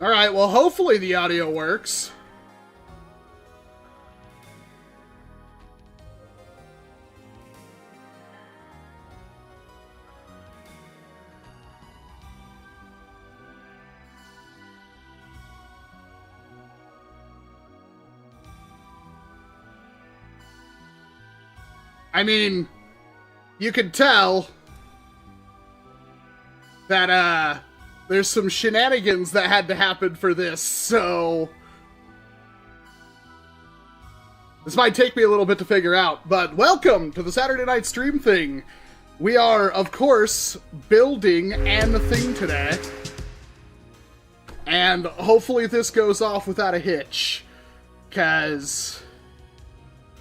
Alright, well, hopefully the audio works. I mean, you can tell that, there's some shenanigans that had to happen for this, so this might take me a little bit to figure out, but welcome to the Saturday night stream thing. We are, of course, building an thing today, and hopefully this goes off without a hitch, because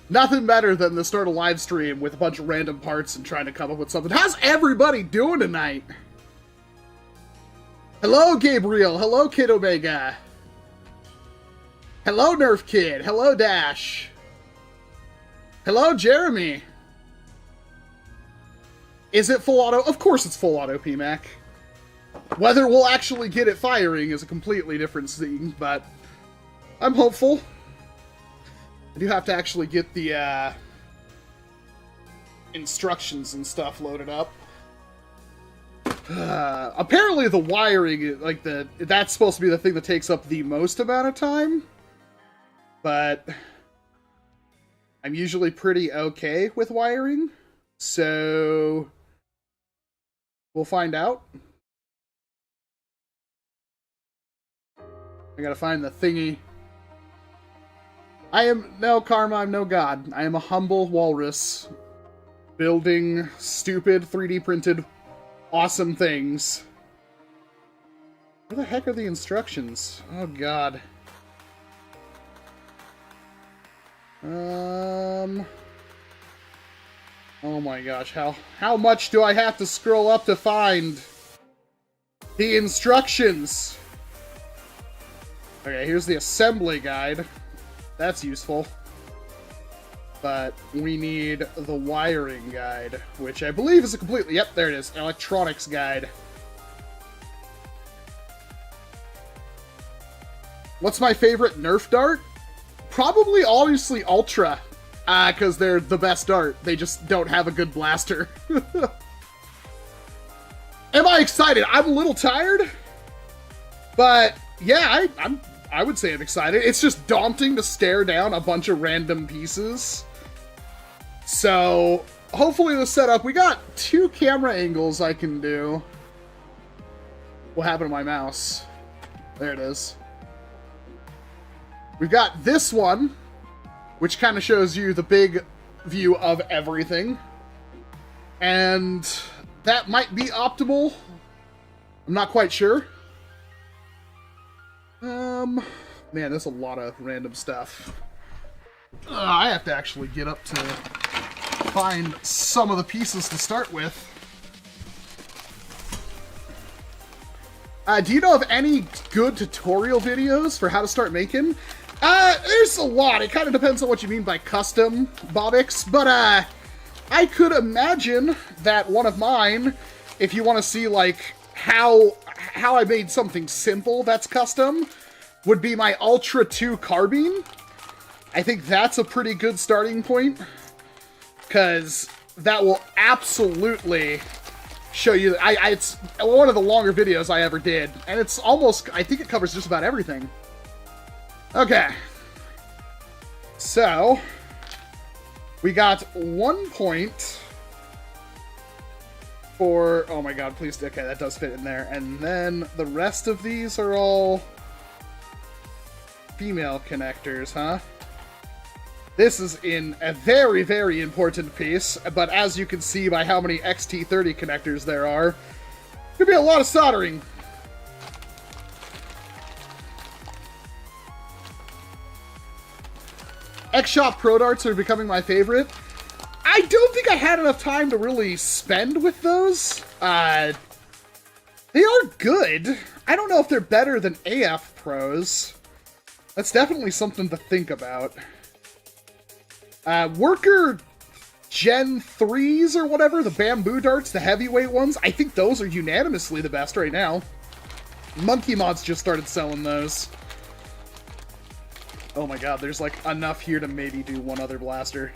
nothing better than to start a live stream with a bunch of random parts and trying to come up with something. How's everybody doing tonight? Hello, Gabriel. Hello, Kid Omega. Hello, Nerf Kid. Hello, Dash. Hello, Jeremy. Is it full auto? Of course it's full auto, PMAC. Whether we'll actually get it firing is a completely different thing, but I'm hopeful. I do have to actually get the instructions and stuff loaded up. Apparently the wiring, like that's supposed to be the thing that takes up the most amount of time, but I'm usually pretty okay with wiring, so we'll find out. I gotta find the thingy. I am no Karma, I'm no god. I am a humble walrus building stupid 3D printed awesome things. Where the heck are the instructions? Oh god. Oh my gosh, how much do I have to scroll up to find the instructions? Okay, here's the assembly guide. That's useful. But we need the wiring guide, which I believe is a completely... Yep, there it is. Electronics guide. What's my favorite Nerf dart? Probably, obviously, Ultra. Because they're the best dart. They just don't have a good blaster. Am I excited? I'm a little tired. But, yeah, I would say I'm excited. It's just daunting to stare down a bunch of random pieces. So, hopefully the setup... We got 2 camera angles I can do. What happened to my mouse? There it is. We've got this one, which kind of shows you the big view of everything. And that might be optimal. I'm not quite sure. Man, there's a lot of random stuff. I have to actually get up to find some of the pieces to start with. Do you know of any good tutorial videos for how to start making? There's a lot. It kind of depends on what you mean by custom, Bobix. But, I could imagine that one of mine, if you want to see, like, how I made something simple that's custom, would be my Ultra 2 carbine. I think that's a pretty good starting point, because that will absolutely show you... It's one of the longer videos I ever did, and it's almost... I think it covers just about everything. Okay. So, we got 1 point for... Oh my god, please... Okay, that does fit in there. And then the rest of these are all female connectors, huh? This is in a very, very important piece, but as you can see by how many XT30 connectors there are, could be a lot of soldering. X-Shop Pro Darts are becoming my favorite. I don't think I had enough time to really spend with those. They are good. I don't know if they're better than AF Pros. That's definitely something to think about. Worker Gen 3s or whatever, the bamboo darts, the heavyweight ones, I think those are unanimously the best right now. Monkey Mods just started selling those. Oh my god, there's like enough here to maybe do one other blaster.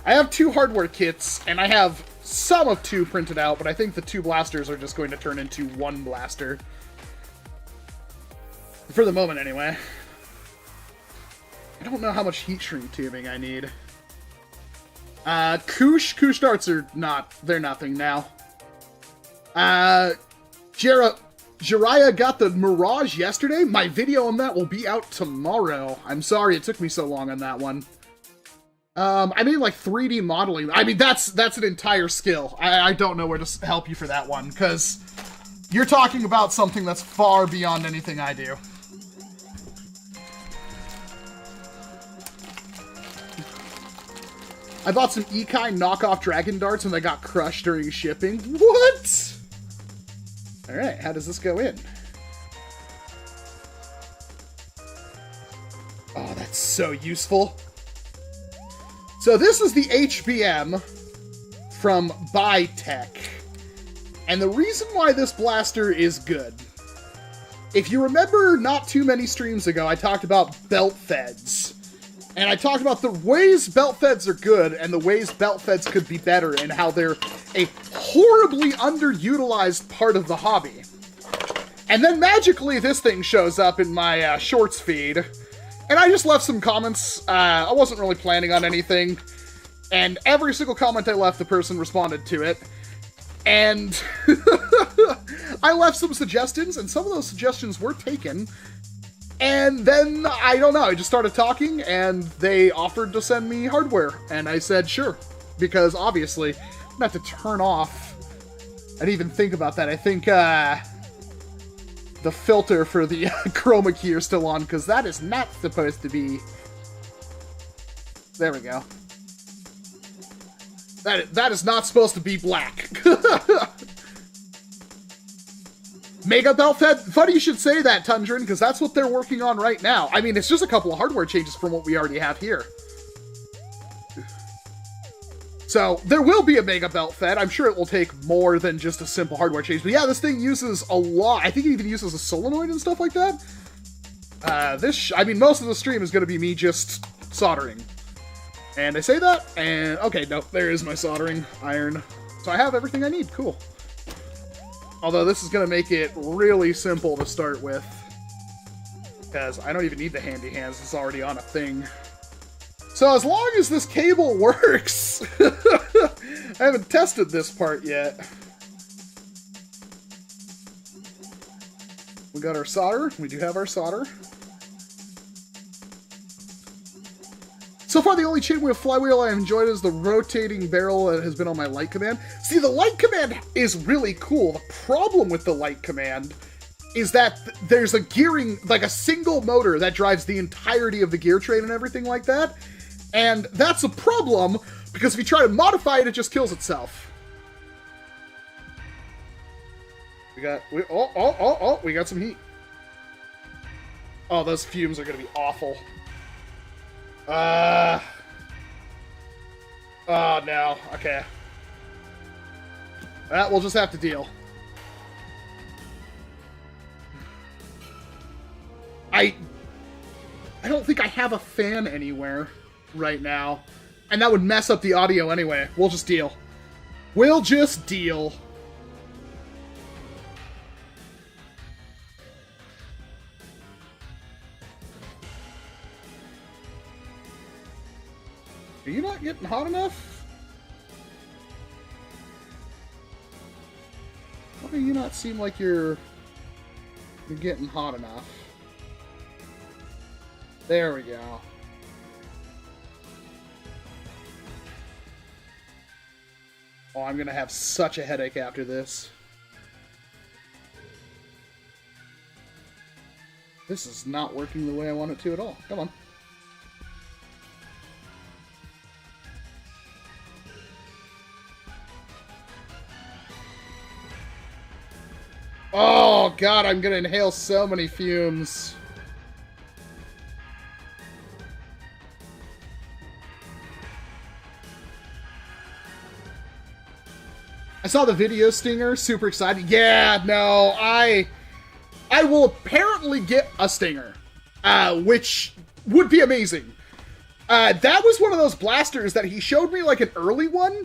I have 2 hardware kits, and I have some of 2 printed out, but I think the 2 blasters are just going to turn into 1 blaster. For the moment, anyway. I don't know how much heat shrink tubing I need. Koosh darts are not, they're nothing now. Jiraiya got the Mirage yesterday. My video on that will be out tomorrow. I'm sorry it took me so long on that one. I mean, like, 3D modeling. I mean, that's an entire skill. I don't know where to help you for that one, because you're talking about something that's far beyond anything I do. I bought some Ekai knockoff dragon darts and they got crushed during shipping. What? Alright, how does this go in? Oh, that's so useful. So this is the HBM from BYETech. And the reason why this blaster is good. If you remember not too many streams ago, I talked about belt feds. And I talked about the ways belt feds are good and the ways belt feds could be better and how they're a horribly underutilized part of the hobby. And then magically this thing shows up in my shorts feed. And I just left some comments. I wasn't really planning on anything. And every single comment I left, the person responded to it. And I left some suggestions, and some of those suggestions were taken. And then, I don't know, I just started talking, and they offered to send me hardware. And I said, sure. Because, obviously, I'm going to have to turn off. I didn't even think about that. I think, the filter for the chroma key are still on, because that is not supposed to be... There we go. That is not supposed to be black. Mega Belt Fed? Funny you should say that, Tundran, because that's what they're working on right now. I mean, it's just a couple of hardware changes from what we already have here. So, there will be a Mega Belt Fed. I'm sure it will take more than just a simple hardware change. But yeah, this thing uses a lot. I think it even uses a solenoid and stuff like that. I mean, most of the stream is going to be me just soldering. And I say that, and okay, nope, there is my soldering iron. So I have everything I need, cool. Although this is going to make it really simple to start with. Because I don't even need the handy hands, it's already on a thing. So as long as this cable works, I haven't tested this part yet. We got our solder, we do have our solder. So far, the only chainwheel flywheel I've enjoyed is the rotating barrel that has been on my light command. See, the light command is really cool. The problem with the light command is that there's a gearing, like a single motor that drives the entirety of the gear train and everything like that. And that's a problem, because if you try to modify it, it just kills itself. We got some heat. Oh, those fumes are going to be awful. Oh, no. Okay. We'll just have to deal. I don't think I have a fan anywhere right now. And that would mess up the audio anyway. We'll just deal. We'll just deal. Are you not getting hot enough? Why do you not seem like you're getting hot enough? There we go. Oh, I'm gonna have such a headache after this. This is not working the way I want it to at all. Come on. Oh, God, I'm gonna inhale so many fumes. I saw the video stinger, super excited. Yeah, no, I will apparently get a Stinger, which would be amazing. That was one of those blasters that he showed me like an early one,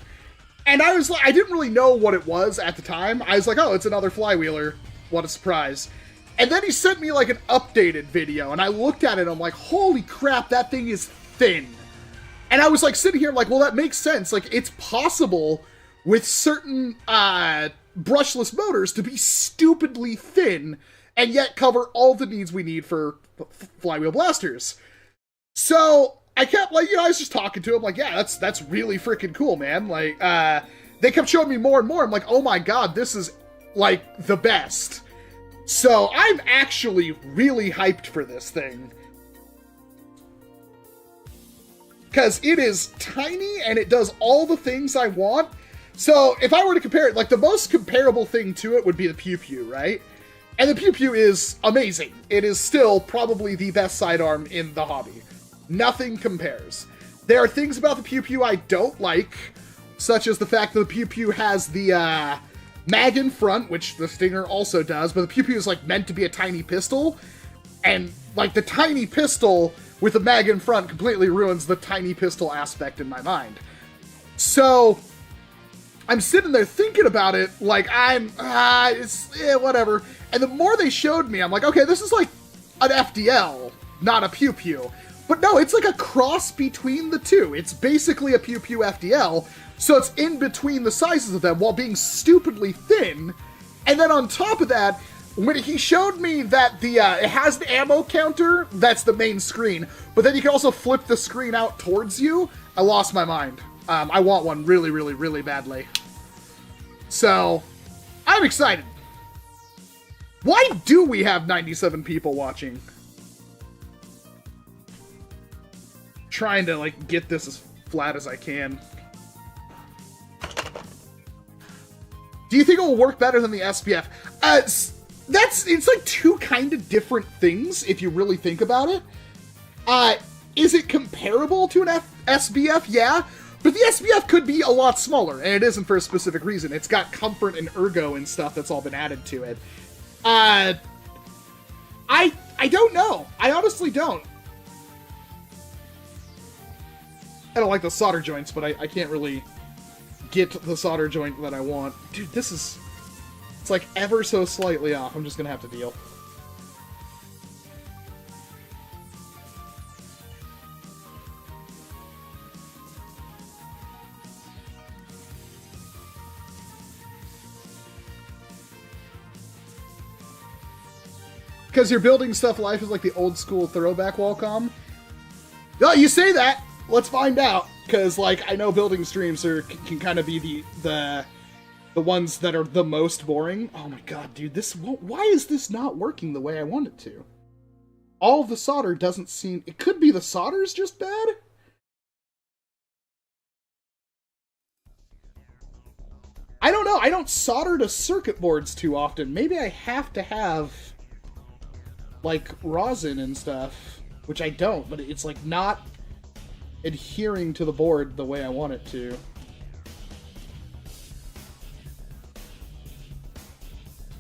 and I was like, I didn't really know what it was at the time. I was like, oh, it's another flywheeler. What a surprise. And then he sent me like an updated video, and I looked at it and I'm like, holy crap, that thing is thin. And I was like sitting here like, well, that makes sense. Like, it's possible with certain brushless motors to be stupidly thin and yet cover all the needs we need for flywheel blasters. So I kept like, I was just talking to him like, yeah, that's really freaking cool, man. Like, they kept showing me more and more. I'm like, oh my god, this is like the best. So I'm actually really hyped for this thing. Because it is tiny and it does all the things I want. So if I were to compare it, like the most comparable thing to it would be the Pew Pew, right? And the Pew Pew is amazing. It is still probably the best sidearm in the hobby. Nothing compares. There are things about the Pew Pew I don't like, such as the fact that the Pew Pew has the mag in front, which the Stinger also does, but the Pew Pew is like meant to be a tiny pistol, and like the tiny pistol with the mag in front completely ruins the tiny pistol aspect in my mind. So I'm sitting there thinking about it, like whatever. And the more they showed me, I'm like, okay, this is like an FDL, not a Pew Pew. But no, it's like a cross between the two. It's basically a Pew Pew FDL, so it's in between the sizes of them while being stupidly thin. And then on top of that, when he showed me that it has the ammo counter, that's the main screen, but then you can also flip the screen out towards you, I lost my mind. I want one really, really, really badly. So, I'm excited. Why do we have 97 people watching? Trying to, like, get this as flat as I can. Do you think it will work better than the SBF? It's like two kind of different things, if you really think about it. Is it comparable to an SBF? Yeah. But the SBF could be a lot smaller, and it isn't for a specific reason. It's got comfort and ergo and stuff that's all been added to it. I don't know. I honestly don't. I don't like the solder joints, but I can't really get the solder joint that I want. Dude, this is... It's like ever so slightly off. I'm just gonna have to deal. Because your building stuff life is like the old school throwback Walcom. Oh, you say that! Let's find out. Because, like, I know building streams can kind of be the ones that are the most boring. Oh my god, dude, why is this not working the way I want it to? All of the solder doesn't seem... It could be the solder's just bad? I don't know. I don't solder to circuit boards too often. Maybe I have to have, like, rosin and stuff, which I don't, but it's, like, not adhering to the board the way I want it to.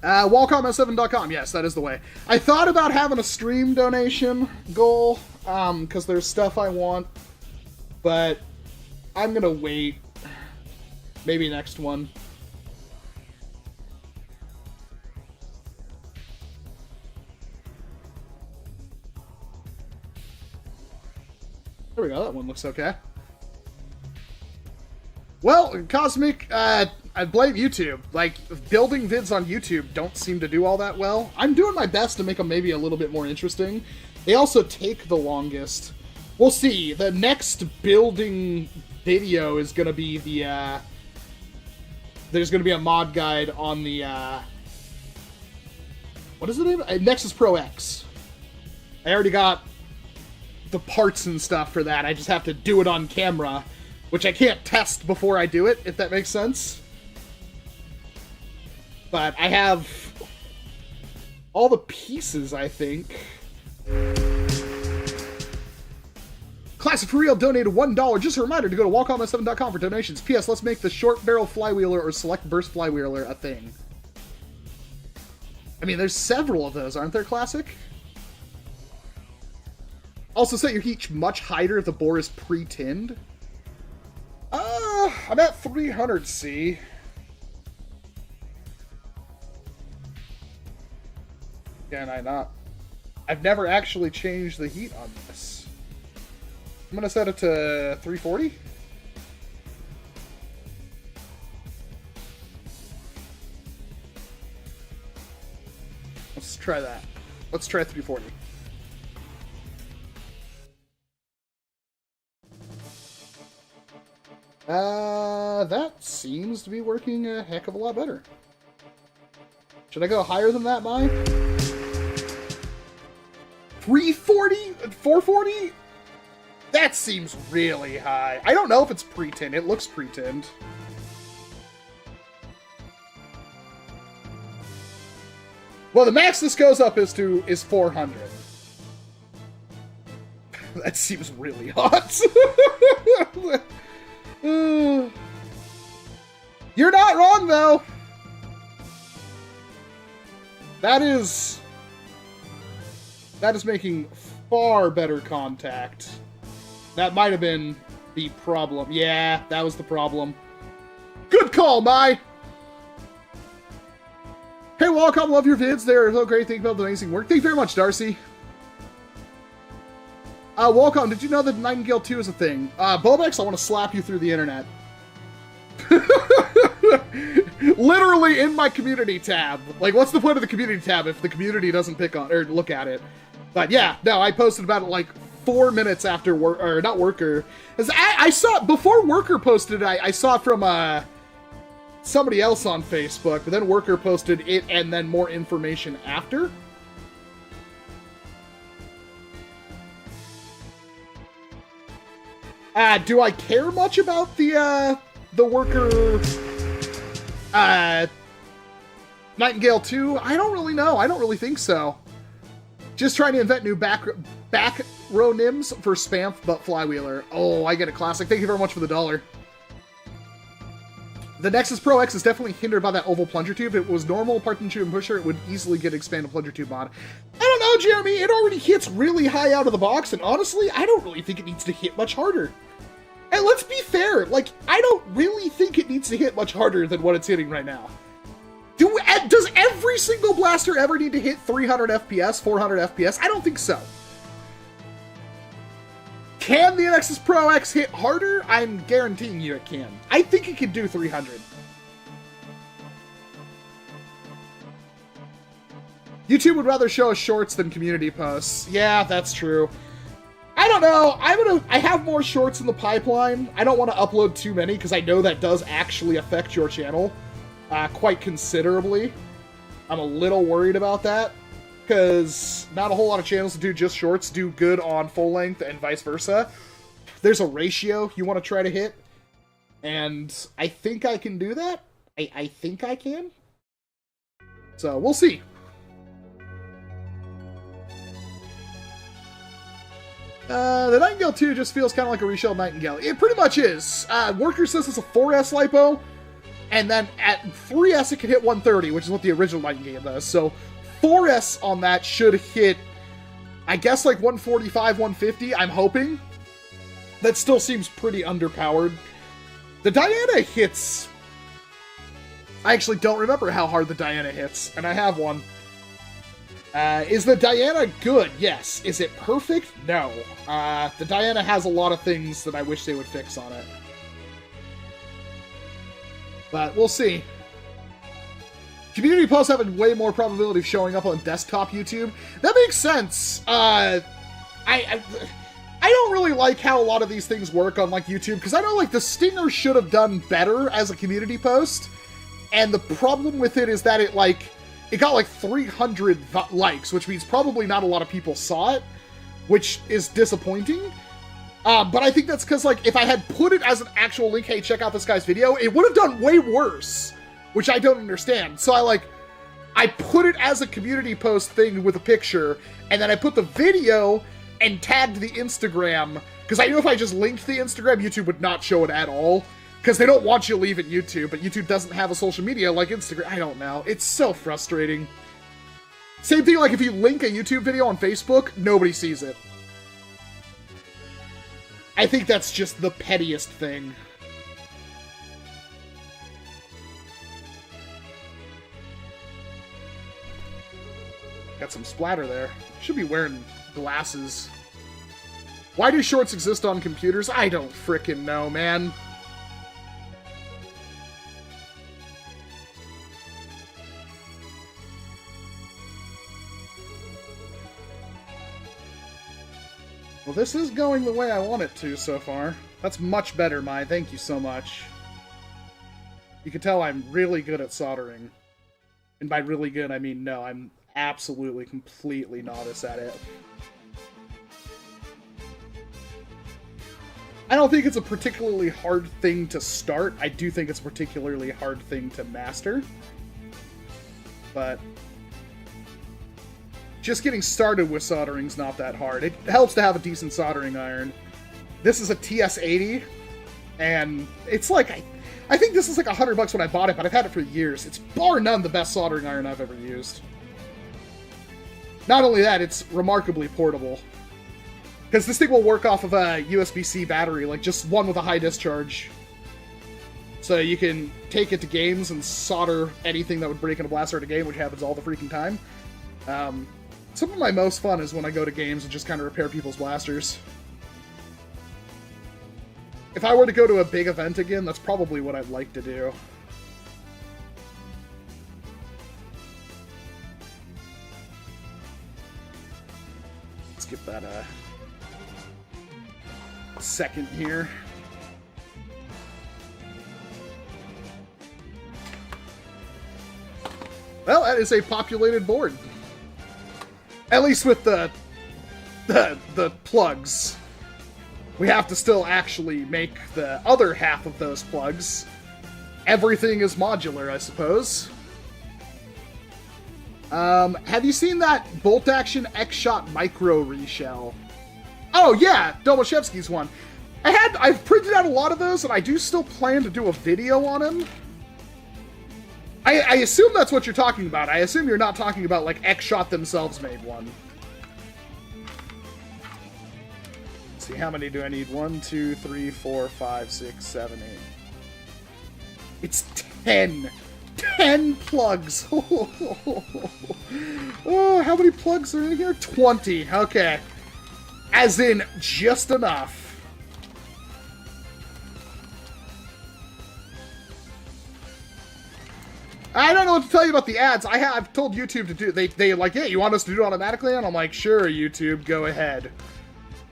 WalcomS7.com, yes, that is the way. I thought about having a stream donation goal, because there's stuff I want, but I'm gonna wait. Maybe next one. There we go, that one looks okay. Well, Cosmic, I blame YouTube. Like, building vids on YouTube don't seem to do all that well. I'm doing my best to make them maybe a little bit more interesting. They also take the longest. We'll see. The next building video is going to be the, there's going to be a mod guide on the, what is the name? Nexus Pro X. I already got the parts and stuff for that. I just have to do it on camera, which I can't test before I do it, if that makes sense. But I have all the pieces, I think. Classic for Real donated $1. Just a reminder to go to WalcomS7.com for donations. P.S. Let's make the short barrel flywheeler or select burst flywheeler a thing. I mean, there's several of those, aren't there, Classic? Also, set your heat much higher if the bore is pre-tinned. I'm at 300C. Can I not? I've never actually changed the heat on this. I'm gonna set it to 340. Let's try that. Let's try 340. That seems to be working a heck of a lot better. Should I go higher than that, Mai? 340? 440? That seems really high. I don't know if it's pre-tinned. It looks pre-tinned. Well, the max this goes up is 400. That seems really hot. You're not wrong, though. That is making far better contact. That might have been the problem. Yeah, that was the problem. Good call, Mai! Hey, Walcom, love your vids. They're so great. Thank you about the amazing work. Thank you very much, Darcy. Walcom, did you know that Nightingale 2 is a thing? Bobex, I want to slap you through the internet. Literally in my community tab. Like, what's the point of the community tab if the community doesn't pick on or look at it? But yeah, no, I posted about it like 4 minutes after not Worker. I saw it before Worker posted it. I saw it from somebody else on Facebook, but then Worker posted it and then more information after. Do I care much about the Worker Nightingale 2? I don't really know. I don't really think so. Just trying to invent new back row nims for spam butt flywheeler. Oh, I get a classic. Thank you very much for the $1. The Nexus Pro X is definitely hindered by that oval plunger tube. If it was normal partner tube and pusher, it would easily get expanded plunger tube mod. I don't know, Jeremy. It already hits really high out of the box, and honestly, I don't really think it needs to hit much harder. And let's be fair, like, I don't really think it needs to hit much harder than what it's hitting right now. Does every single blaster ever need to hit 300 FPS, 400 FPS? I don't think so. Can the Nexus Pro X hit harder? I'm guaranteeing you it can. I think it can do 300. YouTube would rather show us shorts than community posts. Yeah, that's true. I don't know. I have more shorts in the pipeline. I don't want to upload too many because I know that does actually affect your channel quite considerably. I'm a little worried about that because not a whole lot of channels that do just shorts do good on full length and vice versa. There's a ratio you want to try to hit, and I think I can do that. I think I can. So we'll see. The Nightingale 2 just feels kind of like a reshelled Nightingale. It pretty much is. Worker says it's a 4S LiPo, and then at 3S it can hit 130, which is what the original Nightingale does. So 4S on that should hit, I guess, like 145, 150, I'm hoping. That still seems pretty underpowered. The Diana hits... I actually don't remember how hard the Diana hits, and I have one. Is the Diana good? Yes. Is it perfect? No. The Diana has a lot of things that I wish they would fix on it. But we'll see. Community posts have a way more probability of showing up on desktop YouTube. That makes sense. I don't really like how a lot of these things work on, like, YouTube, because I know, like, the Stinger should have done better as a community post, and the problem with it is that it, like... It got like 300 likes, which means probably not a lot of people saw it, which is disappointing. But I think that's because, like, if I had put it as an actual link, hey, check out this guy's video, it would have done way worse, which I don't understand. So I put it as a community post thing with a picture, and then I put the video and tagged the Instagram, because I knew if I just linked the Instagram, YouTube would not show it at all. Because they don't want you leaving YouTube, but YouTube doesn't have a social media like Instagram. I don't know. It's so frustrating. Same thing, like if you link a YouTube video on Facebook, nobody sees it. I think that's just the pettiest thing. Got some splatter there. Should be wearing glasses. Why do shorts exist on computers? I don't frickin' know, man. Well, this is going the way I want it to so far. That's much better, Mai. Thank you so much. You can tell I'm really good at soldering. And by really good, I mean no, I'm absolutely, completely novice at it. I don't think it's a particularly hard thing to start. I do think it's a particularly hard thing to master. But just getting started with soldering's not that hard. It helps to have a decent soldering iron. This is a TS80, and it's like, I think this is like $100 when I bought it, but I've had it for years. It's bar none the best soldering iron I've ever used. Not only that, it's remarkably portable. Because this thing will work off of a USB-C battery, like just one with a high discharge. So you can take it to games and solder anything that would break in a blaster at a game, which happens all the freaking time. Some of my most fun is when I go to games and just kind of repair people's blasters. If I were to go to a big event again, that's probably what I'd like to do. Let's get that second here. Well, that is a populated board. At least with the plugs. We have to still actually make the other half of those plugs. Everything is modular, I suppose. Have you seen that bolt action X-Shot micro reshell? Oh yeah, Domoshevsky's one. I've printed out a lot of those, and I do still plan to do a video on them. I assume that's what you're talking about. I assume you're not talking about, like, X-Shot themselves made one. Let's see, how many do I need? 1, 2, 3, 4, 5, 6, 7, 8. It's 10. 10 plugs. Oh, how many plugs are in here? 20. Okay. As in, just enough. I don't know what to tell you about the ads. I've told YouTube to do. They like, hey, you want us to do it automatically? And I'm like, sure, YouTube, go ahead.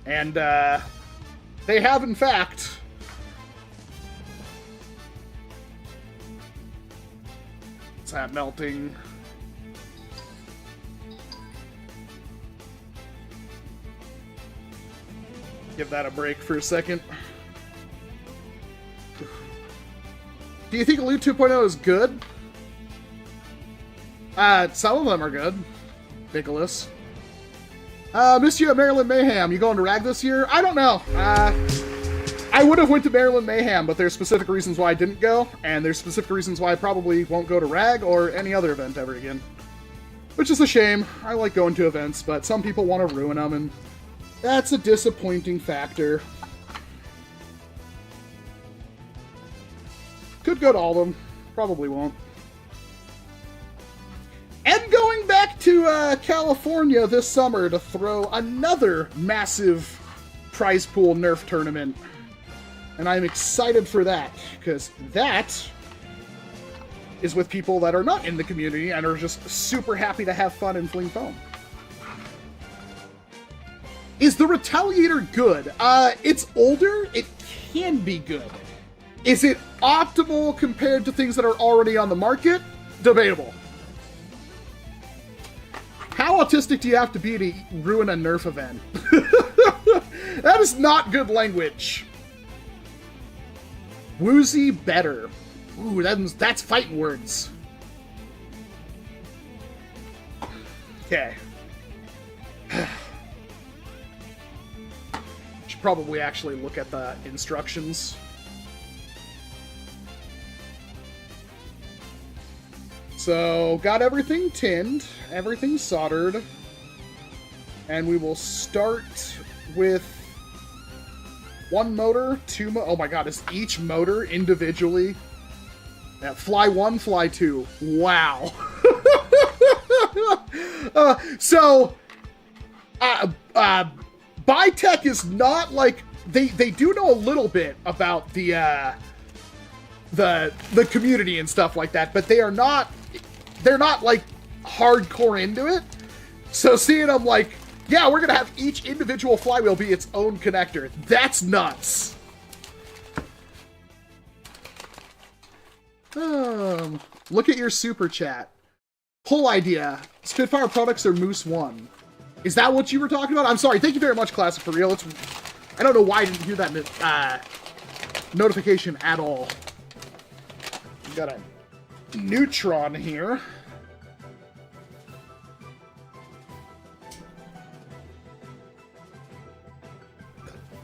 And they have, in fact. Is that melting? Give that a break for a second. Do you think Elite 2.0 is good? Some of them are good. Nicholas. Missed you at Maryland Mayhem. You going to RAG this year? I don't know. I would have went to Maryland Mayhem, but there's specific reasons why I didn't go, and there's specific reasons why I probably won't go to RAG or any other event ever again. Which is a shame. I like going to events, but some people want to ruin them, and that's a disappointing factor. Could go to all of them. Probably won't. And going back to California this summer to throw another massive prize pool Nerf tournament. And I'm excited for that, because that is with people that are not in the community and are just super happy to have fun and fling foam. Is the Retaliator good? It's older. It can be good. Is it optimal compared to things that are already on the market? Debatable. How autistic do you have to be to ruin a Nerf event? That is not good language. Woozy better. Ooh, that's fighting words. Okay. Should probably actually look at the instructions. So, got everything tinned, everything soldered, and we will start with one motor, oh my god, is each motor individually? Yeah, fly 1, fly 2. Wow. BYETech is not like, they do know a little bit about the community and stuff like that, but they're not like hardcore into it. So seeing them like, yeah, we're gonna have each individual flywheel be its own connector. That's nuts. Look at your super chat. Whole idea. Spitfire products are Moose 1. Is that what you were talking about? I'm sorry. Thank you very much, Classic, for real. I don't know why I didn't hear that notification at all. We got a neutron here.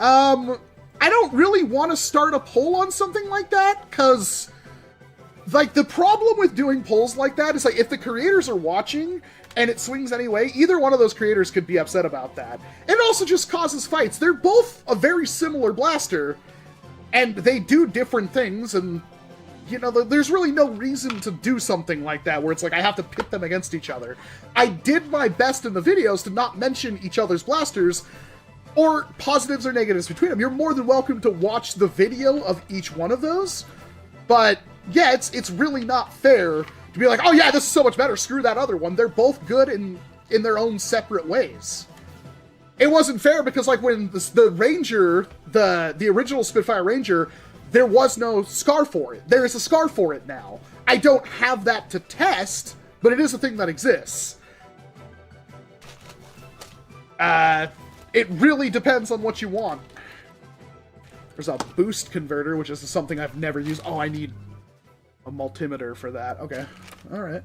I don't really want to start a poll on something like that, because, like, the problem with doing polls like that is, like, if the creators are watching and it swings anyway, either one of those creators could be upset about that. It also just causes fights. They're both a very similar blaster, and they do different things, and, you know, there's really no reason to do something like that, where it's like, I have to pit them against each other. I did my best in the videos to not mention each other's blasters, or positives or negatives between them. You're more than welcome to watch the video of each one of those, but yeah, it's really not fair to be like, oh yeah, this is so much better, screw that other one. They're both good in their own separate ways. It wasn't fair because, like, when the Ranger, the original Spitfire Ranger, there was no scar for it. There is a scar for it now. I don't have that to test, but it is a thing that exists. It really depends on what you want. There's a boost converter, which is something I've never used. Oh, I need a multimeter for that. Okay. Alright.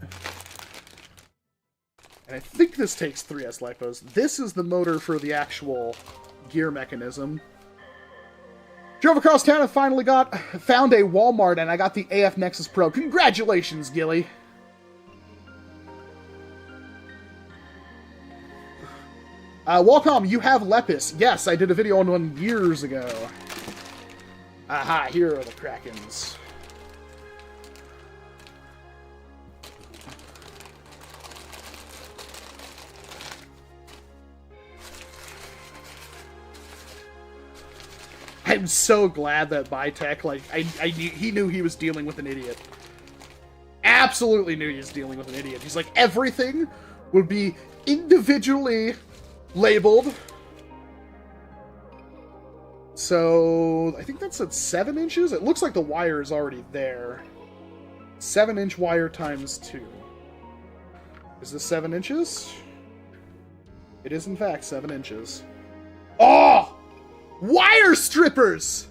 And I think this takes 3S lipos. This is the motor for the actual gear mechanism. Drove across town and finally found a Walmart, and I got the AF Nexus Pro. Congratulations, Gilly! Walcom, you have Lepus. Yes, I did a video on one years ago. Aha, here are the Krakens. I'm so glad that BYETech, like, he knew he was dealing with an idiot. Absolutely knew he was dealing with an idiot. He's like, everything would be individually labeled. So, I think that's at 7 inches. It looks like the wire is already there. 7-inch wire times 2. Is this 7 inches? It is, in fact, 7 inches. Oh! Wire strippers!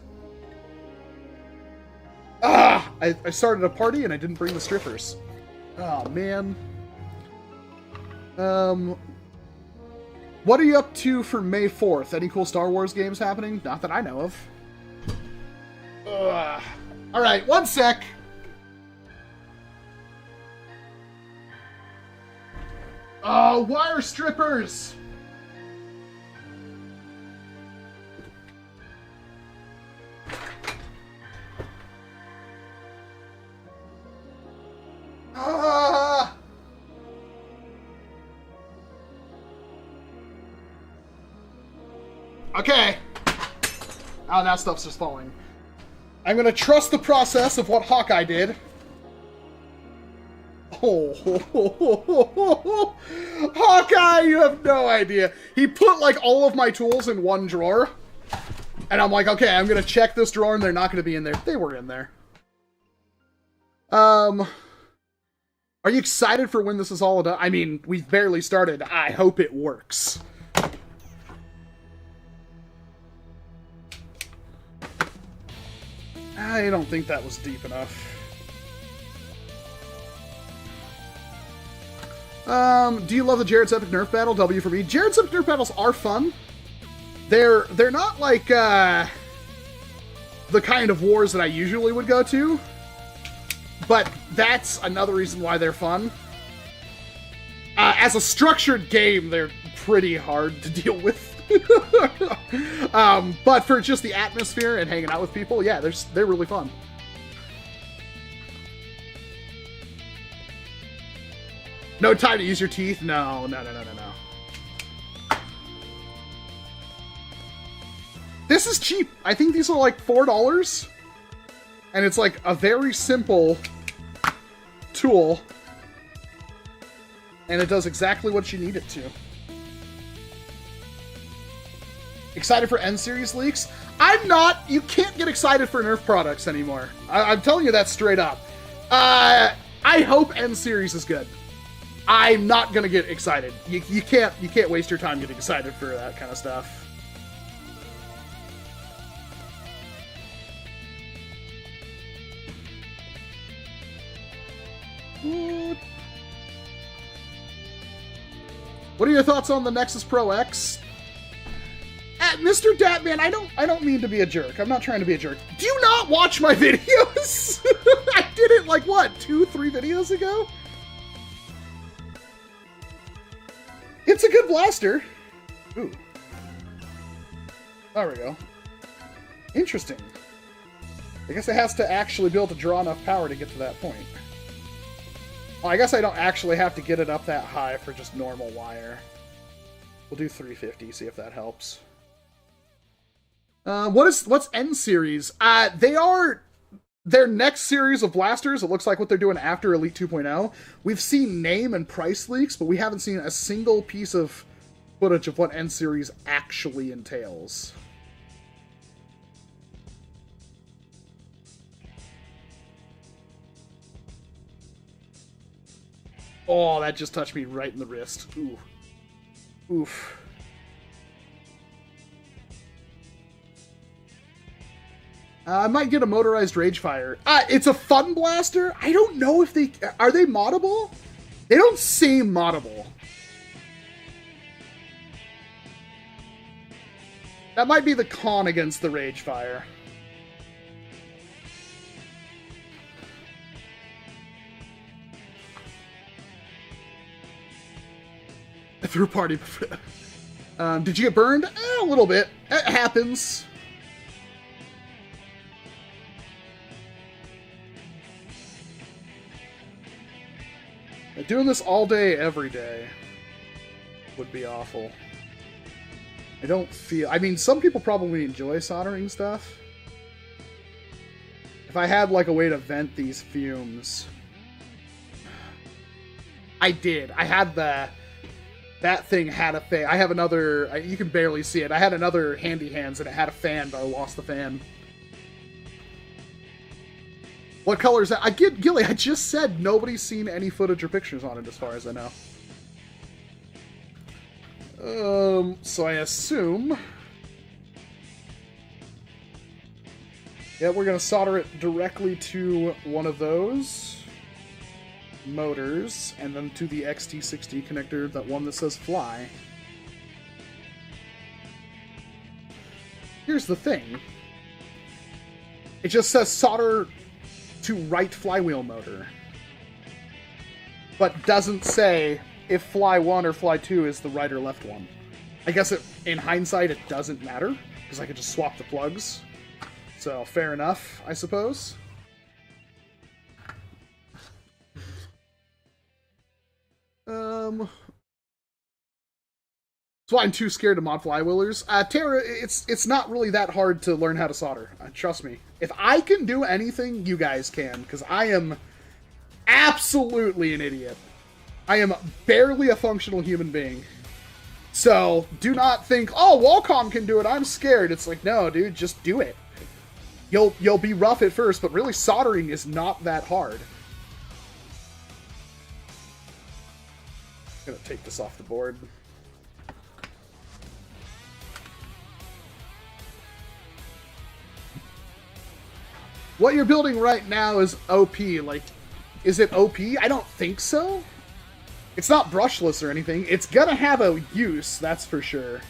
Ah! I started a party and I didn't bring the strippers. Oh, man. What are you up to for May 4th? Any cool Star Wars games happening? Not that I know of. Ugh. Alright, one sec. Oh, wire strippers! Ah! Okay. Oh, that stuff's just falling. I'm gonna trust the process of what Hawkeye did. Oh, Hawkeye, you have no idea. He put, like, all of my tools in one drawer. And I'm like, okay, I'm gonna check this drawer and they're not gonna be in there. They were in there. Are you excited for when this is all done? I mean, we've barely started. I hope it works. I don't think that was deep enough. Do you love the Jared's Epic Nerf Battle? W for me. Jared's Epic Nerf Battles are fun. They're not like, the kind of wars that I usually would go to. but that's another reason why they're fun. As a structured game, they're pretty hard to deal with. But for just the atmosphere and hanging out with people, yeah, they're really fun. No time to use your teeth? No. This is cheap. I think these are like $4. And it's like a very simple tool. And it does exactly what you need it to. Excited for N-Series leaks? I'm not. You can't get excited for Nerf products anymore. I'm telling you that straight up. I hope N-Series is good. I'm not gonna get excited. You can't waste your time getting excited for that kind of stuff. What are your thoughts on the Nexus Pro X? Mr. Datman, I don't mean to be a jerk. I'm not trying to be a jerk. Do you not watch my videos? I did it like what, 2-3 videos ago? It's a good blaster. Ooh. There we go. Interesting. I guess it has to actually be able to draw enough power to get to that point. Well, I guess I don't actually have to get it up that high for just normal wire. We'll do 350, see if that helps. What's N-Series? They are their next series of blasters. It looks like what they're doing after Elite 2.0. We've seen name and price leaks, but we haven't seen a single piece of footage of what N-Series actually entails. Oh, that just touched me right in the wrist. Ooh. Oof. I might get a motorized Ragefire. It's a fun blaster. I don't know if they... Are they moddable? They don't seem moddable. That might be the con against the Ragefire. I threw a party before. Did you get burned? A little bit. It happens. Doing this all day, every day would be awful. I don't feel... I mean, some people probably enjoy soldering stuff. If I had, like, a way to vent these fumes... I did. I had the... That thing had a fan. I have another... You can barely see it. I had another Handy Hands, and it had a fan, but I lost the fan. What color is that? Gilly, I just said nobody's seen any footage or pictures on it, as far as I know. So I assume... Yeah, we're going to solder it directly to one of those motors, and then to the XT60 connector, that one that says fly. Here's the thing. It just says solder to right flywheel motor, but doesn't say if fly 1 or fly 2 is the right or left one. I guess in hindsight it doesn't matter, because I could just swap the plugs. So, fair enough, I suppose. That's why I'm too scared to mod flywheelers. Tara, it's not really that hard to learn how to solder. Trust me. If I can do anything, you guys can, because I am absolutely an idiot. I am barely a functional human being. So, do not think, oh, Walcom can do it, I'm scared. It's like, no, dude, just do it. You'll be rough at first, but really soldering is not that hard. I'm gonna take this off the board. What you're building right now is OP. Like, is it OP? I don't think so. It's not brushless or anything. It's gonna have a use, that's for sure.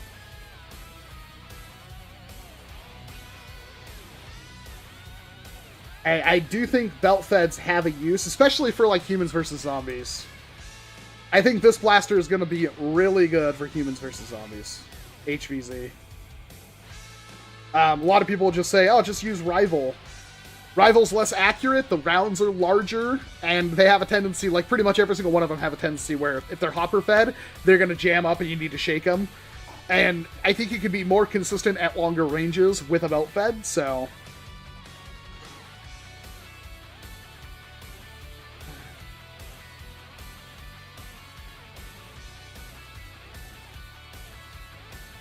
I do think belt feds have a use, especially for like humans versus zombies. I think this blaster is going to be really good for humans versus zombies. HVZ. A lot of people will just say, oh, just use Rival. Rival's less accurate, the rounds are larger, and they have a tendency, like pretty much every single one of them have a tendency where if they're hopper fed, they're going to jam up and you need to shake them. And I think you can be more consistent at longer ranges with a belt fed, so...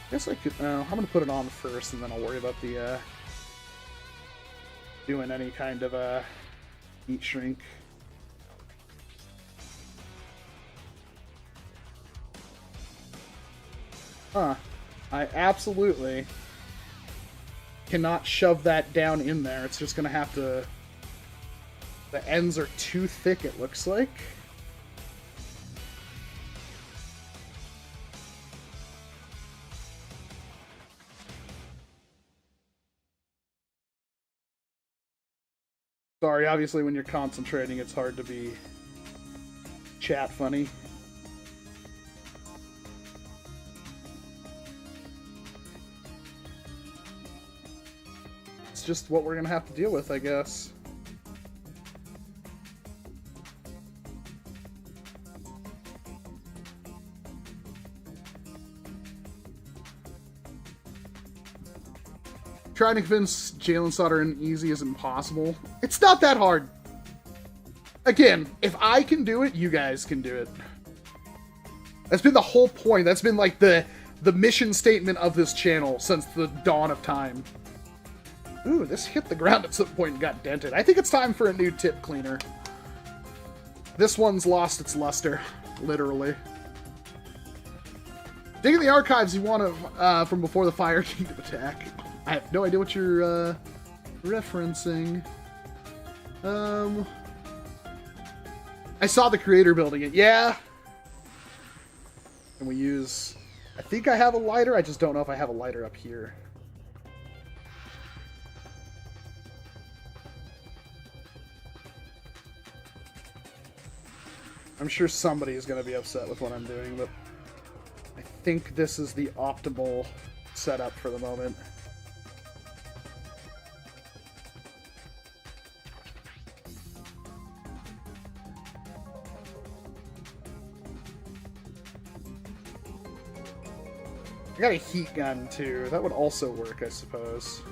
I guess I could... I'm going to put it on first, and then I'll worry about the... doing any kind of heat shrink. Huh. I absolutely cannot shove that down in there. It's just going to have to... The ends are too thick, it looks like. Sorry, obviously when you're concentrating, it's hard to be chat funny. It's just what we're gonna have to deal with, I guess. Trying to convince Jalen Soldering easy isn't possible. It's not that hard. Again, if I can do it, you guys can do it. That's been the whole point. That's been like the mission statement of this channel since the dawn of time. Ooh, this hit the ground at some point and got dented. I think it's time for a new tip cleaner. This one's lost its luster, literally. Dig in the archives you want to from before the Fire Kingdom attack. I have no idea what you're referencing. I saw the creator building it. Yeah. Can we use... I think I have a lighter. I just don't know if I have a lighter up here. I'm sure somebody is going to be upset with what I'm doing, but I think this is the optimal setup for the moment. I got a heat gun, too. That would also work, I suppose.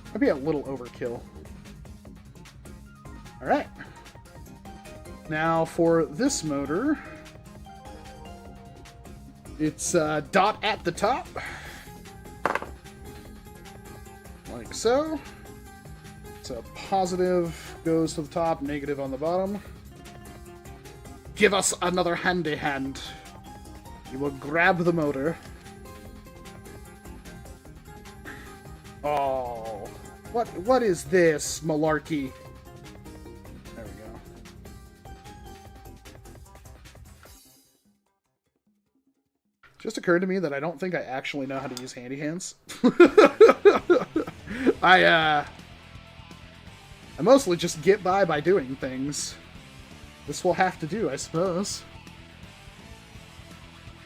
That'd be a little overkill. Alright. Now, for this motor, it's dot at the top. Like so. So positive goes to the top, negative on the bottom. Give us another handy hand. You will grab the motor. Oh, what is this malarkey? There we go. Just occurred to me that I don't think I actually know how to use handy hands. I mostly just get by doing things. This will have to do, I suppose.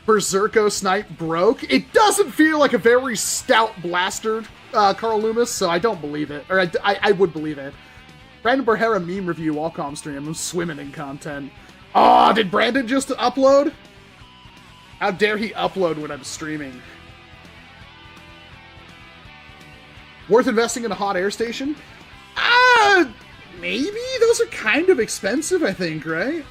Berserko Snipe broke. It doesn't feel like a very stout blaster, Carl Loomis, so I don't believe it. Or I would believe it. Brandon Berhera meme review Walcom stream. I'm swimming in content. Oh, did Brandon just upload? How dare he upload when I'm streaming? Worth investing in a hot air station? Maybe? Those are kind of expensive, I think, right?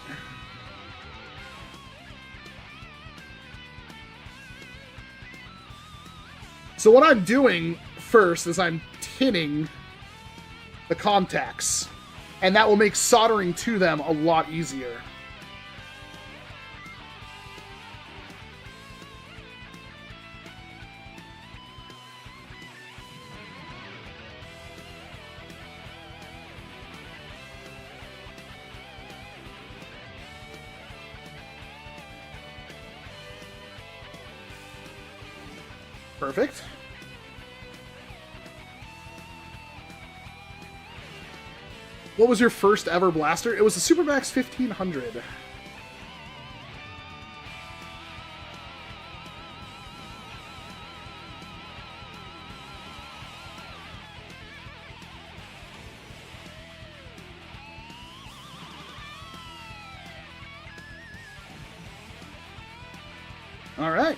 So what I'm doing first is I'm tinning the contacts, and that will make soldering to them a lot easier. Perfect. What was your first ever blaster? It was a Supermax 1500. All right.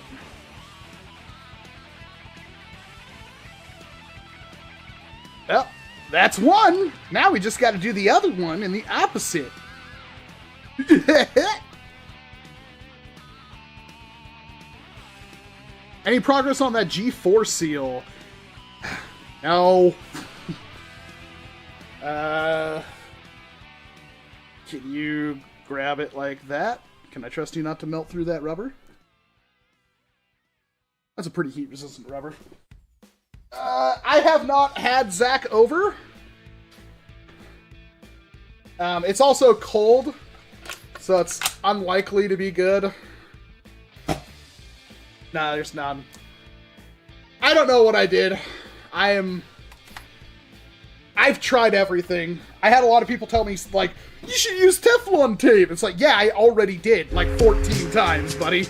Well, that's one. Now we just got to do the other one in the opposite. Any progress on that G4 seal? No. Can you grab it like that? Can I trust you not to melt through that rubber? That's a pretty heat-resistant rubber. I have not had Zach over. It's also cold, so it's unlikely to be good. Nah, there's none. I don't know what I did. I've tried everything. I had a lot of people tell me, like, you should use Teflon tape. It's like, yeah, I already did, like, 14 times, buddy.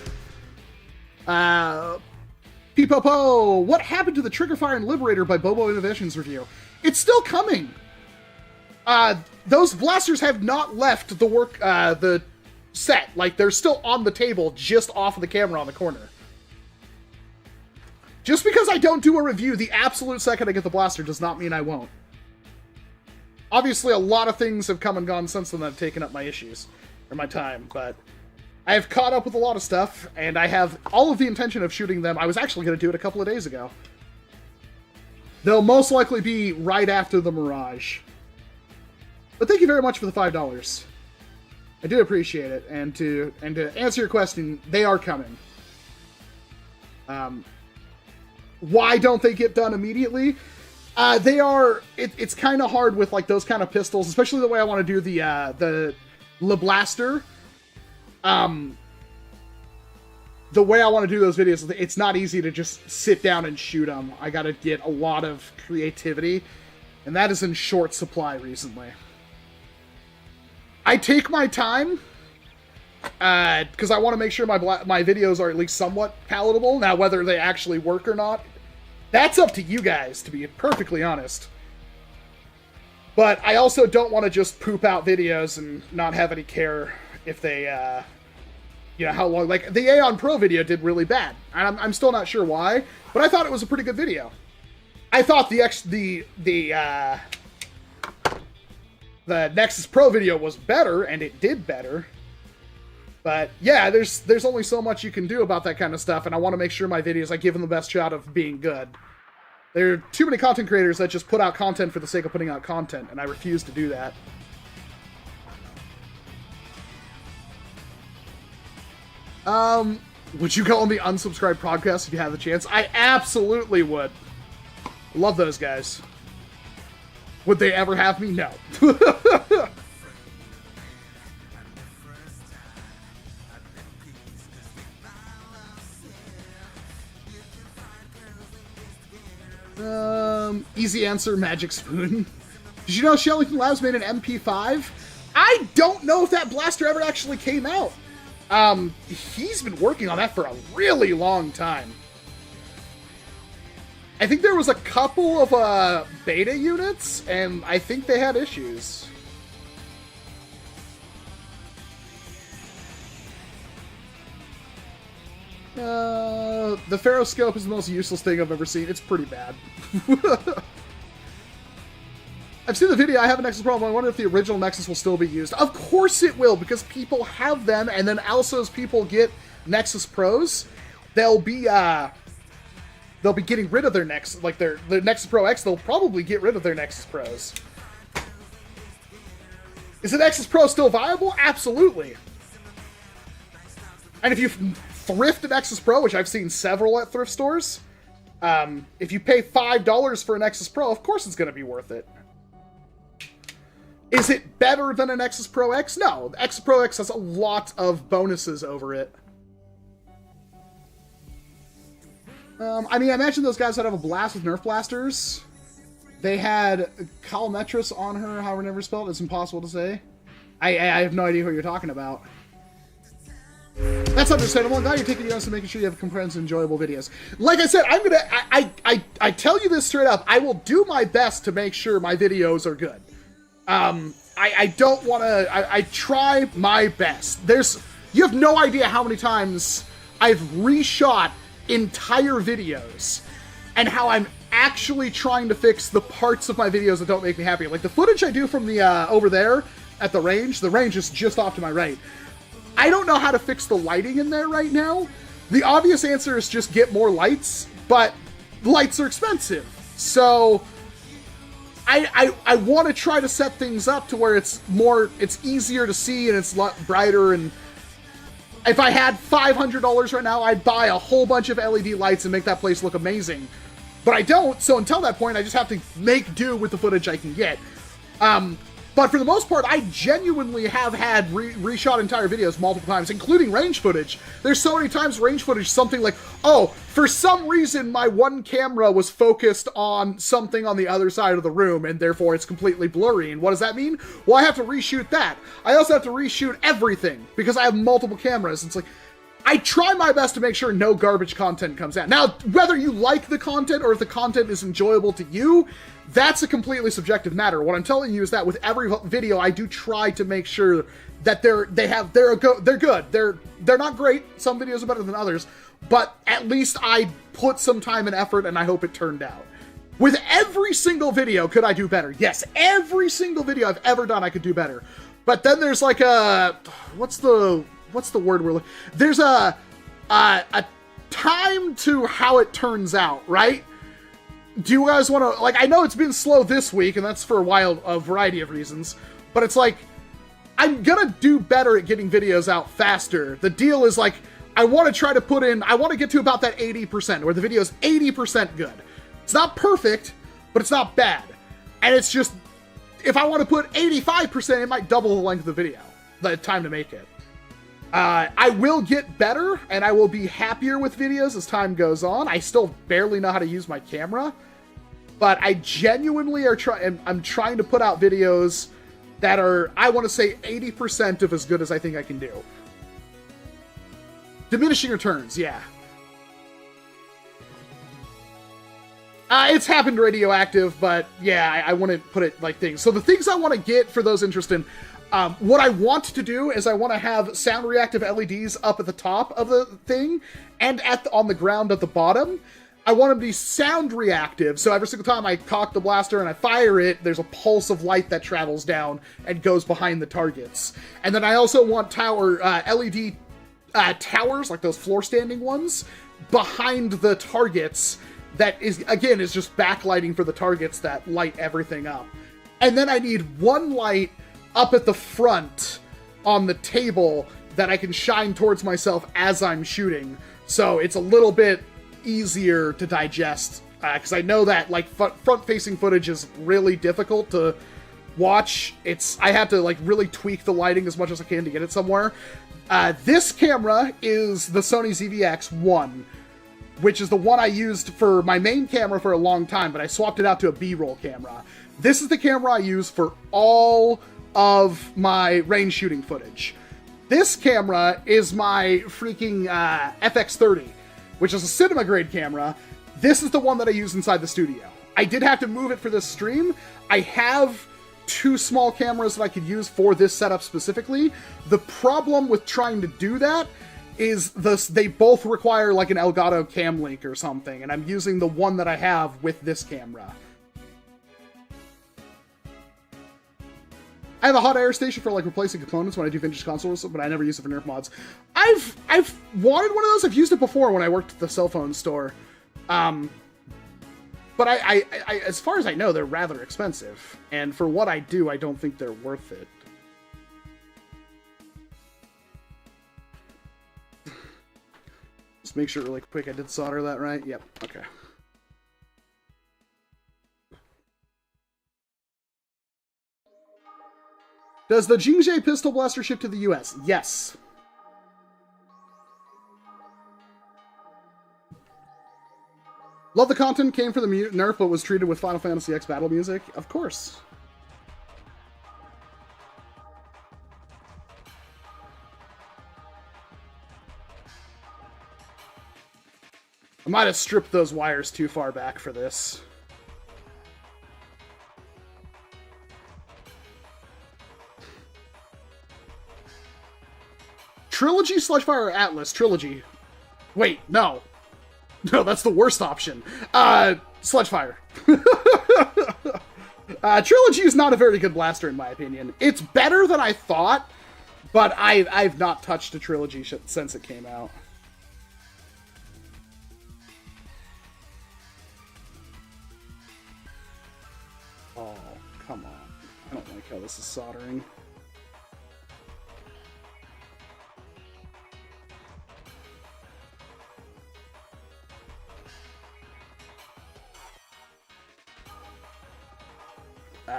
Peepopo, what happened to the Triggerfire and Liberator by Bobo Innovations review? It's still coming. Those blasters have not left the set. Like, they're still on the table, just off of the camera on the corner. Just because I don't do a review the absolute second I get the blaster does not mean I won't. Obviously, a lot of things have come and gone since then that have taken up my issues, or my time, but I have caught up with a lot of stuff, and I have all of the intention of shooting them. I was actually going to do it a couple of days ago. They'll most likely be right after the Mirage. But thank you very much for the $5. I do appreciate it, and to answer your question, they are coming. Why don't they get done immediately? It's kind of hard with, like, those kind of pistols, especially the way I want to do the Le Blaster. The way I want to do those videos, it's not easy to just sit down and shoot them. I gotta get a lot of creativity, and that is in short supply recently. I take my time, because I want to make sure my videos are at least somewhat palatable. Now, whether they actually work or not, that's up to you guys, to be perfectly honest. But I also don't want to just poop out videos and not have any care if they, you know, how long. Like, the Aeon Pro video did really bad. I'm still not sure why, but I thought it was a pretty good video. I thought the Nexus Pro video was better, and it did better. But yeah, there's only so much you can do about that kind of stuff, and I want to make sure my videos, I give them the best shot of being good. There are too many content creators that just put out content for the sake of putting out content, and I refuse to do that. Would you go on the unsubscribed podcast if you had the chance? I absolutely would. Love those guys. Would they ever have me? No. Easy answer, Magic Spoon. Did you know Shellington Labs made an MP5? I don't know if that blaster ever actually came out. He's been working on that for a really long time. I think there was a couple of beta units, and I think they had issues. The Ferroscope is the most useless thing I've ever seen. It's pretty bad. I've seen the video. I have a Nexus Pro. I wonder if the original Nexus will still be used. Of course it will, because people have them, and then also as people get Nexus Pros, they'll be getting rid of their Nexus, like their Nexus Pro X. They'll probably get rid of their Nexus Pros. Is the Nexus Pro still viable? Absolutely. And if you thrift a Nexus Pro, which I've seen several at thrift stores, if you pay $5 for a Nexus Pro, of course it's going to be worth it. Is it better than a Nexus Pro X? No, the Nexus Pro X has a lot of bonuses over it. I mean, I imagine those guys would have a blast with NERF Blasters. They had Calmetris on her, however never spelled. It's impossible to say. I have no idea who you're talking about. That's understandable. Now you're taking your own to making sure you have comprehensive, enjoyable videos. Like I said, I'm gonna. I tell you this straight up. I will do my best to make sure my videos are good. I don't want to. I try my best. You have no idea how many times I've reshot entire videos, and how I'm actually trying to fix the parts of my videos that don't make me happy. Like the footage I do from the over there at the range is just off to my right. I don't know how to fix the lighting in there right now. The obvious answer is just get more lights, but lights are expensive. So I want to try to set things up to where it's easier to see and it's a lot brighter. And if I had $500 right now, I'd buy a whole bunch of LED lights and make that place look amazing. But I don't, so until that point, I just have to make do with the footage I can get. But for the most part, I genuinely have had reshot entire videos multiple times, including range footage. There's so many times range footage, something like, oh, for some reason my one camera was focused on something on the other side of the room, and therefore it's completely blurry. And what does that mean? Well, I have to reshoot that. I also have to reshoot everything, because I have multiple cameras. It's like, I try my best to make sure no garbage content comes out. Now, whether you like the content or if the content is enjoyable to you, that's a completely subjective matter. What I'm telling you is that with every video, I do try to make sure that they're good. They're not great. Some videos are better than others, but at least I put some time and effort, and I hope it turned out. With every single video, could I do better? Yes, every single video I've ever done, I could do better. But then there's like what's the word we're looking? There's a time to how it turns out, right? Do you guys want to, like, I know it's been slow this week, and that's for a variety of reasons, but it's like, I'm gonna do better at getting videos out faster. The deal is, like, I want to try to I want to get to about that 80%, where the video is 80% good. It's not perfect, but it's not bad. And it's just, if I want to put 85%, it might double the length of the video, the time to make it. I will get better, and I will be happier with videos as time goes on. I still barely know how to use my camera, but I genuinely I'm trying to put out videos that are, I want to say, 80% of as good as I think I can do. Diminishing returns, yeah. It's happened radioactive, but yeah, I want to put it like things. So the things I want to get for those interested, what I want to do is I want to have sound reactive LEDs up at the top of the thing and on the ground at the bottom. I want them to be sound reactive, so every single time I cock the blaster and I fire it, there's a pulse of light that travels down and goes behind the targets. And then I also want LED towers, like those floor standing ones, behind the targets that is just backlighting for the targets that light everything up. And then I need one light up at the front on the table that I can shine towards myself as I'm shooting, so it's a little bit easier to digest, because I know that, like, front-facing footage is really difficult to watch. I have to, like, really tweak the lighting as much as I can to get it somewhere. This camera is the Sony ZV-X1, which is the one I used for my main camera for a long time, but I swapped it out to a B-roll camera. This is the camera I use for all of my range shooting footage. This camera is my freaking FX30, which is a cinema grade camera. This is the one that I use inside the studio. I did have to move it for this stream. I have two small cameras that I could use for this setup specifically. The problem with trying to do that is they both require like an Elgato cam link or something, and I'm using the one that I have with this camera. I have a hot air station for, like, replacing components when I do vintage consoles, but I never use it for Nerf mods. I've wanted one of those. I've used it before when I worked at the cell phone store. But I as far as I know, they're rather expensive. And for what I do, I don't think they're worth it. Just make sure really quick I did solder that right. Yep, okay. Does the Jingzhe pistol blaster ship to the US? Yes. Love the content came from the Nerf, but was treated with Final Fantasy X battle music. Of course. I might have stripped those wires too far back for this. Trilogy, Sludgefire, or Atlas? Trilogy. Wait, no. No, that's the worst option. Sludgefire. Trilogy is not a very good blaster in my opinion. It's better than I thought, but I've not touched a Trilogy since it came out. Oh, come on. I don't like how this is soldering.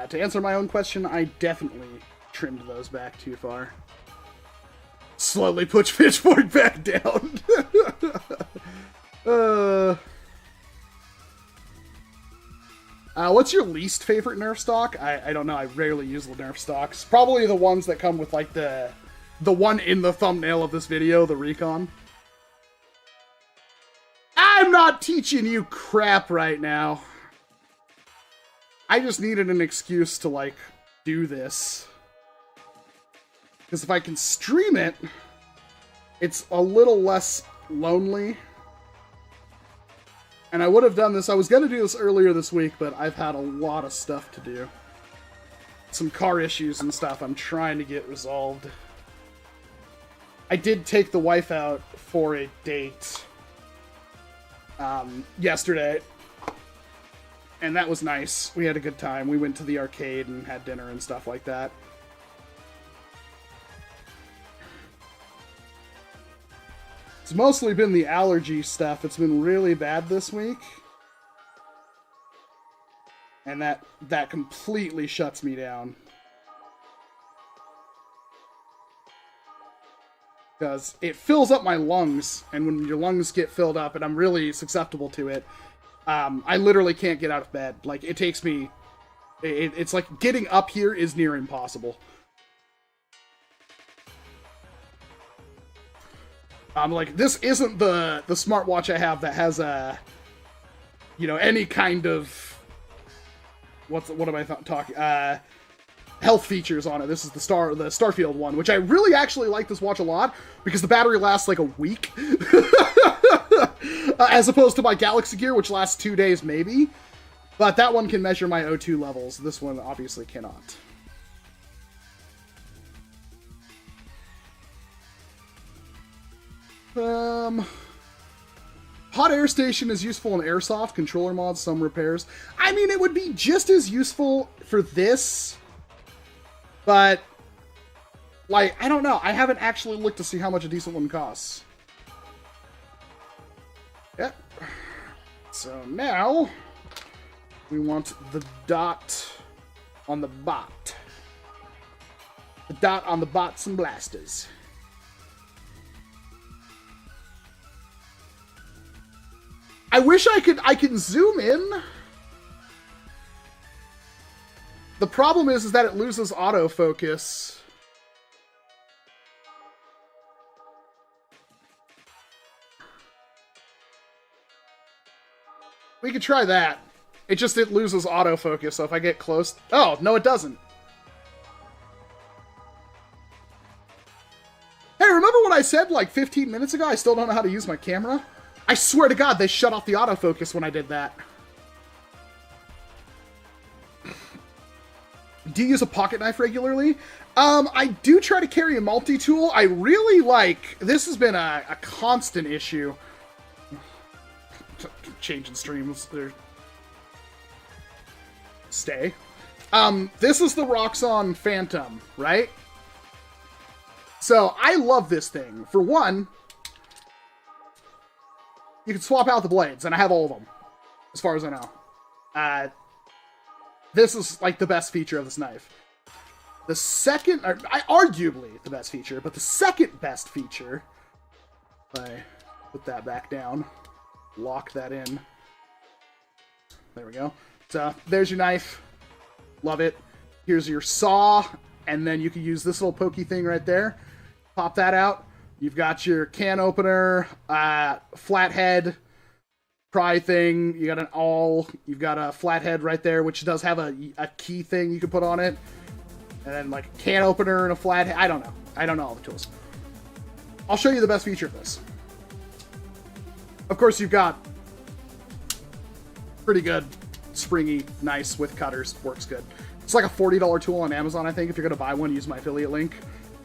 To answer my own question, I definitely trimmed those back too far. Slowly push pitchfork back down. What's your least favorite Nerf stock? I don't know. I rarely use the Nerf stocks. Probably the ones that come with like the one in the thumbnail of this video, the Recon. I'm not teaching you crap right now. I just needed an excuse to, like, do this. Because if I can stream it, it's a little less lonely. And I would have done this. I was going to do this earlier this week, but I've had a lot of stuff to do. Some car issues and stuff I'm trying to get resolved. I did take the wife out for a date yesterday. And that was nice. We had a good time. We went to the arcade and had dinner and stuff like that. It's mostly been the allergy stuff. It's been really bad this week. And that completely shuts me down. Because it fills up my lungs. And when your lungs get filled up, and I'm really susceptible to it, I literally can't get out of bed. Like, it takes me... It's like getting up here is near impossible. Like, this isn't the smartwatch I have that has a... You know, any kind of... What am I talking... health features on it. This is the Starfield one, which I really actually like this watch a lot, because the battery lasts like a week. As opposed to my Galaxy Gear, which lasts 2 days maybe. But that one can measure my O2 levels. This one obviously cannot. Hot air station is useful in Airsoft, controller mods, some repairs. I mean, it would be just as useful for this, but, like, I don't know. I haven't actually looked to see how much a decent one costs. Yep. So now, we want the dot on the bot. The dot on the bots and blasters. I wish I could zoom in. The problem is that it loses autofocus. We could try that. It loses autofocus, so if I get close... Oh, no it doesn't. Hey, remember what I said like 15 minutes ago? I still don't know how to use my camera? I swear to God, they shut off the autofocus when I did that. Do you use a pocket knife regularly? I do try to carry a multi-tool. I really like... This has been a constant issue. Changing streams. Stay. This is the Roxxon Phantom, right? So, I love this thing. For one, you can swap out the blades, and I have all of them, as far as I know. This is, like, the best feature of this knife. The second, or arguably the best feature, but the second best feature, I put that back down, lock that in, There we go. So there's your knife. Love it. Here's your saw, and then you can use this little pokey thing right there. Pop that out. You've got your can opener, flathead, pry thing. You got an awl. You've got a flathead right there, which does have a key thing you can put on it. And then like a can opener and a flathead. I don't know. I don't know all the tools. I'll show you the best feature of this. Of course, you've got pretty good, springy, nice with cutters. Works good. It's like a $40 tool on Amazon, I think. If you're going to buy one, use my affiliate link.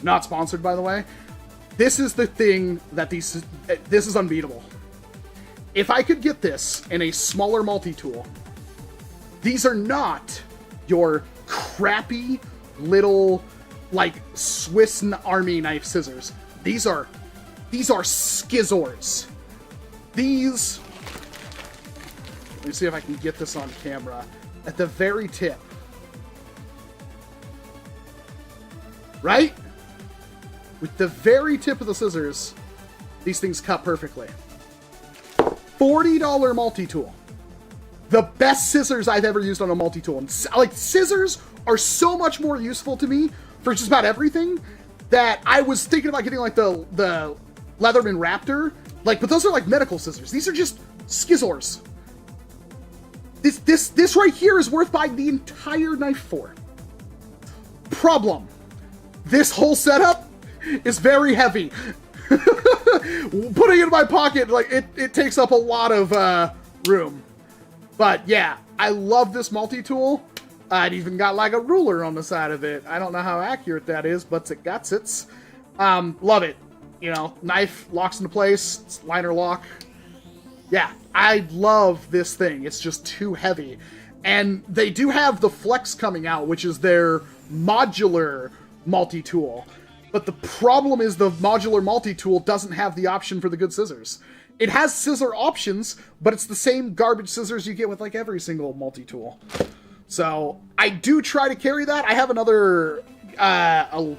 Not sponsored, by the way. This is the thing that this is unbeatable. If I could get this in a smaller multi-tool, these are not your crappy little, like, Swiss Army knife scissors. These are skizzors. These, let me see if I can get this on camera. At the very tip. Right? With the very tip of the scissors, these things cut perfectly. $40 multi-tool. The best scissors I've ever used on a multi-tool. And, like, scissors are so much more useful to me for just about everything that I was thinking about getting, like, the Leatherman Raptor. Like, but those are, like, medical scissors. These are just skizzors. This right here is worth buying the entire knife for. Problem. This whole setup is very heavy. Putting it in my pocket, like, it takes up a lot of room. But yeah, I love this multi-tool. It even got like a ruler on the side of it. I don't know how accurate that is, but it got it. Love it. You know, knife locks into place. It's liner lock. Yeah, I love this thing. It's just too heavy. And they do have the Flex coming out, which is their modular multi-tool. But the problem is the modular multi-tool doesn't have the option for the good scissors. It has scissor options, but it's the same garbage scissors you get with like every single multi-tool. So I do try to carry that. I have another a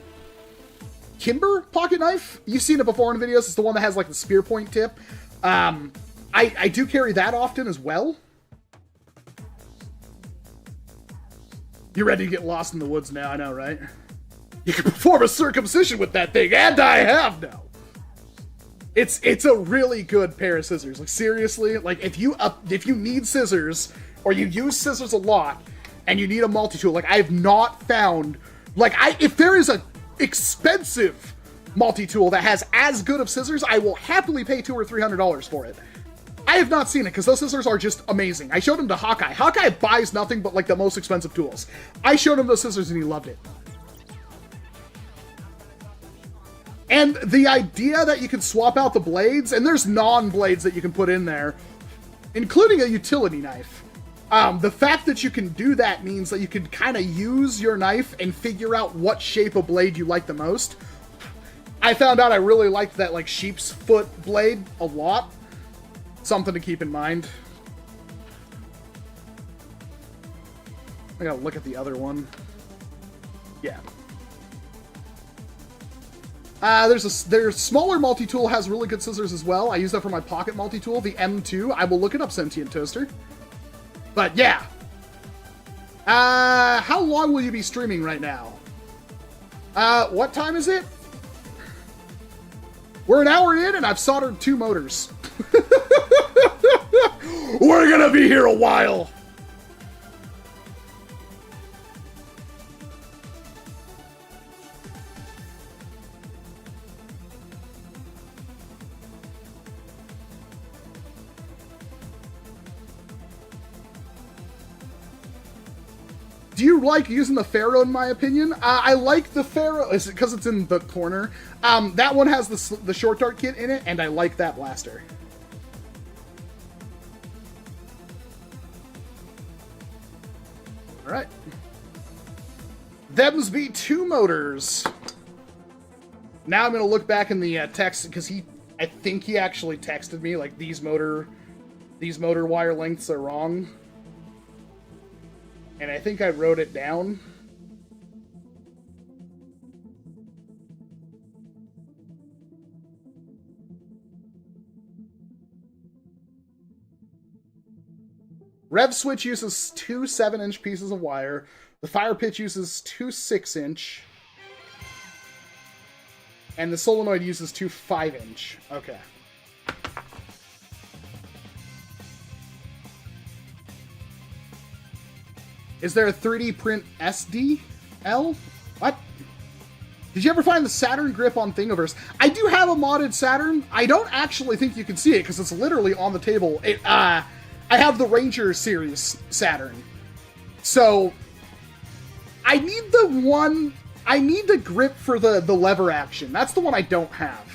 Kimber pocket knife. You've seen it before in videos. It's the one that has like the spear point tip. I do carry that often as well. You're ready to get lost in the woods now, I know, right? You can perform a circumcision with that thing, and I have now. It's a really good pair of scissors. Like, seriously, like, if you need scissors, or you use scissors a lot, and you need a multi-tool, like, I have not found, like, if there is a expensive multi-tool that has as good of scissors, I will happily pay $200 or $300 for it. I have not seen it, because those scissors are just amazing. I showed him to Hawkeye. Hawkeye buys nothing but, like, the most expensive tools. I showed him those scissors, and he loved it. And the idea that you can swap out the blades, and there's non-blades that you can put in there, including a utility knife. The fact that you can do that means that you can kind of use your knife and figure out what shape of blade you like the most. I found out I really liked that, like, sheep's foot blade a lot. Something to keep in mind. I gotta look at the other one. Yeah. Their smaller multi-tool has really good scissors as well. I use that for my pocket multi-tool, the M2. I will look it up, Sentient Toaster. But yeah. How long will you be streaming right now? What time is it? We're an hour in and I've soldered 2 motors. We're gonna be here a while. Do you like using the Pharaoh, in my opinion? I like the Pharaoh, is it because it's in the corner? That one has the short dart kit in it, and I like that blaster. Alright. Them's be 2 motors. Now I'm going to look back in the text, because I think he actually texted me, like, these motor wire lengths are wrong. And I think I wrote it down. Rev switch uses 2 7-inch pieces of wire. The fire pitch uses 2 6-inch. And the solenoid uses 2 5-inch. Okay. Is there a 3D print SDL? What? Did you ever find the Saturn grip on Thingiverse? I do have a modded Saturn. I don't actually think you can see it because it's literally on the table. I have the Ranger series Saturn. So I need the grip for the lever action. That's the one I don't have.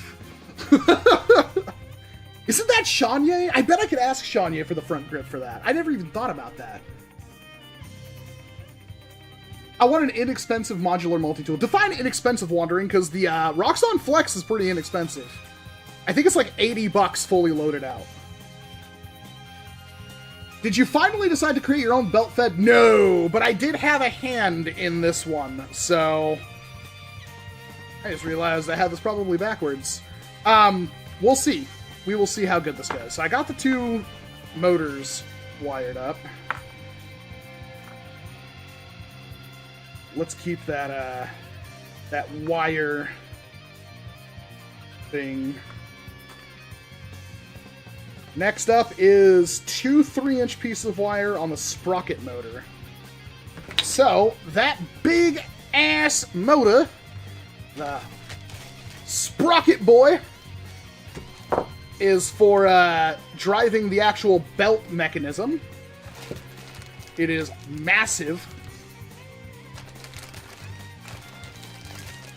Isn't that Shanye? I bet I could ask Shanye for the front grip for that. I never even thought about that. I want an inexpensive modular multi-tool. Define inexpensive, Wandering, because the Roxxon Flex is pretty inexpensive. I think it's like $80 fully loaded out. Did you finally decide to create your own belt fed? No, but I did have a hand in this one, so I just realized I had this probably backwards. We'll see. We will see how good this goes. So I got the 2 motors wired up. Let's keep that that wire thing. Next up is 2 3-inch pieces of wire on the sprocket motor. So that big ass motor, the sprocket boy, is for driving the actual belt mechanism. It is massive.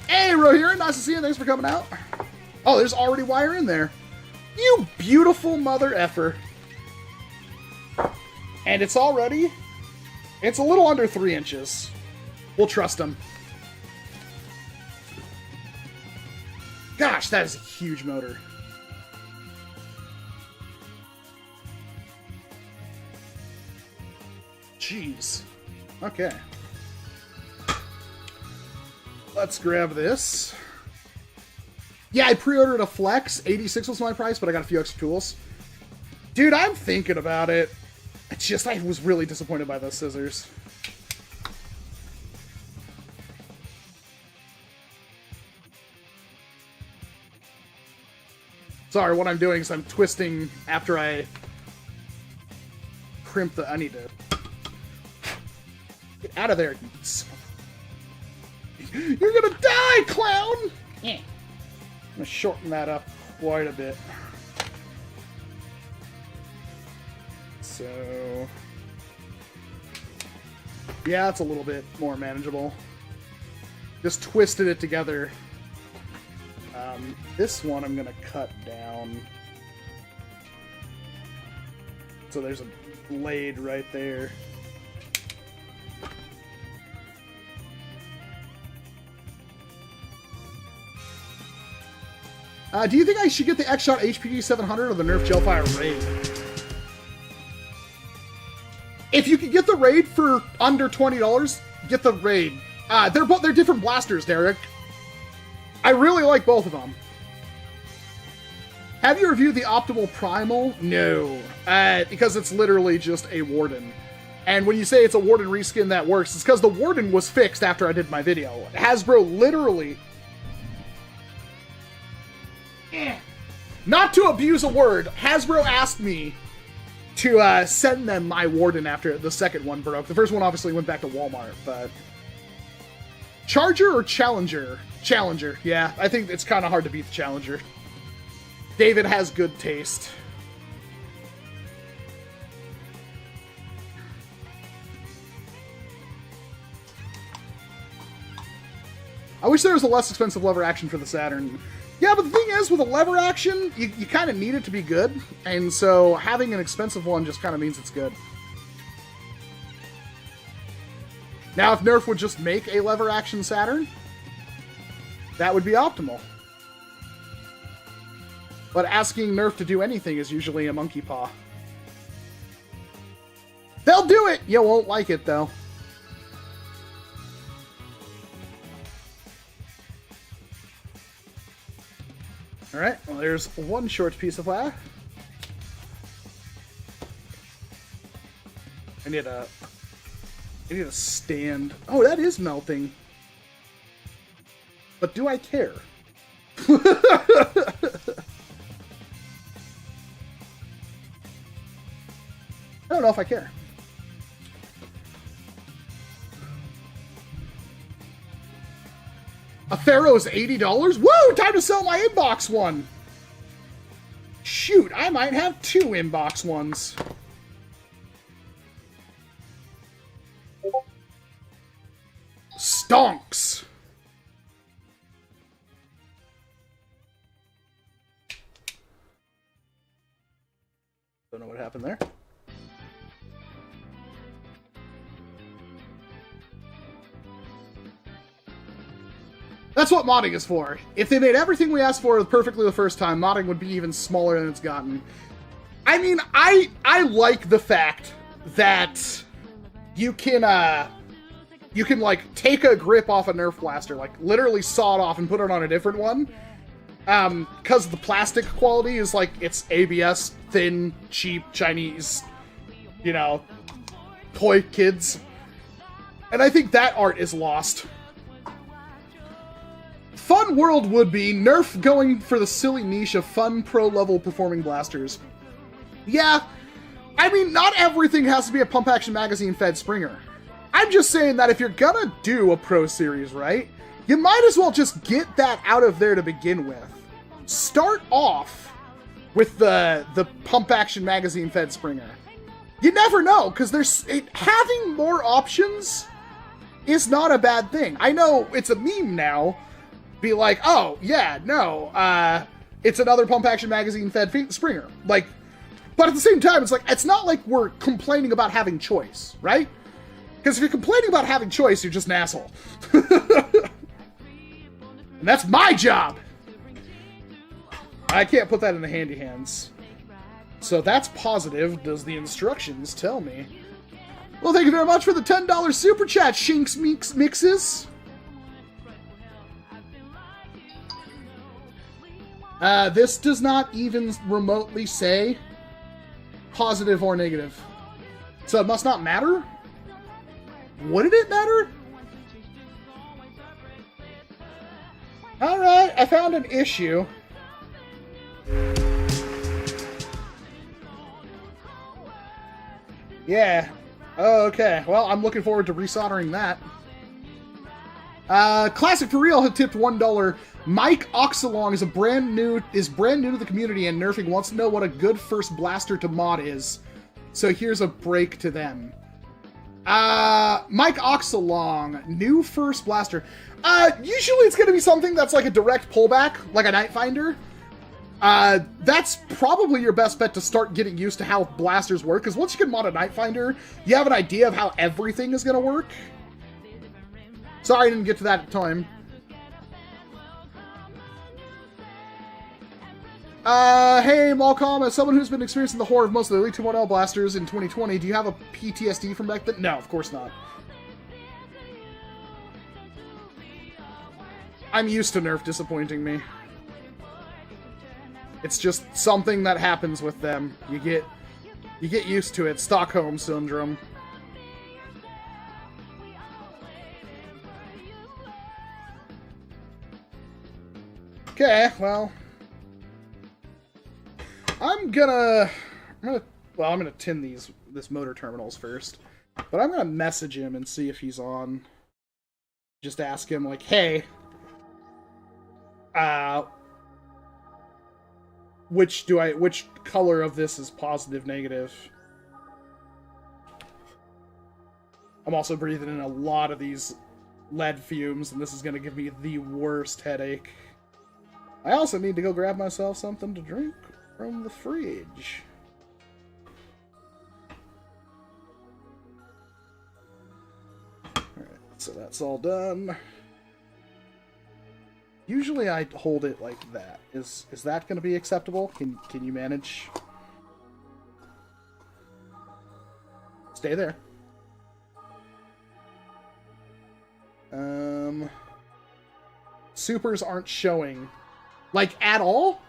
Hey, Rohira, nice to see you. Thanks for coming out. Oh, there's already wire in there. You beautiful mother effer. And it's a little under 3 inches. We'll trust him. Gosh, that is a huge motor. Jeez. Okay. Let's grab this. Yeah, I pre-ordered a Flex. 86 was my price, but I got a few extra tools. Dude, I'm thinking about it. It's just, I was really disappointed by those scissors. Sorry, what I'm doing is I'm twisting after I crimp the... I need to... Get out of there, you son. You're gonna die, clown! Yeah. I'm gonna shorten that up quite a bit. So... yeah, it's a little bit more manageable. Just twisted it together. This one I'm gonna cut down. So there's a blade right there. Do you think I should get the X-Shot HPG 700 or the Nerf Gelfire Raid? If you can get the Raid for under $20, get the Raid. They're different blasters, Derek. I really like both of them. Have you reviewed the Optimal Primal? No. Because it's literally just a Warden. And when you say it's a Warden reskin that works, it's because the Warden was fixed after I did my video. Hasbro literally... not to abuse a word, Hasbro asked me to send them my Warden after the second one broke. The first one obviously went back to Walmart, but... Charger or Challenger? Challenger, yeah. I think it's kind of hard to beat the Challenger. David has good taste. I wish there was a less expensive lever action for the Saturn. Yeah, but the thing is, with a lever action, you kind of need it to be good, and so having an expensive one just kind of means it's good. Now, if Nerf would just make a lever action Saturn, that would be optimal. But asking Nerf to do anything is usually a monkey paw. They'll do it! You won't like it, though. Alright, well, there's one short piece of wire. I need a stand. Oh, that is melting. But do I care? I don't know if I care. A Pharaoh's $80? Woo! Time to sell my inbox one! Shoot, I might have 2 inbox ones. Stonks! Don't know what happened there. That's what modding is for. If they made everything we asked for perfectly the first time, modding would be even smaller than it's gotten. I mean, I like the fact that you can like take a grip off a Nerf blaster, like literally saw it off and put it on a different one. Because the plastic quality is like, it's ABS, thin, cheap, Chinese, you know, toy kids. And I think that art is lost. Fun world would be Nerf going for the silly niche of fun pro-level performing blasters. Yeah, I mean, not everything has to be a pump-action magazine-fed Springer. I'm just saying that if you're gonna do a pro series, right, you might as well just get that out of there to begin with. Start off with the pump-action magazine-fed Springer. You never know, because having more options is not a bad thing. I know it's a meme now. Be like, oh, yeah, no, it's another pump-action magazine-fed Springer. Like, but at the same time, it's like, it's not like we're complaining about having choice, right? Because if you're complaining about having choice, you're just an asshole. And that's my job! I can't put that in the handy hands. So that's positive, does the instructions tell me. Well, thank you very much for the $10 super chat, Shinks Mixes. This does not even remotely say positive or negative. So it must not matter? Wouldn't it matter? Alright, I found an issue. Yeah. Oh, okay. Well, I'm looking forward to resoldering that. Classic for Real had tipped $1. Mike Oxalong is brand new to the community, and Nerfing wants to know what a good first blaster to mod is. So here's a break to them. Mike Oxalong, new first blaster. Usually it's going to be something that's like a direct pullback, like a Nightfinder. That's probably your best bet to start getting used to how blasters work, because once you can mod a Nightfinder, you have an idea of how everything is going to work. Sorry I didn't get to that time. Hey, Walcom, as someone who's been experiencing the horror of most of the Elite 2.0 blasters in 2020, do you have a PTSD from back then? No, of course not. I'm used to Nerf disappointing me. It's just something that happens with them. You get used to it. Stockholm Syndrome. Okay, well... I'm gonna tin this motor terminals first, but I'm gonna message him and see if he's on. Just ask him like, hey, which color of this is positive, negative? I'm also breathing in a lot of these lead fumes, and this is gonna give me the worst headache. I also need to go grab myself something to drink from the fridge. Alright, so that's all done. Usually I hold it like that. Is that going to be acceptable? Can you manage? Stay there. Supers aren't showing. Like, at all?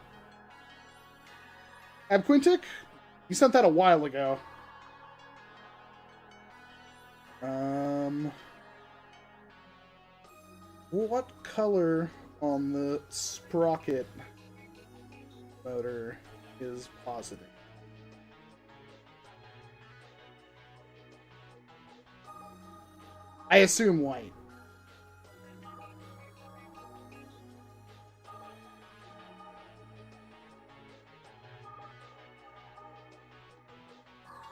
Abquintic? You sent that a while ago. What color on the sprocket motor is positive? I assume white.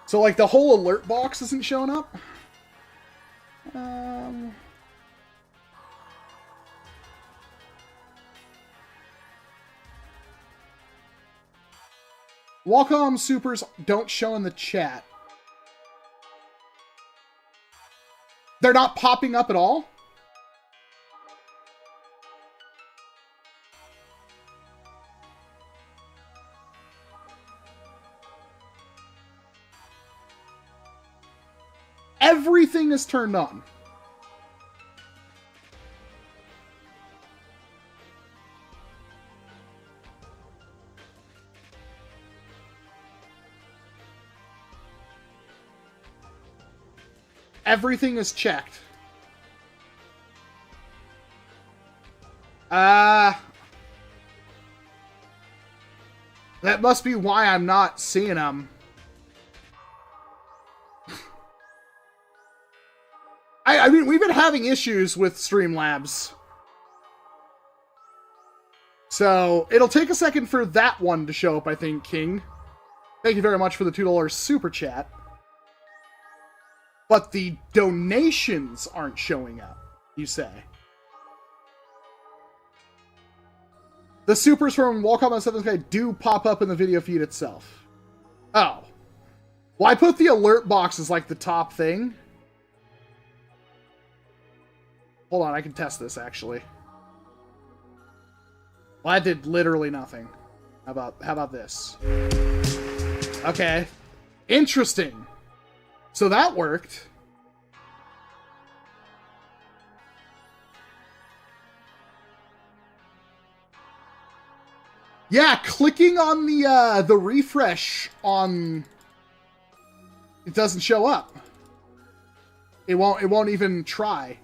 So, like, the whole alert box isn't showing up? Walcom supers don't show in the chat. They're not popping up at all? Everything is turned on. Everything is checked. That must be why I'm not seeing them. I mean, we've been having issues with Streamlabs. So, it'll take a second for that one to show up, I think, King. Thank you very much for the $2 super chat. But the donations aren't showing up, you say. The supers from Walcom S7 do pop up in the video feed itself. Oh. Well, I put the alert box as, like, the top thing. Hold on, I can test this, actually. Well, that did literally nothing. How about this? Okay. Interesting. So that worked. Yeah, clicking on the refresh on it doesn't show up. It won't even try.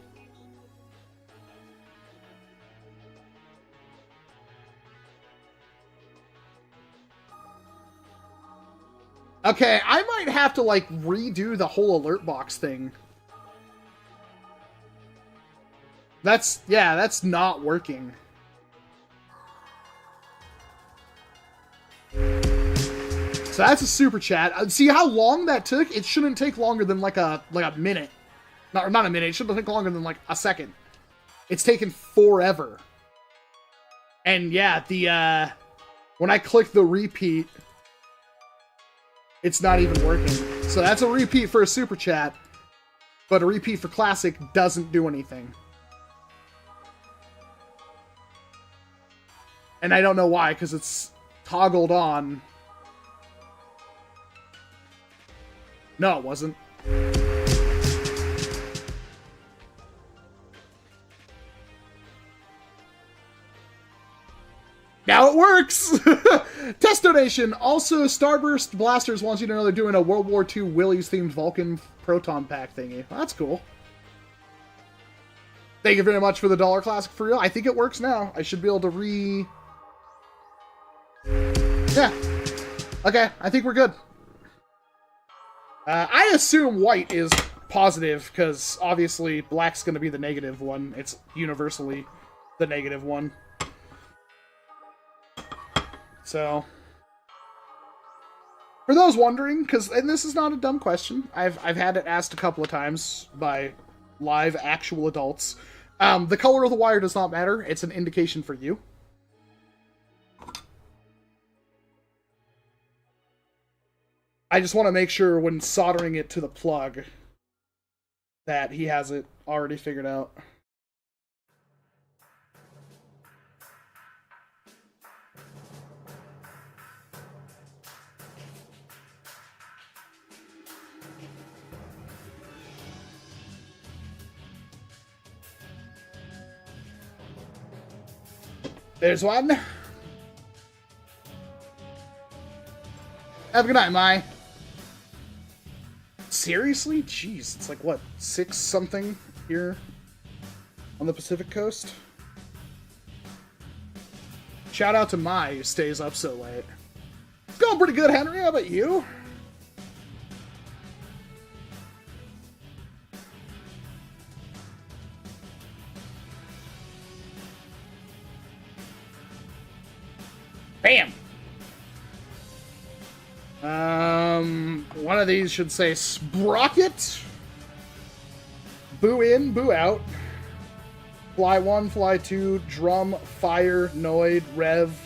Okay, I might have to, like, redo the whole alert box thing. That's not working. So that's a super chat. See how long that took? It shouldn't take longer than, like a minute. Not a minute, it shouldn't take longer than, like, a second. It's taken forever. And yeah, when I click the repeat, it's not even working. So that's a repeat for a super chat, but a repeat for classic doesn't do anything. And I don't know why, because it's toggled on. No, it wasn't. Now it works! Test donation. Also, Starburst Blasters wants you to know they're doing a World War II Willys-themed Vulcan Proton Pack thingy. Well, that's cool. Thank you very much for the $1 classic for real. I think it works now. I should be able to Yeah. Okay, I think we're good. I assume white is positive, because obviously black's going to be the negative one. It's universally the negative one. So, for those wondering, and this is not a dumb question, I've had it asked a couple of times by live actual adults. The color of the wire does not matter. It's an indication for you. I just want to make sure when soldering it to the plug that he has it already figured out. There's one. Have a good night, Mai. Seriously? Jeez, it's like, what, 6-something here on the Pacific Coast? Shout out to Mai, who stays up so late. It's going pretty good, Henry. How about you? Bam! One of these should say Sprocket. Boo in, boo out. Fly 1, Fly 2, Drum, Fire, Noid, Rev.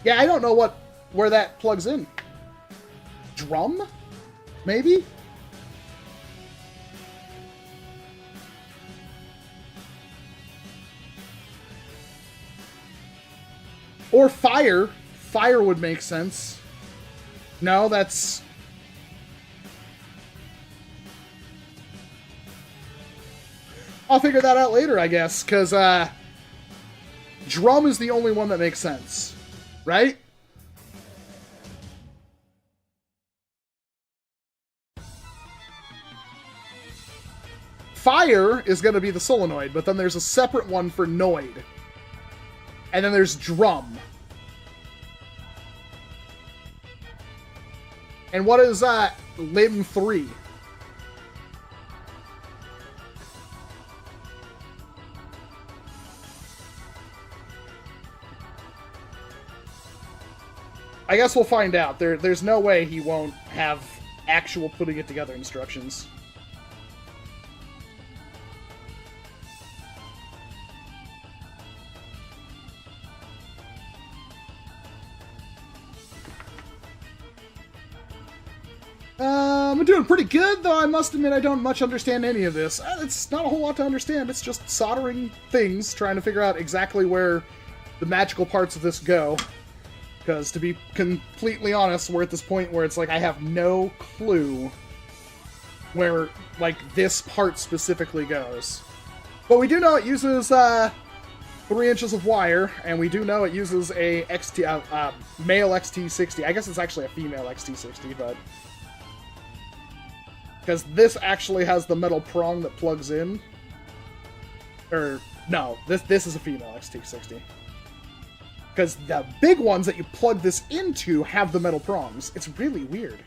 Yeah, I don't know where that plugs in. Drum? Maybe? Or fire. Fire would make sense. No, that's... I'll figure that out later, I guess, because drum is the only one that makes sense. Right? Fire is going to be the solenoid, but then there's a separate one for noid. And then there's drum. And what is limb 3? I guess we'll find out. There's no way he won't have actual putting it together instructions. I'm doing pretty good, though I must admit I don't much understand any of this. It's not a whole lot to understand. It's just soldering things, trying to figure out exactly where the magical parts of this go. Because, to be completely honest, we're at this point where it's like I have no clue where, like, this part specifically goes. But we do know it uses 3 inches of wire, and we do know it uses a male XT60. I guess it's actually a female XT60, but... Because this actually has the metal prong that plugs in. Or, no, this is a female XT60. Because the big ones that you plug this into have the metal prongs. It's really weird.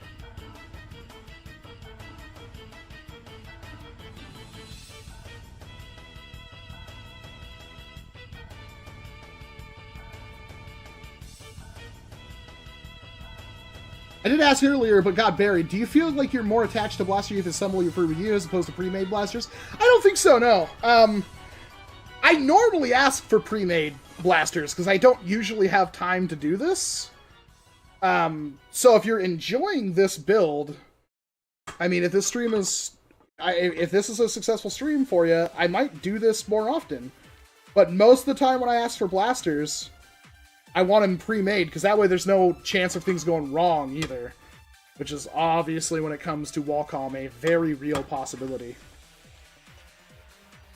I did ask earlier, but got buried. Do you feel like you're more attached to blaster youth assemble you for review as opposed to pre-made blasters? I don't think so, no. I normally ask for pre-made blasters because I don't usually have time to do this. So if you're enjoying this build, I mean, if this stream is... if this is a successful stream for you, I might do this more often. But most of the time when I ask for blasters, I want them pre-made, because that way there's no chance of things going wrong either. Which is obviously, when it comes to Walcom, a very real possibility.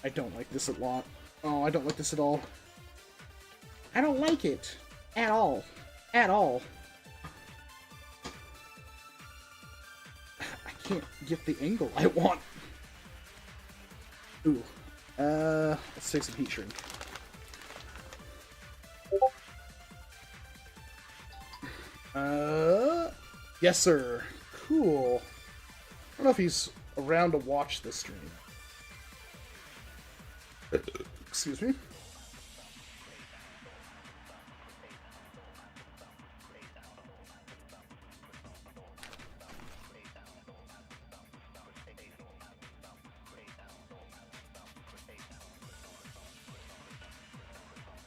I don't like this a lot. Oh, I don't like this at all. I don't like it. At all. At all. I can't get the angle I want. Ooh. Let's take some heat shrink. Yes, sir. Cool. I don't know if he's around to watch this stream. Excuse me.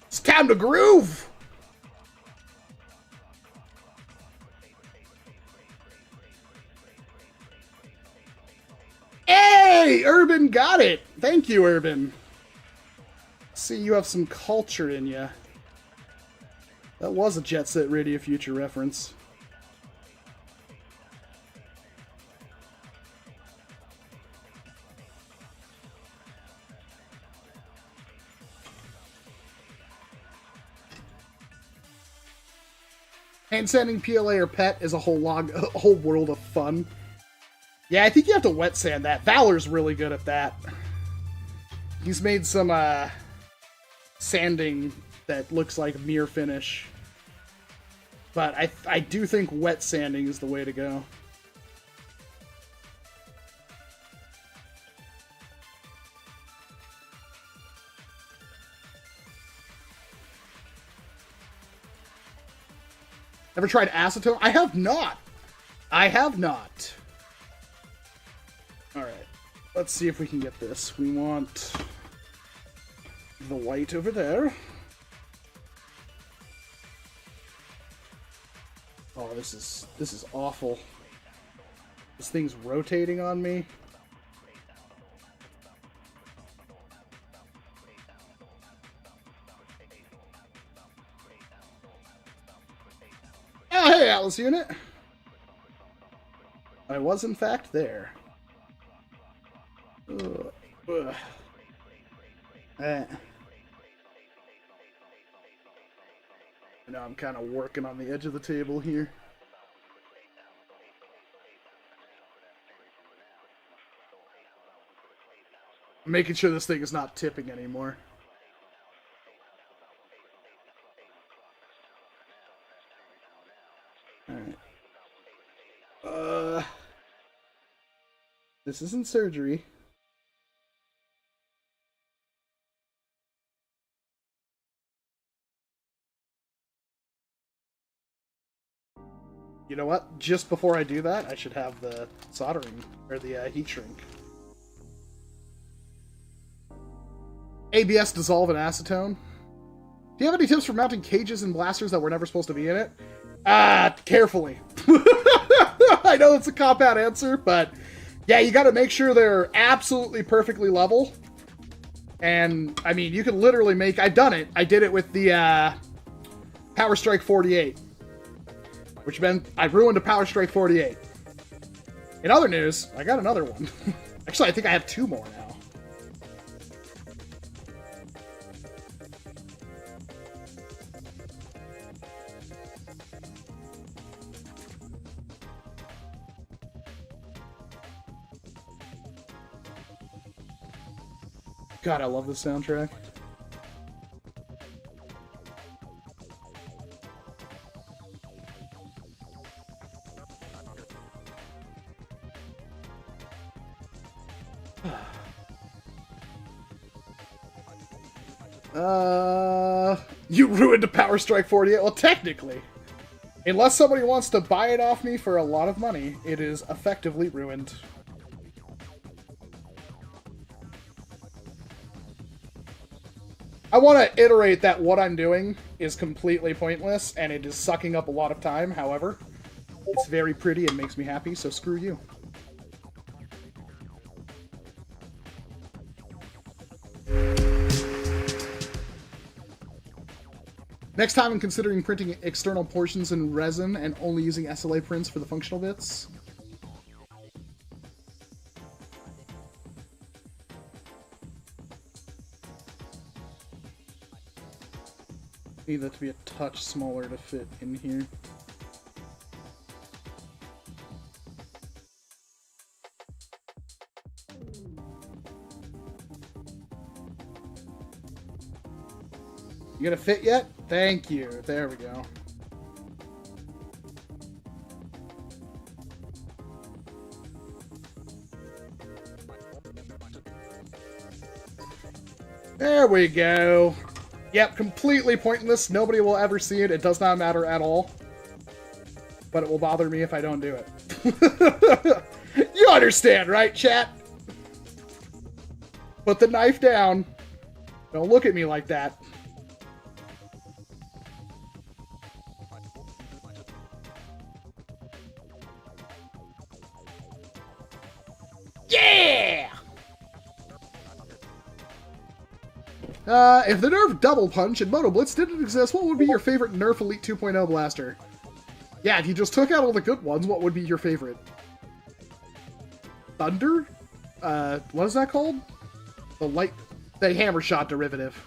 It's time to groove! Hey, Urban got it! Thank you, Urban. See, you have some culture in you. That was a Jet Set Radio Future reference. Hand sanding, PLA, or PET is a whole world of fun. Yeah, I think you have to wet sand that. Valor's really good at that. He's made some sanding that looks like mirror finish. But I do think wet sanding is the way to go. Ever tried acetone? I have not. I have not. Alright. Let's see if we can get this. We want the white over there. Oh, this is awful. This thing's rotating on me. Oh, hey, Atlas unit. I was, in fact, there. Ugh. Ugh. Now I'm kind of working on the edge of the table here. I'm making sure this thing is not tipping anymore. Alright. This isn't surgery. You know what? Just before I do that, I should have the soldering, or the heat shrink. ABS dissolve in acetone. Do you have any tips for mounting cages and blasters that were never supposed to be in it? Carefully. I know it's a cop-out answer, but yeah, you gotta make sure they're absolutely perfectly level. And, I mean, you can literally make... I've done it. I did it with the Power Strike 48. Which meant I ruined a Power Strike 48. In other news, I got another one. Actually, I think I have two more now. God, I love this soundtrack. You ruined a Power Strike 48. Well, technically. Unless somebody wants to buy it off me for a lot of money, it is effectively ruined. I want to iterate that what I'm doing is completely pointless, and it is sucking up a lot of time. However, it's very pretty and makes me happy, so screw you. Next time I'm considering printing external portions in resin and only using SLA prints for the functional bits. Need that to be a touch smaller to fit in here. You gonna fit yet? Thank you. There we go. There we go. Yep, completely pointless. Nobody will ever see it. It does not matter at all. But it will bother me if I don't do it. You understand, right, chat? Put the knife down. Don't look at me like that. Yeah! If the Nerf Double Punch and Moto Blitz didn't exist, what would be your favorite Nerf Elite 2.0 blaster? Yeah, if you just took out all the good ones, what would be your favorite? Thunder? What is that called? The hammer shot derivative.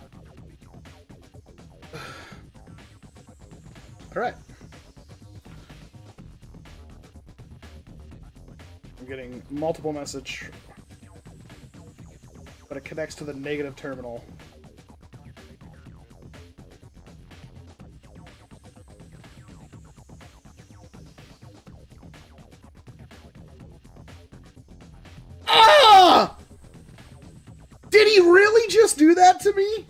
Alright. I'm getting multiple message, but it connects to the negative terminal. Ah! Did he really just do that to me?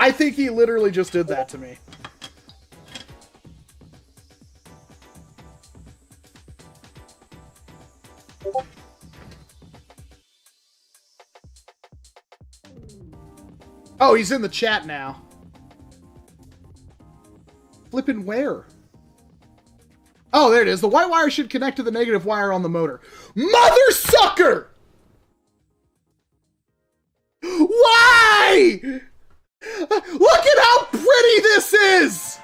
I think he literally just did that to me. Oh, he's in the chat now. Flippin' where? Oh, there it is. The white wire should connect to the negative wire on the motor. Mother sucker! Why? Look at how pretty this is!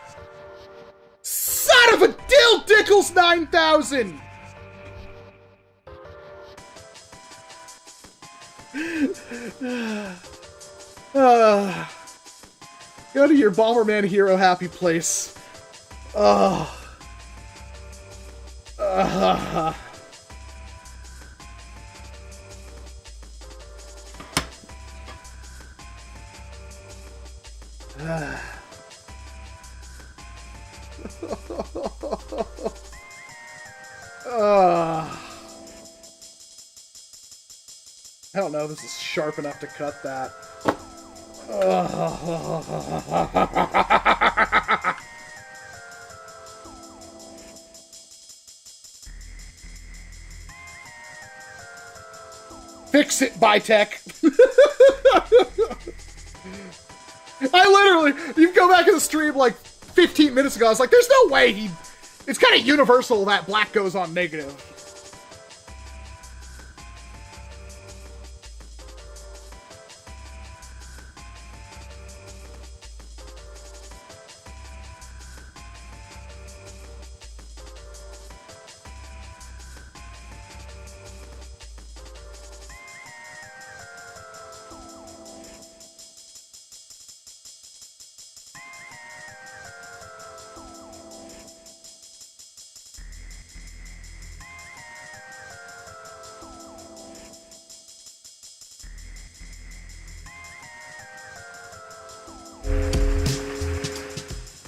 Son of a Dill Dickles 9000! Go to your Bomberman hero happy place. I don't know if this is sharp enough to cut that. Fix it, BYETech. I literally, you go back in the stream like 15 minutes ago, I was like, there's no way he... It's kind of universal that black goes on negative.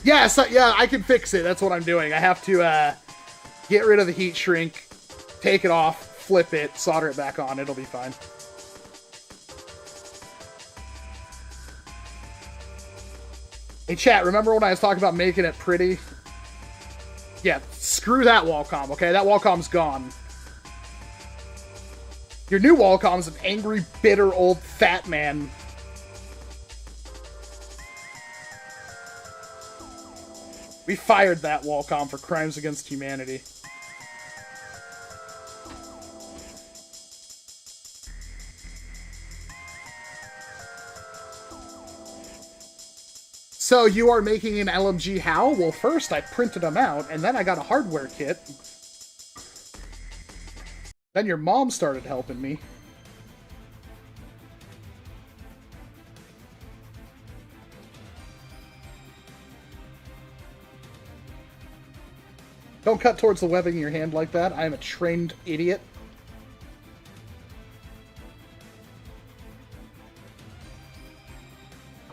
Yes, yeah, I can fix it. That's what I'm doing. I have to get rid of the heat shrink, take it off, flip it, solder it back on. It'll be fine. Hey, chat, remember when I was talking about making it pretty? Yeah, screw that Walcom, okay? That Walcom's gone. Your new Walcom's an angry, bitter, old, fat man. We fired that Walcom for crimes against humanity. So you are making an LMG how? Well, first I printed them out, and then I got a hardware kit. Then your mom started helping me. Don't cut towards the webbing in your hand like that. I am a trained idiot.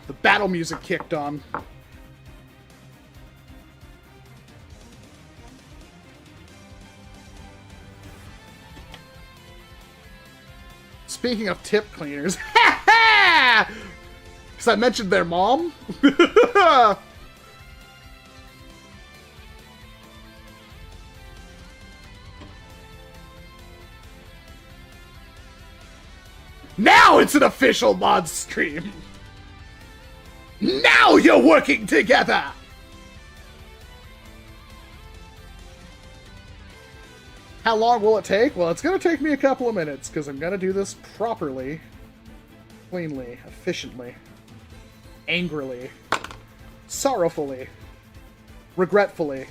The battle music kicked on. Speaking of tip cleaners, ha ha! Because I mentioned their mom. Now it's an official mod stream. Now you're working together. How long will it take? Well, it's going to take me a couple of minutes, because I'm going to do this properly, cleanly, efficiently, angrily, sorrowfully, regretfully.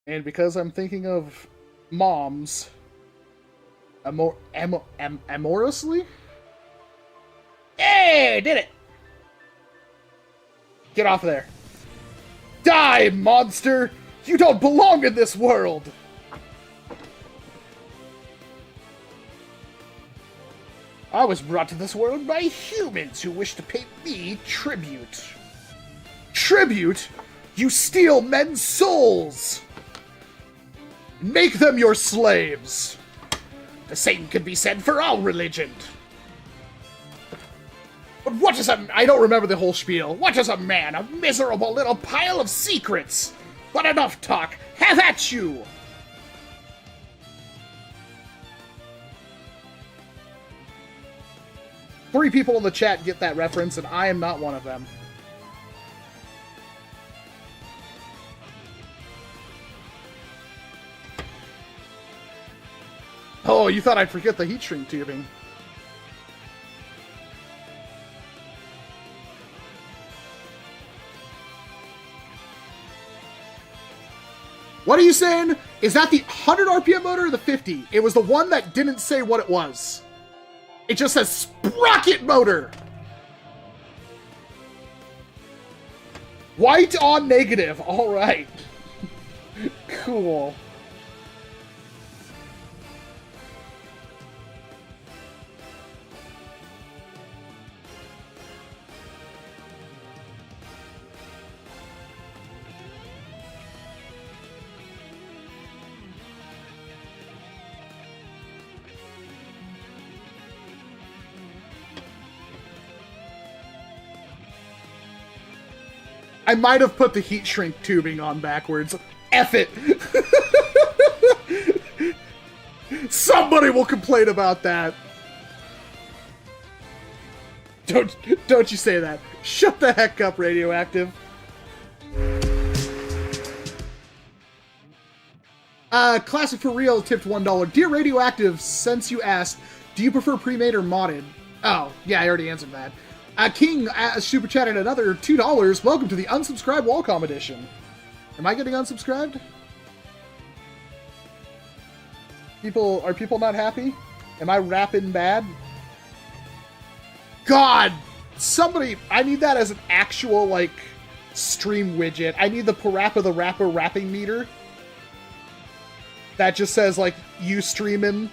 And because I'm thinking of moms, amorously? Hey, did it! Get off of there. Die, monster! You don't belong in this world! I was brought to this world by humans who wish to pay me tribute. Tribute? You steal men's souls! Make them your slaves! The same could be said for all religion. But what is a... I don't remember the whole spiel. What is a man? A miserable little pile of secrets! But enough talk! Have at you! Three people in the chat get that reference, and I am not one of them. Oh, you thought I'd forget the heat shrink tubing. What are you saying? Is that the 100 RPM motor or the 50? It was the one that didn't say what it was. It just says sprocket motor. White on negative. All right. Cool. I might have put the heat shrink tubing on backwards. F it! Somebody will complain about that. Don't you say that. Shut the heck up, Radioactive. Classic for real tipped $1. Dear Radioactive, since you asked, do you prefer pre-made or modded? Oh, yeah, I already answered that. King super chatted another $2. Welcome to the unsubscribed Walcom edition. Am I getting unsubscribed? Are people not happy? Am I rapping bad? God! Somebody, I need that as an actual, like, stream widget. I need the Parappa the Rapper rapping meter. That just says, like, you streaming,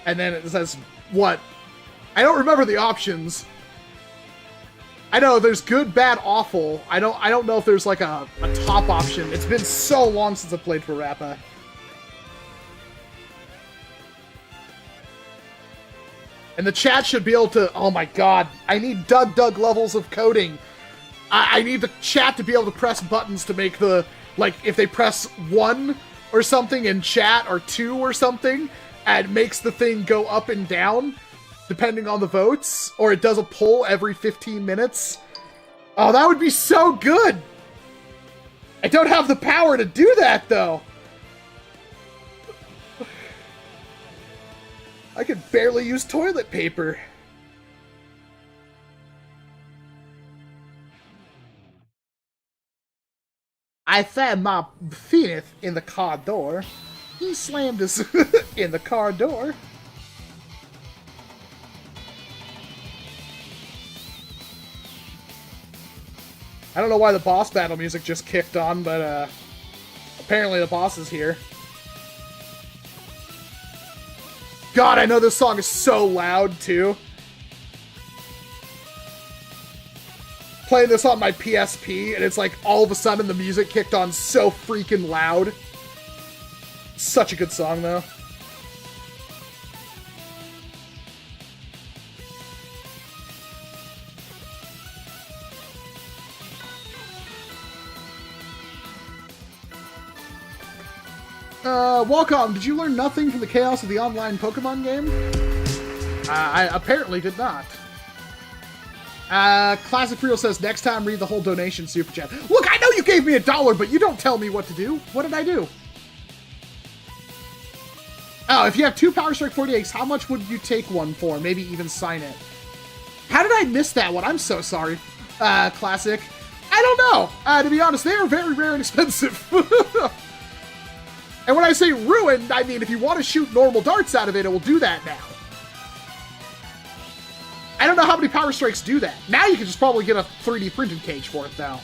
and then it says, what? I don't remember the options. I know there's good, bad, awful. I don't know if there's like a top option. It's been so long since I played for Rappa. And the chat should be able to... Oh my god. I need Doug levels of coding. I need the chat to be able to press buttons to make the... Like, if they press 1 or something in chat, or 2 or something, and it makes the thing go up and down, depending on the votes, or it does a poll every 15 minutes. Oh, that would be so good! I don't have the power to do that, though! I could barely use toilet paper. I found my penis in the car door. He slammed us in the car door. I don't know why the boss battle music just kicked on, but apparently the boss is here. God, I know this song is so loud, too. Playing this on my PSP, and it's like all of a sudden the music kicked on so freaking loud. Such a good song, though. Walcom, did you learn nothing from the chaos of the online Pokemon game? I apparently did not. Classic Real says, next time read the whole donation super chat. Look, I know you gave me $1, but you don't tell me what to do. What did I do? Oh, if you have 2 Power Strike 48s, how much would you take one for? Maybe even sign it. How did I miss that one? I'm so sorry, Classic. I don't know. To be honest, they are very rare and expensive. And when I say ruined, I mean if you want to shoot normal darts out of it, it will do that now. I don't know how many Power Strikes do that. Now you can just probably get a 3D printed cage for it, though.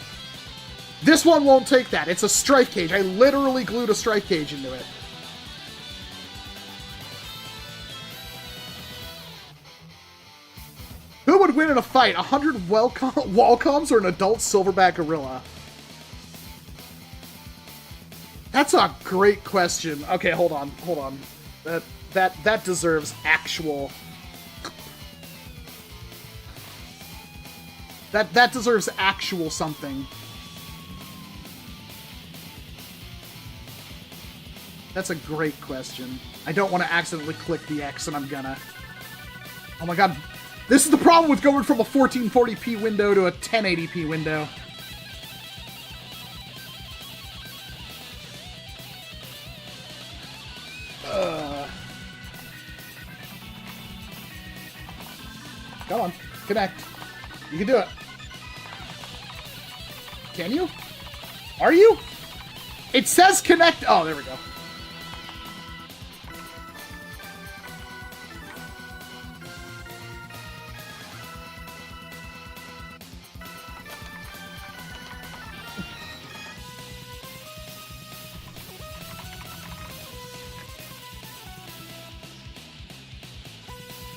This one won't take that. It's a strike cage. I literally glued a strike cage into it. Who would win in a fight? 100 Walcoms or an adult silverback gorilla? That's a great question. Okay, hold on. That deserves actual... That deserves actual something. That's a great question. I don't want to accidentally click the X, and I'm gonna. Oh my god. This is the problem with going from a 1440p window to a 1080p window. Come on. Connect. You can do it. Can you? Are you? It says connect. Oh, there we go.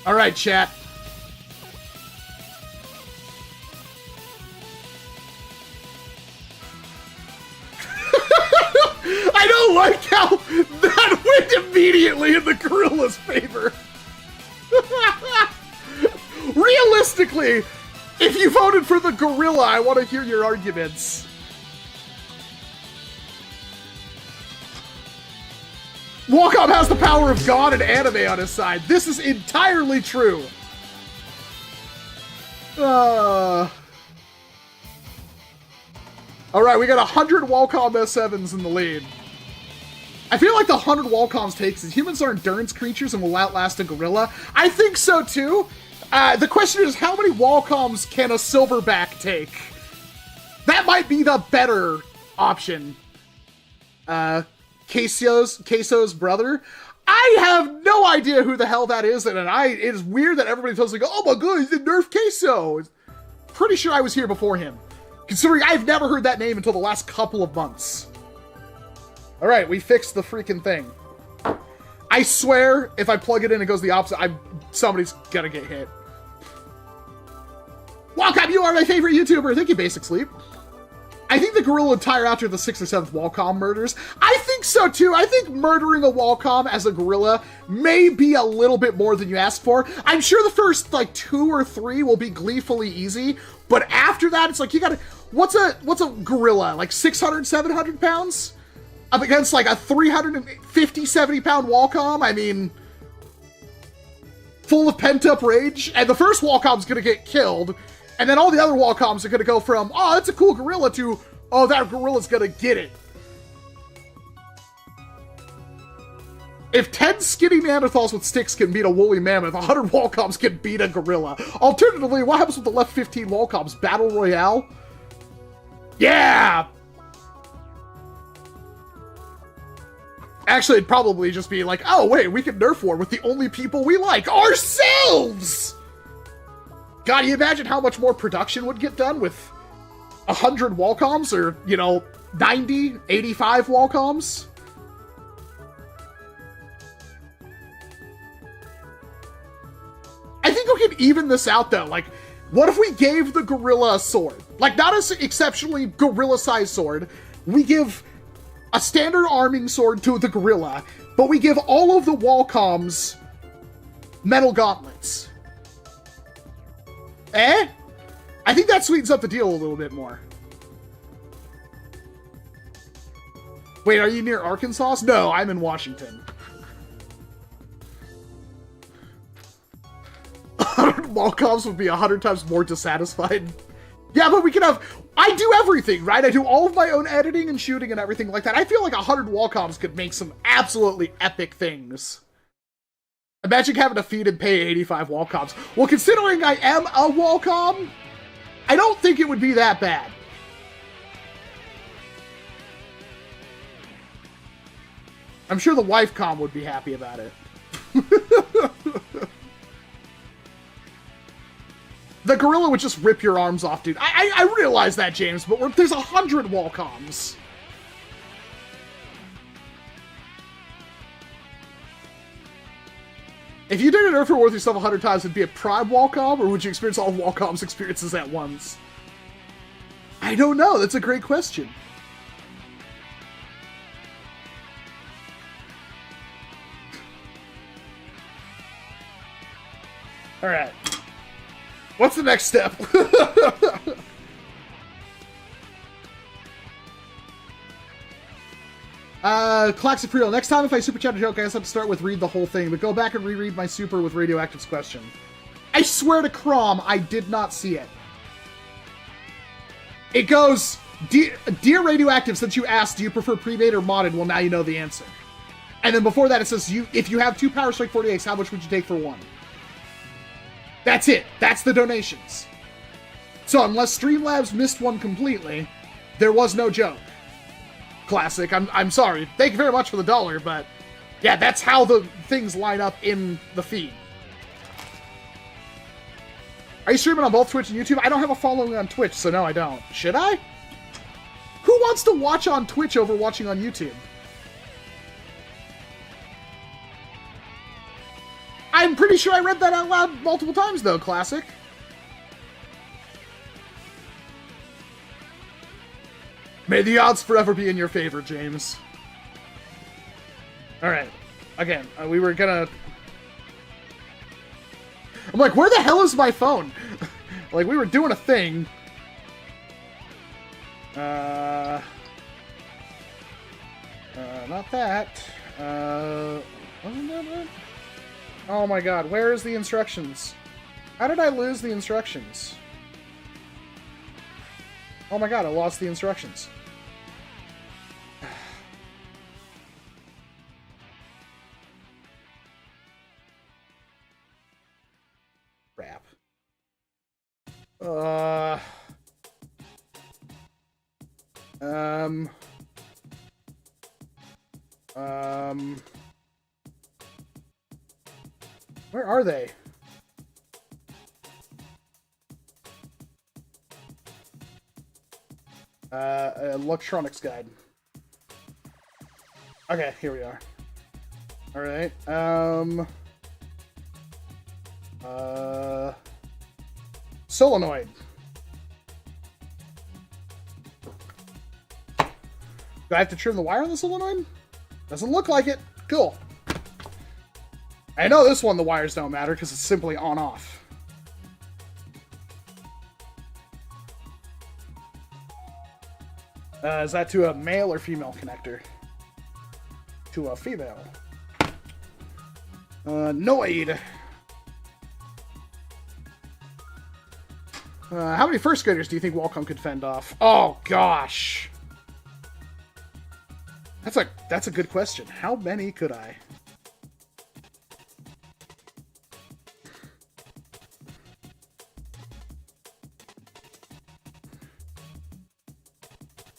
All right, chat. I don't like how that went immediately in the gorilla's favor. Realistically, if you voted for the gorilla, I want to hear your arguments. Walcom has the power of God and anime on his side. This is entirely true. Alright, we got 100 Walcom S7s in the lead. I feel like the 100 Walcoms takes is humans are endurance creatures and will outlast a gorilla. I think so too. The question is, how many Walcoms can a silverback take? That might be the better option. Queso's brother. I have no idea who the hell that is, and it is weird that everybody feels like, oh my god, he's the NERF Queso. Pretty sure I was here before him, considering I've never heard that name until the last couple of months. Alright, we fixed the freaking thing. I swear, if I plug it in and it goes the opposite, somebody's gonna get hit. Walcom, you are my favorite YouTuber! Thank you, Basic Sleep. I think the gorilla would tire after the 6th or 7th Walcom murders. I think so too. I think murdering a Walcom as a gorilla may be a little bit more than you asked for. I'm sure the first like 2 or 3 will be gleefully easy, but after that it's like you gotta... What's a gorilla? Like 600, 700 pounds? Up against like a 350, 70 pound Walcom? I mean... Full of pent-up rage? And the first Walcom's gonna get killed, and then all the other Walcoms are gonna go from, oh, that's a cool gorilla, to, oh, that gorilla's gonna get it. If 10 skinny Neanderthals with sticks can beat a woolly mammoth, 100 Walcoms can beat a gorilla. Alternatively, what happens with the left 15 Walcoms? Battle Royale? Yeah! Actually, it'd probably just be like, oh, wait, we can Nerf war with the only people we like, ourselves! God, can you imagine how much more production would get done with 100 Walcoms, or, you know, 90, 85 Walcoms? I think we can even this out, though. Like, what if we gave the gorilla a sword? Like, not an exceptionally gorilla-sized sword. We give a standard arming sword to the gorilla, but we give all of the Walcoms metal gauntlets. Eh? I think that sweetens up the deal a little bit more. Wait, are you near Arkansas? No, I'm in Washington. 100 Walcoms would be 100 times more dissatisfied. Yeah, but we can have... I do everything, right? I do all of my own editing and shooting and everything like that. I feel like 100 Walcoms could make some absolutely epic things. Imagine having to feed and pay 85 Walcoms. Well, considering I am a Walcom, I don't think it would be that bad. I'm sure the wife-com would be happy about it. The gorilla would just rip your arms off, dude. I realize that, James, but there's 100 Walcoms. If you did an Nerf worth yourself 100 times, it'd be a Prime Walcom, or would you experience all of Walcom's experiences at once? I don't know. That's a great question. Alright. What's the next step? Classic for real. Next time if I super chat a joke, I guess I have to start with read the whole thing, but go back and reread my super with Radioactive's question. I swear to Crom, I did not see it. It goes, Dear Radioactive, since you asked, do you prefer pre-made or modded? Well, now you know the answer. And then before that it says, if you have 2 Power Strike 48s, how much would you take for 1? That's it. That's the donations. So unless Streamlabs missed one completely, there was no joke. Classic. I'm sorry. Thank you very much for the $1, but yeah, that's how the things line up in the feed. Are you streaming on both Twitch and YouTube? I don't have a following on Twitch, so no, I don't. Should I? Who wants to watch on Twitch over watching on YouTube? I'm pretty sure I read that out loud multiple times, though, Classic. May the odds forever be in your favor, James. Alright. Again, we were gonna... I'm like, where the hell is my phone? Like, we were doing a thing. Not that. Wasn't that it? Oh my god, where is the instructions? How did I lose the instructions? Oh my god, I lost the instructions. Crap. Where are they? Electronics guide. Okay, here we are. Alright, solenoid. Do I have to trim the wire on the solenoid? Doesn't look like it. Cool. I know this one the wires don't matter because it's simply on-off. Is that to a male or female connector? To a female. Noid. How many first graders do you think Walcom could fend off? Oh gosh. That's a good question. How many could I?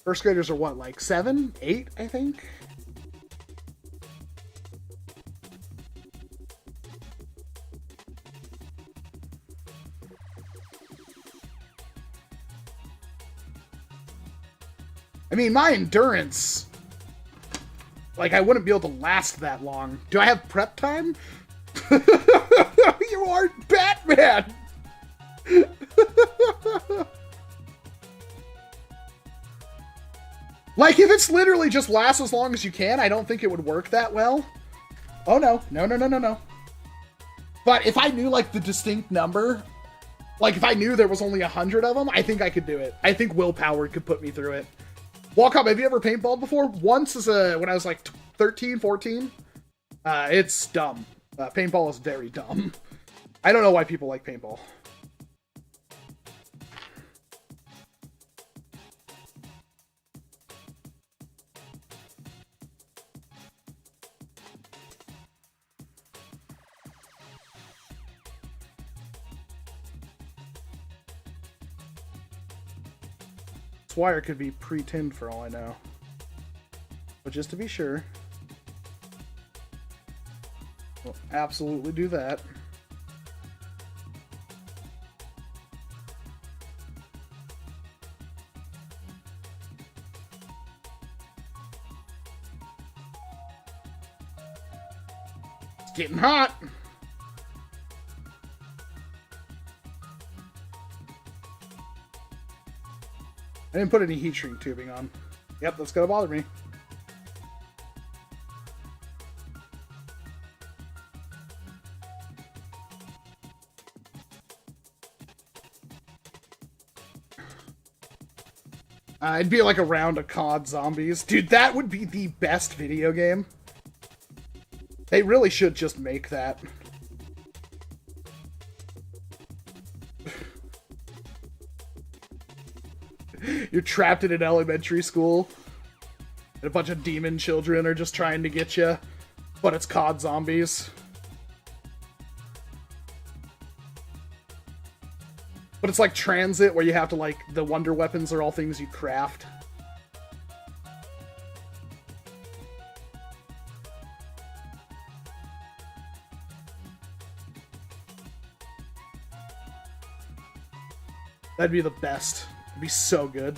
First graders are what, like 7, 8, I think? I mean, my endurance... Like, I wouldn't be able to last that long. Do I have prep time? You aren't Batman! Like, if it's literally just lasts as long as you can, I don't think it would work that well. Oh, no. No, no, no, no, no. But if I knew, like, the distinct number, like, if I knew there was only 100 of them, I think I could do it. I think willpower could put me through it. Walcom, have you ever paintballed before? Once when I was, like, 13, 14. It's dumb. Paintball is very dumb. I don't know why people like paintball. This wire could be pre-tinned for all I know. But just to be sure, we'll absolutely do that. It's getting hot. I didn't put any heat shrink tubing on. Yep, that's gonna bother me. It'd be like a round of COD zombies. Dude, that would be the best video game. They really should just make that. You're trapped in an elementary school, and a bunch of demon children are just trying to get you, but it's COD zombies. But it's like Transit, where you have to, like, the wonder weapons are all things you craft. That'd be the best. It'd be so good.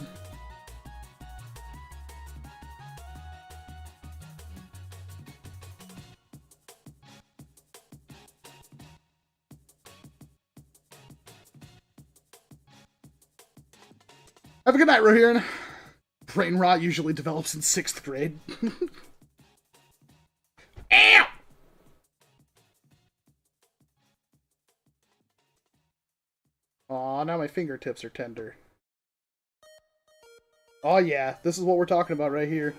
Have a good night, Rohirn. Brain rot usually develops in 6th grade. Ow! Aw, now my fingertips are tender. Oh yeah, this is what we're talking about right here.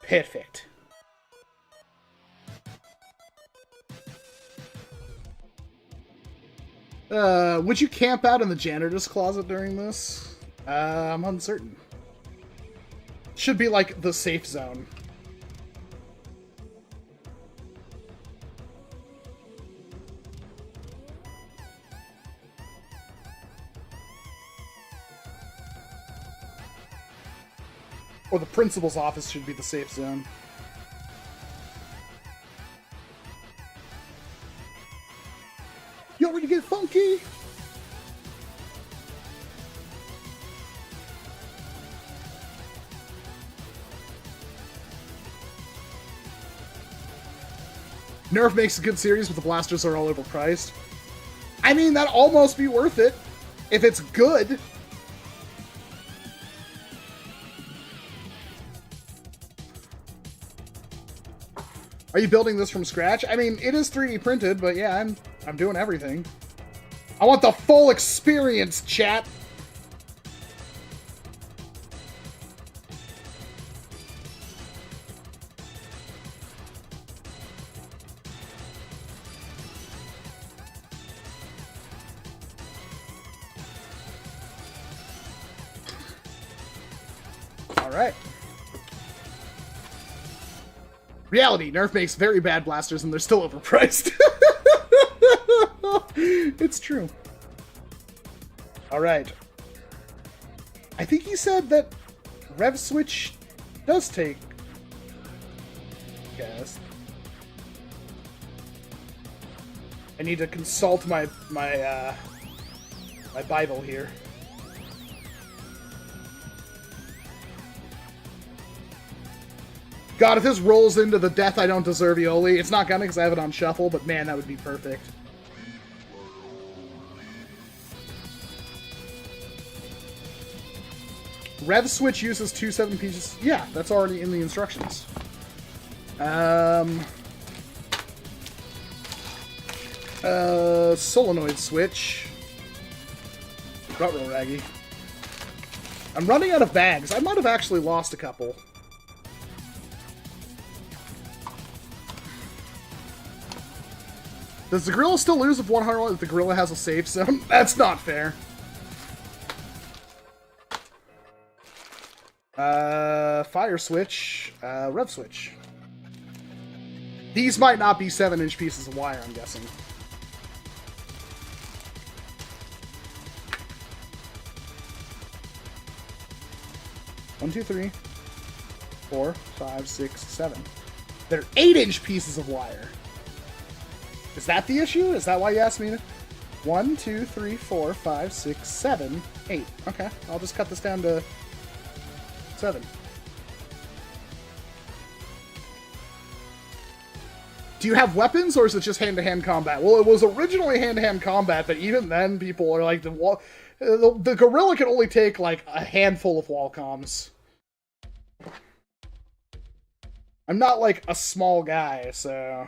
Perfect. Would you camp out in the janitor's closet during this? I'm uncertain. Should be like the safe zone. Or the principal's office should be the safe zone. Yo, ready to get funky? Nerf makes a good series, but the blasters are all overpriced. I mean, that'd almost be worth it if it's good. Are you building this from scratch? I mean, it is 3D printed, but yeah, I'm doing everything. I want the full experience, chat. All right. Reality, Nerf makes very bad blasters and they're still overpriced. It's true. Alright. I think he said that rev switch does take gas. I need to consult my Bible here. God, if this rolls into the death I don't deserve Yoli, it's not gonna because I have it on shuffle, but man, that would be perfect. Rev switch uses 2 7 pieces. Yeah, that's already in the instructions. Solenoid switch. Ruh-roh, Raggy. I'm running out of bags. I might have actually lost a couple. Does the gorilla still lose if 100 if the gorilla has a safe zone? That's not fair. Fire switch, rev switch. These might not be 7-inch pieces of wire, I'm guessing. One, two, three, 4, 5, 6, 7. They're 8-inch pieces of wire. Is that the issue? Is that why you asked me to? 1, 2, 3, 4, 5, 6, 7, 8. Okay, I'll just cut this down to 7. Do you have weapons, or is it just hand-to-hand combat? Well, it was originally hand-to-hand combat, but even then, people are like, the gorilla can only take, like, a handful of Walcoms. I'm not, like, a small guy, so...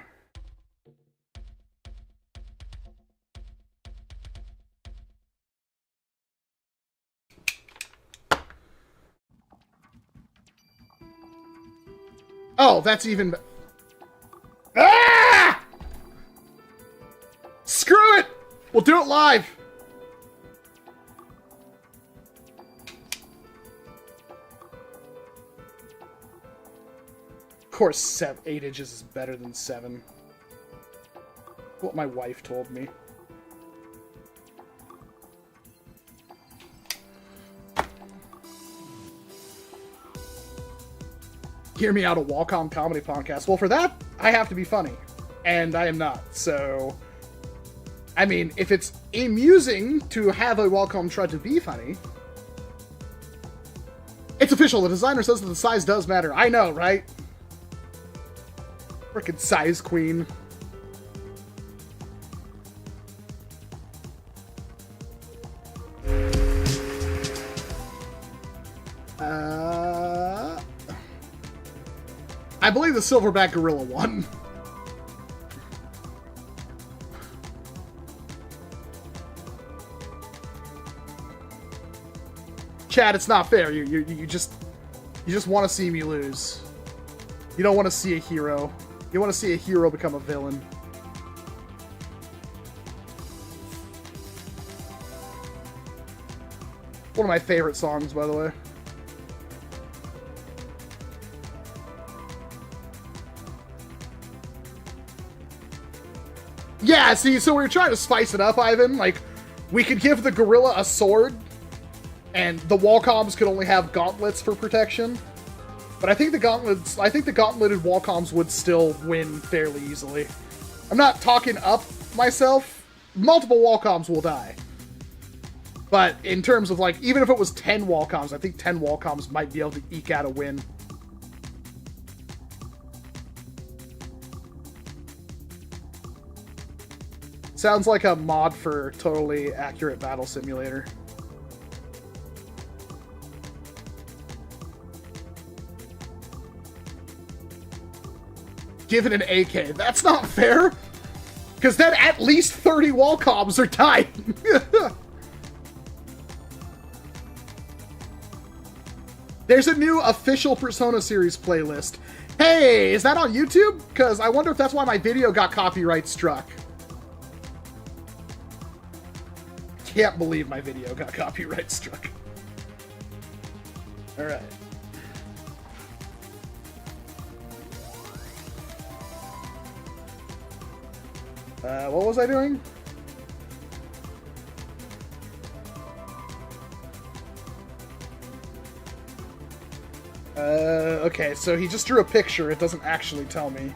Oh, that's even... Ah! Screw it! We'll do it live! Of course, 8 inches is better than 7. What my wife told me. Hear me out, a Walcom comedy podcast. Well, for that, I have to be funny. And I am not, so... I mean, if it's amusing to have a Walcom try to be funny... It's official, the designer says that the size does matter. I know, right? Frickin' size queen. I believe the silverback gorilla won. Chad, it's not fair. You just want to see me lose. You don't want to see a hero. You want to see a hero become a villain. One of my favorite songs, by the way. Yeah, see, so we were trying to spice it up, Ivan. Like, we could give the gorilla a sword, and the Walcoms could only have gauntlets for protection. But I think the gauntletted Walcoms would still win fairly easily. I'm not talking up myself. Multiple Walcoms will die. But in terms of, like, even if it was 10 Walcoms, I think 10 Walcoms might be able to eke out a win. Sounds like a mod for Totally Accurate Battle Simulator. Give it an AK. That's not fair! Because then at least 30 Walcoms are dying! There's a new official Persona series playlist. Hey, is that on YouTube? Because I wonder if that's why my video got copyright struck. Can't believe my video got copyright struck. Alright. What was I doing? Okay, so he just drew a picture. It doesn't actually tell me.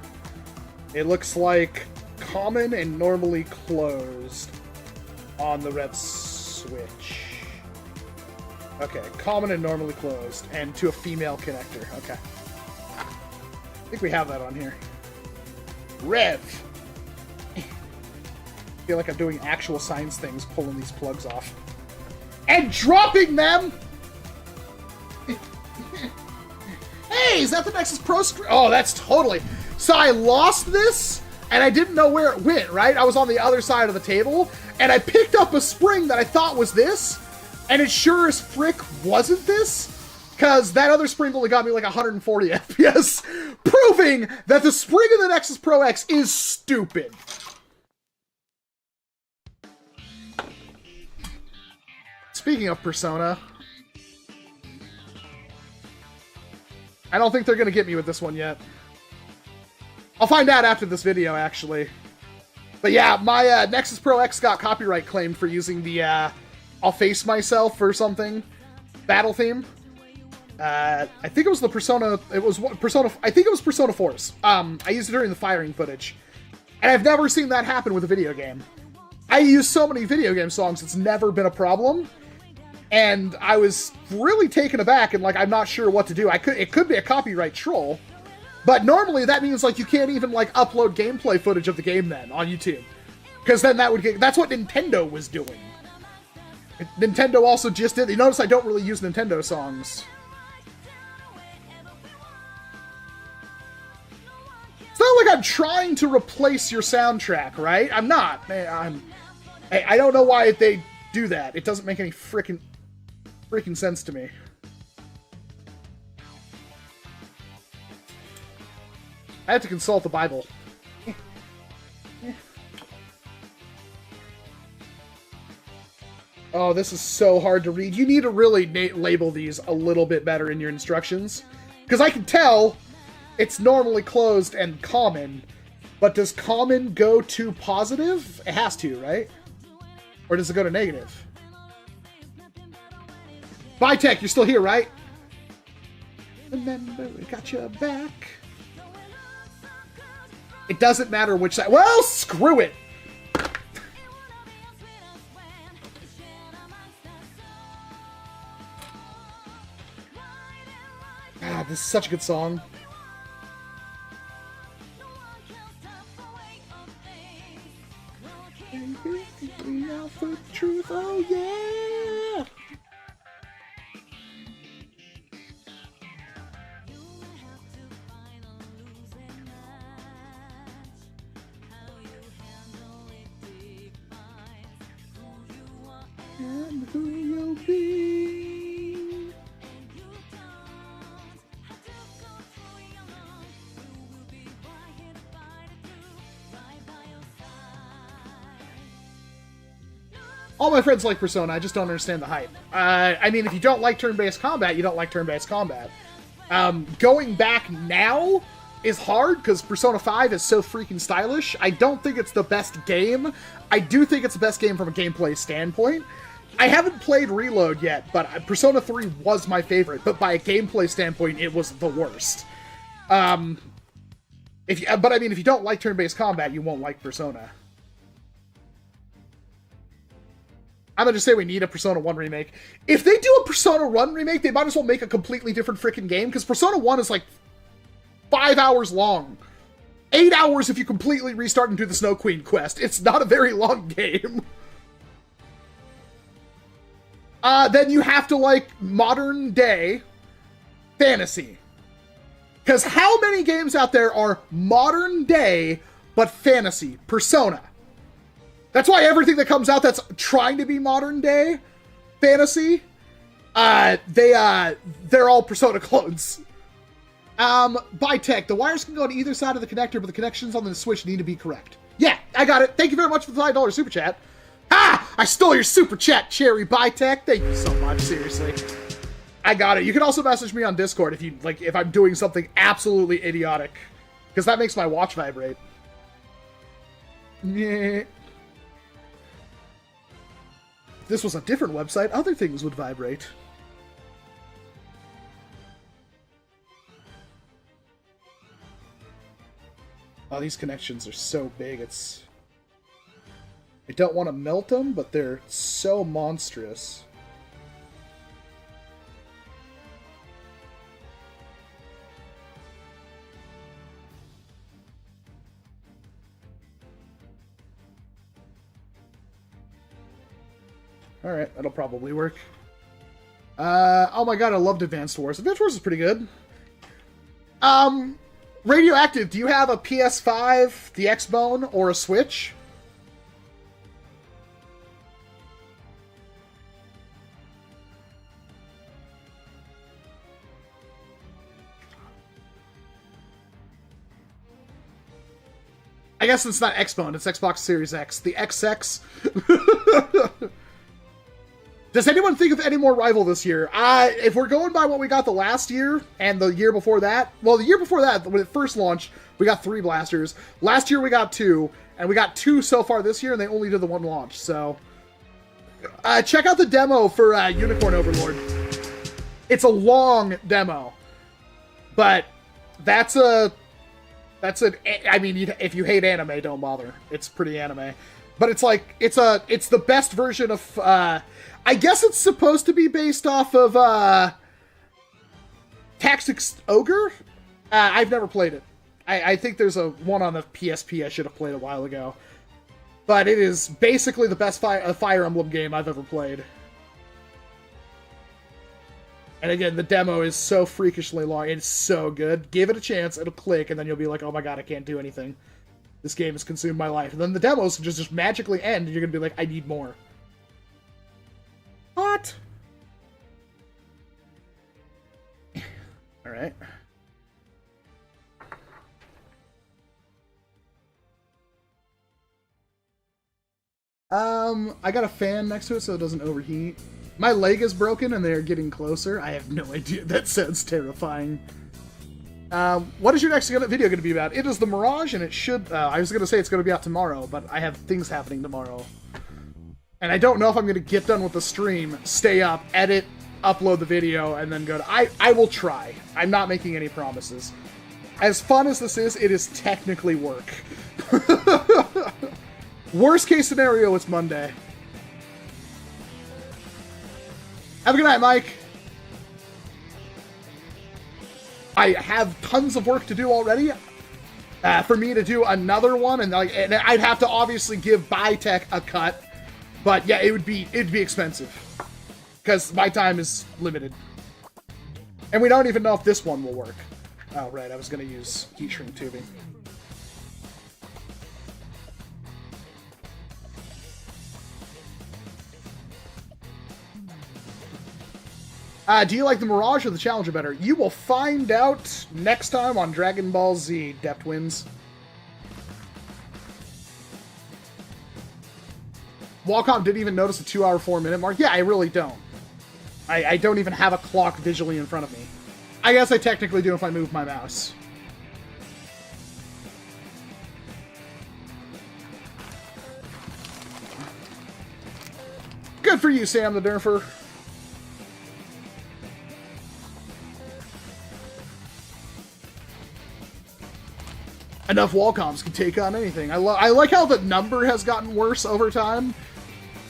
It looks like common and normally closed on the red switch. Okay, common and normally closed, and to a female connector. Okay. I think we have that on here. Rev! I feel like I'm doing actual science things, pulling these plugs off. And dropping them! Hey, is that the Nexus Pro screen? Oh, that's totally... So I lost this, and I didn't know where it went, right? I was on the other side of the table, and I picked up a spring that I thought was this, and it sure as frick wasn't this, because that other spring only got me like 140 FPS, proving that the spring of the Nexus Pro X is stupid. Speaking of Persona, I don't think they're going to get me with this one yet. I'll find out after this video, actually. But yeah, my Nexus Pro X got copyright claimed for using the I'll face myself or something battle theme. I think it was the Persona. It was Persona. I think it was Persona 4's. I used it during the firing footage, and I've never seen that happen with a video game. I use so many video game songs; it's never been a problem. And I was really taken aback, and like I'm not sure what to do. It could be a copyright troll, but normally that means like you can't even like upload gameplay footage of the game then on YouTube, because then that would get. That's what Nintendo was doing. Nintendo also just did. You notice I don't really use Nintendo songs. It's not like I'm trying to replace your soundtrack, right? I'm not. I don't know why they do that. It doesn't make any freaking sense to me. I have to consult the Bible. Oh, this is so hard to read. You need to really label these a little bit better in your instructions. Because I can tell it's normally closed and common, but does common go to positive? It has to, right? Or does it go to negative? BYETech, you're still here, right? Remember, we got your back. It doesn't matter which side. Well, screw it! Ah, this is such a good song. For truth, oh yeah! And who you'll be. All my friends like Persona, I just don't understand the hype. I mean, if you don't like turn-based combat, you don't like turn-based combat. Going back now is hard, because Persona 5 is so freaking stylish. I don't think it's the best game. I do think it's the best game from a gameplay standpoint. I haven't played Reload yet, but Persona 3 was my favorite, but by a gameplay standpoint, it was the worst. But I mean, if you don't like turn-based combat, you won't like Persona. I'm gonna just say we need a Persona 1 remake. If they do a Persona 1 remake, they might as well make a completely different freaking game, because Persona 1 is like 5 hours long. 8 hours if you completely restart and do the Snow Queen quest. It's not a very long game. Then you have to like modern day fantasy. Because how many games out there are modern day but fantasy? Persona. That's why everything that comes out that's trying to be modern day fantasy, they're all Persona clones. BYETech, the wires can go on either side of the connector, but the connections on the Switch need to be correct. Yeah, I got it. Thank you very much for the $5 super chat. Ah! I stole your super chat, Cherry BYETech. Thank you so much, seriously. I got it. You can also message me on Discord if I'm doing something absolutely idiotic. Because that makes my watch vibrate. Yeah. If this was a different website, other things would vibrate. Oh, these connections are so big, I don't want to melt them, but they're so monstrous. Alright, that'll probably work. Oh my god, I loved Advanced Wars. Advanced Wars is pretty good. Radioactive, do you have a PS5, the Xbone, or a Switch? I guess it's not Xbone, it's Xbox Series X. The XX. Does anyone think of any more rival this year? If we're going by what we got the last year and the year before that, well, the year before that, when it first launched, we got 3 blasters. Last year we got 2, and we got 2 so far this year, and they only did the 1 launch. So, check out the demo for Unicorn Overlord. It's a long demo, but I mean, if you hate anime, don't bother. It's pretty anime. But it's like, it's the best version of, I guess it's supposed to be based off of, Tactics Ogre? I've never played it. I think there's one on the PSP I should have played a while ago. But it is basically the best Fire Emblem game I've ever played. And again, the demo is so freakishly long. It's so good. Give it a chance, it'll click, and then you'll be like, oh my god, I can't do anything. This game has consumed my life. And then the demos just magically end, and you're going to be like, I need more. What? Alright. I got a fan next to it so it doesn't overheat. My leg is broken and they're getting closer. I have no idea. That sounds terrifying. What is your next video going to be about? It is the Mirage, and it should... I was going to say it's going to be out tomorrow, but I have things happening tomorrow. And I don't know if I'm going to get done with the stream, stay up, edit, upload the video, and then go to... I will try. I'm not making any promises. As fun as this is, it is technically work. Worst case scenario, it's Monday. Have a good night, Mike. I have tons of work to do already. For me to do another one, and I'd have to obviously give BYETech a cut. But yeah, it'd be expensive because my time is limited, and we don't even know if this one will work. Oh right, I was gonna use heat shrink tubing. Do you like the Mirage or the Challenger better? You will find out next time on Dragon Ball Z, Deptwins. Walcom didn't even notice the 2-hour 4-minute mark. Yeah, I really don't. I don't even have a clock visually in front of me. I guess I technically do if I move my mouse. Good for you, Sam the Nerfer. Enough Walcoms can take on anything. I like how the number has gotten worse over time,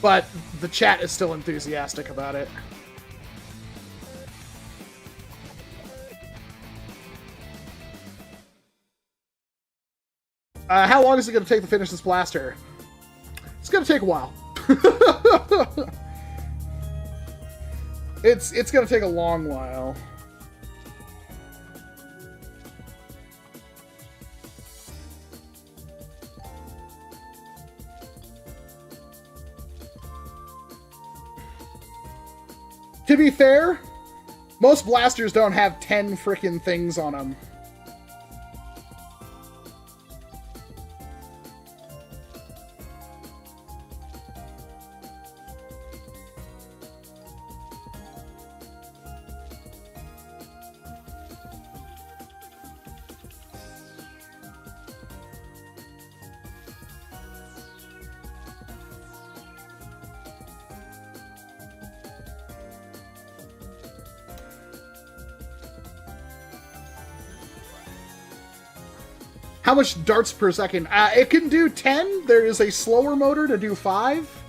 but the chat is still enthusiastic about it. How long is it going to take to finish this blaster? It's going to take a while. It's going to take a long while. To be fair, most blasters don't have 10 frickin' things on them. How much darts per second? It can do 10. There is a slower motor to do 5.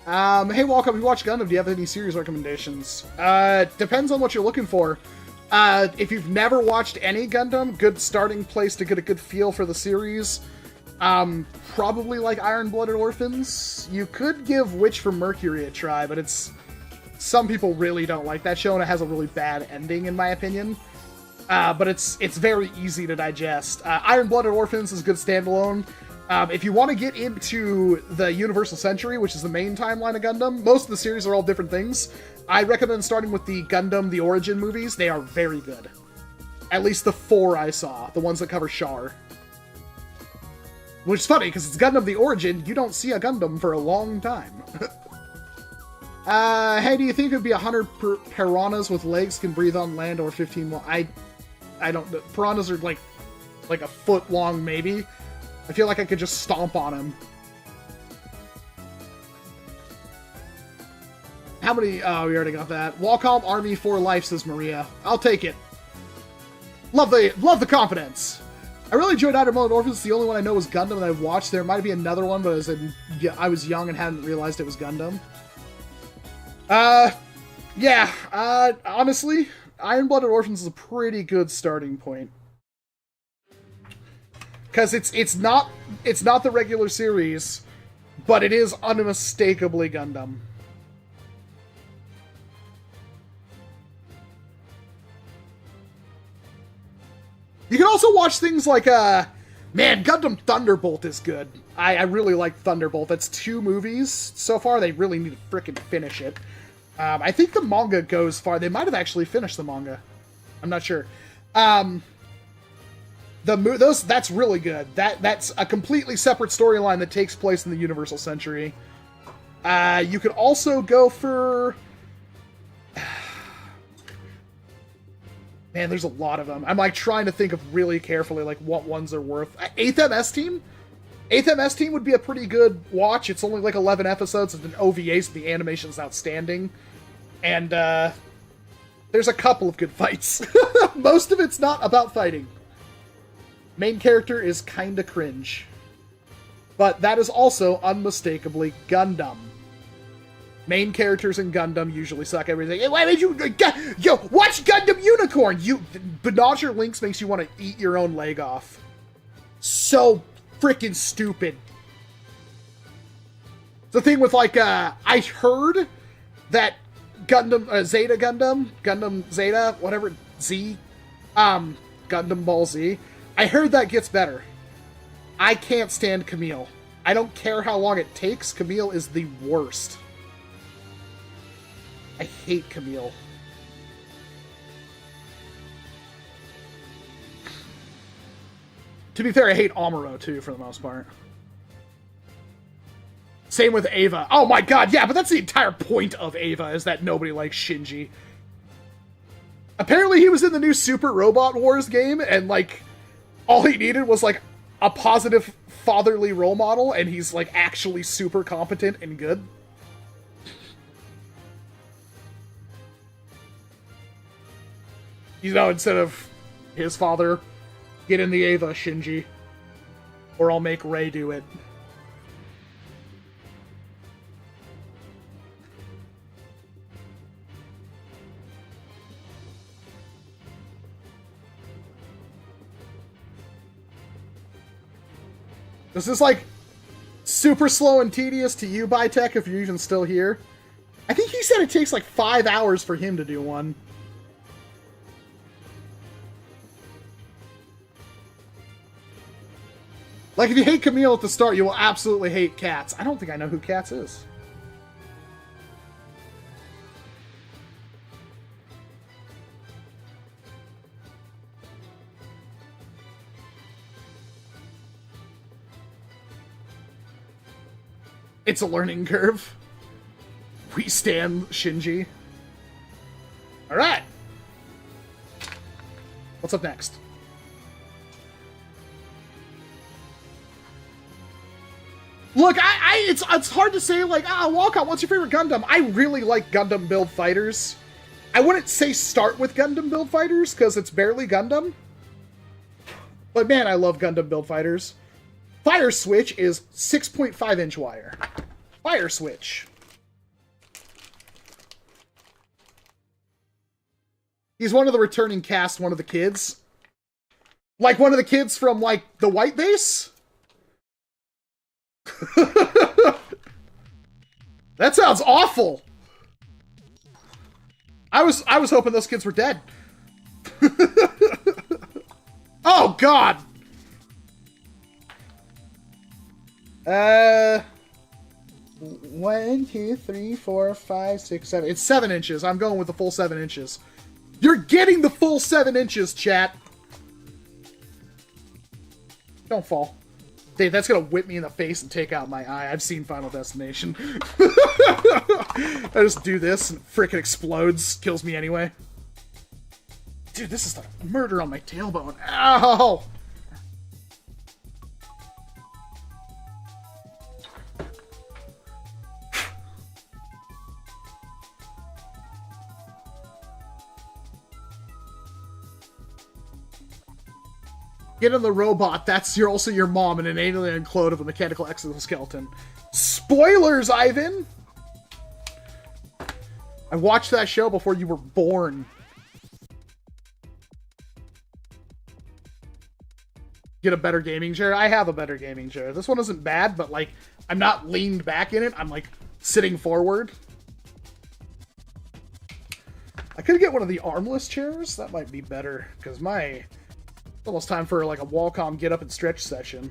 Hey, welcome. You watch Gundam. Do you have any series recommendations? Depends on what you're looking for. If you've never watched any Gundam, good starting place to get a good feel for the series. Probably like Iron-Blooded Orphans. You could give Witch from Mercury a try, but some people really don't like that show, and it has a really bad ending, in my opinion. But it's very easy to digest. Iron-Blooded Orphans is good standalone. If you want to get into the Universal Century, which is the main timeline of Gundam, most of the series are all different things. I recommend starting with the Gundam The Origin movies. They are very good. At least the 4 I saw, the ones that cover Char. Which is funny, because it's Gundam The Origin, you don't see a Gundam for a long time. Hey, do you think it would be 100 piranhas with legs can breathe on land or 15 more? I don't know. Piranhas are like a foot long, maybe. I feel like I could just stomp on them. How many? Oh, we already got that. Walcom Army for life, says Maria. I'll take it. Love the confidence. I really enjoyed Outer Mode Orphans. It's the only one I know was Gundam that I've watched. There might be another one, but I was young and hadn't realized it was Gundam. Yeah. Honestly, Iron Blooded Orphans is a pretty good starting point. Because it's not the regular series, but it is unmistakably Gundam. You can also watch things like, man, Gundam Thunderbolt is good. I really like Thunderbolt. That's 2 movies so far. They really need to frickin' finish it. I think the manga goes far. They might have actually finished the manga. I'm not sure. That's really good. That's a completely separate storyline that takes place in the Universal Century. You could also go for... Man, there's a lot of them. I'm like trying to think of really carefully like what ones are worth. 8th MS Team? 8th MS Team would be a pretty good watch. It's only like 11 episodes. It's an OVA, so the animation's outstanding. And there's a couple of good fights. Most of it's not about fighting. Main character is kinda cringe. But that is also unmistakably Gundam. Main characters in Gundam usually suck everything. Hey, why did you... Yo, watch Gundam Unicorn! Banodger Lynx makes you want to eat your own leg off. So freaking stupid. The thing with, like, I heard that Gundam... Gundam Zeta, whatever, Z... Gundam Ball Z. I heard that gets better. I can't stand Camille. I don't care how long it takes. Camille is the worst. I hate Camille. To be fair, I hate Amuro, too, for the most part. Same with Ava. Oh my god, yeah, but that's the entire point of Ava, is that nobody likes Shinji. Apparently he was in the new Super Robot Wars game, and, like, all he needed was, like, a positive fatherly role model, and he's, like, actually super competent and good. You know, instead of his father, get in the Ava, Shinji. Or I'll make Rei do it. This is like super slow and tedious to you, BYETech, if you're even still here. I think he said it takes like 5 hours for him to do one. Like, if you hate Camille at the start, you will absolutely hate Cats. I don't think I know who Cats is. It's a learning curve. We stand Shinji. Alright. What's up next? Look, it's hard to say, like, Walcom, what's your favorite Gundam? I really like Gundam Build Fighters. I wouldn't say start with Gundam Build Fighters, because it's barely Gundam. But man, I love Gundam Build Fighters. Fire Switch is 6.5-inch wire. Fire Switch. He's one of the returning cast, one of the kids. Like one of the kids from, like, the White Base? That sounds awful. I was hoping those kids were dead. Oh god. 1, 2, 3, 4, 5, 6, 7. It's 7 inches. I'm going with the full 7 inches. You're getting the full 7 inches, chat. Don't fall. Dude, that's gonna whip me in the face and take out my eye. I've seen Final Destination. I just do this and it frickin' explodes. Kills me anyway. Dude, this is like murder on my tailbone. Ow! Get in the robot, that's also your mom in an alien clone of a mechanical exoskeleton. Spoilers, Ivan! I watched that show before you were born. Get a better gaming chair? I have a better gaming chair. This one isn't bad, but like, I'm not leaned back in it, I'm like, sitting forward. I could get one of the armless chairs, that might be better, because it's almost time for like a Walcom get up and stretch session.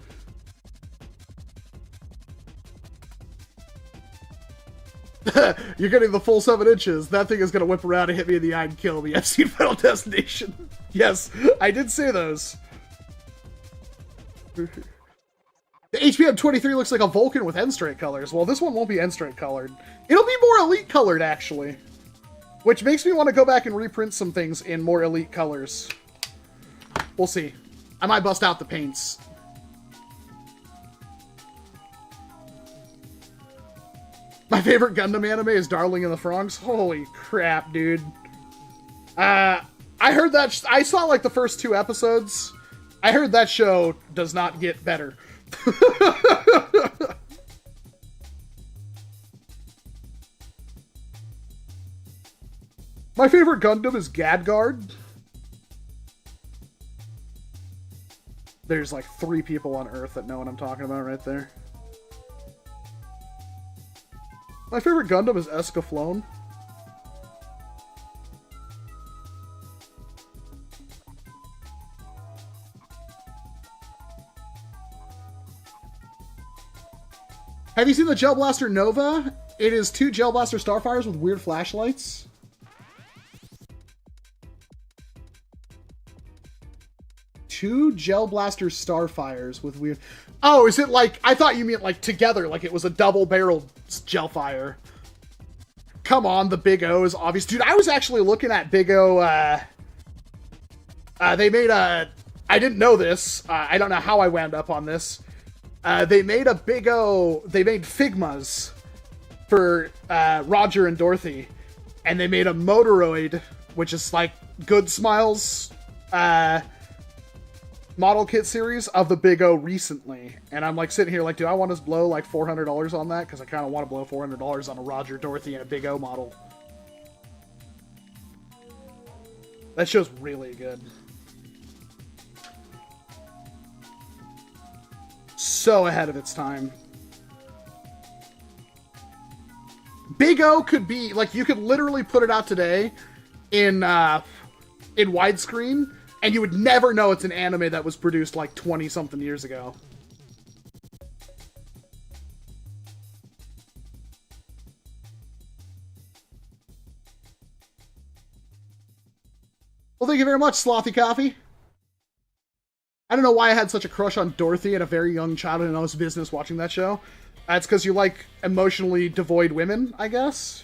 You're getting the full 7 inches. That thing is going to whip around and hit me in the eye and kill me. I've seen Final Destination. Yes, I did say those. The HBM-23 looks like a Vulcan with end-straight colors. Well, this one won't be end-straight colored. It'll be more elite colored, actually. Which makes me want to go back and reprint some things in more elite colors. We'll see. I might bust out the paints. My favorite Gundam anime is Darling in the Franxx. Holy crap, dude. I heard that... I saw, like, the first 2 episodes. I heard that show does not get better. My favorite Gundam is Gadgard. There's like 3 people on Earth that know what I'm talking about right there. My favorite Gundam is Escaflowne. Have you seen the Gel Blaster Nova? It is 2 Gel Blaster Starfires with weird flashlights. Two Gel Blaster Starfires with weird... Oh, is it like... I thought you meant like together, like it was a double-barreled Gel Fire. Come on, the Big O is obvious. Dude, I was actually looking at Big O, they made a... I didn't know this. I don't know how I wound up on this. They made a Big O... They made Figmas for Roger and Dorothy. And they made a Motoroid, which is like Good Smiles... model kit series of the Big O recently, and I'm like sitting here like, do I want to blow like $400 on that? Because I kind of want to blow $400 on a Roger, Dorothy, and a Big O model. That show's really good. So ahead of its time. Big O could be like, you could literally put it out today in widescreen. And you would never know it's an anime that was produced like 20-something years ago. Well, thank you very much, Slothy Coffee. I don't know why I had such a crush on Dorothy at a very young child and knows business watching that show. It's because you like emotionally devoid women, I guess.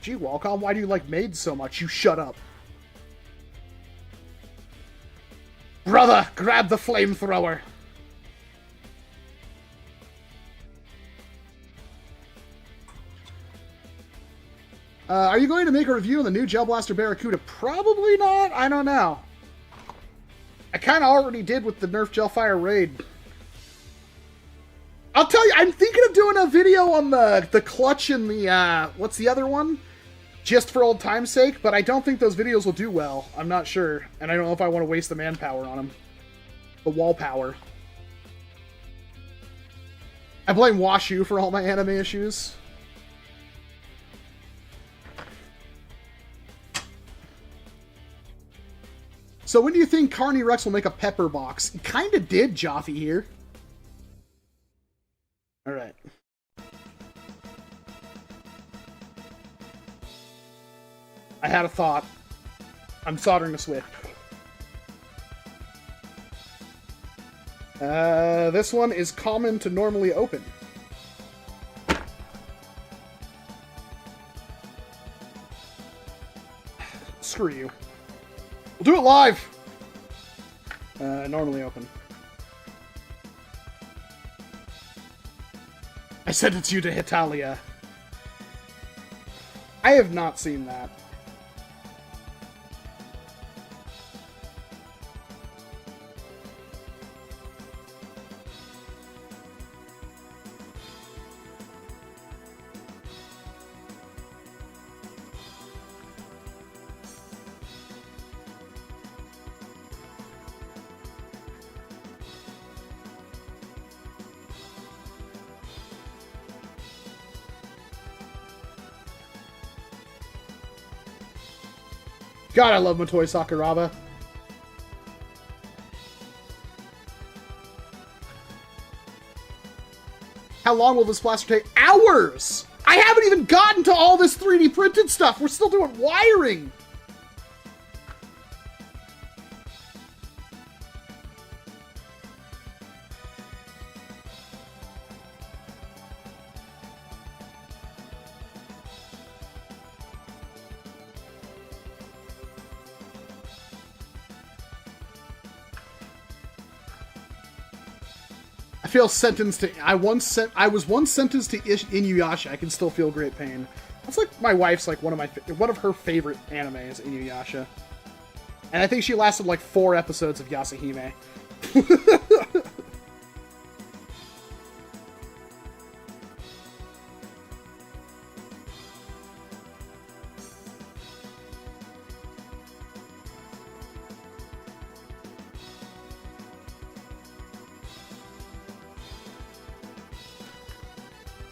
Gee, Walcom, why do you like maids so much? You shut up. Brother, grab the flamethrower. Are you going to make a review on the new Gel Blaster Barracuda? Probably not. I don't know. I kind of already did with the Nerf Gelfire Raid. I'll tell you, I'm thinking of doing a video on the clutch and the, what's the other one? Just for old time's sake, but I don't think those videos will do well. I'm not sure, and I don't know if I want to waste the manpower on them. The wall power. I blame WashU for all my anime issues. So when do you think Carney Rex will make a pepper box? He kinda did, Jaffe here. Alright. I had a thought. I'm soldering a switch. This one is common to normally open. Screw you. We'll do it live! Normally open. I sent it to you to Hitalia. I have not seen that. God, I love Motoi Sakuraba. How long will this blaster take? Hours! I haven't even gotten to all this 3D printed stuff. We're still doing wiring. I feel sentenced to. I was once sentenced to Inuyasha. I can still feel great pain. That's like my wife's like one of her favorite anime is Inuyasha, and I think she lasted like 4 episodes of Yasuhime.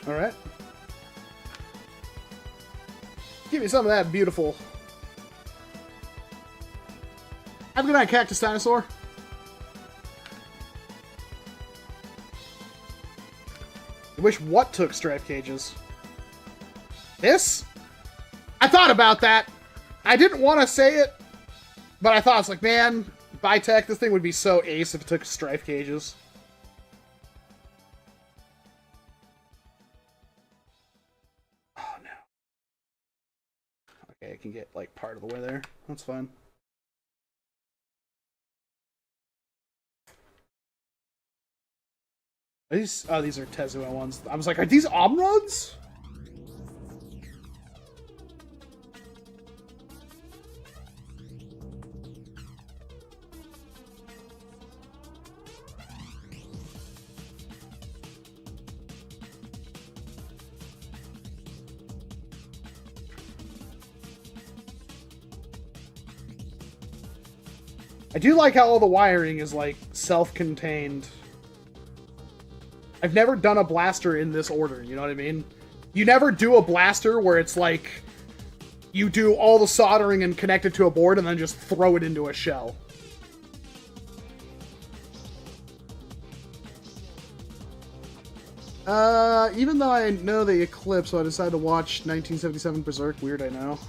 Alright. Give me some of that beautiful. Have a good night, Cactus Dinosaur. I wish what took stripe cages? This? I thought about that. I didn't want to say it, but I thought, it's like, man, BYETech, this thing would be so ace if it took stripe cages. Okay, I can get, like, part of the way there. That's fine. Are these... Oh, these are Tezuo ones. I was like, are these Omrods? I do like how all the wiring is, like, self-contained. I've never done a blaster in this order, you know what I mean? You never do a blaster where it's like, you do all the soldering and connect it to a board and then just throw it into a shell. Even though I know the Eclipse, so I decided to watch 1977 Berserk. Weird, I know.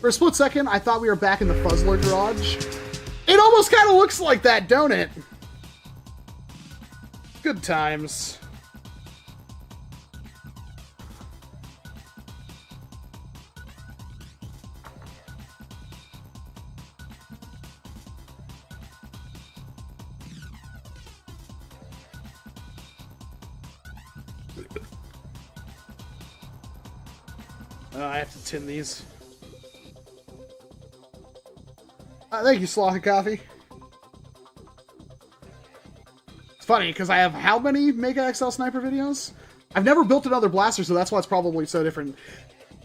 For a split second, I thought we were back in the Fuzzler garage. It almost kind of looks like that, don't it? Good times. I have to tin these. Thank you, Sloth and Coffee. It's funny, because I have how many Mega XL Sniper videos? I've never built another blaster, so that's why it's probably so different.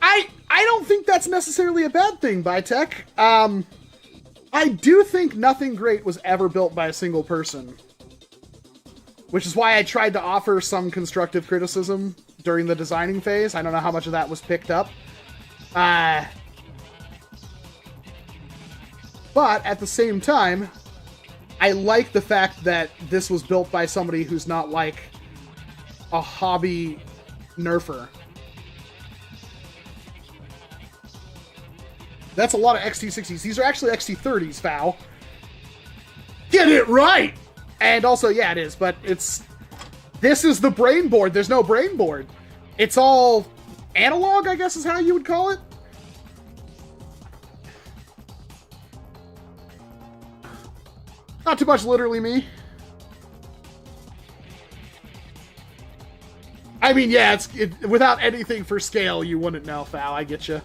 I don't think that's necessarily a bad thing, BYETech. I do think nothing great was ever built by a single person. Which is why I tried to offer some constructive criticism during the designing phase. I don't know how much of that was picked up. But at the same time, I like the fact that this was built by somebody who's not like a hobby nerfer. That's a lot of XT60s. These are actually XT30s, Foul. Get it right! And also, yeah, it is, but it's... This is the brain board. There's no brain board. It's all analog, I guess is how you would call it. Not too much literally me. I mean, yeah, without anything for scale, you wouldn't know, Foul. I get you.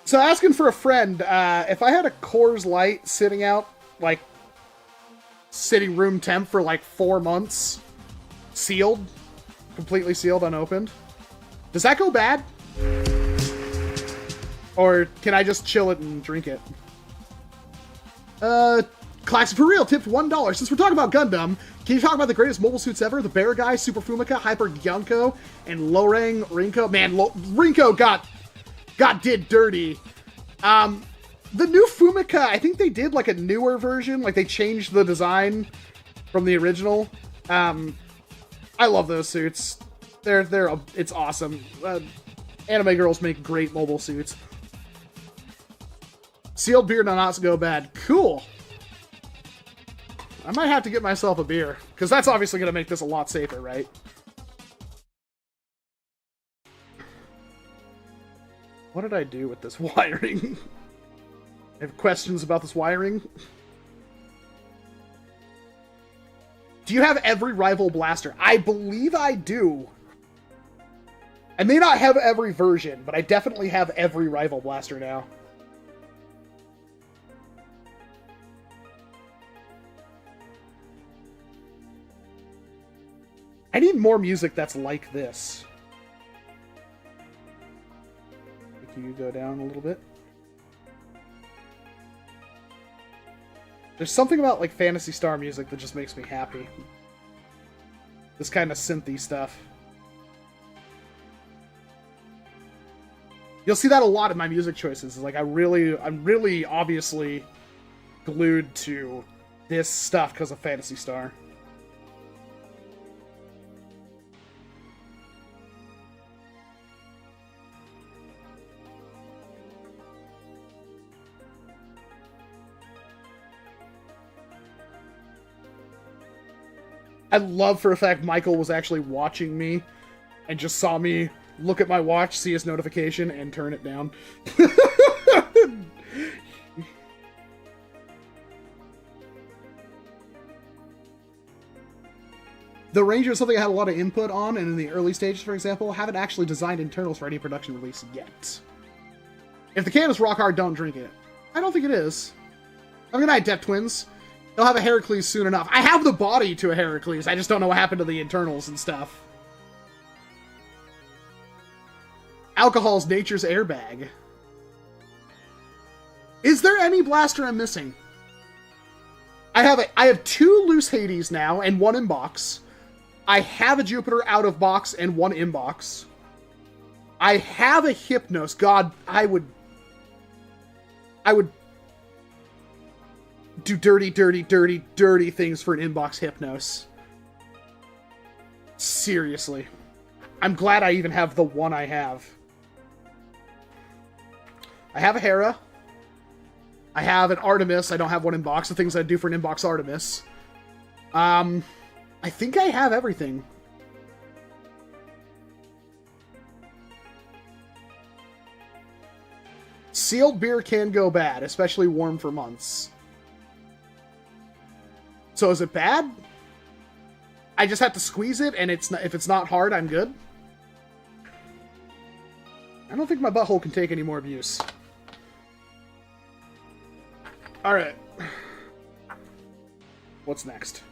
So asking for a friend, if I had a Coors Light sitting out, like, sitting room temp for like 4 months, sealed, completely sealed, unopened, does that go bad? Or can I just chill it and drink it? Classic for real, tipped $1. Since we're talking about Gundam, can you talk about the greatest mobile suits ever? The Bear Guy, Super Fumika, Hyper Gyunko, and Lorang Rinko. Man, Rinko got did dirty. The new Fumika, I think they did like a newer version, like they changed the design from the original. I love those suits. It's awesome. Anime girls make great mobile suits. Sealed beer does not go bad. Cool. I might have to get myself a beer, because that's obviously going to make this a lot safer, right? What did I do with this wiring? I have questions about this wiring. Do you have every rival blaster? I believe I do. I may not have every version, but I definitely have every rival blaster now. I need more music that's like this. Can you go down a little bit? There's something about like Phantasy Star music that just makes me happy. This kind of synthy stuff. You'll see that a lot in my music choices. Like I'm really obviously glued to this stuff because of Phantasy Star. I love for a fact Michael was actually watching me and just saw me look at my watch, see his notification, and turn it down. The Ranger is something I had a lot of input on, and in the early stages, for example, haven't actually designed internals for any production release yet. If the can is rock hard, don't drink it. I don't think it is. Good night, Death Twins. They'll have a Heracles soon enough. I have the body to a Heracles. I just don't know what happened to the internals and stuff. Alcohol's nature's airbag. Is there any blaster I'm missing? I have 2 loose Hades now and 1 in box. I have a Jupiter out of box and 1 in box. I have a Hypnos. God, I would do dirty things for an inbox Hypnos. Seriously. I'm glad I even have the one I have. I have a Hera. I have an Artemis. I don't have one in box. The things I do for an inbox Artemis. I think I have everything. Sealed beer can go bad, especially warm for months. So is it bad? I just have to squeeze it, and if it's not hard, I'm good. I don't think my butthole can take any more abuse. Alright. What's next?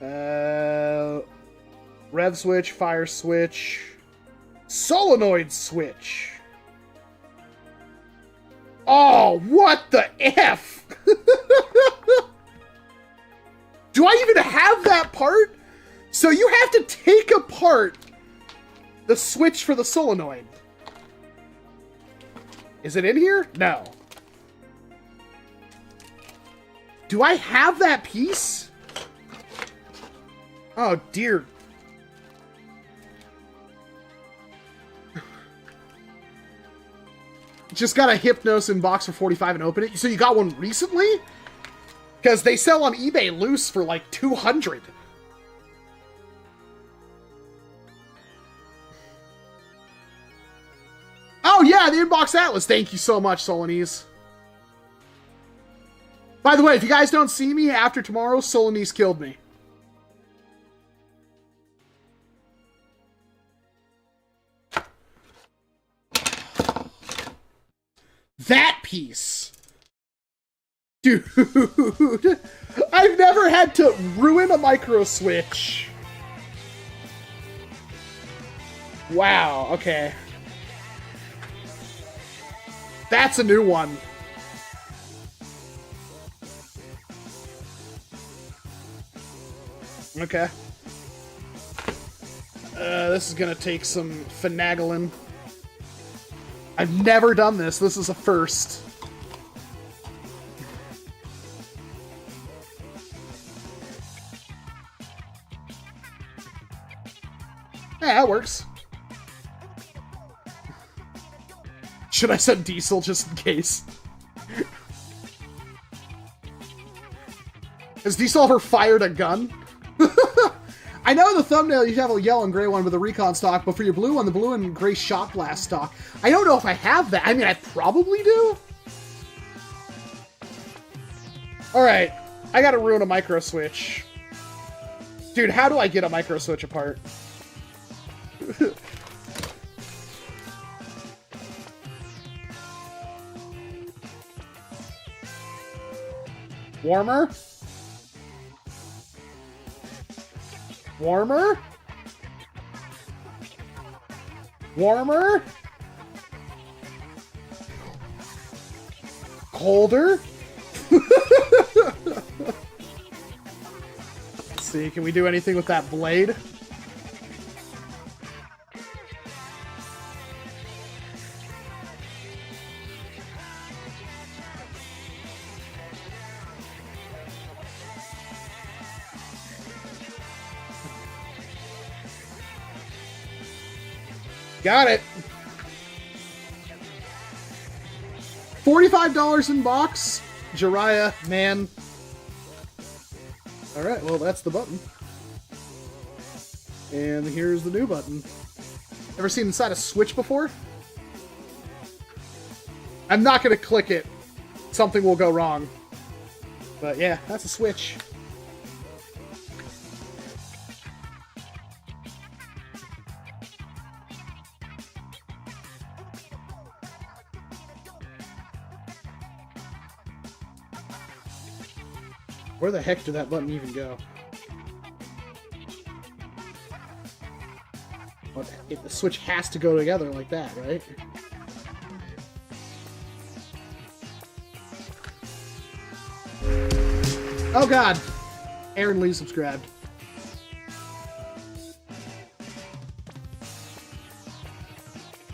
Rev switch, fire switch, solenoid switch. Oh, what the F? Do I even have that part? So you have to take apart the switch for the solenoid. Is it in here? No. Do I have that piece? Oh, dear. Just got a Hypnos in box for 45 and open it. So you got one recently? Because they sell on eBay loose for like 200. Oh yeah, the Inbox Atlas. Thank you so much, Solenoids. By the way, if you guys don't see me after tomorrow, Solenoids killed me. That piece. Dude, I've never had to ruin a micro switch. Wow, okay. That's a new one. Okay. This is gonna take some finagling. I've never done this. This is a first. Yeah, that works. Should I send Diesel just in case? Has Diesel ever fired a gun? I know in the thumbnail you have a yellow and gray one with a recon stock, but for your blue one, the blue and gray shot blast stock. I don't know if I have that. I mean, I probably do. Alright, I gotta ruin a micro switch. Dude, how do I get a micro switch apart? Warmer? Warmer? Warmer? Colder? Let's see, can we do anything with that blade? Got it. $45 in box. Jiraiya, man. Alright, well, that's the button. And here's the new button. Ever seen inside a Switch before? I'm not going to click it. Something will go wrong. But yeah, that's a Switch. Where the heck did that button even go? What, if the switch has to go together like that, right? Oh god! Aaron Lee subscribed.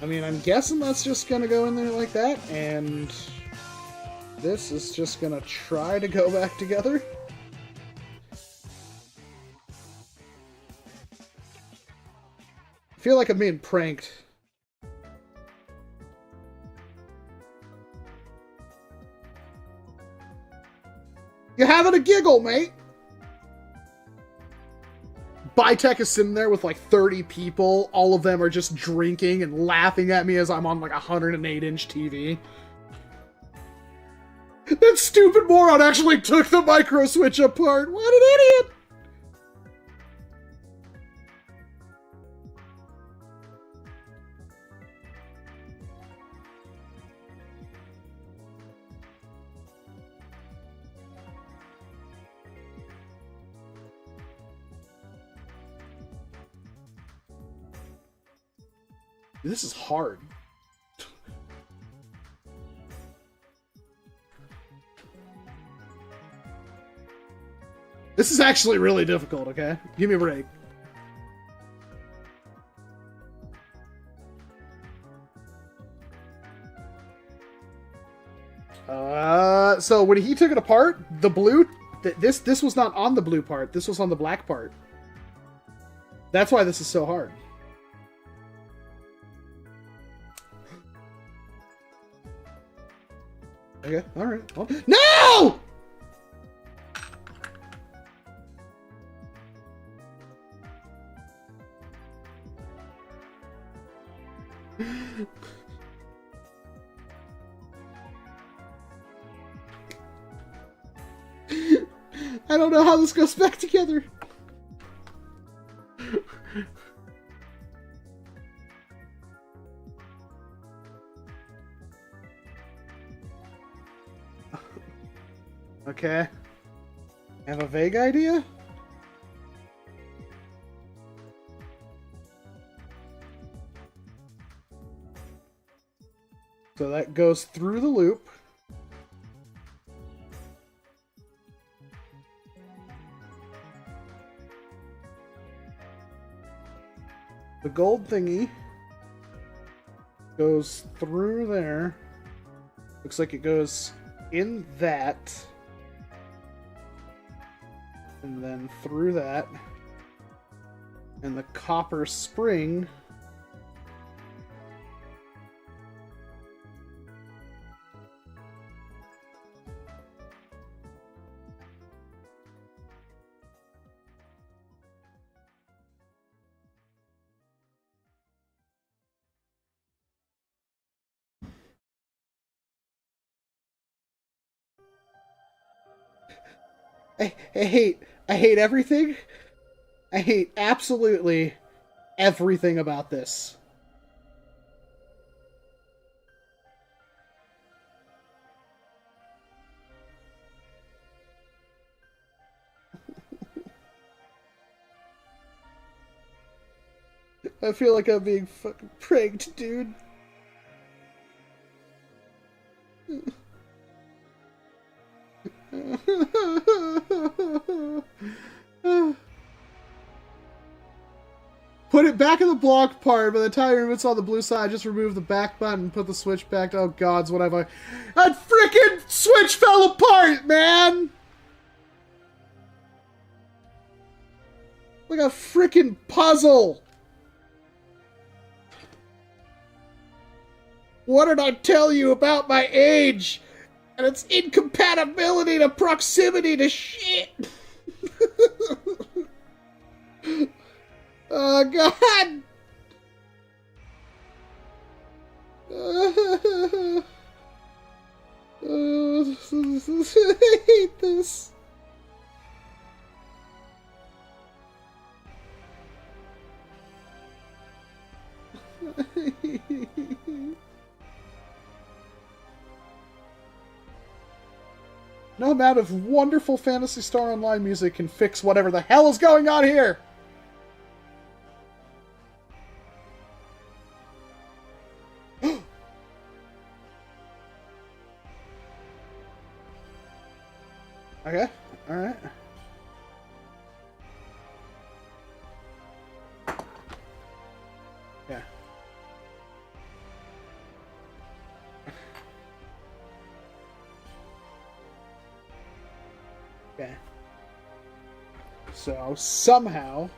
I mean, I'm guessing that's just gonna go in there like that, and this is just gonna try to go back together. I feel like I'm being pranked. You having a giggle, mate? BYETech is sitting there with like 30 people. All of them are just drinking and laughing at me as I'm on like a 108-inch TV. That stupid moron actually took the micro switch apart. What an idiot! This is hard. This is actually really difficult, okay? Give me a break. So when he took it apart, the blue, this was not on the blue part. This was on the black part. That's why this is so hard. Okay, all right. Well, no! I don't know how this goes back together. Okay. I have a vague idea? So that goes through the loop. The gold thingy goes through there. Looks like it goes in that. And then through that. And the copper spring I hate everything. I hate absolutely everything about this. I feel like I'm being fucking pranked, dude. Put it back in the block part. By the time it's on the blue side, just remove the back button, put the switch back. Oh gods, what have I... That freaking switch fell apart, man! Like a freaking puzzle! What did I tell you about my age? And its incompatibility to proximity to shit! Oh, God! I hate this. No amount of wonderful Phantasy Star Online music can fix whatever the hell is going on here! Okay, alright. Yeah. Okay. So, somehow...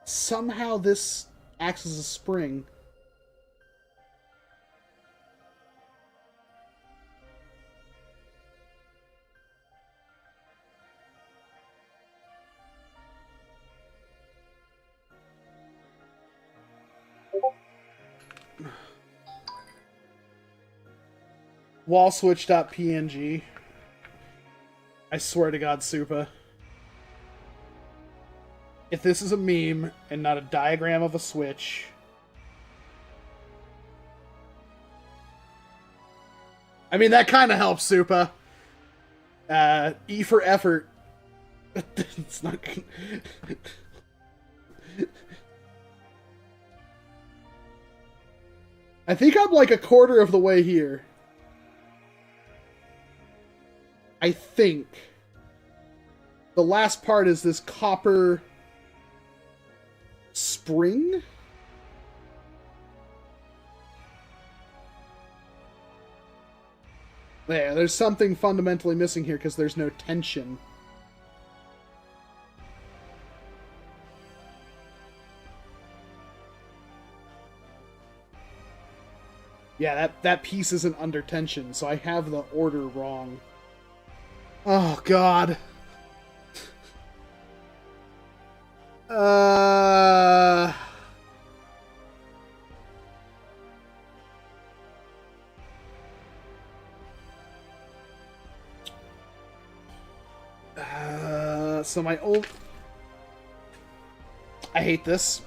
Somehow this acts as a spring. Wallswitch.png. I swear to God, Supa. If this is a meme and not a diagram of a switch... I mean, that kind of helps, Supa. E for effort. It's not... I think I'm like a quarter of the way here. I think. The last part is this copper... spring? There's something fundamentally missing here because there's no tension. Yeah, that piece isn't under tension, so I have the order wrong. Oh, God. So my old... I hate this.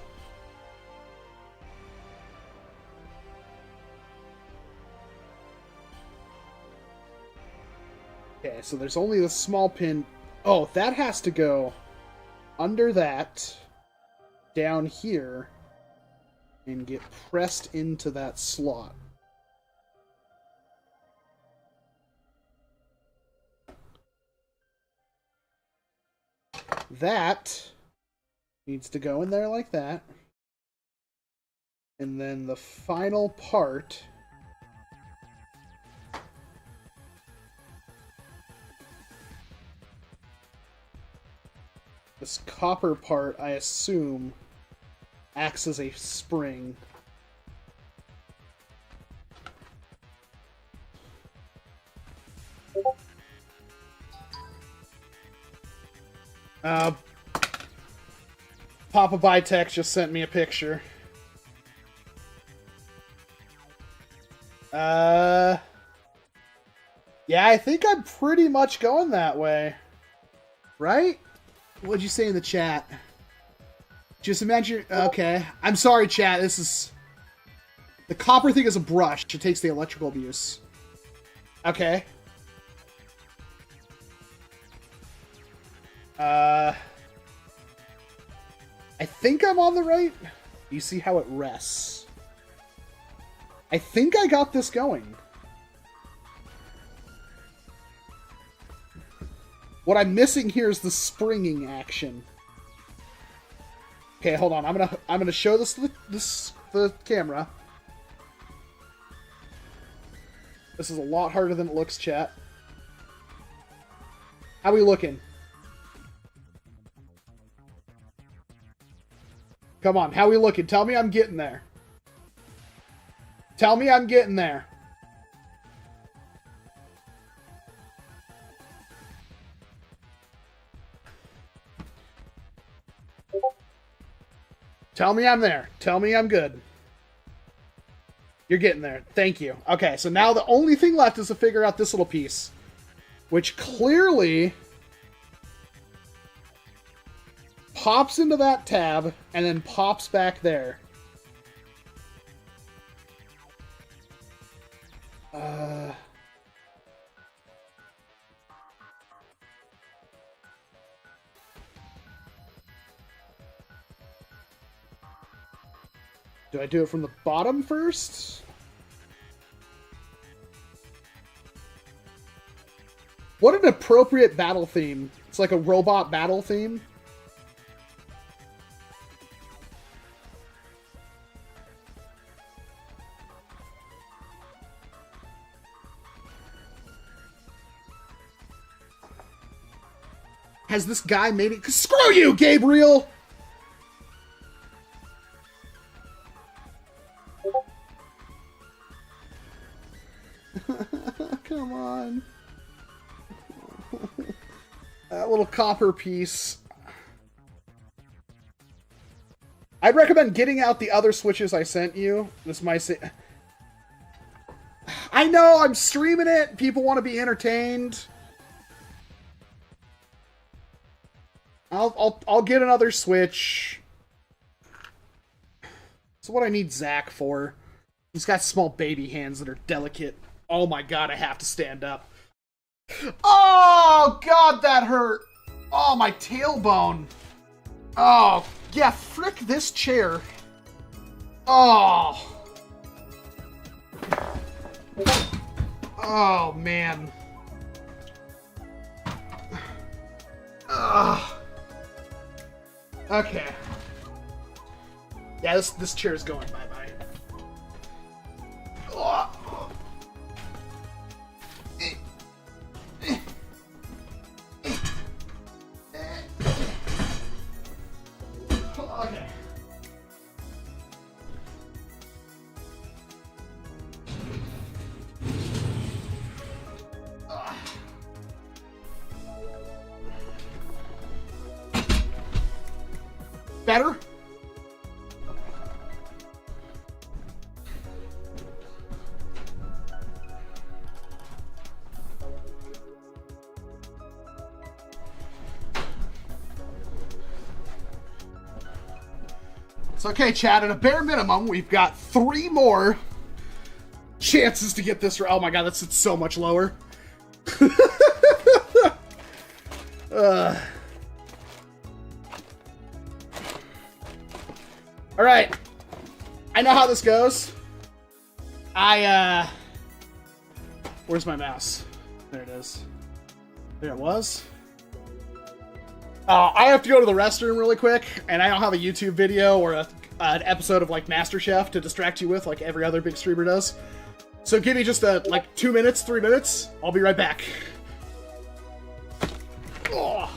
Okay, so there's only the small pin. Oh, that has to go under that, down here, and get pressed into that slot. That needs to go in there like that. And then the final part... This copper part, I assume, acts as a spring. Papa BYETech just sent me a picture. Yeah, I think I'm pretty much going that way. Right? What'd you say in the chat? Just imagine... Okay. I'm sorry, chat. This is... The copper thing is a brush. It takes the electrical abuse. Okay. I think I'm on the right. You see how it rests? I think I got this going. What I'm missing here is the springing action. Okay, hold on. I'm gonna show this to the camera. This is a lot harder than it looks, chat. How we looking? Come on, how we looking? Tell me I'm getting there. Tell me I'm getting there. Tell me I'm there. Tell me I'm good. You're getting there. Thank you. Okay, so now the only thing left is to figure out this little piece. Which clearly pops into that tab and then pops back there. Do I do it from the bottom first? What an appropriate battle theme. It's like a robot battle theme. Has this guy made it? Screw you, Gabriel! Come on. That little copper piece. I'd recommend getting out the other switches I sent you. This might say... I know, I'm streaming it. People want to be entertained. I'll get another switch. That's what I need Zach for. He's got small baby hands that are delicate. Oh my god, I have to stand up. Oh god, that hurt. Oh, my tailbone. Oh, yeah, frick this chair. Oh. Oh, man. Ugh. Okay. Yeah, this chair is going bye-bye. Oh. Okay. Better? It's okay, Chad. At a bare minimum, we've got 3 more chances to get this. Oh my god, that's so much lower. All right, I know how this goes. Where's my mouse? There it is. There it was. I have to go to the restroom really quick, and I don't have a YouTube video or an episode of like MasterChef to distract you with, like every other big streamer does. So give me just like 2 minutes, 3 minutes. I'll be right back. Oh.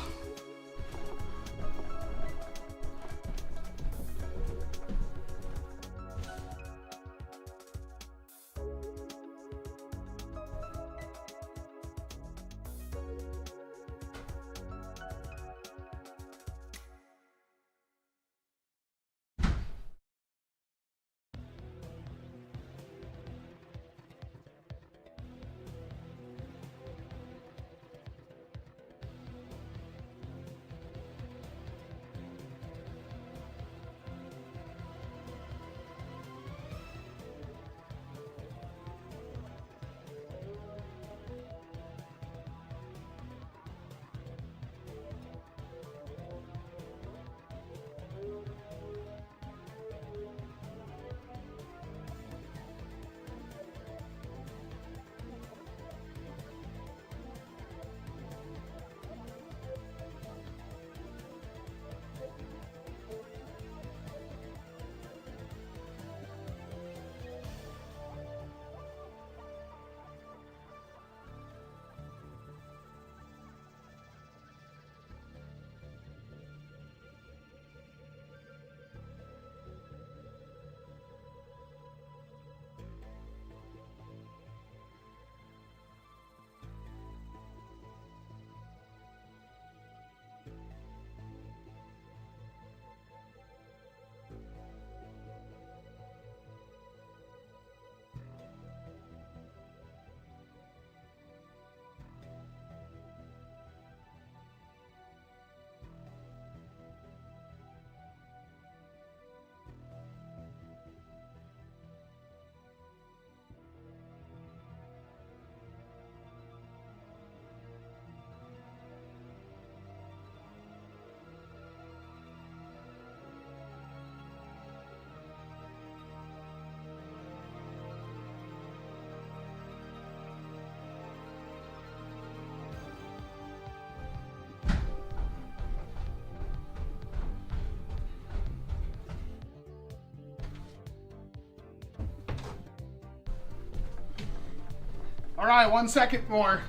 All right, 1 second more.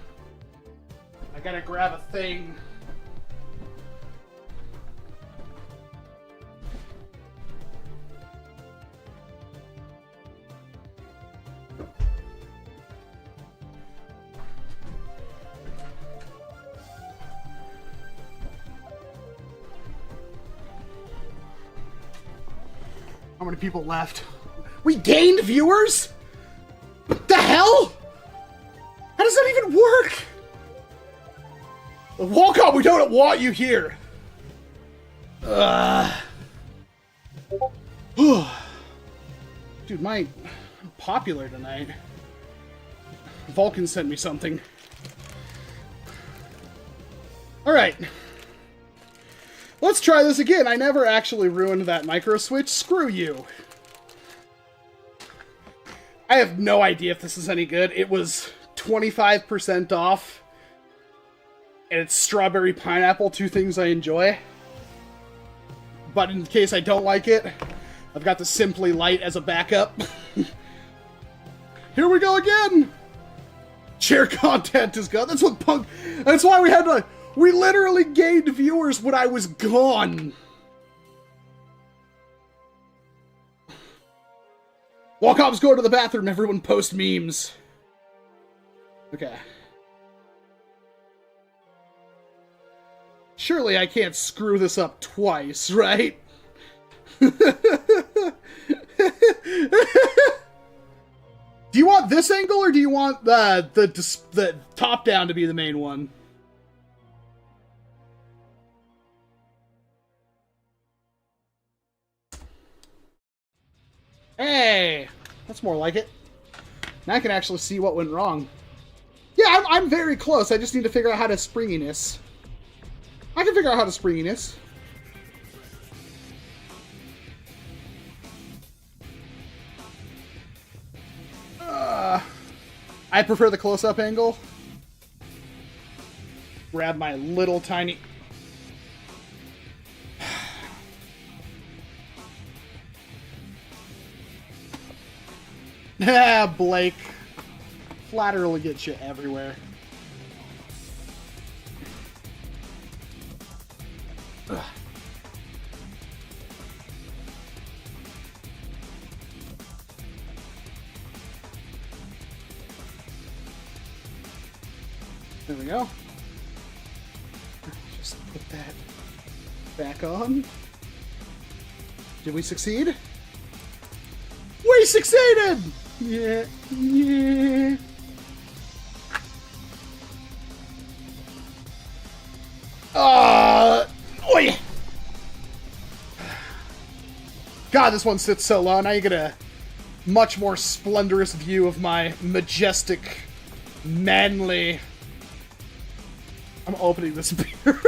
I gotta grab a thing. How many people left? We gained viewers? What the hell? How does that even work? Walcom, we don't want you here. Dude, I'm popular tonight. Vulcan sent me something. Alright. Let's try this again. I never actually ruined that micro switch. Screw you. I have no idea if this is any good. It was 25% off. And it's strawberry pineapple, 2 things I enjoy. But in case I don't like it, I've got the Simply Light as a backup. Here we go again! Chair content is gone. That's what Punk... That's why we had to... We literally gained viewers when I was gone. Walcom's going to the bathroom. Everyone post memes. Okay. Surely I can't screw this up twice, right? Do you want this angle, or do you want the top down to be the main one? Hey, that's more like it. Now I can actually see what went wrong. Yeah, I'm very close. I just need to figure out how to springiness. I can figure out how to springiness. I prefer the close-up angle. Grab my little tiny... Ah, Blake. Flatter will get you everywhere. Ugh. There we go. Just put that back on. Did we succeed? We succeeded! Yeah, yeah. Oi! God, this one sits so low. Now you get a much more splendorous view of my majestic, manly... I'm opening this beer.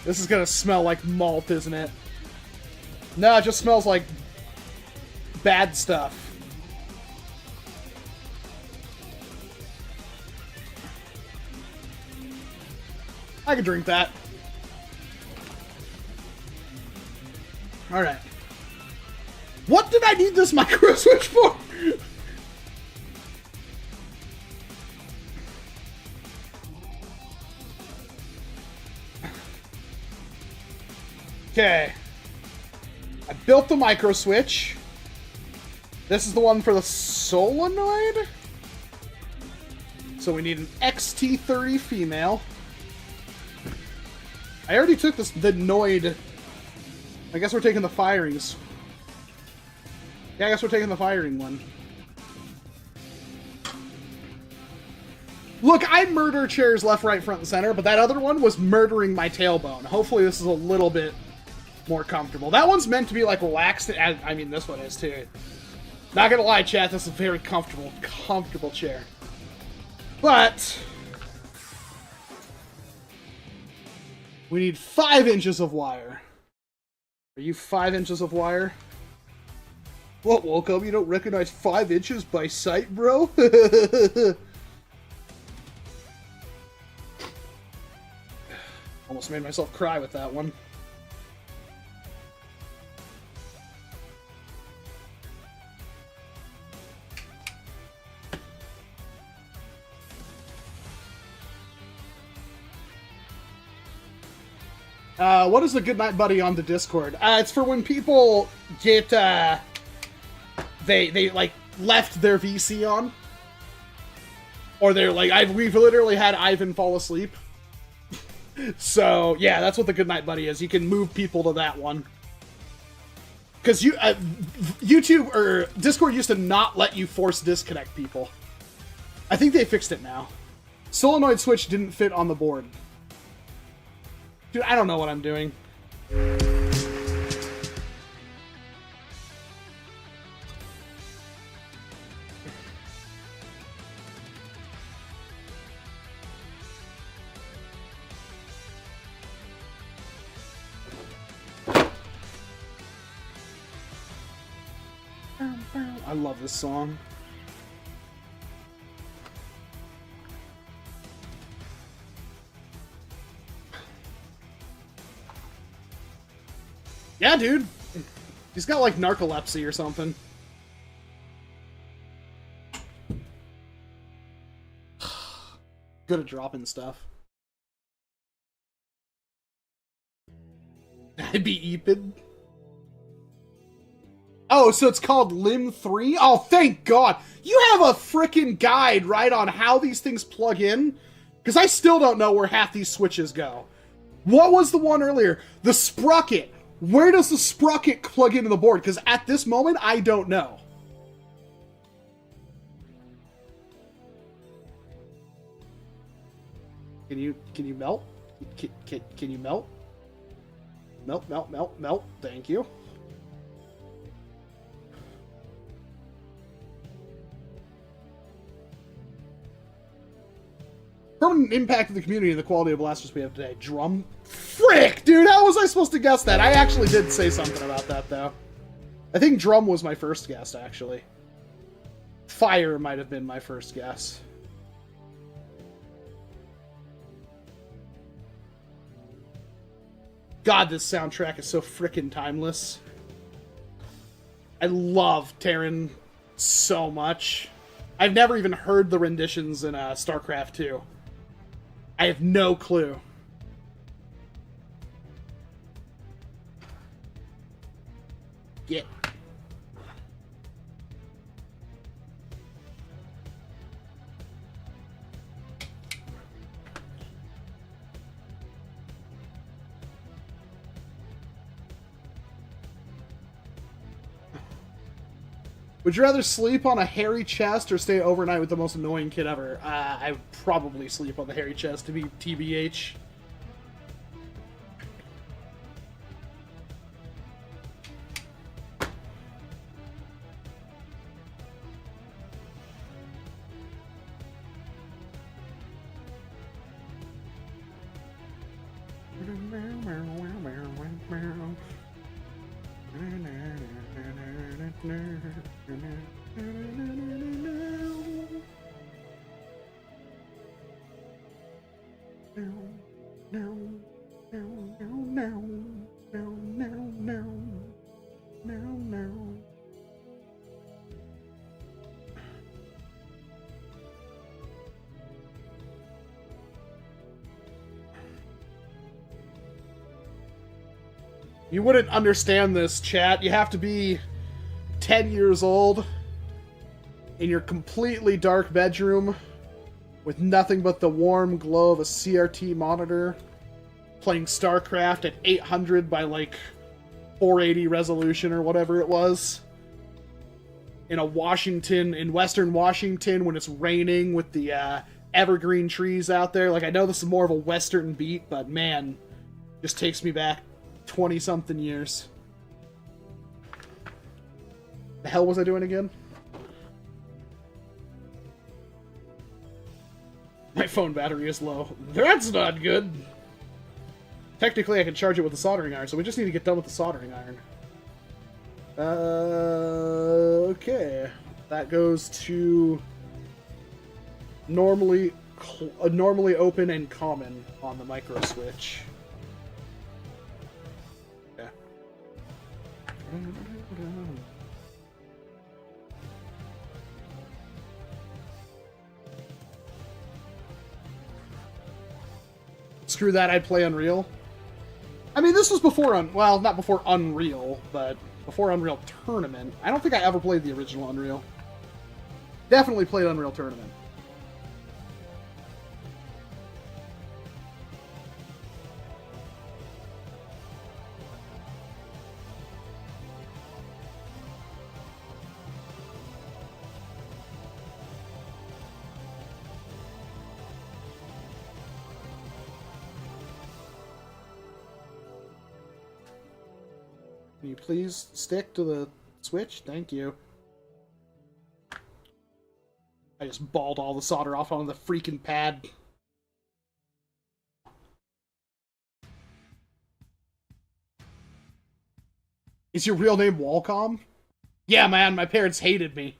This is gonna smell like malt, isn't it? No, it just smells like bad stuff. I can drink that. Alright. What did I need this micro switch for? Okay. I built the micro switch. This is the one for the solenoid. So we need an XT30 female. I already took this, the Noid. I guess we're taking the firings. Yeah, I guess we're taking the firing one. Look, I murder chairs left, right, front, and center, but that other one was murdering my tailbone. Hopefully this is a little bit more comfortable. That one's meant to be, like, relaxed. I mean, this one is, too. Not gonna lie, chat, this is a very comfortable chair. But we need 5 inches of wire. Are you 5 inches of wire? What, Walcom? You don't recognize 5 inches by sight, bro? Almost made myself cry with that one. What is the Goodnight Buddy on the Discord? It's for when people get, they like, left their VC on. Or they're like, we've literally had Ivan fall asleep. So, yeah, that's what the Goodnight Buddy is. You can move people to that one. Because YouTube, or Discord used to not let you force disconnect people. I think they fixed it now. Solenoid switch didn't fit on the board. Dude, I don't know what I'm doing. I love this song. Yeah, dude. He's got, like, narcolepsy or something. Good at dropping stuff. I'd be Eepid. Oh, so it's called Lim 3? Oh, thank God. You have a frickin' guide, right, on how these things plug in? Because I still don't know where half these switches go. What was the one earlier? The sprocket. Where does the sprocket plug into the board? Because at this moment, I don't know. Can you melt? Can you melt? Melt. Thank you. Permanent impact of the community and the quality of blasters we have today. Drum? Frick, dude, how was I supposed to guess that? I actually did say something about that, though. I think drum was my first guess, actually. Fire might have been my first guess. God, this soundtrack is so frickin' timeless. I love Terran so much. I've never even heard the renditions in StarCraft 2. I have no clue. Get. Would you rather sleep on a hairy chest or stay overnight with the most annoying kid ever? I would probably sleep on the hairy chest, to be TBH. You wouldn't understand this, chat. You have to be 10 years old in your completely dark bedroom with nothing but the warm glow of a CRT monitor, playing StarCraft at 800 by like 480 resolution or whatever it was, in Western Washington when it's raining with the evergreen trees out there. Like, I know this is more of a Western beat, but man, just takes me back 20-something years. The hell was I doing again? My phone battery is low. That's not good. Technically, I can charge it with the soldering iron, so we just need to get done with the soldering iron. Okay. That goes to normally open and common on the micro switch. Yeah. Screw that, I'd play Unreal. I mean, this was before, well, not before Unreal, but before Unreal Tournament. I don't think I ever played the original Unreal. Definitely played Unreal Tournament. Can you please stick to the switch? Thank you. I just balled all the solder off onto the freaking pad. Is your real name Walcom? Yeah, man, my parents hated me.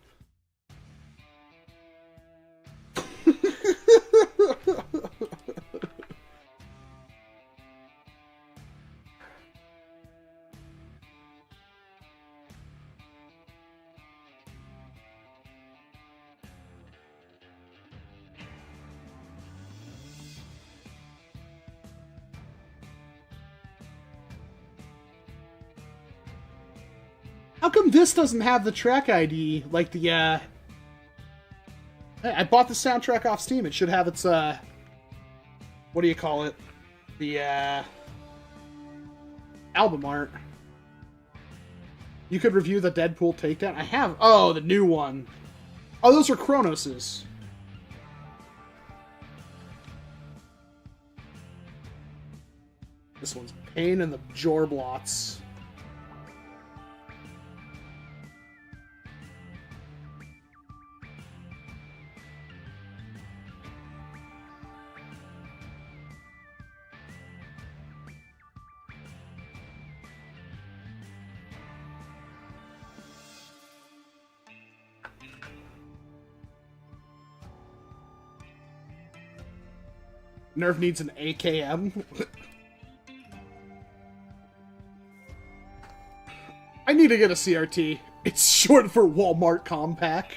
How come this doesn't have the track ID? Like the, Hey, I bought the soundtrack off Steam. It should have its, what do you call it? The, album art. You could review the Deadpool takedown. I have. Oh, the new one. Oh, those are Kronos's. This one's Pain in the Jorblots. Nerf needs an AKM. I need to get a CRT. It's short for Walmart Compact.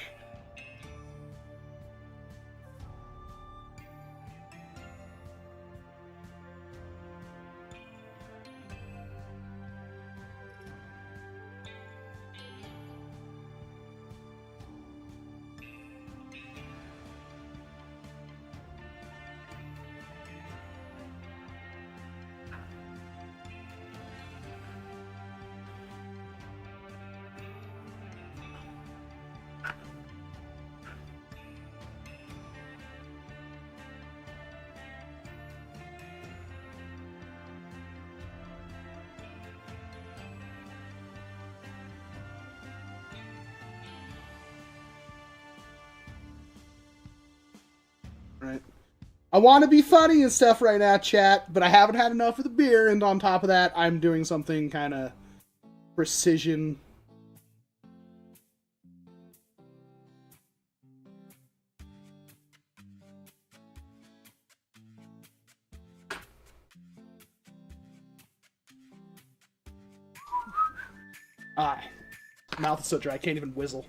Right. I want to be funny and stuff right now, chat, but I haven't had enough of the beer, and on top of that, I'm doing something kind of precision. Ah, mouth is so dry, I can't even whistle.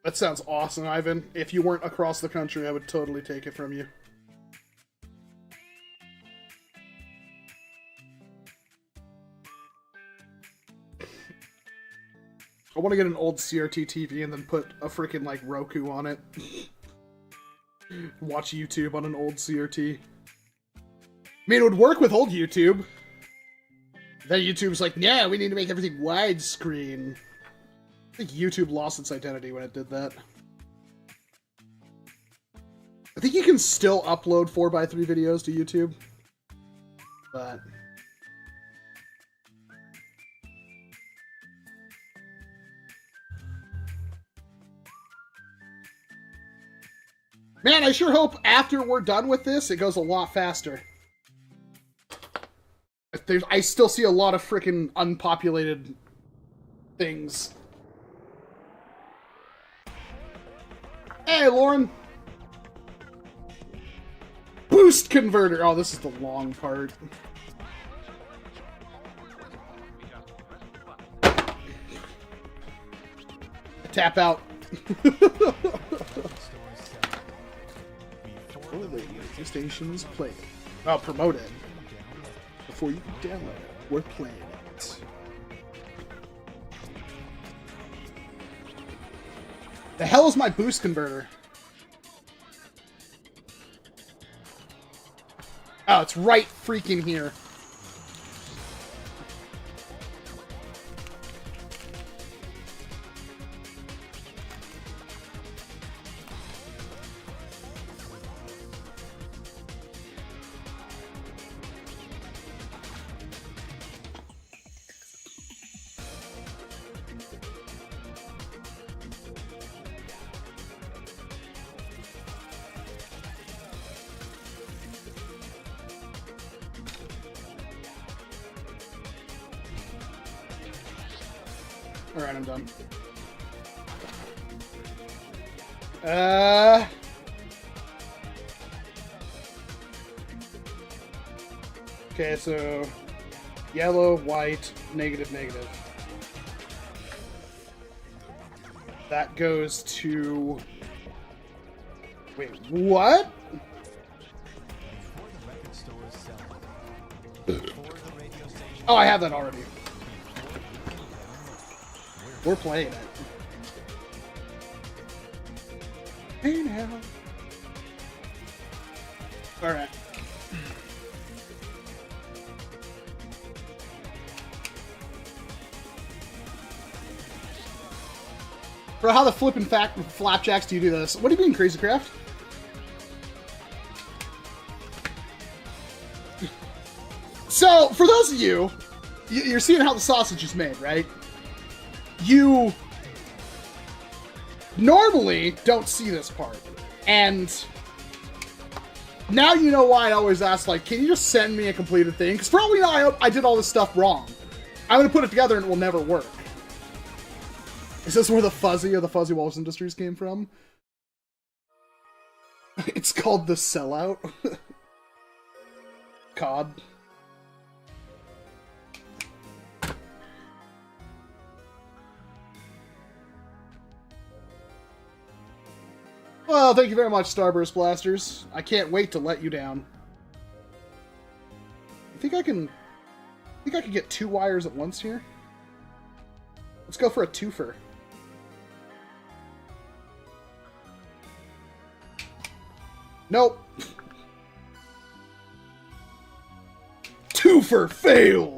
That sounds awesome, Ivan. If you weren't across the country, I would totally take it from you. I want to get an old CRT TV and then put a freaking, like, Roku on it. Watch YouTube on an old CRT. I mean, it would work with old YouTube. Then YouTube's like, yeah, we need to make everything widescreen. I think YouTube lost its identity when it did that. I think you can still upload 4x3 videos to YouTube. But... man, I sure hope after we're done with this, it goes a lot faster. I still see a lot of frickin' unpopulated things. Hey, Lauren! Boost converter! Oh, this is the long part. Tap out. Stations played. Oh, promoted. Before you can download it, we're playing it. The hell is my boost converter? Oh, it's right freaking here. Alright, I'm done. Okay, so... Yellow, white, negative, negative. That goes to... Wait, what? Oh, I have that already. We're playing it. Hey now. Alright. Bro, how the flippin' flapjacks do you do this? What do you mean, Crazy Craft? So, for those of you, you're seeing how the sausage is made, right? You normally don't see this part. And now you know why I always ask, like, can you just send me a completed thing? Because for all we know, I did all this stuff wrong. I'm going to put it together and it will never work. Is this where the Fuzzy or the Fuzzy Walrus Industries came from? It's called the Sellout. COD. Well, thank you very much, Starburst Blasters. I can't wait to let you down. I think I can get 2 wires at once here. Let's go for a twofer. Nope. Twofer failed.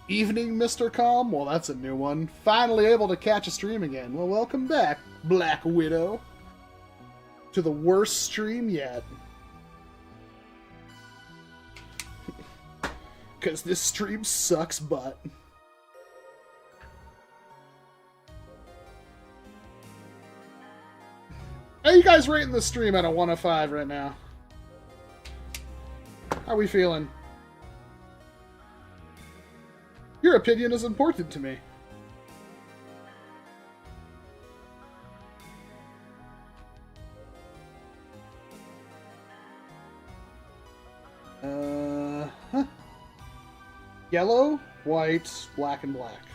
Evening, Mr. Calm? Well, that's a new one. Finally able to catch a stream again. Well, welcome back, Black Widow. To the worst stream yet. Because this stream sucks butt. How you guys rating the stream at a 1 of 5 right now? How are we feeling? Your opinion is important to me. Huh. Yellow, white, black, and black.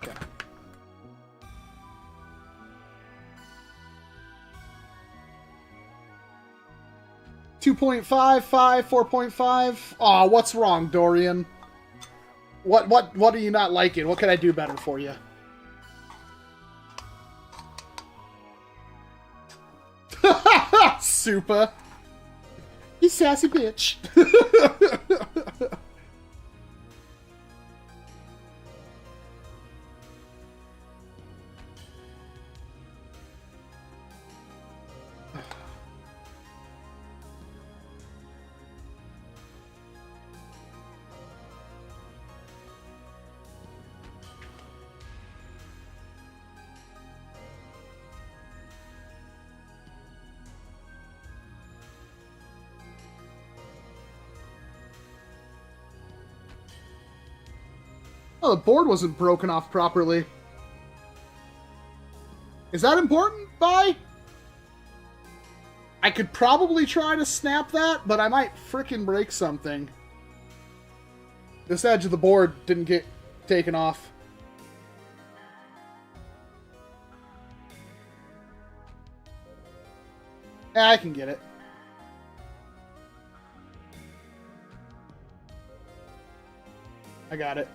Okay. .5, 4.5. Aw, what's wrong, Dorian? What are you not liking? What can I do better for you? Super. You sassy bitch. Oh, the board wasn't broken off properly. Is that important, Bye? I could probably try to snap that, but I might frickin' break something. This edge of the board didn't get taken off. I can get it. I got it.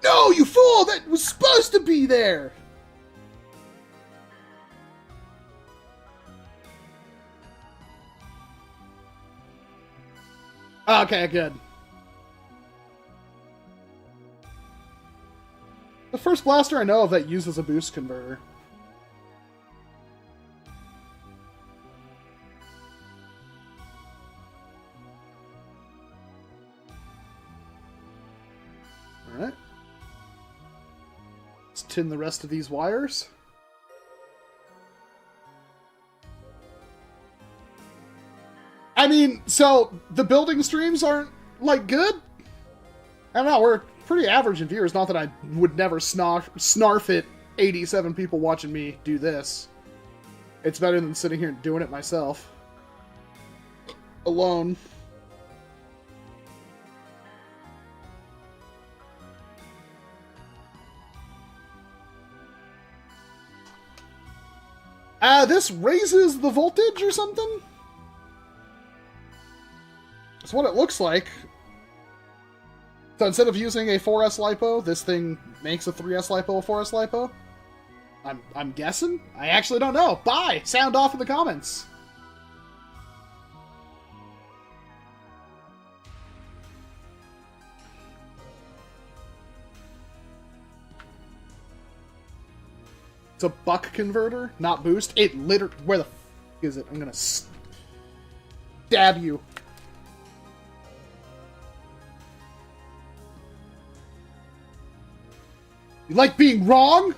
No, you fool! That was supposed to be there! Okay, good. The first blaster I know of that uses a boost converter. Alright. Let's tin the rest of these wires. I mean, so the building streams aren't, like, good? I don't know, we're pretty average in viewers. Not that I would never snarf at 87 people watching me do this. It's better than sitting here and doing it myself. alone. This raises the voltage or something? That's what it looks like. So instead of using a 4S LiPo, this thing makes a 3S LiPo a 4S LiPo? I'm guessing? I actually don't know. Bye! Sound off in the comments. It's a buck converter, not boost. It literally... Where the f is it? I'm gonna stab you. You like being wrong?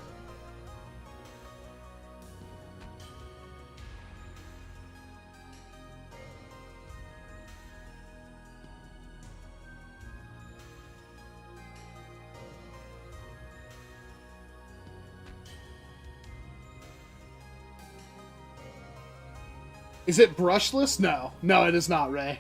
Is it brushless? No. No, it is not, Ray.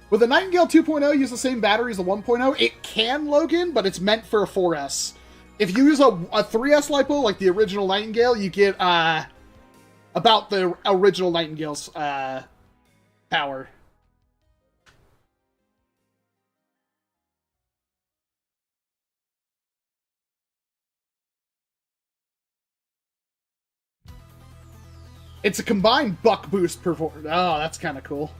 Will the Nightingale 2.0 use the same battery as the 1.0? It can, Logan, but it's meant for a 4S. If you use a 3S LiPo, like the original Nightingale, you get about the original Nightingale's power. It's a combined buck boost performance. Oh, that's kind of cool.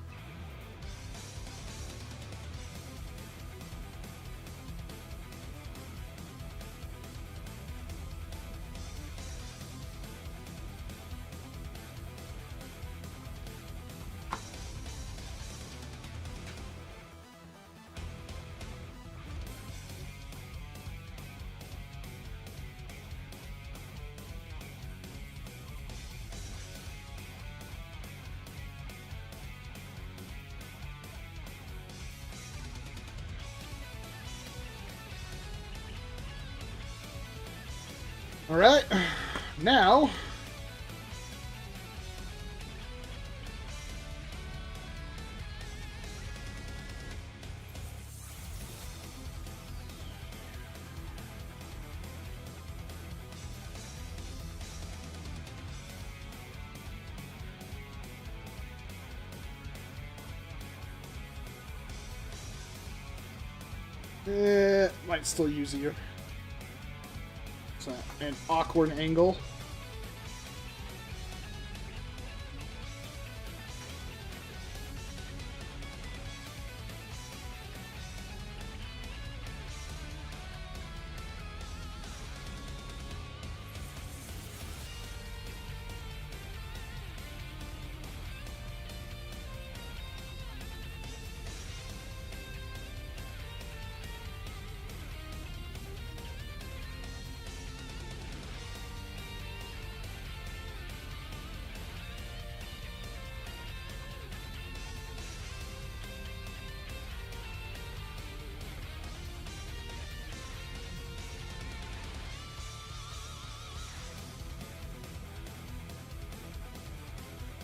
Alright, now... might still use you. So, an awkward angle.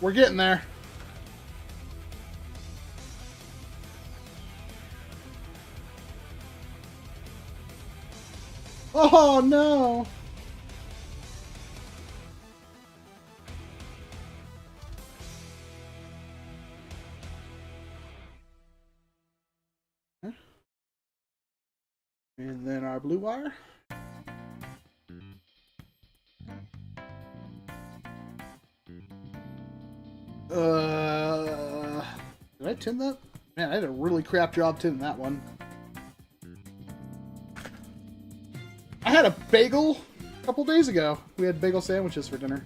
We're getting there. Oh no! And then our blue wire. Did I tin that? Man, I did a really crap job tinning that one. I had a bagel a couple days ago. We had bagel sandwiches for dinner.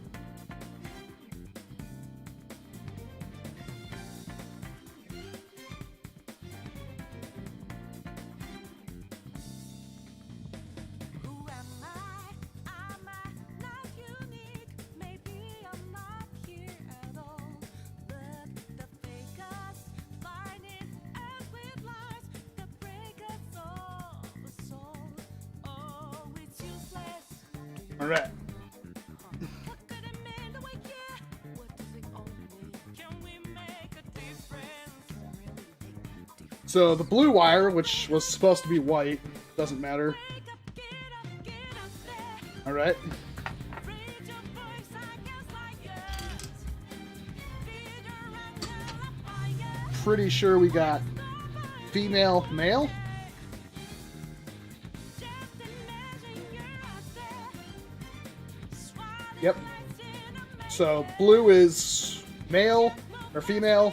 All right. So the blue wire, which was supposed to be white, doesn't matter. Alright. Pretty sure we got female, male. Yep. So blue is male or female.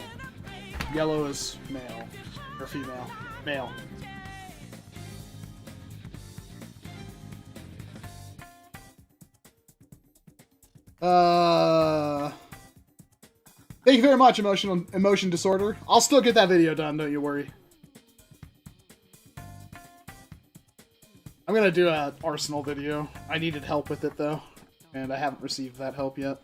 Yellow is male or female. Male. Thank you very much, Emotion Disorder. I'll still get that video done, don't you worry. I'm gonna do an Arsenal video. I needed help with it, though, and I haven't received that help yet.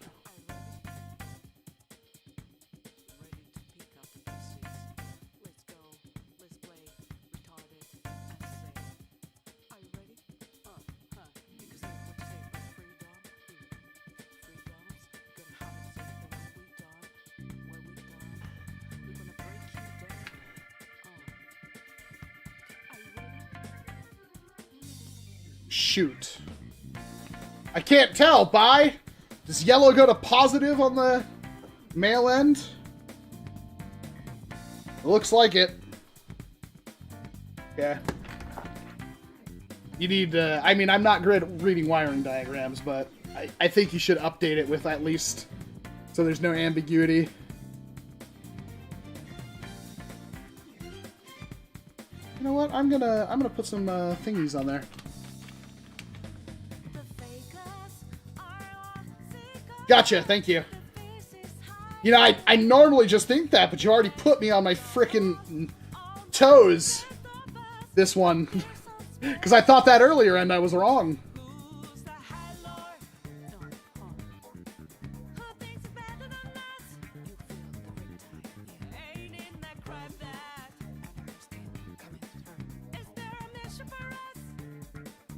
Shoot. I can't tell. Bye. Does yellow go to positive on the male end? It looks like it. Yeah. You need, I mean, I'm not good at reading wiring diagrams, but I think you should update it with at least so there's no ambiguity. You know what? I'm gonna put some thingies on there. Gotcha, thank you. You know, I normally just think that, but you already put me on my frickin' toes. This one. Because I thought that earlier and I was wrong.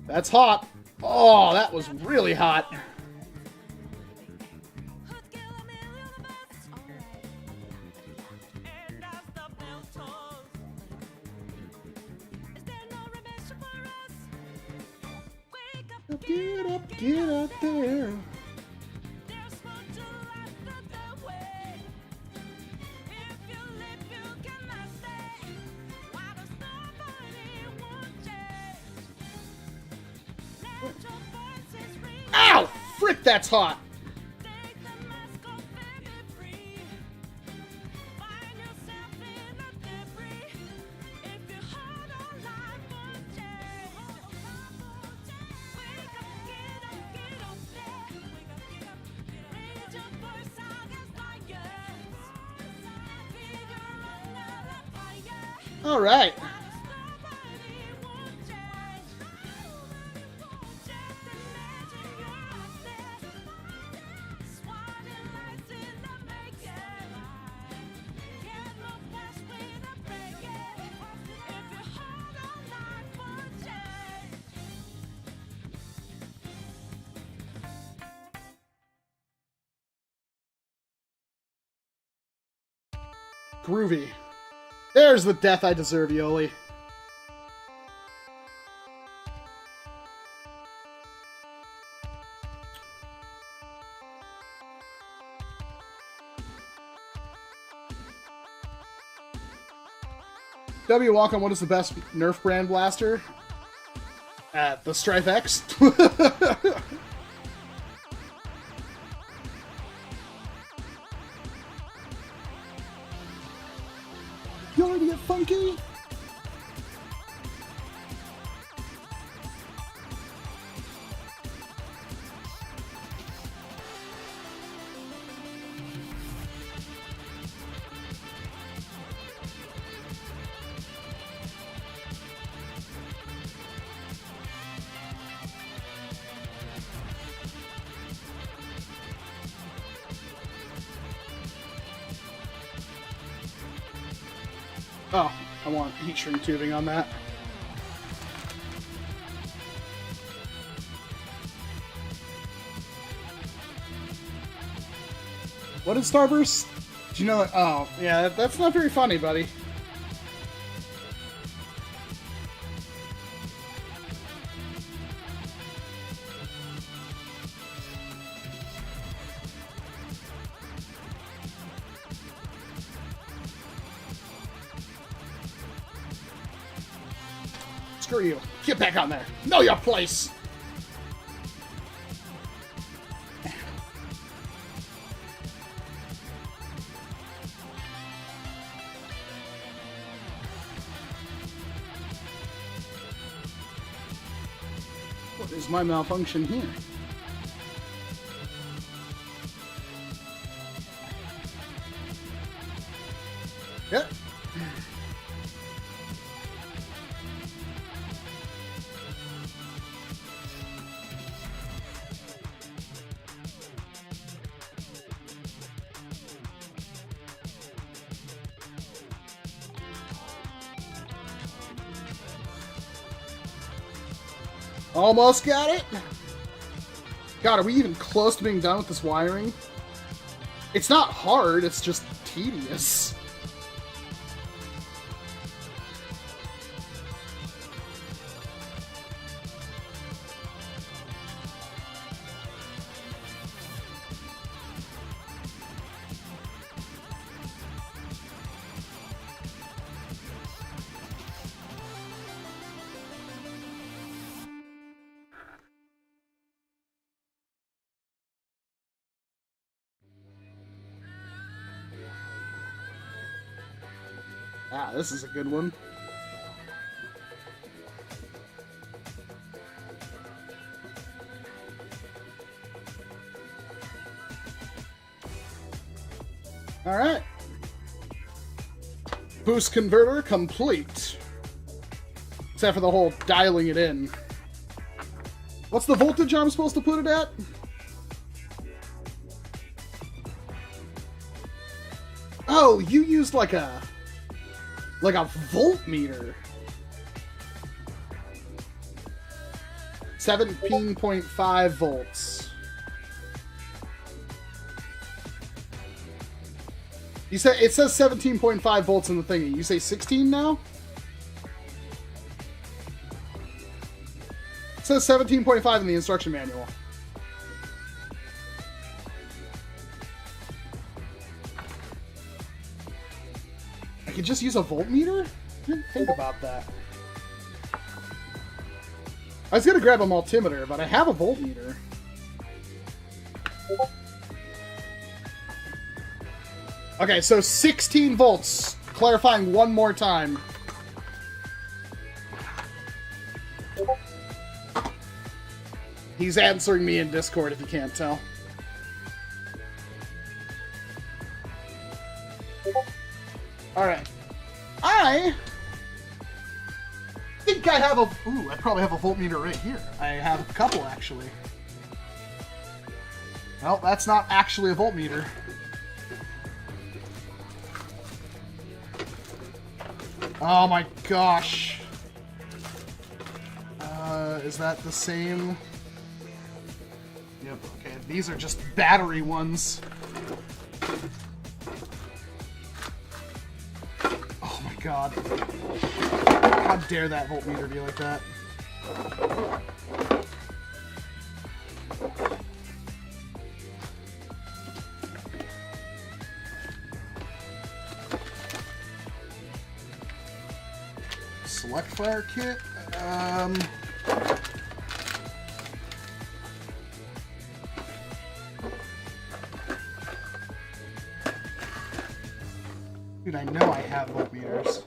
That's hot. Oh, that was really hot. Get up there. Ow! Frick, that's hot. All right. Groovy. There's the death I deserve, Yoli. W. Walcom, what is the best Nerf brand blaster? The Strife X. You already get funky? Oh, I want heat shrink tubing on that. What is Starburst? Do you know? Oh, yeah, that's not very funny, buddy. Screw you. Get back on there. Know your place. What is my malfunction here? Yep. Almost got it. God, are we even close to being done with this wiring? It's not hard, it's just tedious. Ah, this is a good one. All right. Boost converter complete. Except for the whole dialing it in. What's the voltage I'm supposed to put it at? Oh, you used like a voltmeter. 17.5 volts. You say it says 17.5 volts in the thingy. You say 16 now? It says 17.5 in the instruction manual. I could just use a voltmeter? I didn't think about that. I was gonna grab a multimeter, but I have a voltmeter. Okay, so 16 volts. Clarifying one more time. He's answering me in Discord if you can't tell. Alright. I think I have a... Ooh, I probably have a voltmeter right here. I have a couple, actually. Well, that's not actually a voltmeter. Oh my gosh. Is that the same? Yep, okay. These are just battery ones. Oh my god. How dare that voltmeter be like that? Select fire kit. Dude, I know I have voltmeters.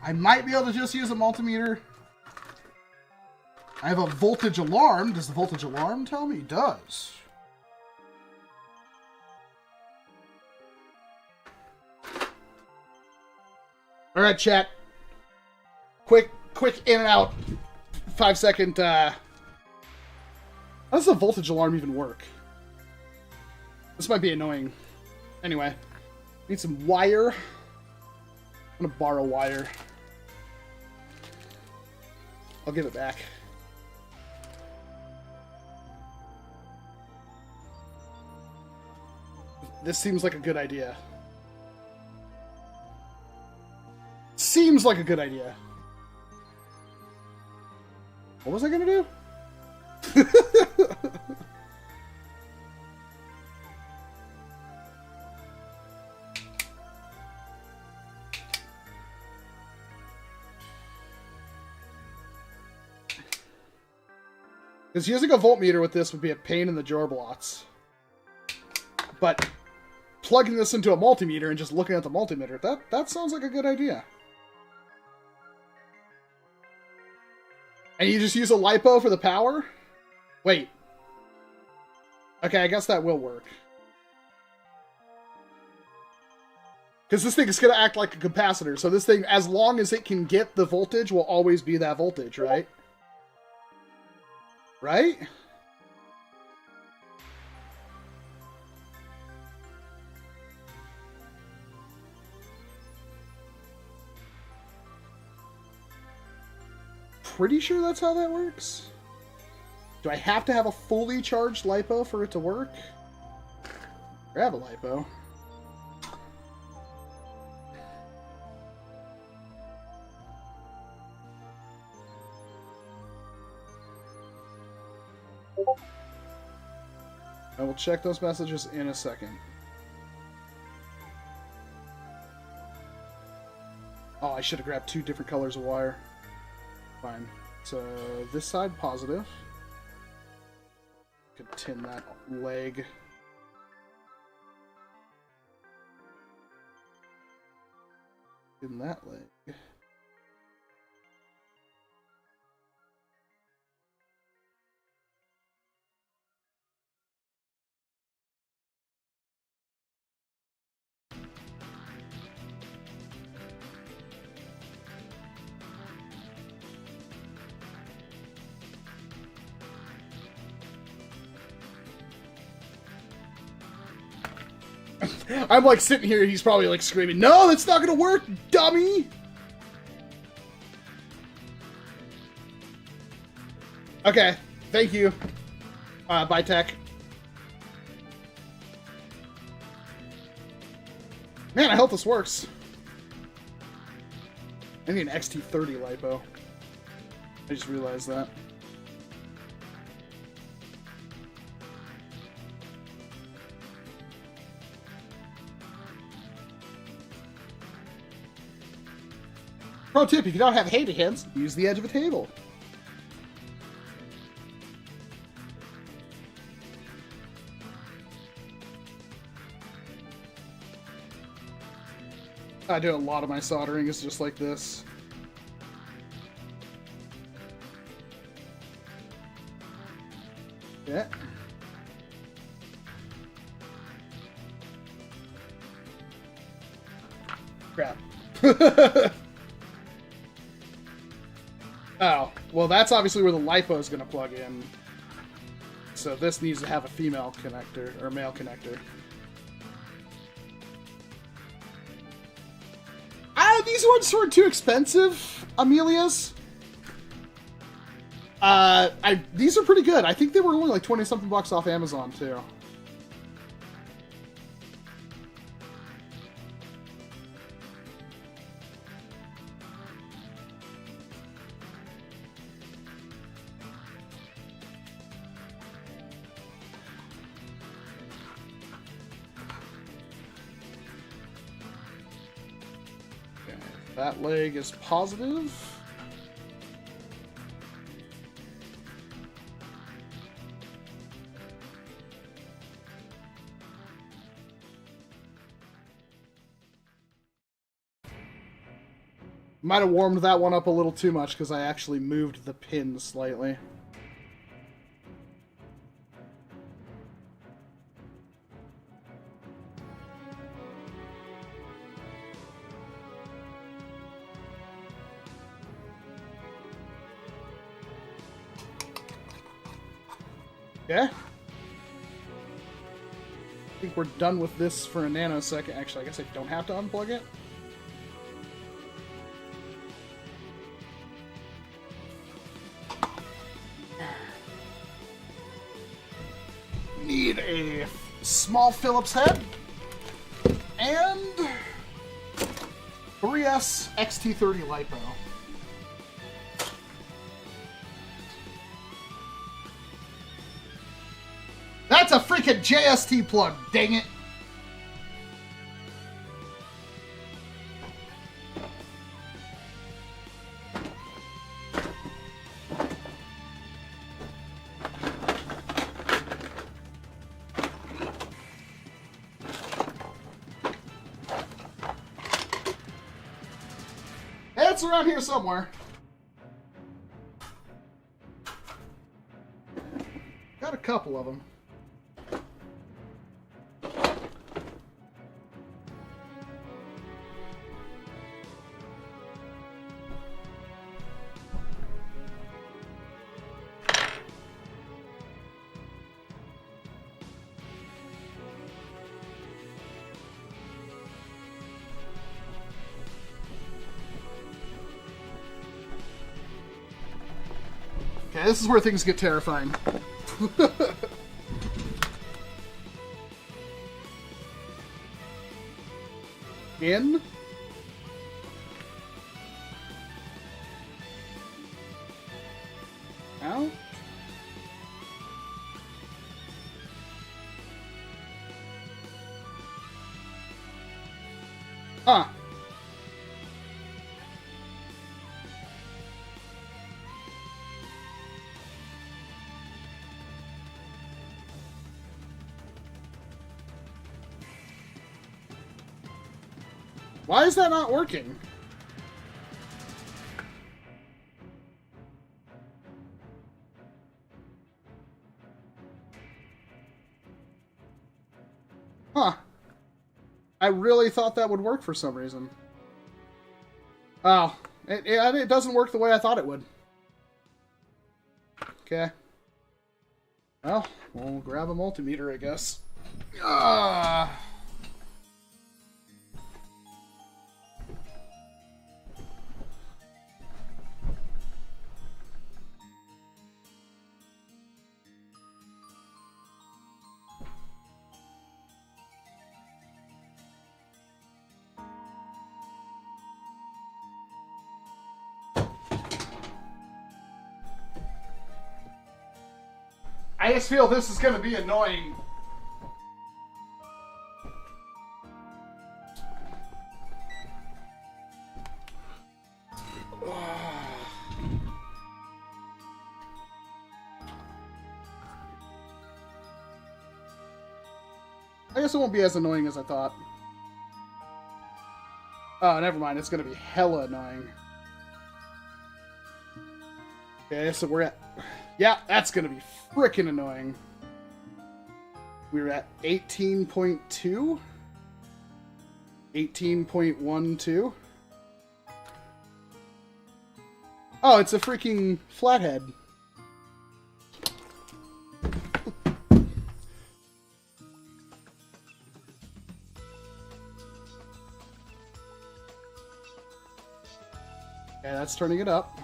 I might be able to just use a multimeter. I have a voltage alarm. Does the voltage alarm tell me? It does. Alright, chat. Quick in and out. 5-second, How does the voltage alarm even work? This might be annoying. Anyway. Need some wire. I'm gonna borrow wire. I'll give it back. This seems like a good idea. Seems like a good idea. What was I gonna do? Because using a voltmeter with this would be a pain in the jorblots. But plugging this into a multimeter and just looking at the multimeter, that sounds like a good idea. And you just use a LiPo for the power? Wait. Okay, I guess that will work. Because this thing is going to act like a capacitor, so this thing, as long as it can get the voltage, will always be that voltage, right? Right? Pretty sure that's how that works. Do I have to have a fully charged LiPo for it to work? Grab a LiPo. I will check those messages in a second. Oh, I should have grabbed 2 different colors of wire. Fine. So this side positive. Could tin that leg. Tin that leg. I'm like sitting here, he's probably like screaming, "No, that's not gonna work, dummy!" Okay, thank you, BYETech. Man, I hope this works. I need an XT30 LiPo. I just realized that. Pro tip, if you don't have handy hands, use the edge of a table. I do a lot of my soldering is just like this. Yeah. Crap. Oh, well that's obviously where the LiPo is going to plug in. So this needs to have a female connector, or male connector. These ones weren't too expensive, Amelia's. These are pretty good. I think they were only like 20-something bucks off Amazon, too. That leg is positive. Might have warmed that one up a little too much because I actually moved the pin slightly. Yeah. I think we're done with this for a nanosecond. Actually, I guess I don't have to unplug it. Need a small Phillips head and 3S XT30 LiPo. That's a freaking JST plug, dang it! It's around here somewhere. Got a couple of them. Okay, this is where things get terrifying. In. Out. Huh. Why is that not working? Huh. I really thought that would work for some reason. Oh. It doesn't work the way I thought it would. Okay. Well, we'll grab a multimeter, I guess. Ah. I just feel this is going to be annoying. I guess it won't be as annoying as I thought. Oh, never mind. It's going to be hella annoying. Okay, so we're at... Yeah, that's going to be frickin' annoying. We were at 18.2. 18.12. Oh, it's a freaking flathead. Okay, that's turning it up.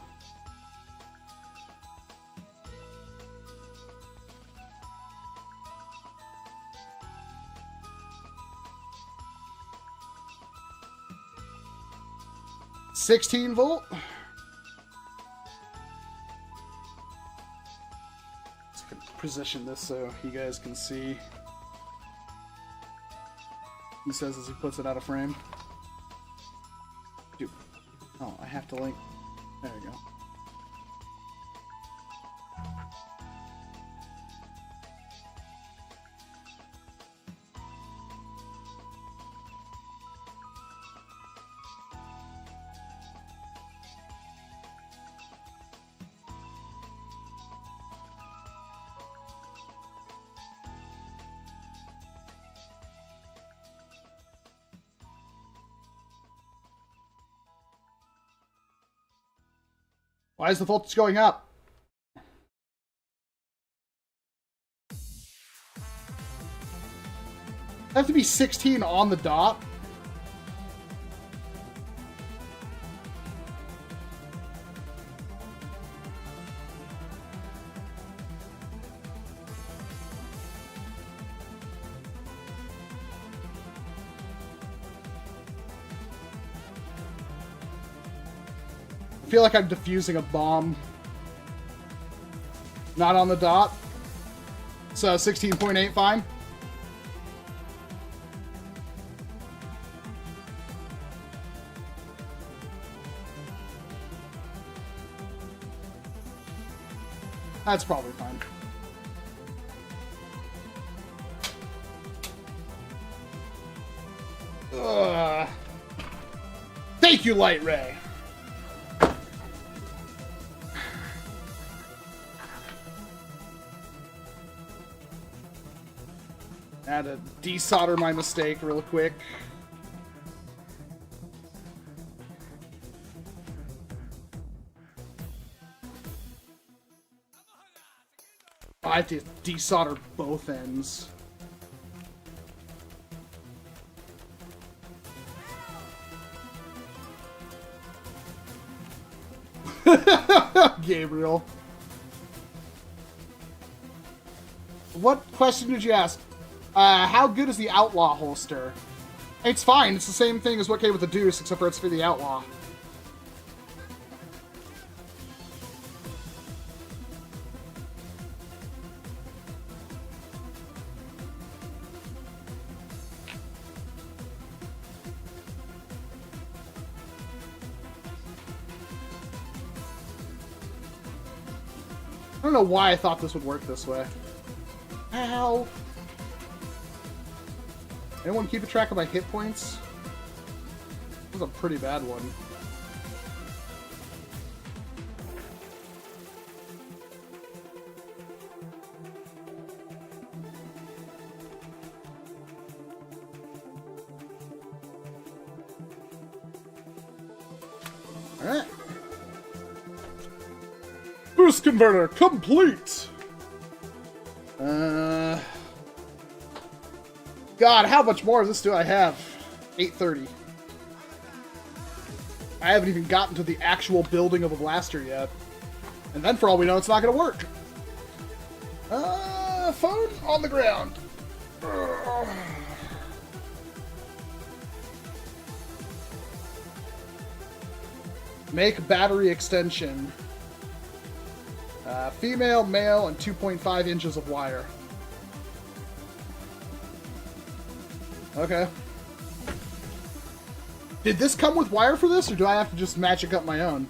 $16 volt. Let's position this so you guys can see. He says as he puts it out of frame. Dude. Oh, I have to link. There we go. Why is the voltage going up? I have to be 16 on the dot. I feel like I'm defusing a bomb. Not on the dot. So 16.8 fine? That's probably fine. Ugh. Thank you, Light Ray. I had to desolder my mistake real quick. I have to desolder both ends. Gabriel. What question did you ask? How good is the Outlaw holster? It's fine. It's the same thing as what came with the Deuce, except for it's for the Outlaw. I don't know why I thought this would work this way. Ow! Anyone keep a track of my hit points? This was a pretty bad one. Alright. Boost converter complete! God, how much more of this do I have? 830. I haven't even gotten to the actual building of a blaster yet. And then for all we know, it's not going to work. Phone on the ground. Make battery extension. Female, male, and 2.5 inches of wire. Okay. Did this come with wire for this, or do I have to just magic up my own?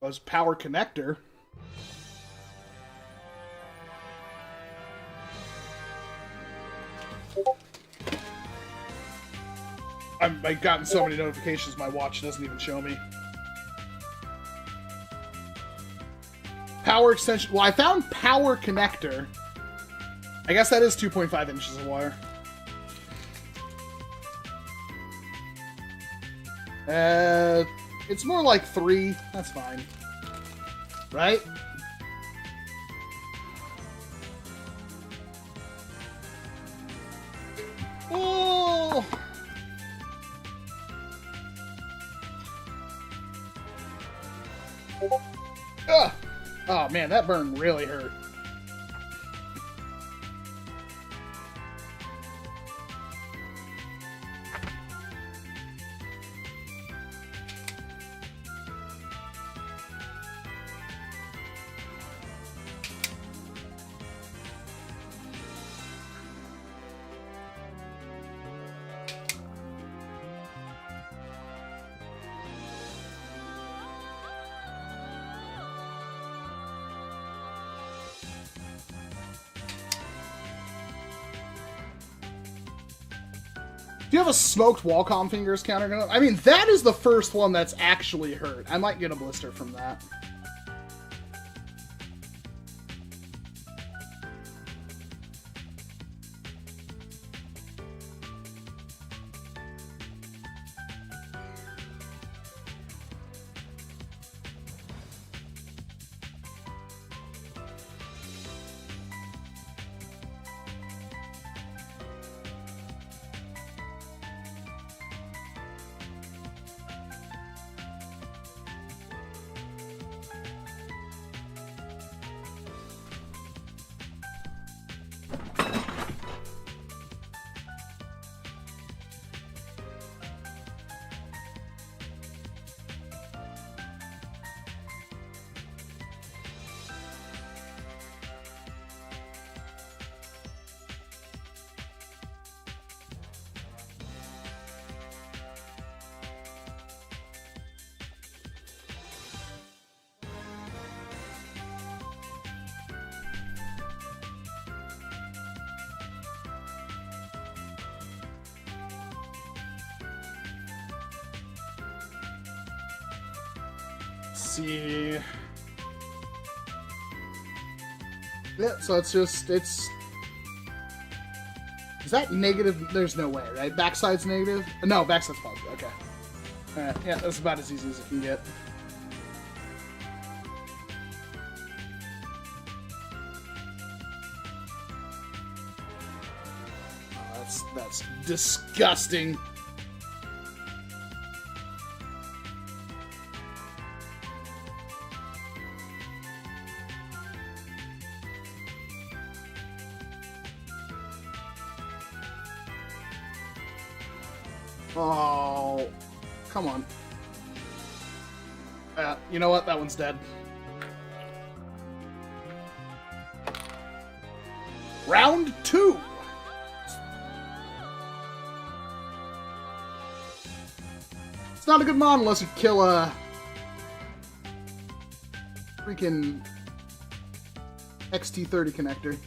Was power connector. I've gotten so many notifications my watch doesn't even show me. Power extension. Well, I found power connector. I guess that is 2.5 inches of wire. It's more like 3. That's fine. Right? Oh! Ugh. Oh man, that burn really hurt. Do you have a smoked Walcom fingers counter gun? I mean, that is the first one that's actually hurt. I might get a blister from that. Let's see. Yeah, so it's just, it's... Is that negative? There's no way, right? Backside's negative? No, backside's positive. Okay. Alright, yeah, that's about as easy as it can get. Oh, that's disgusting. Oh, come on. You know what? That one's dead. Round 2. It's not a good mod unless you kill a freaking XT30 connector.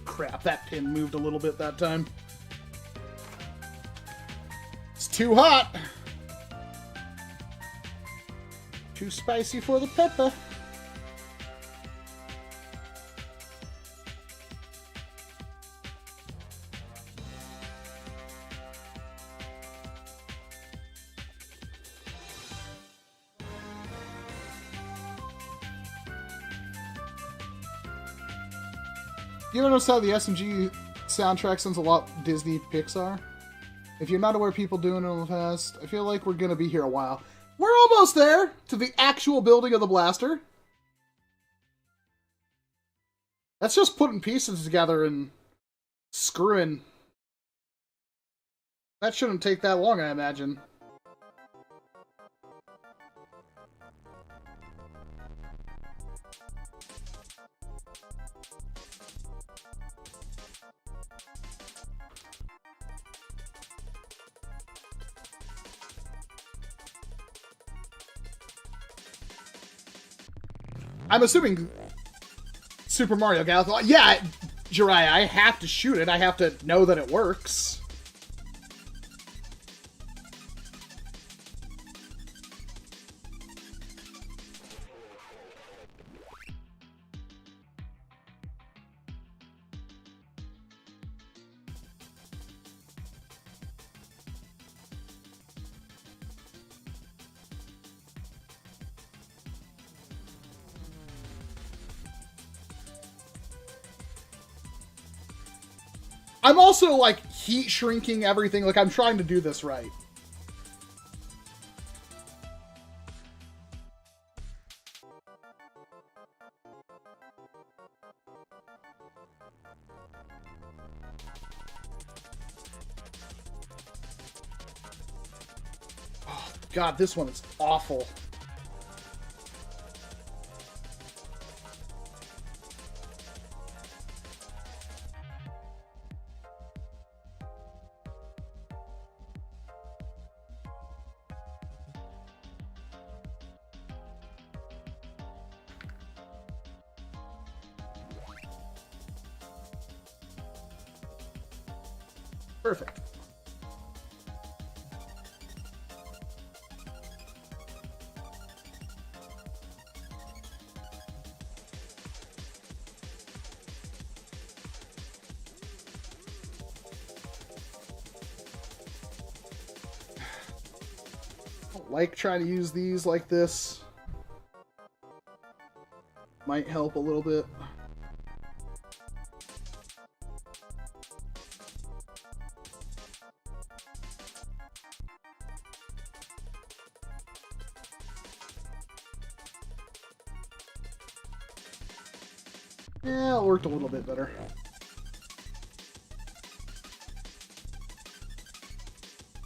Crap, that pin moved a little bit that time. It's too hot. Too spicy for the pepper. You ever notice how the SMG soundtrack sounds a lot Disney Pixar? If you're not aware of people doing it in the past, I feel like we're going to be here a while. We're almost there to the actual building of the blaster. That's just putting pieces together and screwing. That shouldn't take that long, I imagine. I'm assuming Super Mario Galaxy. Yeah, Jiraiya, I have to shoot it. I have to know that it works. I'm also, like, heat shrinking everything. Like, I'm trying to do this right. Oh, God, this one is awful. Perfect. I don't like trying to use these like this. Might help a little bit. Yeah, it worked a little bit better.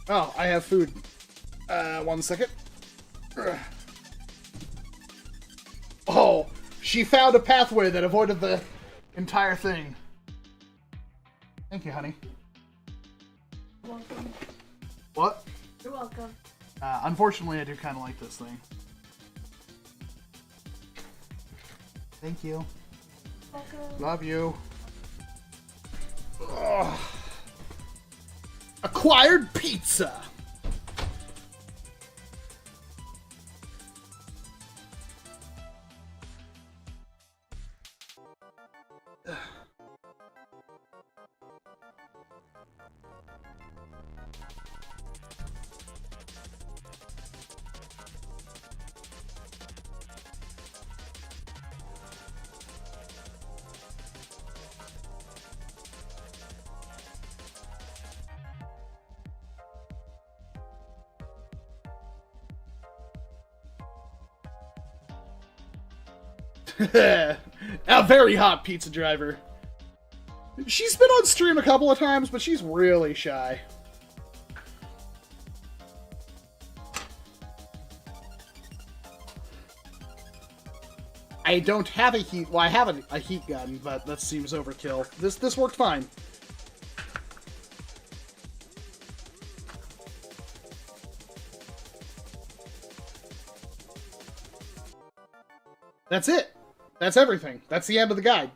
Oh, I have food. 1 second. Oh, she found a pathway that avoided the entire thing. Thank you, honey. You're welcome. What? You're welcome. Unfortunately, I do kind of like this thing. Thank you. Welcome. Love you. Ugh. Acquired pizza. A very hot pizza driver. She's been on stream a couple of times, but she's really shy. I don't have a heat... Well, I have a heat gun, but that seems overkill. This worked fine. That's it. That's everything. That's the end of the guide.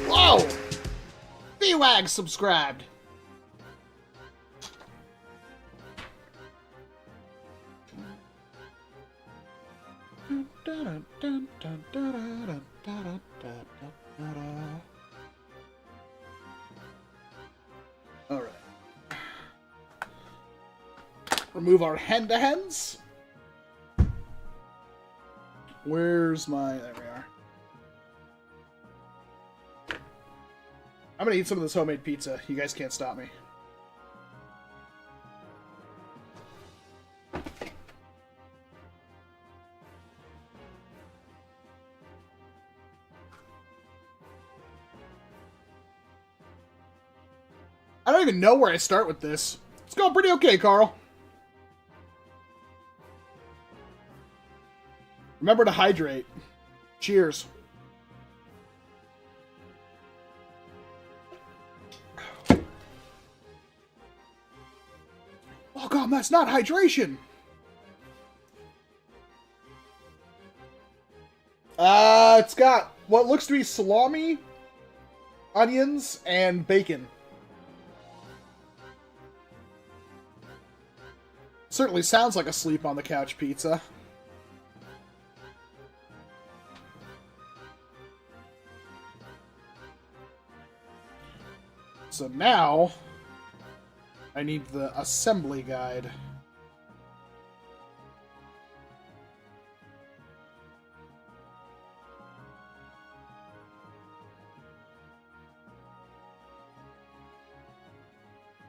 Whoa! BWAG subscribed. All right. Remove our hand-to-hands. Where's my... There we are. I'm gonna eat some of this homemade pizza. You guys can't stop me. I don't even know where I start with this. It's going pretty okay, Carl. Remember to hydrate. Cheers. Walcom, that's not hydration! It's got what looks to be salami, onions, and bacon. Certainly sounds like a sleep on the couch pizza. So now, I need the assembly guide.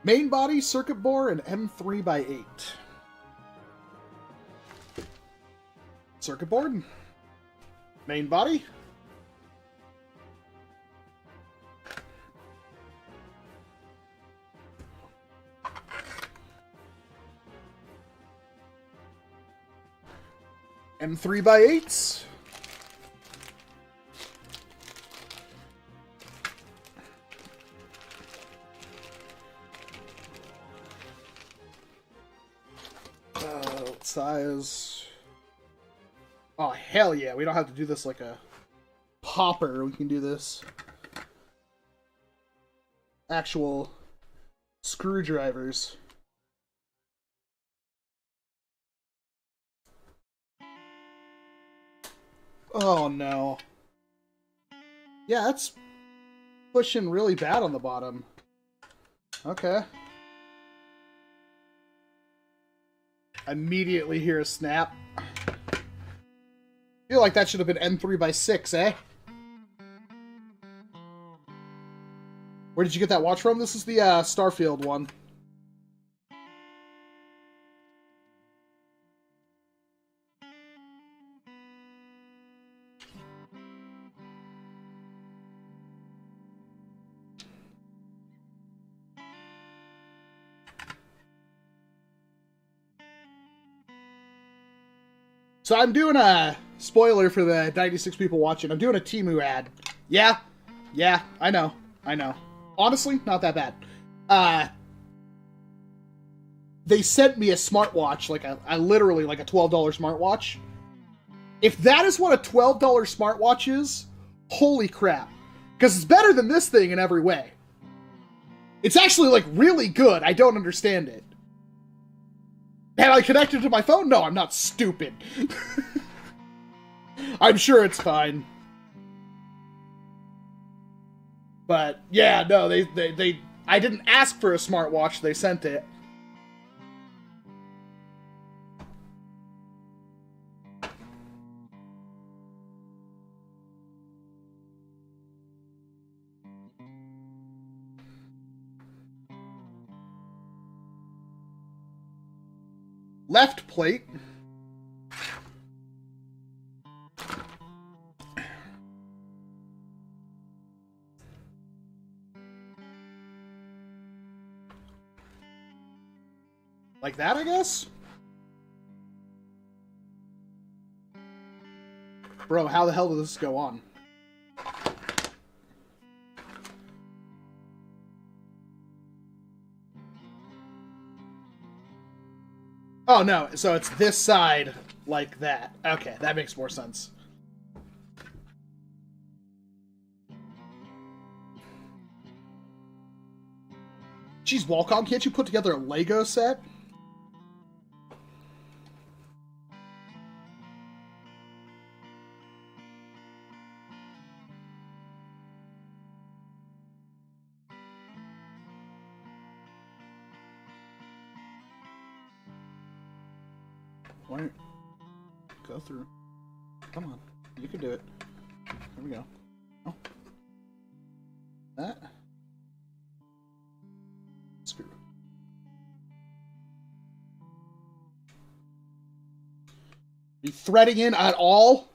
Main body, circuit board, and M3x8. Circuit board. Main body. M3x8s. What size? Oh, hell yeah. We don't have to do this like a popper. We can do this. Actual screwdrivers. Oh no. Yeah, that's pushing really bad on the bottom. Okay. Immediately hear a snap. Feel like that should have been N3x6, eh? Where did you get that watch from? This is the Starfield one. So I'm doing a spoiler for the 96 people watching. I'm doing a Temu ad. Yeah, I know. Honestly, not that bad. They sent me a smartwatch, like literally like a $12 smartwatch. If that is what a $12 smartwatch is, holy crap. Because it's better than this thing in every way. It's actually like really good. I don't understand it. Had I connected to my phone? No, I'm not stupid. I'm sure it's fine. But yeah, no, I didn't ask for a smartwatch, they sent it. Left plate. Like that, I guess? Bro, how the hell does this go on? Oh, no. So it's this side like that. Okay, that makes more sense. Jeez, Walcom, can't you put together a Lego set? Why? Go through. Come on. You can do it. Here we go. Oh. That. Screw. Be threading in at all?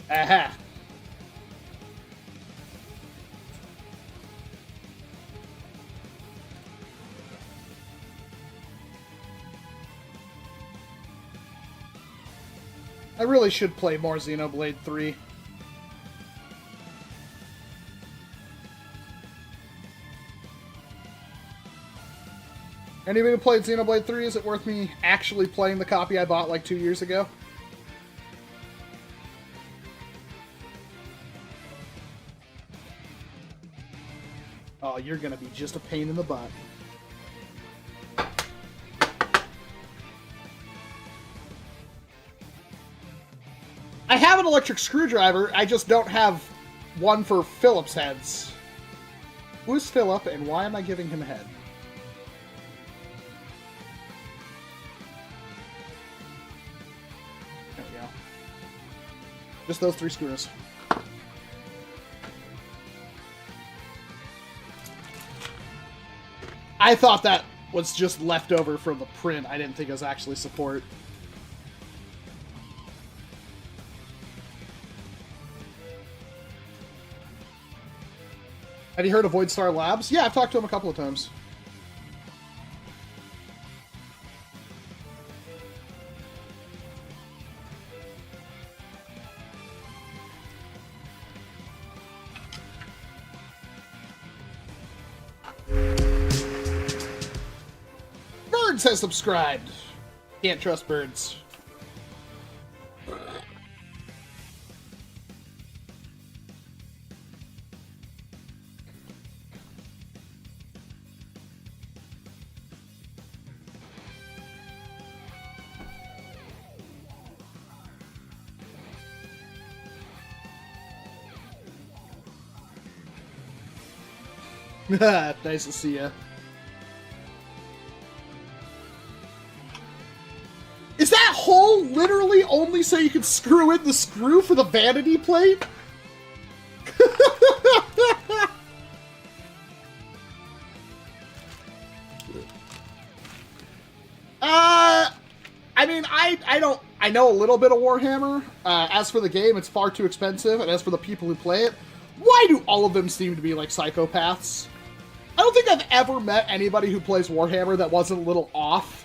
Aha. I really should play more Xenoblade 3. Anybody who played Xenoblade 3, is it worth me actually playing the copy I bought like 2 years ago? Oh, you're gonna be just a pain in the butt. I have an electric screwdriver, I just don't have one for Philip's heads. Who's Philip, and why am I giving him a head? There we go. Just those 3 screws. I thought that was just leftover from the print. I didn't think it was actually support. Have you heard of Voidstar Labs? Yeah, I've talked to him a couple of times. Birds has subscribed. Can't trust birds. Nice to see ya. Is that hole literally only so you can screw in the screw for the vanity plate? I mean, I know a little bit of Warhammer. As for the game, it's far too expensive, and as for the people who play it, why do all of them seem to be like psychopaths? I don't think I've ever met anybody who plays Warhammer that wasn't a little off.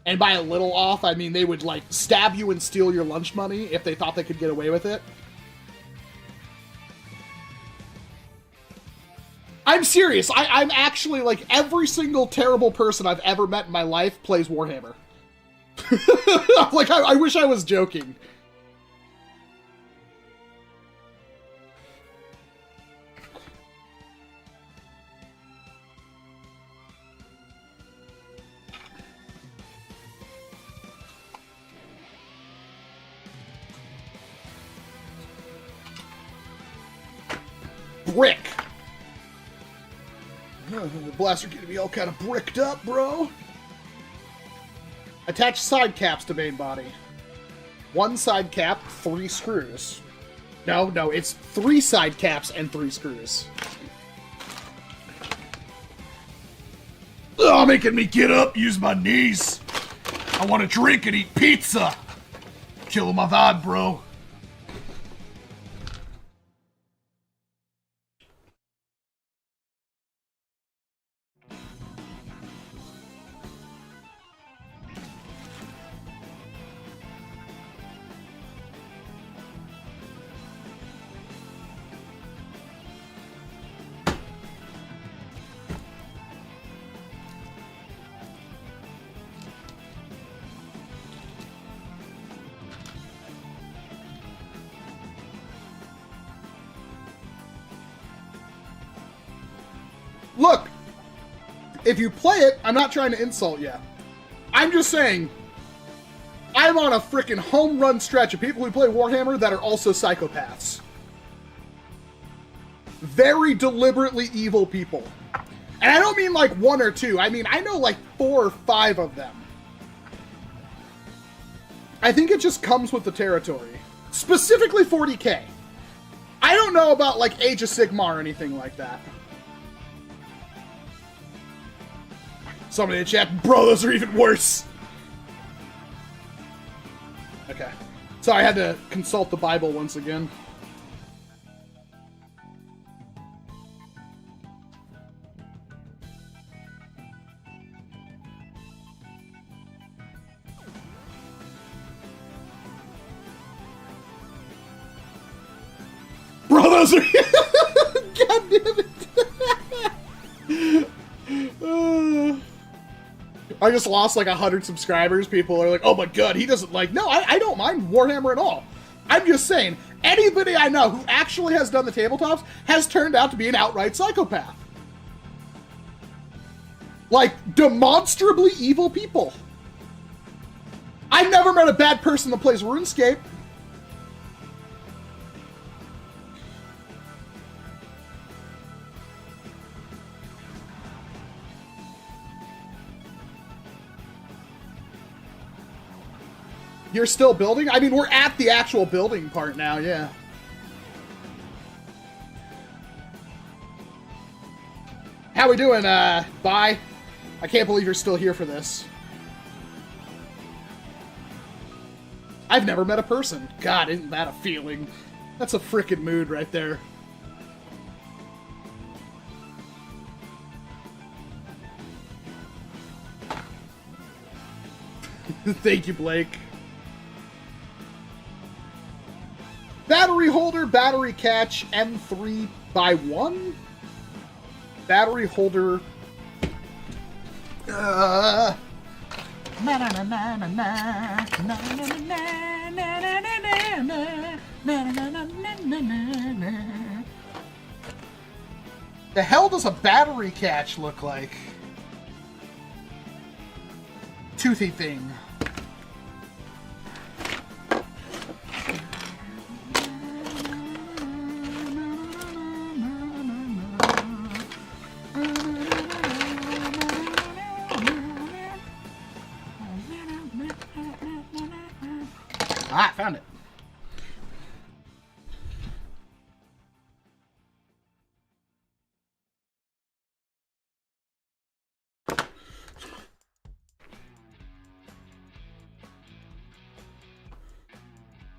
And by a little off, I mean they would, like, stab you and steal your lunch money if they thought they could get away with it. I'm serious. I'm actually, like, every single terrible person I've ever met in my life plays Warhammer. Like, I wish I was joking. Brick. The blaster getting me all kind of bricked up, bro. Attach side caps to main body. One side cap, 3 screws. No, it's 3 side caps and 3 screws. Oh, making me get up, use my knees. I want to drink and eat pizza. Killing my vibe, bro. Look, if you play it, I'm not trying to insult you. I'm just saying, I'm on a freaking home run stretch of people who play Warhammer that are also psychopaths. Very deliberately evil people. And I don't mean like 1 or 2. I mean, I know like 4 or 5 of them. I think it just comes with the territory. Specifically 40k. I don't know about like Age of Sigmar or anything like that. Somebody in the chat, bro, those are even worse. Okay. So I had to consult the Bible once again. Bro, those are... God damn it. I just lost like 100 subscribers. People are like, oh my god, he doesn't like... No, I don't mind Warhammer at all. I'm just saying, anybody I know who actually has done the tabletops has turned out to be an outright psychopath. Like, demonstrably evil people. I've never met a bad person that plays RuneScape. You're still building? I mean, we're at the actual building part now, yeah. How we doing, Bye? I can't believe you're still here for this. I've never met a person. God, isn't that a feeling? That's a frickin' mood right there. Thank you, Blake. Battery holder, battery catch, M3 by 1? Battery holder... The hell does a battery catch look like? Toothy thing. Ah, found it.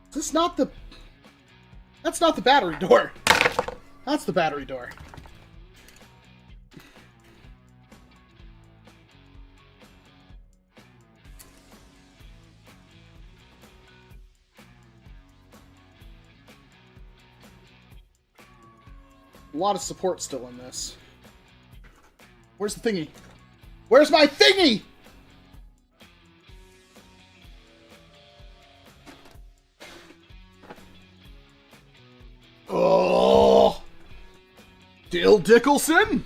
Is this not the... That's not the battery door. That's the battery door. A lot of support still in this. Where's the thingy? Where's my thingy? Oh, Dill Dickelson.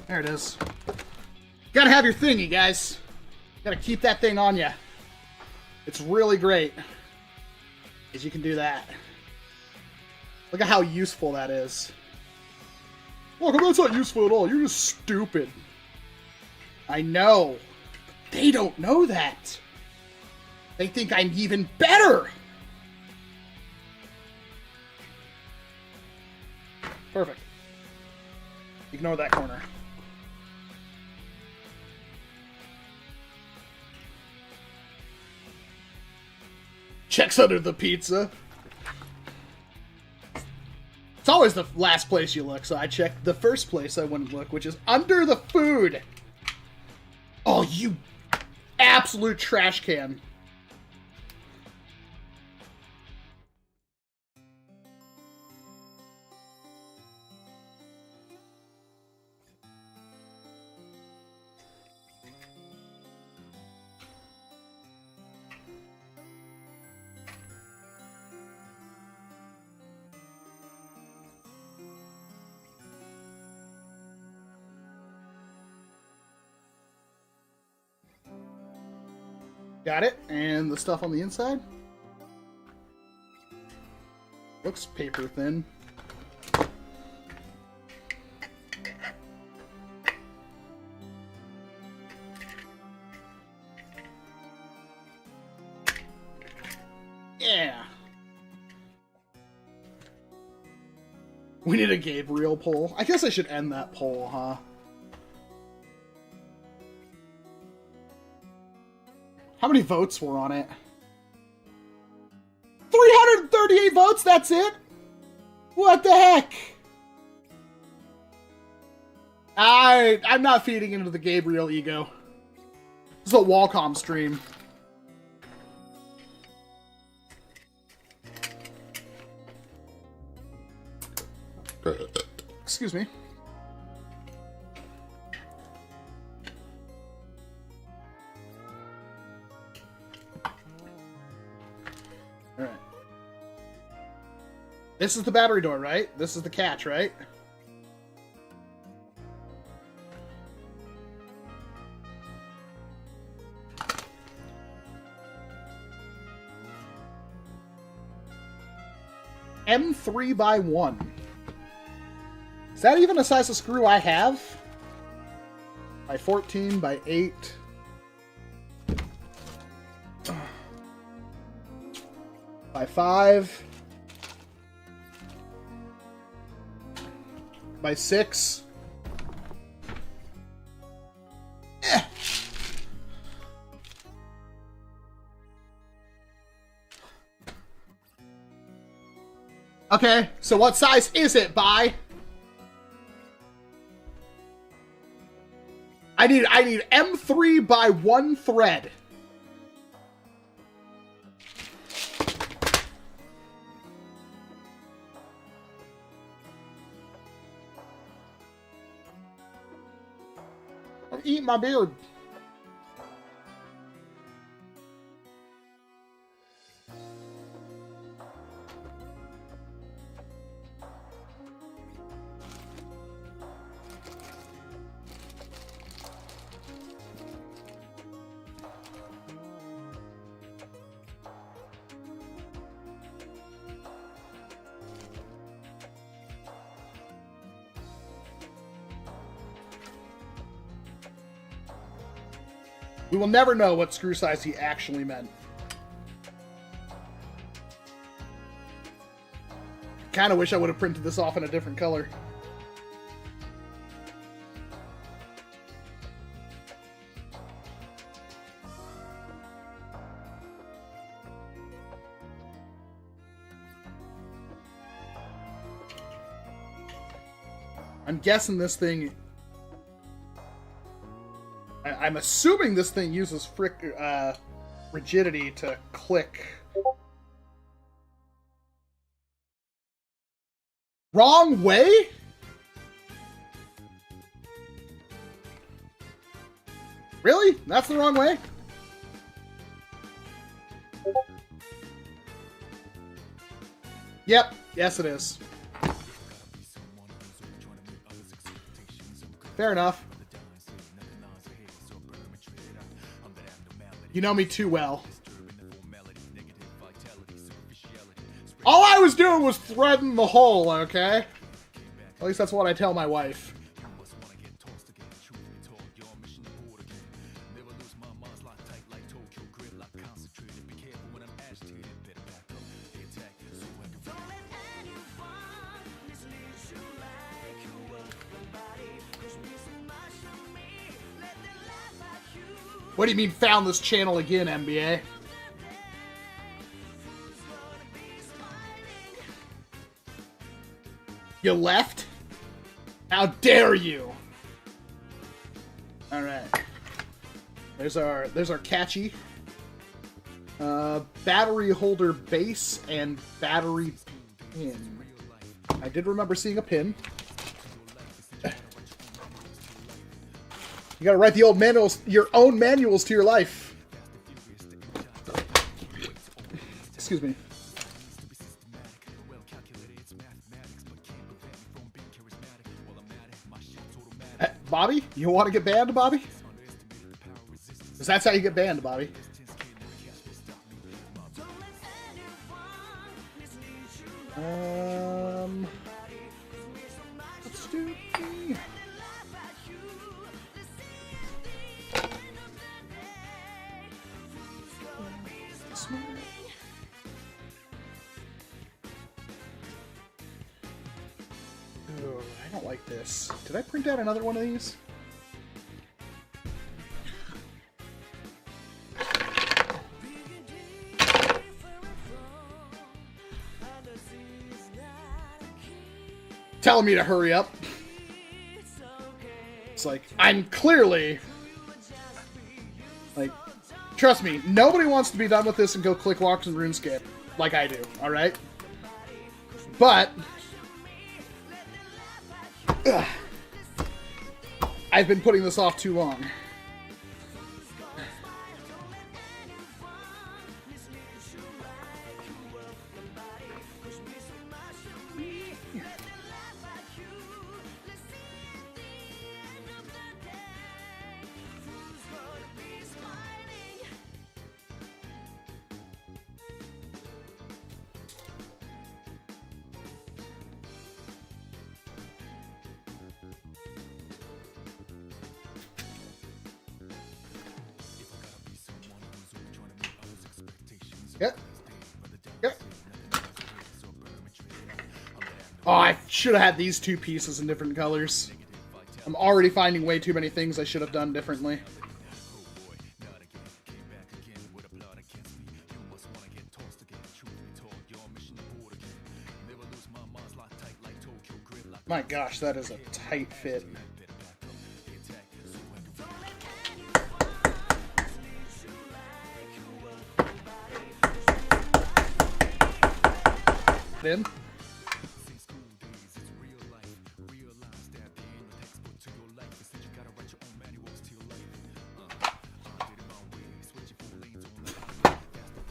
There it is. Gotta have your thingy, guys. Gotta keep that thing on you. It's really great, because you can do that. Look at how useful that is. Look, that's not useful at all. You're just stupid. I know. They don't know that. They think I'm even better. Perfect. Ignore that corner. Checks under the pizza. It's always the last place you look, so I checked the first place I wouldn't look, which is under the food. Oh, you absolute trash can. Got it. And the stuff on the inside? Looks paper thin. Yeah. We need a Gabriel poll. I guess I should end that poll, huh? How many votes were on it? 338 votes, that's it? What the heck? I'm not feeding into the Gabriel ego. This is a Walcom stream. Excuse me. Alright. This is the battery door, right? This is the catch, right? M3 by 1. Is that even a size of screw I have? By 14, by 8. By 5. By 6. Eh. Okay, so what size is it by? I need M3 by 1 thread. I'm eating my beard. We will never know what screw size he actually meant. Kind of wish I would have printed this off in a different color. I'm guessing this thing... I'm assuming this thing uses rigidity to click. Wrong way? Really? That's the wrong way? Yep. Yes, it is. Fair enough. You know me too well. All I was doing was threading the hole, okay? At least that's what I tell my wife. What do you mean found this channel again, NBA? You left? How dare you? Alright. There's our catchy. Battery holder base and battery pin. I did remember seeing a pin. You gotta write the old manuals, your own manuals to your life. Excuse me. Bobby? You want to get banned, Bobby? Because that's how you get banned, Bobby. Let's do the... Oh, I don't like this. Did I print out another one of these? Telling me to hurry up. It's like, I'm clearly... Like, trust me, nobody wants to be done with this and go click walks in RuneScape. Like I do, alright? But... Ugh, I've been putting this off too long. Yep. Yep. Oh, I should have had these two pieces in different colors. I'm already finding way too many things I should have done differently. My gosh, that is a tight fit. In.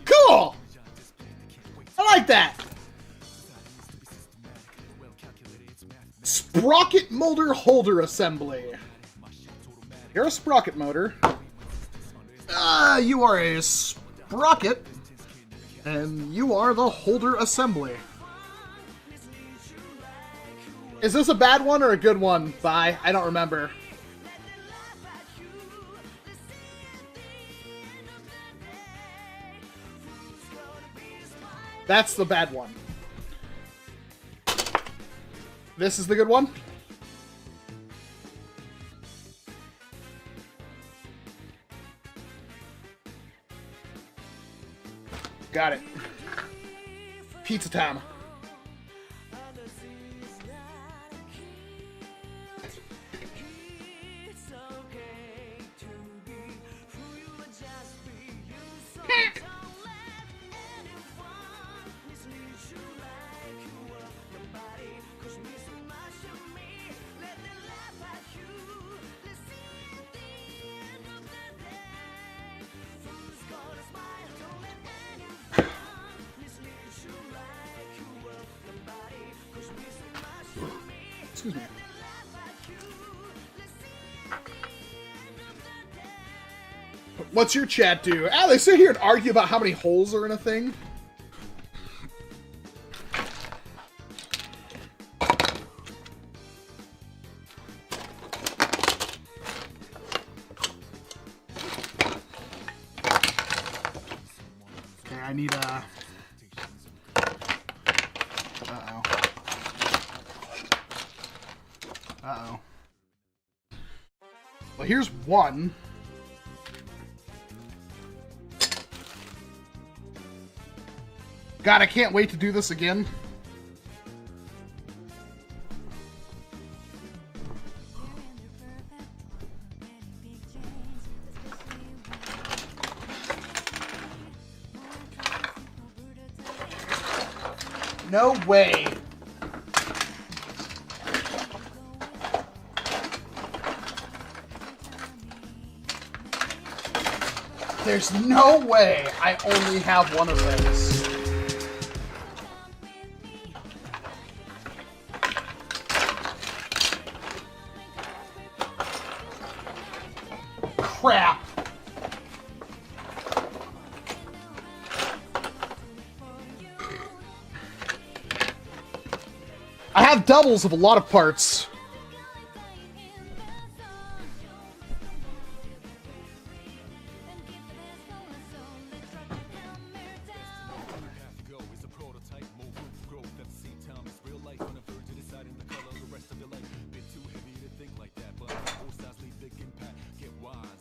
Cool! I like that! Sprocket motor holder assembly. You're a sprocket motor. You are a sprocket. And you are the holder assembly. Is this a bad one or a good one? Bye. I don't remember. That's the bad one. This is the good one? Got it. Pizza time. Excuse me. What's your chat do? Ah, they sit here and argue about how many holes are in a thing. Okay, I need a... Uh-oh. Well, here's one. God, I can't wait to do this again. No way. There's no way I only have one of those. Crap. I have doubles of a lot of parts.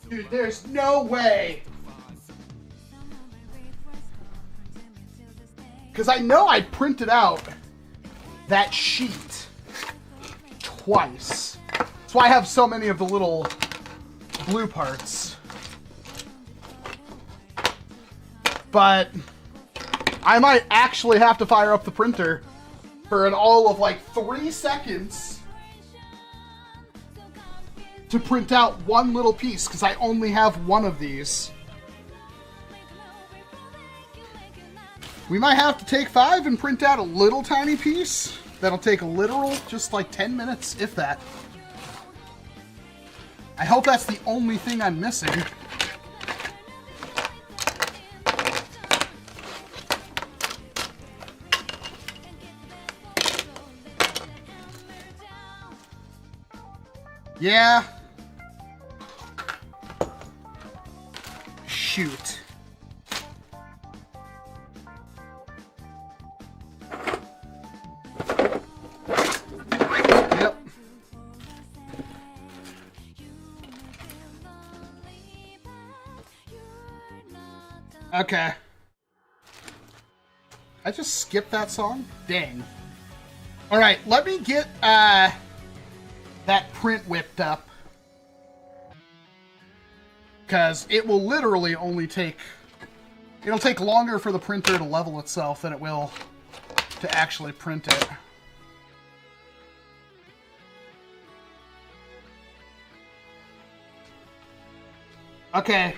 Dude, there's no way. Because I know I printed out that sheet twice. That's why I have so many of the little blue parts. But I might actually have to fire up the printer for an all of like 3 seconds to print out one little piece, because I only have one of these. We might have to take 5 and print out a little tiny piece. That'll take a literal just like 10 minutes, if that. I hope that's the only thing I'm missing. Yeah. Shoot. Yep. Okay. I just skipped that song? Dang. Alright, let me get, that print whipped up. Because it will literally only take... It'll take longer for the printer to level itself than it will to actually print it. Okay,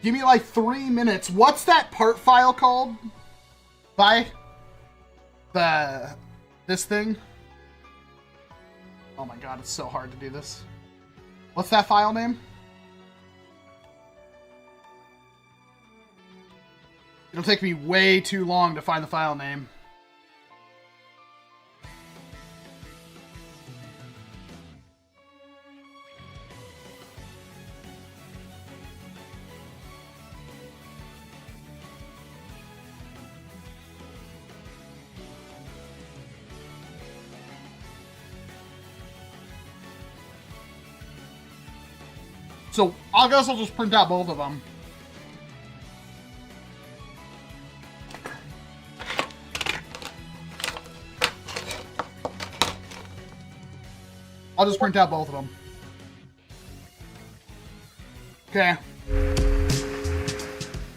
give me like 3 minutes. What's that part file called? By? This thing? Oh my god, it's so hard to do this. What's that file name? It'll take me way too long to find the file name. So I guess I'll just print out both of them. I'll just print out both of them. Okay.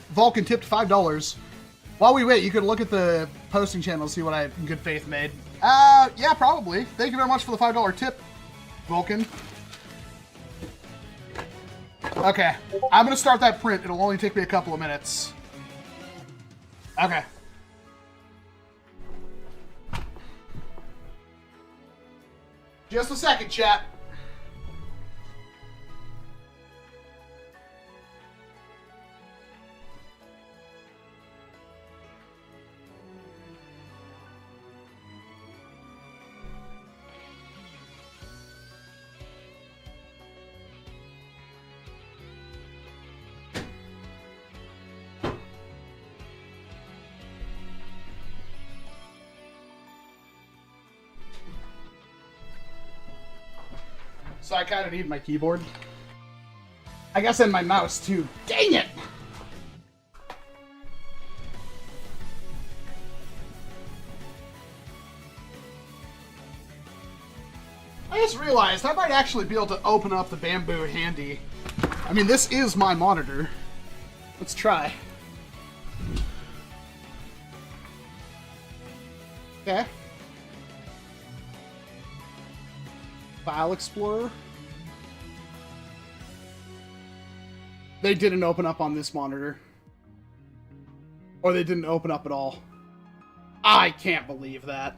Vulcan tipped $5. While we wait, you could look at the posting channel and see what I, in good faith, made. Yeah, probably. Thank you very much for the $5 tip, Vulcan. Okay. I'm going to start that print. It'll only take me a couple of minutes. Okay. Just a second, chat. So I kind of need my keyboard. I guess and my mouse too. Dang it! I just realized I might actually be able to open up the Bamboo Handy. I mean, this is my monitor. Let's try. Okay. File Explorer. They didn't open up on this monitor. Or they didn't open up at all. I can't believe that.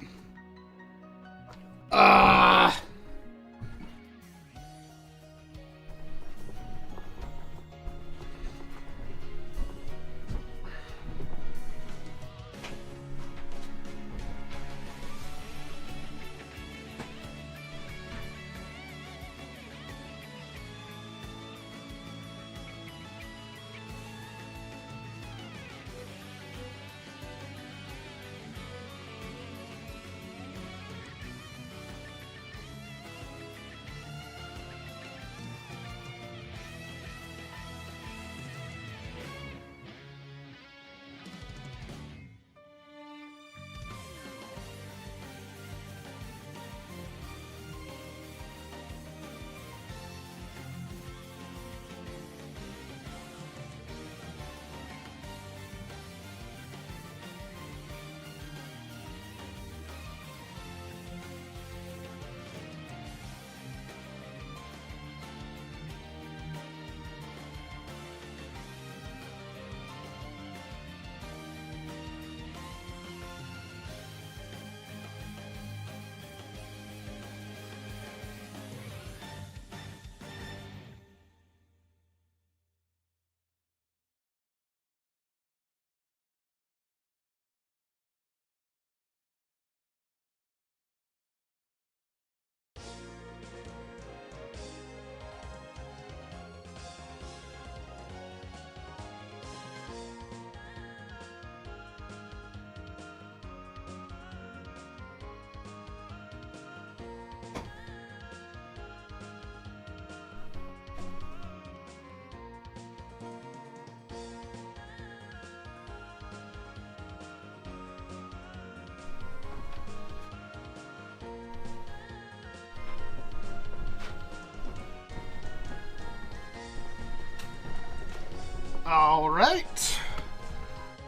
All right.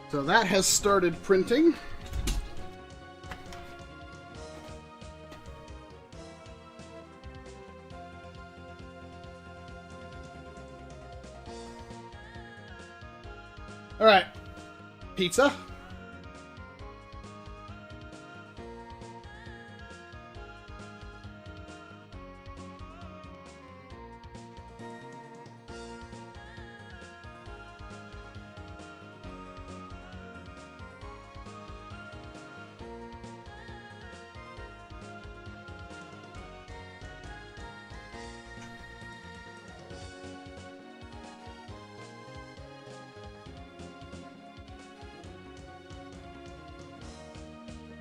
So that has started printing. All right. Pizza.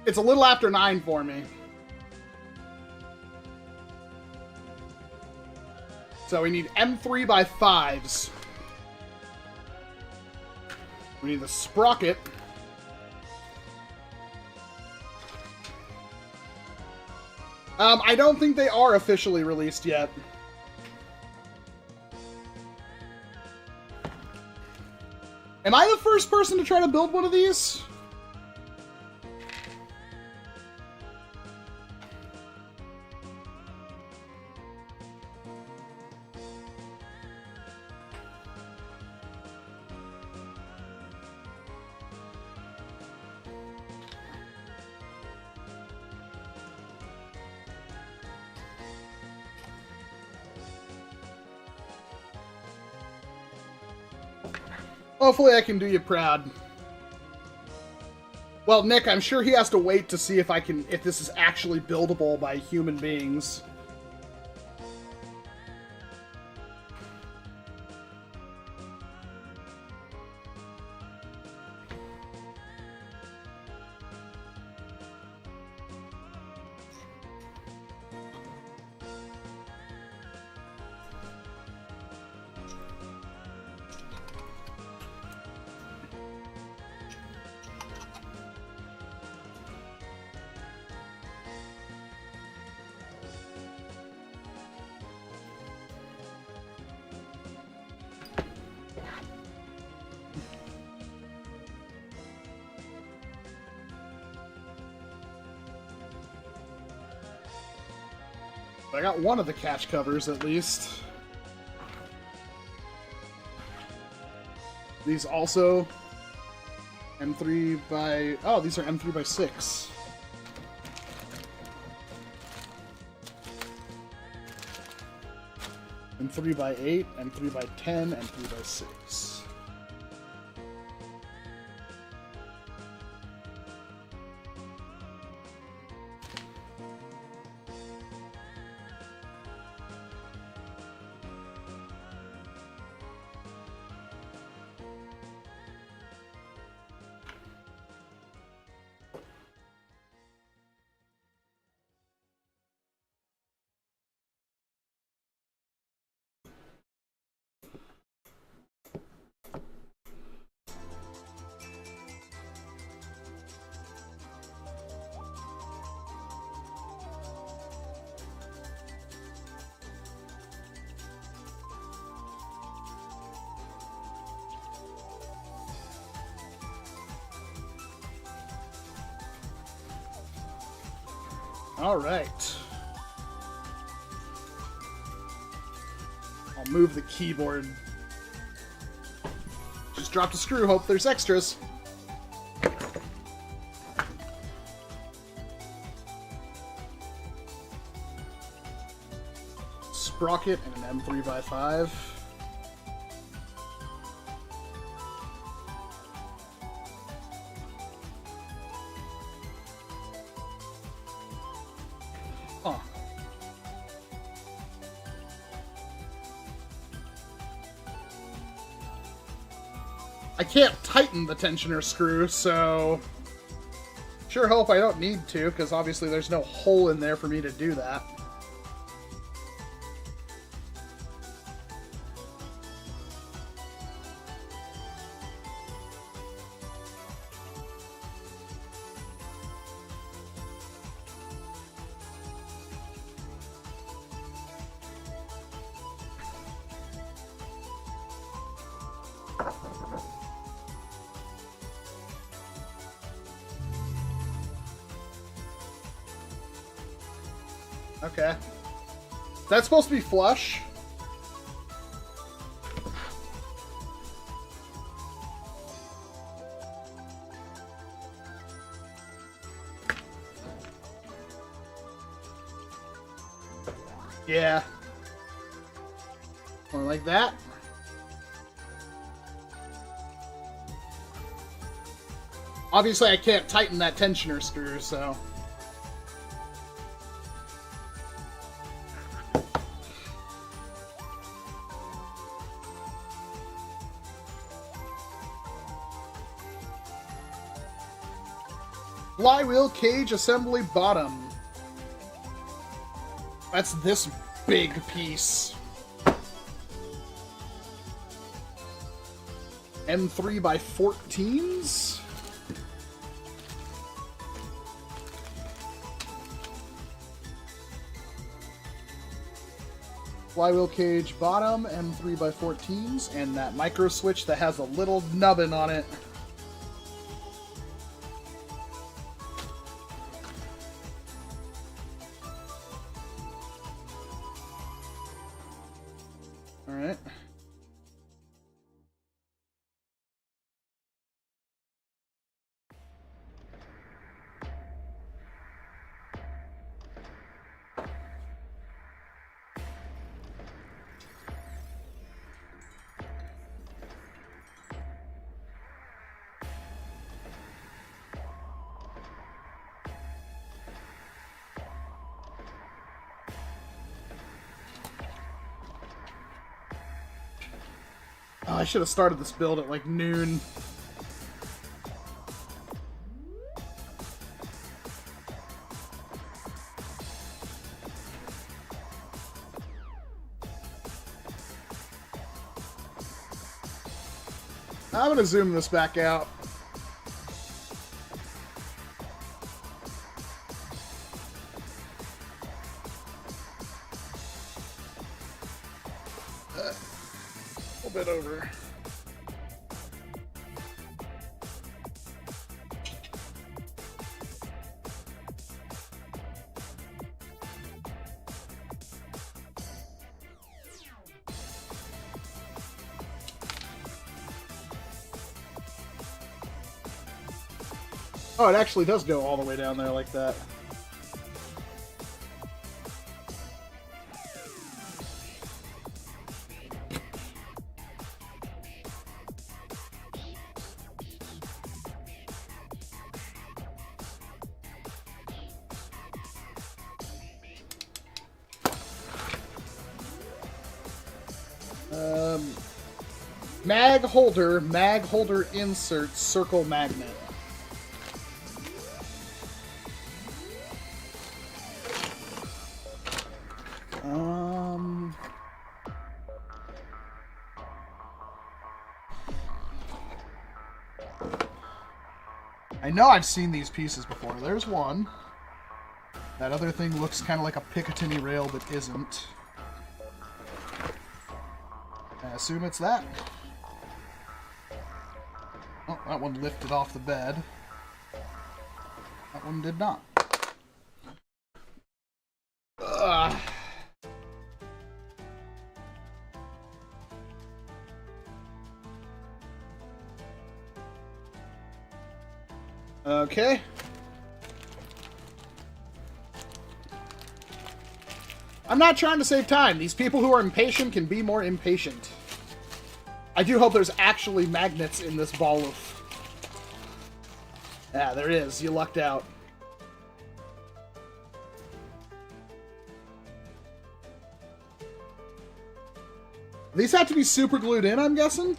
It's a little after 9 for me. So we need M3 by 5s. We need the sprocket. I don't think they are officially released yet. Am I the first person to try to build one of these? Hopefully I can do you proud. Well, Nick, I'm sure he has to wait to see if this is actually buildable by human beings. I got one of the catch covers, at least. These also M3 by... Oh, these are M3 by 6. M3 by 8, M3 by 10, M3 by 6. All right. I'll move the keyboard. Just dropped a screw, hope there's extras. Sprocket and an M3 by 5. Huh. I can't tighten the tensioner screw, so sure hope I don't need to, because obviously there's no hole in there for me to do that. Okay. That's supposed to be flush? Yeah. More like that. Obviously I can't tighten that tensioner screw, so... Flywheel cage assembly bottom. That's this big piece. M3x14s. Flywheel cage bottom, M3x14s, and that micro switch that has a little nubbin on it. Alright. Oh, I should have started this build at like noon. I'm gonna zoom this back out. A little bit over. Oh, it actually does go all the way down there like that. Mag holder insert, circle magnet. I know I've seen these pieces before. There's one. That other thing looks kind of like a Picatinny rail, but isn't. I assume it's that. Oh, that one lifted off the bed. That one did not. Ugh. Okay. I'm not trying to save time. These people who are impatient can be more impatient. I do hope there's actually magnets in this ball of... Yeah, there is. You lucked out. These have to be super glued in, I'm guessing?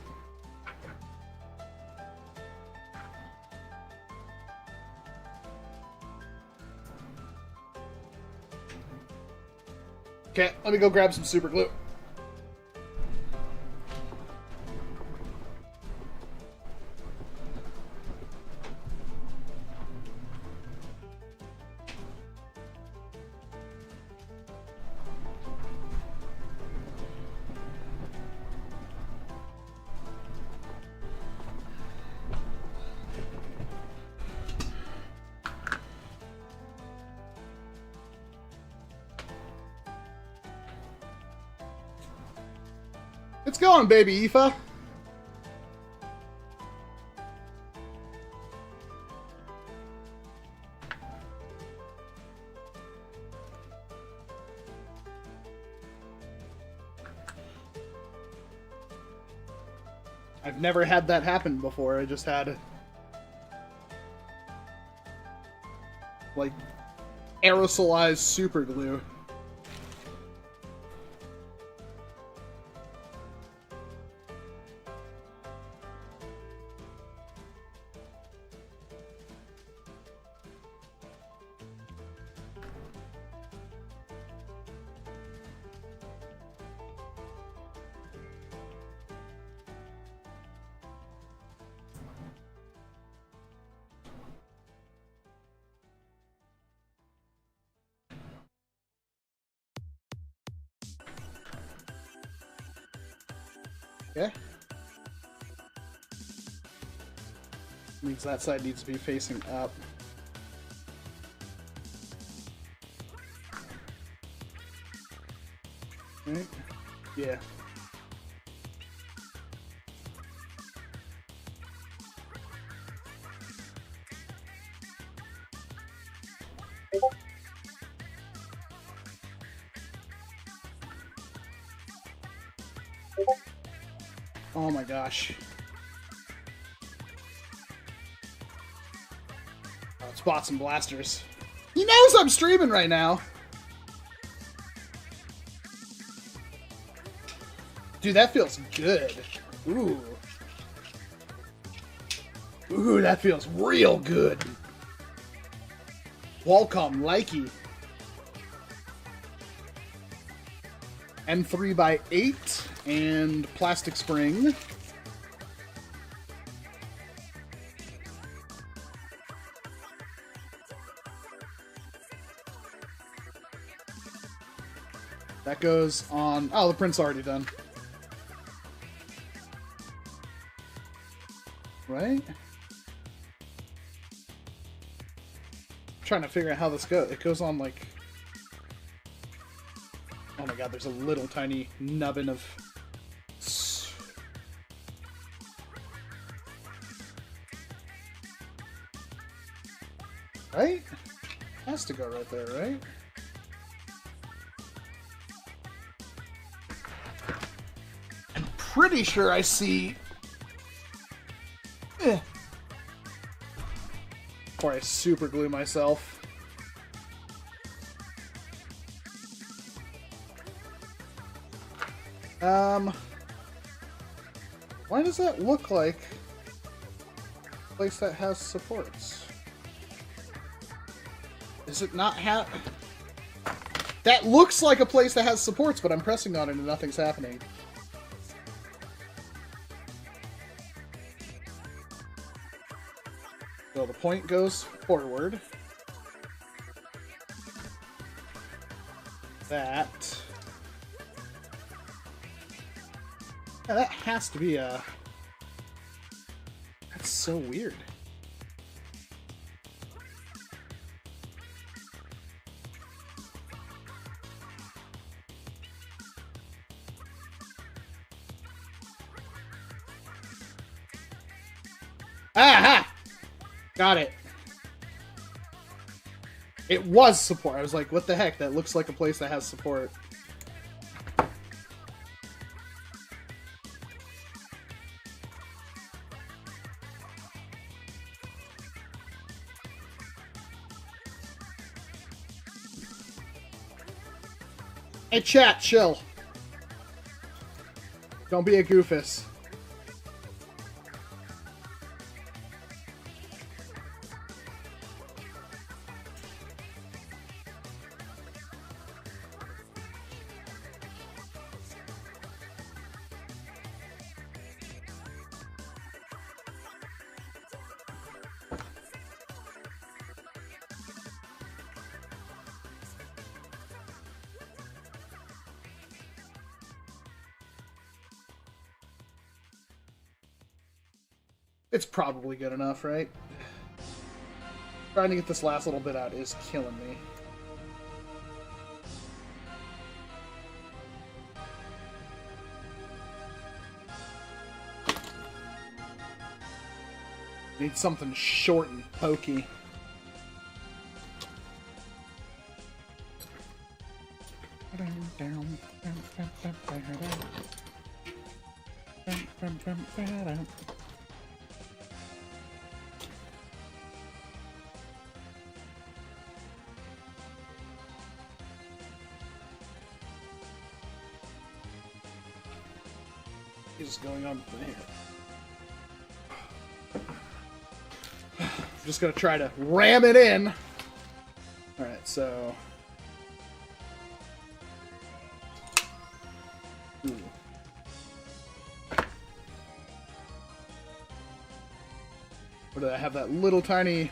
Okay, let me go grab some super glue. It's going, baby Aoife. I've never had that happen before. I just had like aerosolized super glue. Okay. Means that side needs to be facing up. Right? Yeah. Oh my gosh. Oh, it's bots and blasters. He knows I'm streaming right now. Dude, that feels good. Ooh. Ooh, that feels real good. Walcom likey. M3x8 and plastic spring. That goes on... Oh, the print's already done. Right? I'm trying to figure out how this goes. It goes on like... Oh my god, there's a little tiny nubbin of... Right? Has to go right there, right? I'm pretty sure I see... Before I super glue myself. Why does that look like a place that has supports? Is it not That looks like a place that has supports, but I'm pressing on it and nothing's happening. So the point goes forward. That... Yeah, that has to be a... That's so weird. Aha! Got it. It was support. I was like, what the heck? That looks like a place that has support. Hey, chat, chill. Don't be a goofus. It's probably good enough, right? Trying to get this last little bit out is killing me. Need something short and pokey. Is going on there. I'm just gonna try to ram it in. Alright, so... Ooh. Where did I have that little tiny...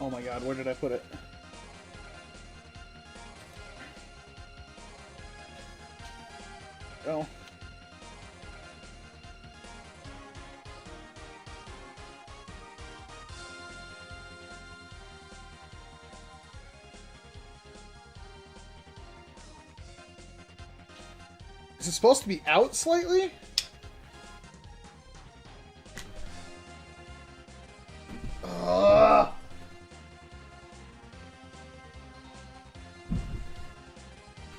Oh my god, where did I put it? Go. Is it supposed to be out slightly?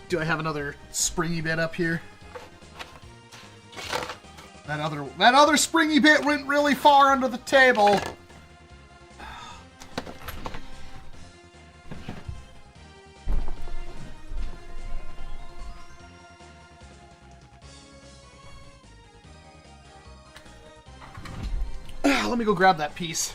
Do I have another springy bit up here? That other springy bit went really far under the table. Let me go grab that piece.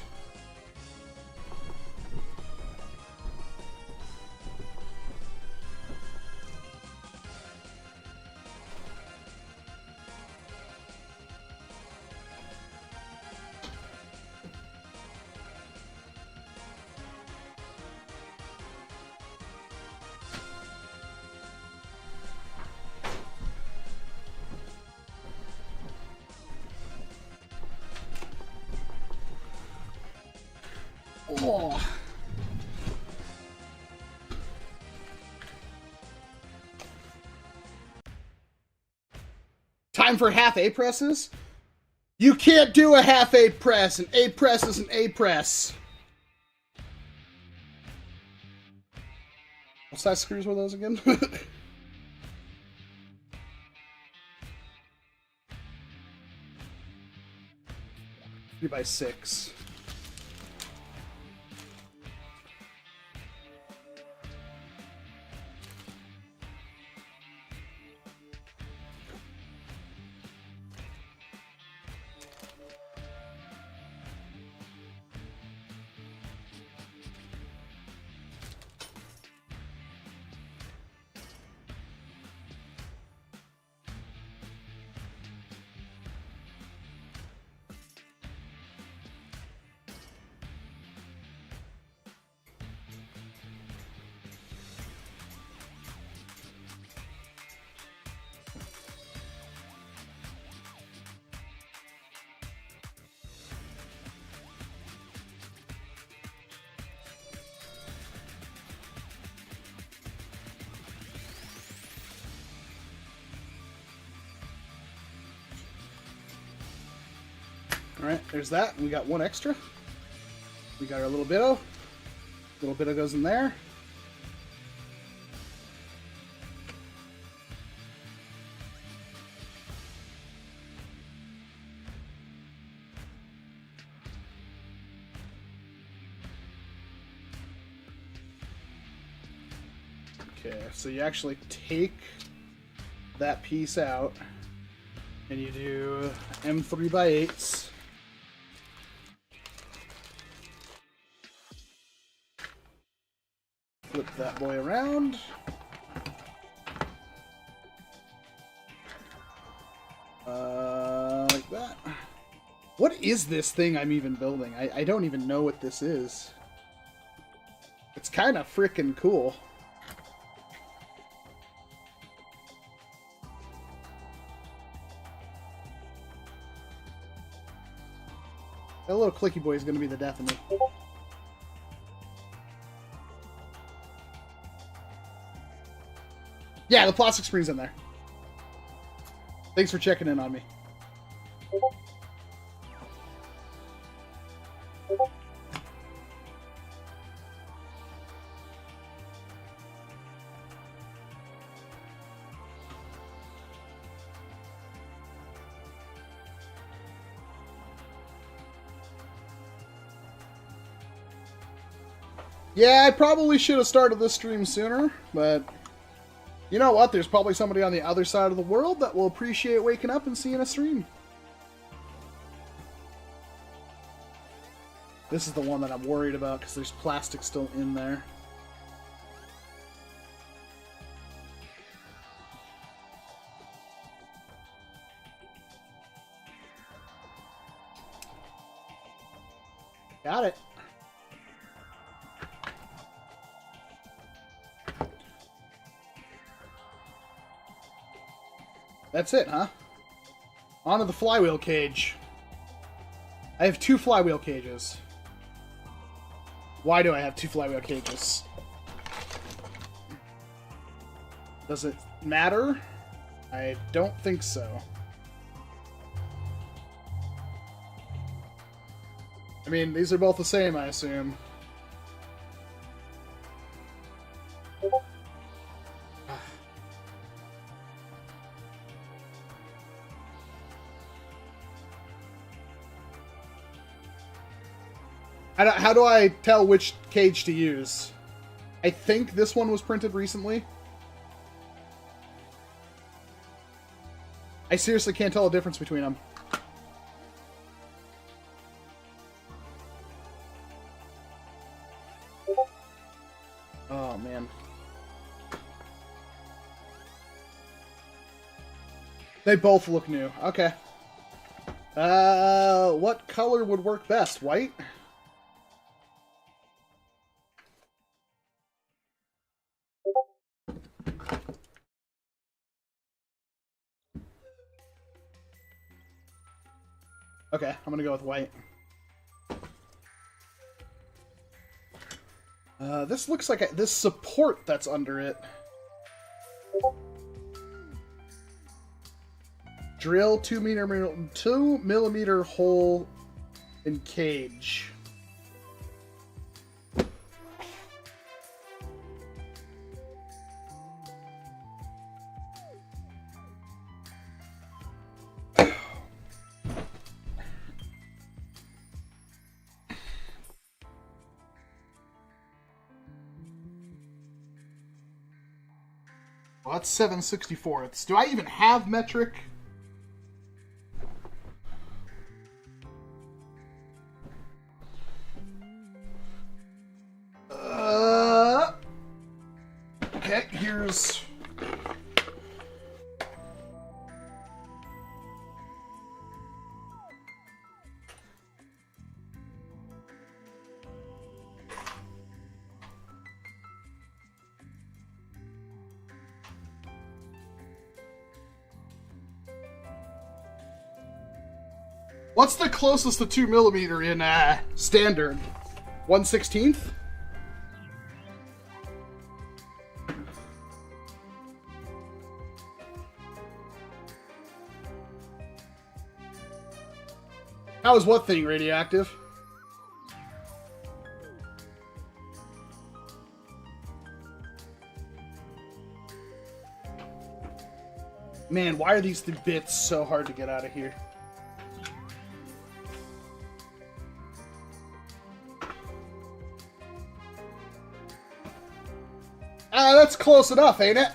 Oh. Time for half A presses? You can't do a half A press. An A press is an A press. What size screws were those again? 3x6. Alright, there's that. And we got one extra. We got our little bitto. Little bitto goes in there. Okay, so you actually take that piece out and you do M3x8s. Flip that boy around. Like that. What is this thing I'm even building? I don't even know what this is. It's kind of freaking cool. That little clicky boy is going to be the death of me. Yeah, the plastic spring's in there. Thanks for checking in on me. Yeah, I probably should have started this stream sooner, but you know what? There's probably somebody on the other side of the world that will appreciate waking up and seeing a stream. This is the one that I'm worried about because there's plastic still in there. Got it. That's it, huh? On to the flywheel cage. I have 2 flywheel cages. Why do I have 2 flywheel cages? Does it matter? I don't think so. I mean, these are both the same, I assume. How do I tell which cage to use? I think this one was printed recently. I seriously can't tell the difference between them. Oh, man. They both look new. Okay. What color would work best? White? Okay, I'm gonna go with white. This looks like this support that's under it. Drill 2 millimeter hole in cage. Well, that's 7/64. Do I even have metric? Okay, here's... What's the closest to 2 millimeter in standard? 1/16? How is what thing radioactive? Man, why are these bits so hard to get out of here? That's close enough, ain't it?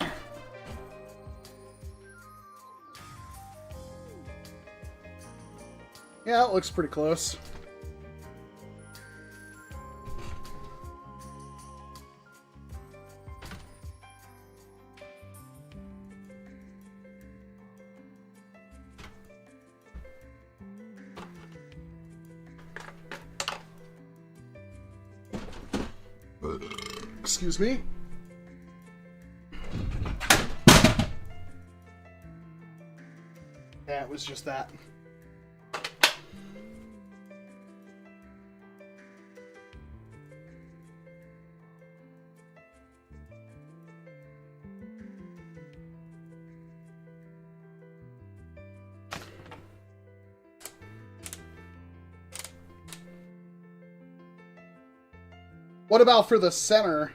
Yeah, it looks pretty close. Excuse me. Yeah, it was just that. What about for the center?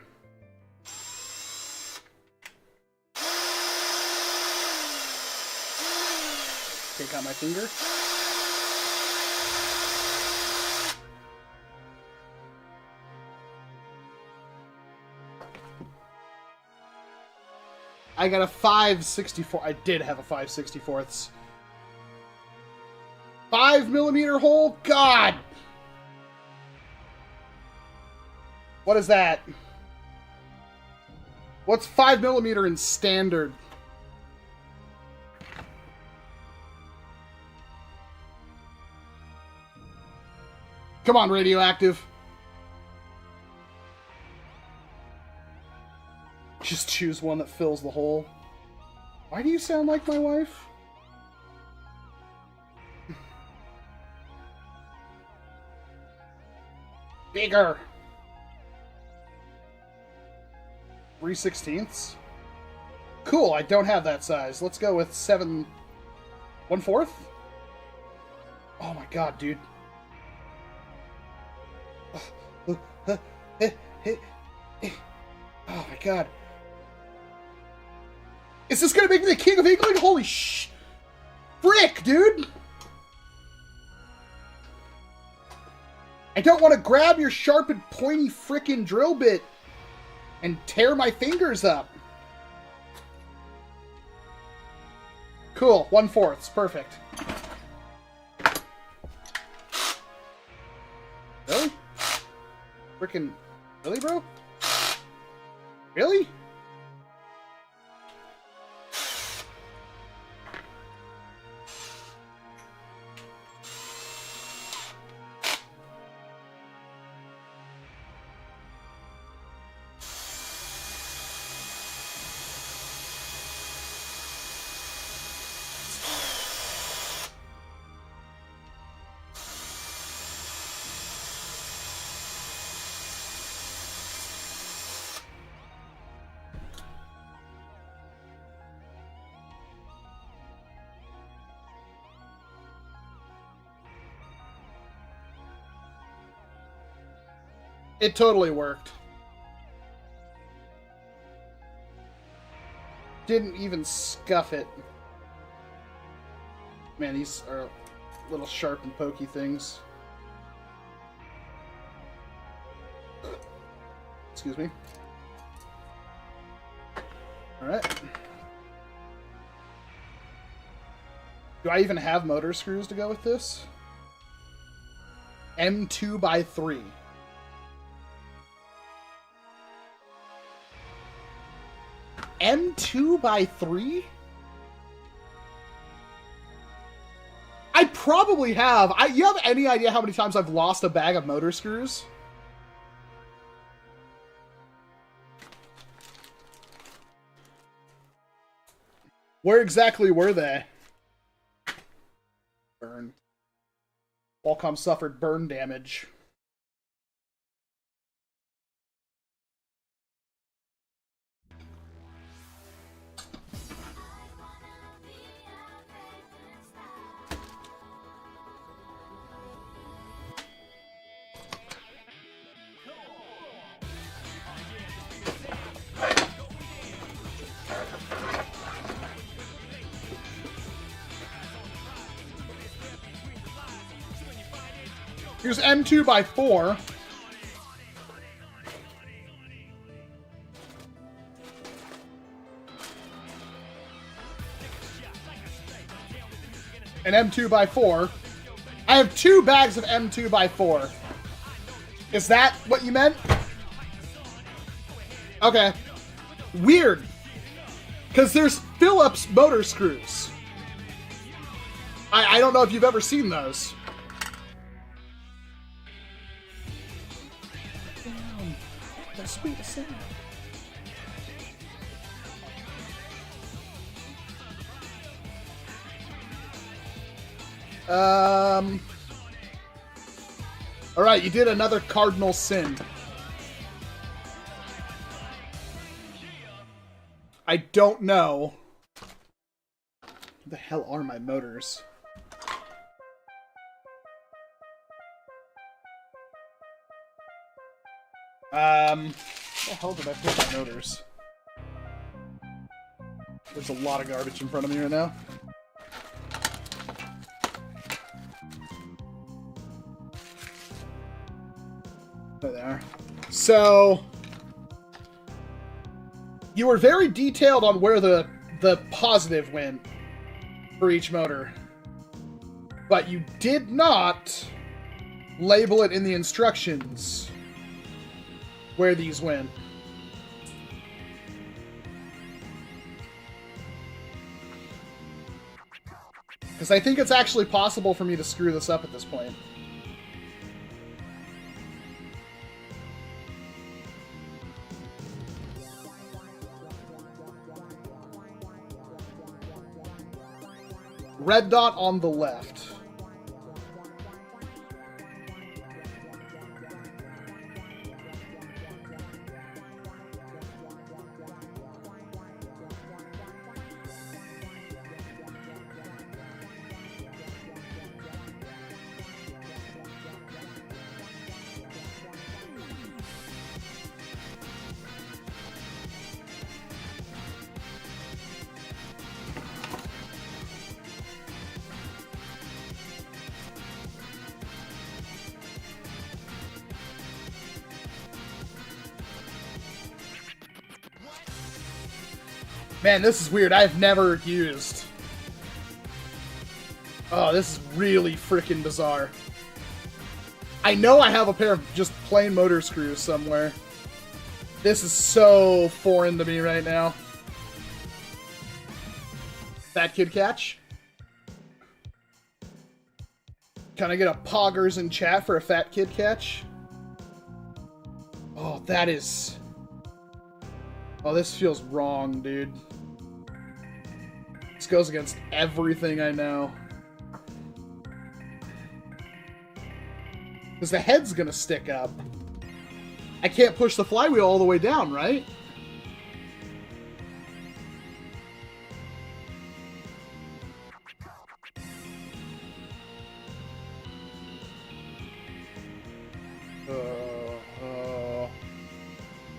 Take out my finger. I got a 5/64. I did have a 5/64. 5 millimeter hole? God! What is that? What's 5 millimeter in standard? Come on, radioactive. Just choose one that fills the hole. Why do you sound like my wife? Bigger. 3/16. Cool, I don't have that size. Let's go with 7 1/4. Oh my god, dude. Oh my god. Is this gonna make me the king of England? Holy frick, dude! I don't want to grab your sharp and pointy frickin' drill bit and tear my fingers up. Cool, 1/4, perfect. Really? Frickin', really, bro? Really? It totally worked. Didn't even scuff it. Man, these are little sharp and pokey things. Excuse me. Alright. Do I even have motor screws to go with this? M2x3. M2x3? I probably have. You have any idea how many times I've lost a bag of motor screws? Where exactly were they? Burn. Walcom suffered burn damage. Here's M2x4. An M2x4. I have 2 bags of M2x4. Is that what you meant? Okay. Weird. Because there's Phillips motor screws. I don't know if you've ever seen those. Sweet sound. All right, you did another cardinal sin. I don't know. What the hell are my motors? Where the hell did I put my motors? There's a lot of garbage in front of me right now. There they are. So, you were very detailed on where the positive went for each motor, but you did not label it in the instructions where these went. Because I think it's actually possible for me to screw this up at this point. Red dot on the left. Man, this is weird. I've never used... Oh, this is really freaking bizarre. I know I have a pair of just plain motor screws somewhere. This is so foreign to me right now. Fat kid catch? Can I get a poggers in chat for a fat kid catch? Oh, that is... Oh, this feels wrong, dude. This goes against everything I know. Because the head's gonna stick up. I can't push the flywheel all the way down, right?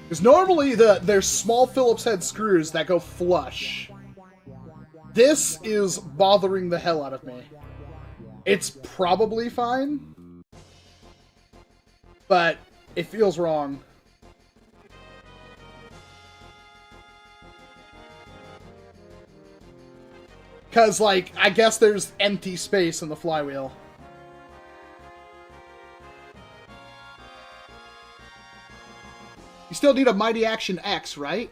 Because normally there's small Phillips head screws that go flush. This is bothering the hell out of me. It's probably fine, but it feels wrong. Because, like, I guess there's empty space in the flywheel. You still need a Mighty Action X, right?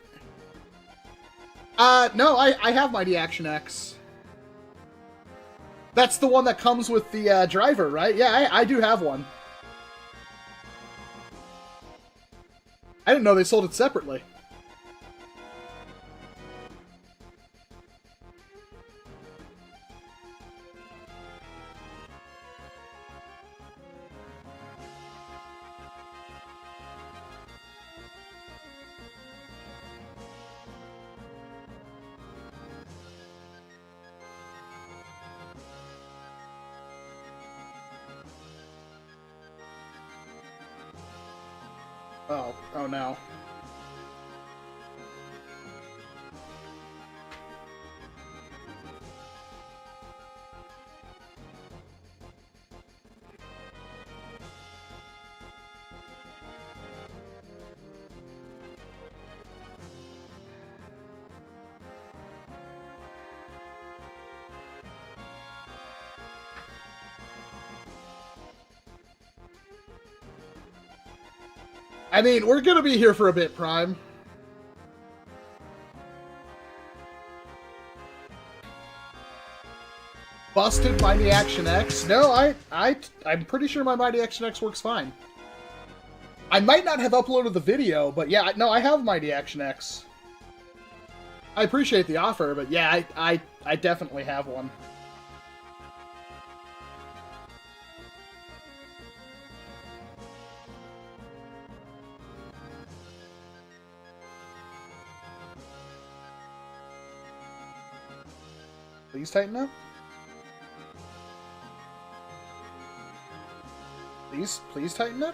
No, I have Mighty Action X. That's the one that comes with the driver, right? Yeah, I do have one. I didn't know they sold it separately. Oh no. I mean, we're gonna be here for a bit, Prime. Busted Mighty Action X? No, I'm pretty sure my Mighty Action X works fine. I might not have uploaded the video, but yeah, no, I have Mighty Action X. I appreciate the offer, but yeah, I definitely have one. Please tighten up. Please tighten up.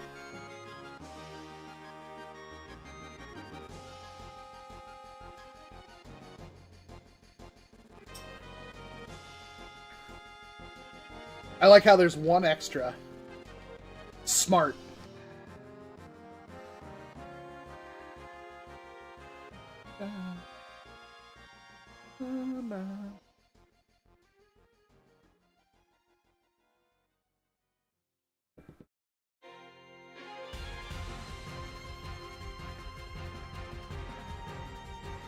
I like how there's one extra. Smart.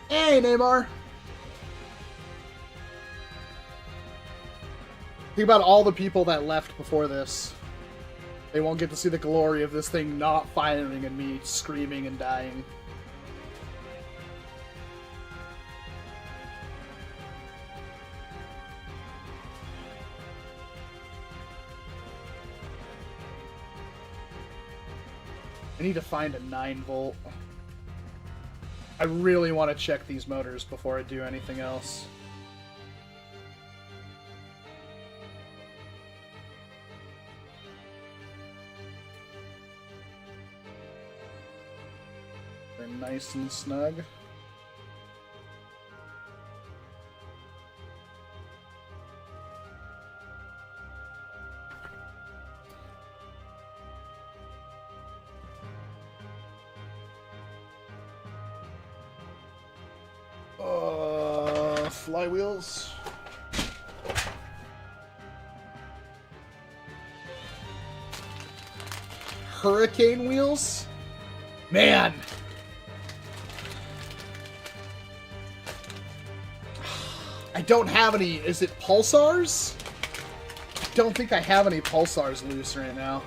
Hey, Neymar! Think about all the people that left before this. They won't get to see the glory of this thing not firing and me screaming and dying. I need to find a 9-volt. I really want to check these motors before I do anything else. They're nice and snug. flywheels. Hurricane wheels? Man! I don't have any. Is it pulsars? I don't think I have any pulsars loose right now.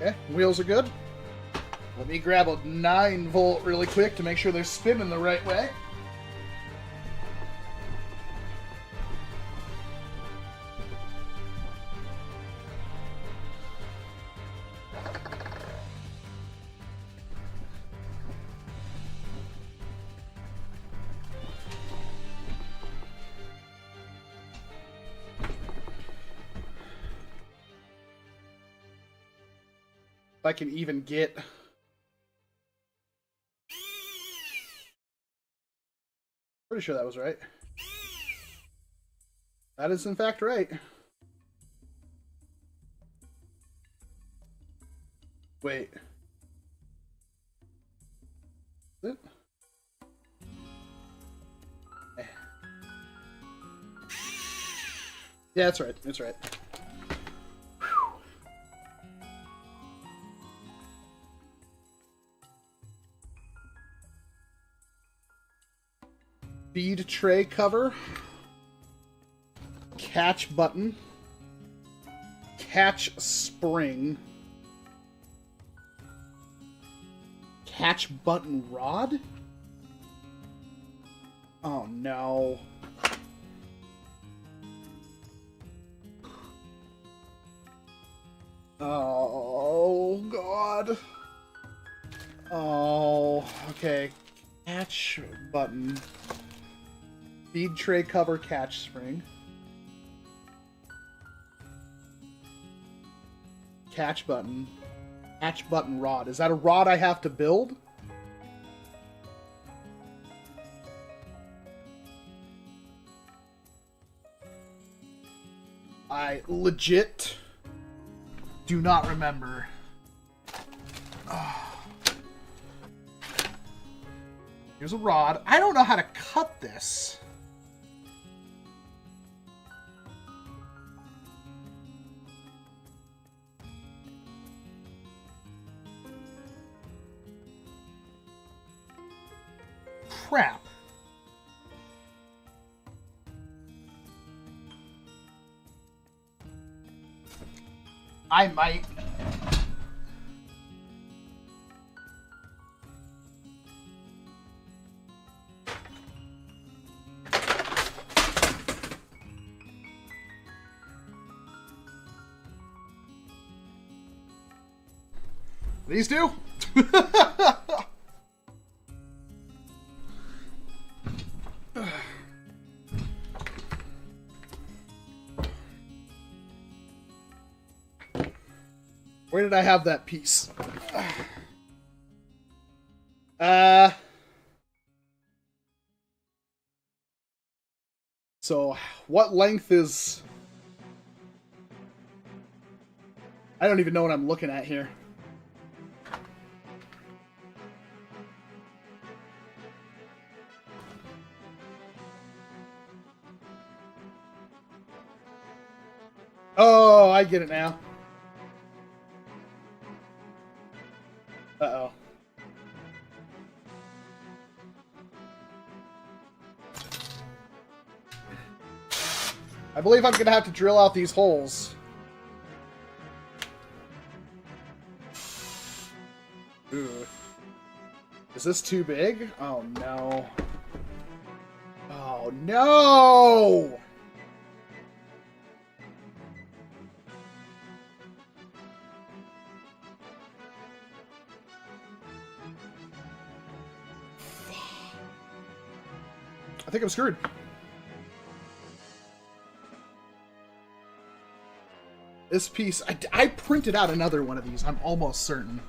Okay, wheels are good. Let me grab a 9-volt really quick to make sure they're spinning the right way. If I can even get... Pretty sure that was right. That is in fact right. Wait. Is it? Yeah, that's right. That's right. Bead tray cover, catch button, catch spring, catch button rod? Oh no. Oh god. Oh, okay. Catch button. Bead tray cover, catch spring. Catch button. Catch button rod. Is that a rod I have to build? I legit do not remember. Here's a rod. I don't know how to cut this. Crap. I might. These two? Where did I have that piece? So, what length is... I don't even know what I'm looking at here. Oh, I get it now. Uh-oh. I believe I'm gonna have to drill out these holes. Ooh. Is this too big? Oh no. Oh no! I think I'm screwed. This piece, I printed out another one of these, I'm almost certain.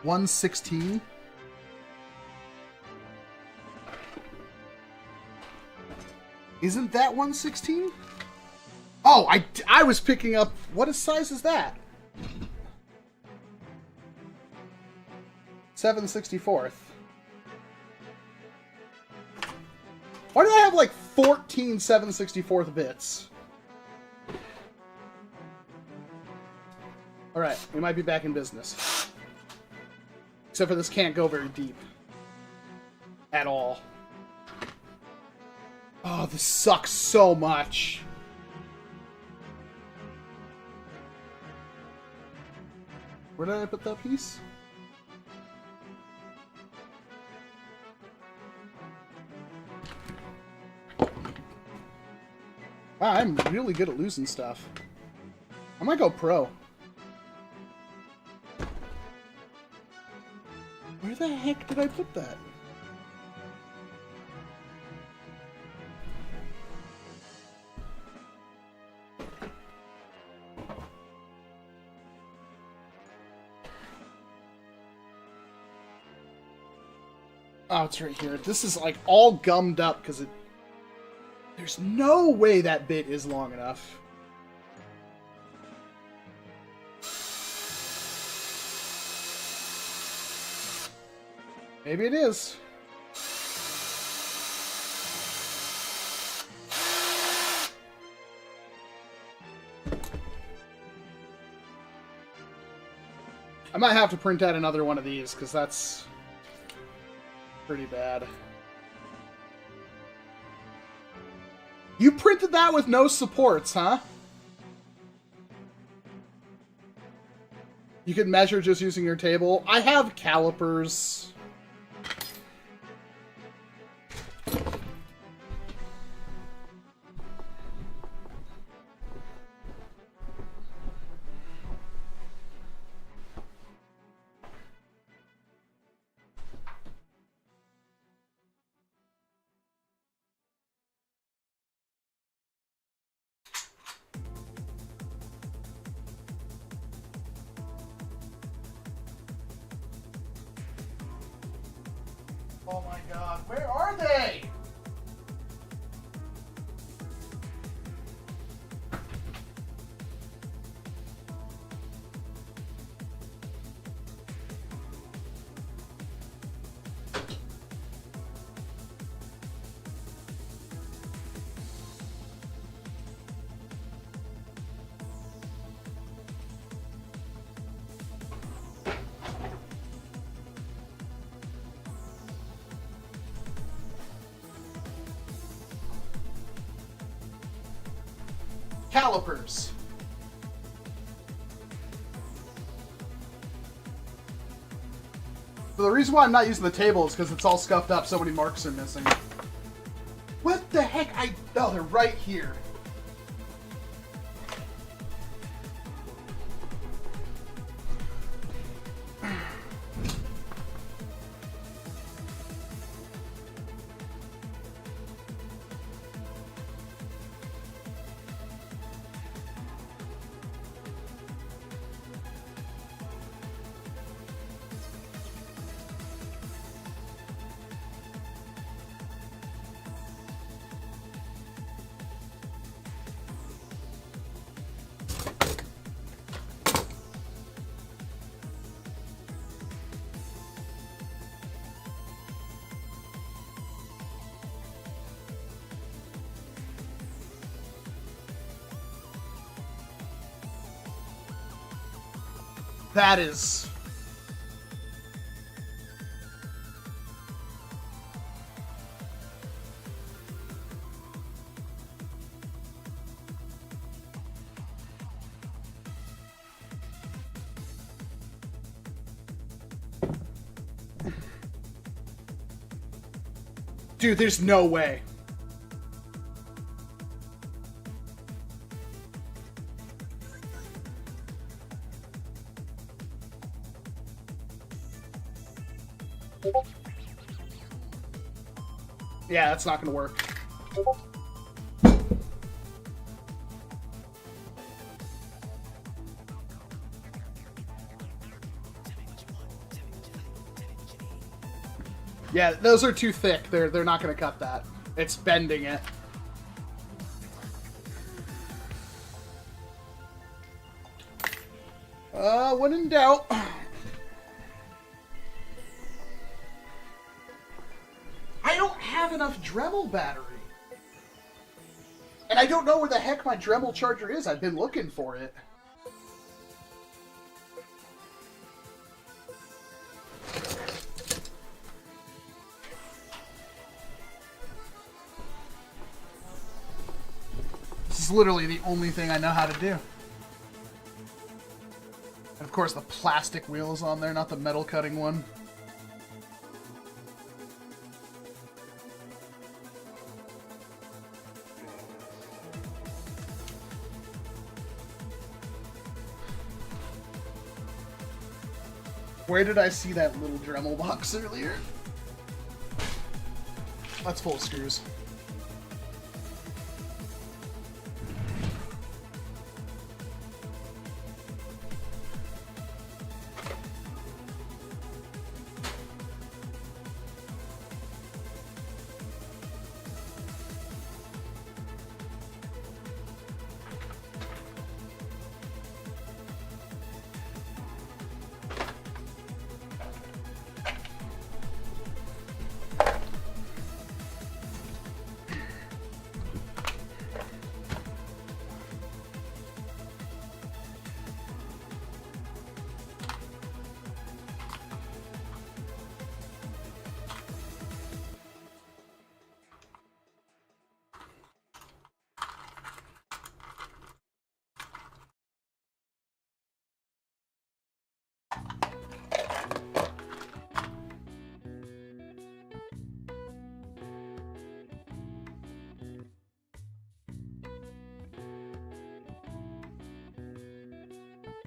$116. Isn't that 116? Oh, I was picking up. What size is that? 7/64. Why do I have like 14 7/64 bits? All right, we might be back in business. Except for this can't go very deep. At all. Oh, this sucks so much. Where did I put that piece? Wow, I'm really good at losing stuff. I might go pro. Where the heck did I put that? Oh, it's right here. This is like all gummed up because it... There's no way that bit is long enough. Maybe it is. I might have to print out another one of these, because that's pretty bad. You printed that with no supports, huh? You can measure just using your table. I have calipers. Oh my god, where are they? Calipers. So the reason why I'm not using the table is because it's all scuffed up, so many marks are missing. What the heck? Oh, they're right here. That is... Dude, there's no way. Yeah, that's not gonna work. Yeah, those are too thick. They're not gonna cut that. It's bending it. When in doubt. I don't have enough Dremel battery. And I don't know where the heck my Dremel charger is. I've been looking for it. This is literally the only thing I know how to do. And of course the plastic wheel is on there, not the metal cutting one. Where did I see that little Dremel box earlier? That's full of screws.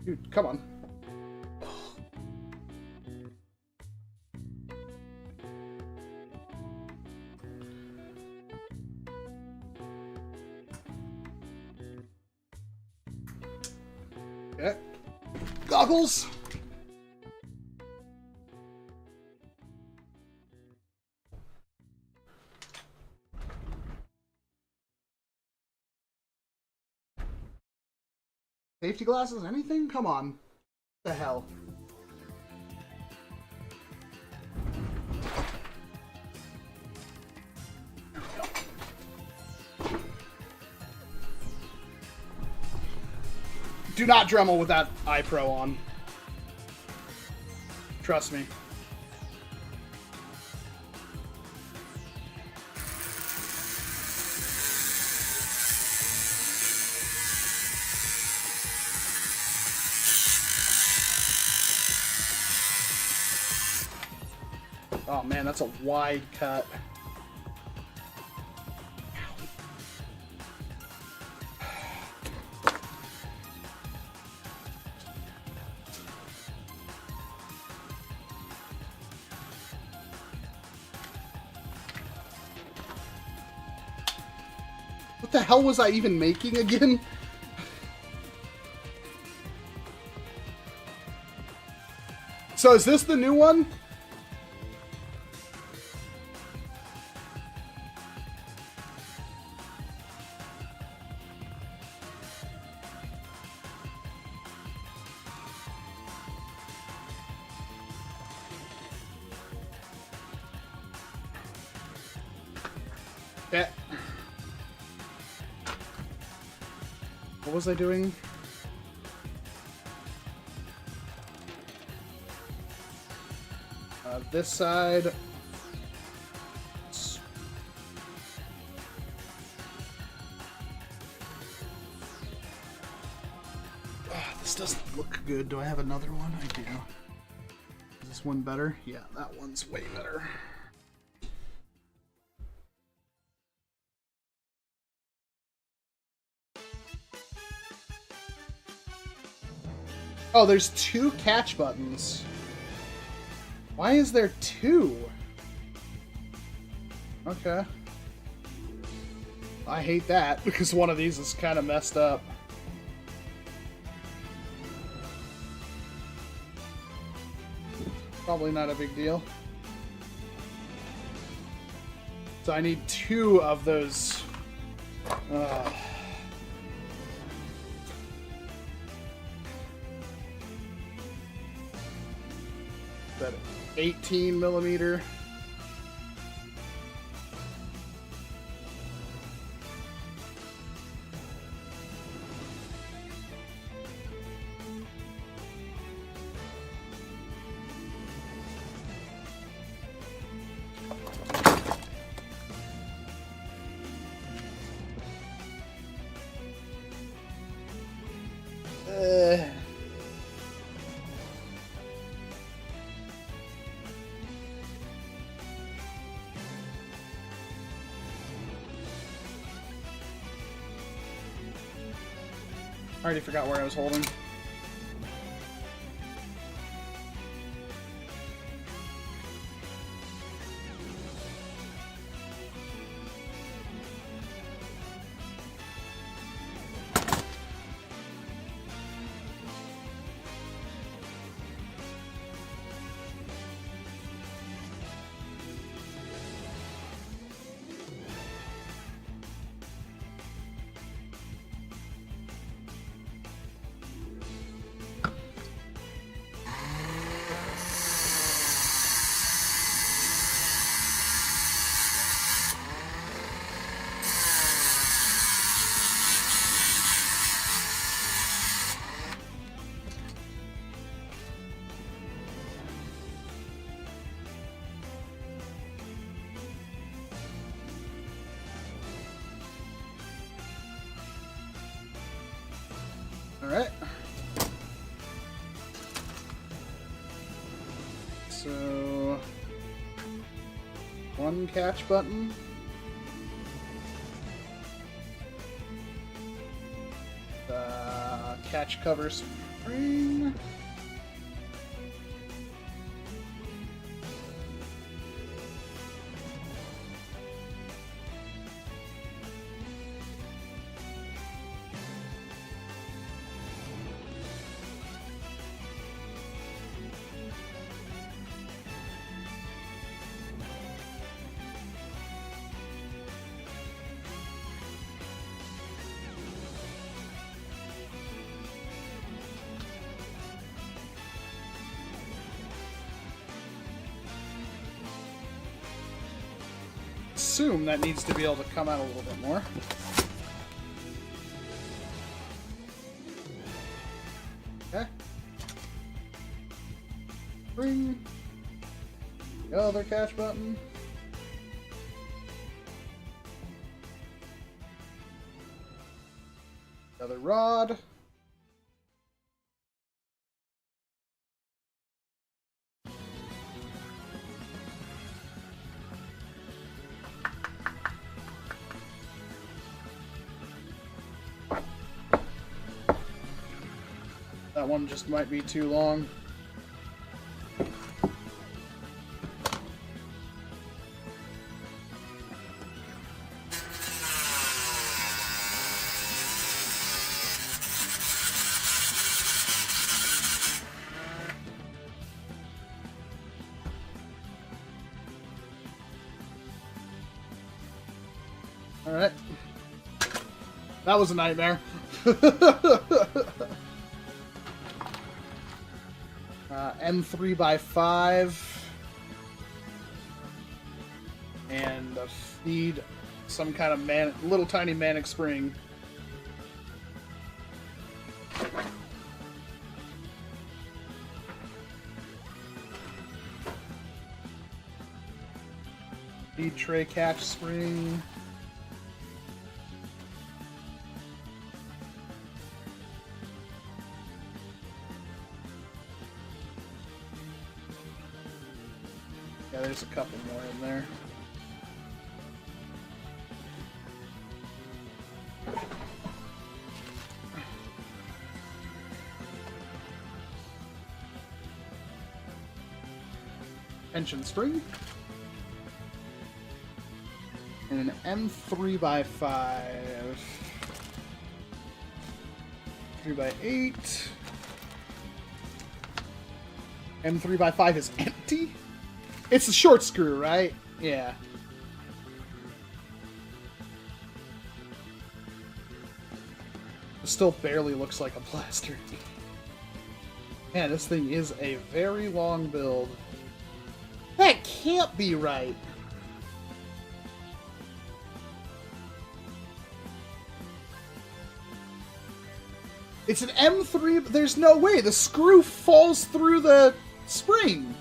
Dude, come on. Okay. Goggles. Safety glasses? Anything? Come on. What the hell? Do not Dremel with that iPro on. Trust me. Oh man, that's a wide cut. What the hell was I even making again? So is this the new one? Yeah. What was I doing? This side. This doesn't look good. Do I have another one? I do. Is this one better? Yeah, that one's way better. Oh, there's 2 catch buttons. Why is there 2? Okay. I hate that, because one of these is kind of messed up. Probably not a big deal. So I need 2 of those. That 18 millimeter. I already forgot where I was holding. Alright. So, 1 catch button. Catch cover spring. Assume that needs to be able to come out a little bit more. Okay. Bring the other catch button. Another rod. That one just might be too long. All right. That was a nightmare. M3x5 and a feed some kind of little tiny manic spring. Feed tray catch spring. Yeah, there's a couple more in there. tension spring. And an M3x5. 3x8. M3x5 is empty? It's the short screw, right? Yeah. It still barely looks like a blaster. Man, this thing is a very long build. That can't be right. It's an M3, but there's no way. The screw falls through the spring.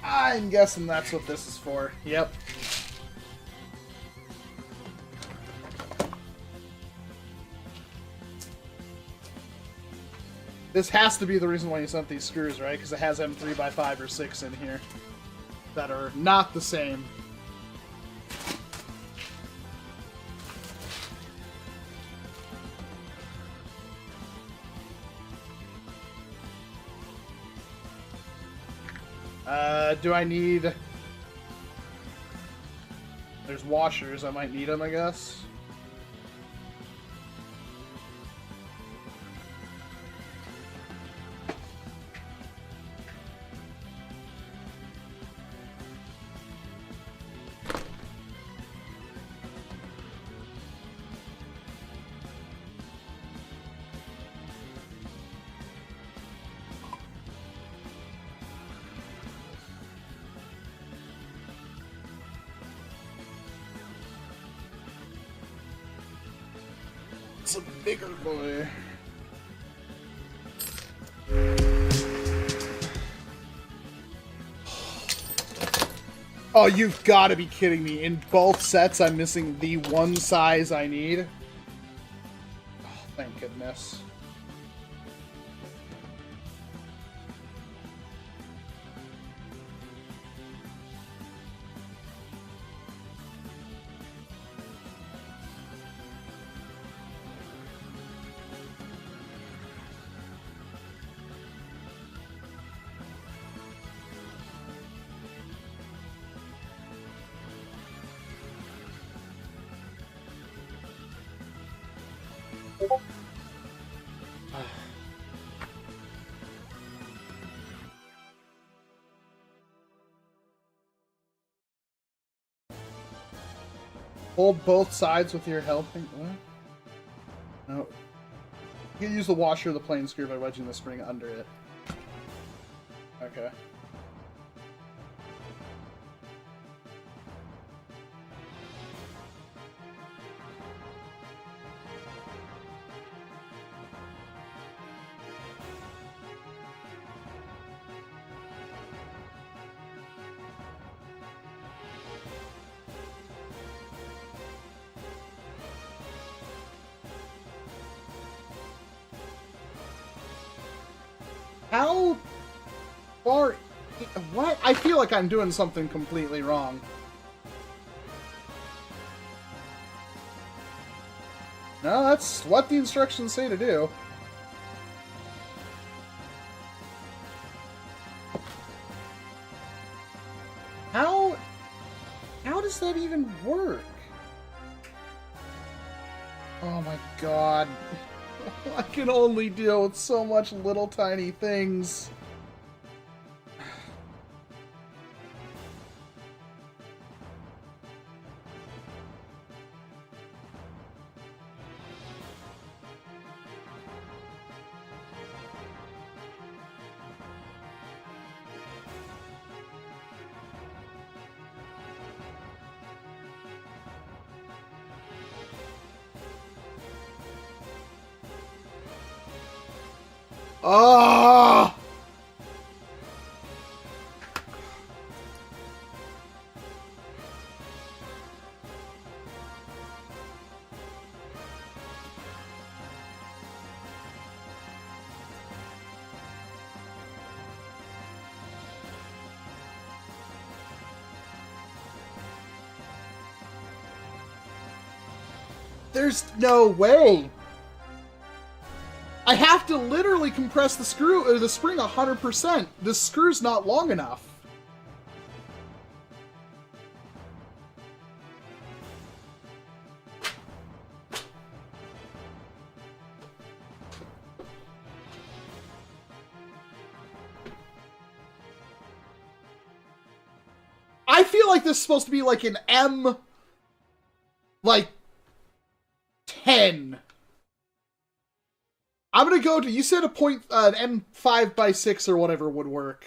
I'm guessing that's what this is for. Yep. This has to be the reason why you sent these screws, right? Because it has M3x5 or 6 in here that are not the same. Do I need... There's washers. I might need them, I guess. It's a bigger boy. Oh, you've got to be kidding me. In both sets, I'm missing the one size I need. Oh, thank goodness. Hold both sides with your helping. What? No. You can use the washer of the plane screw by wedging the spring under it. Okay. How far... What? I feel like I'm doing something completely wrong. No, that's what the instructions say to do. How does that even work? Oh my god. I can only deal with so much little tiny things. Oh! There's no way. I have to literally compress the spring 100%. This screw's not long enough. I feel like this is supposed to be like an M, like, 10. I'm gonna go to, you said an M5x6 or whatever would work.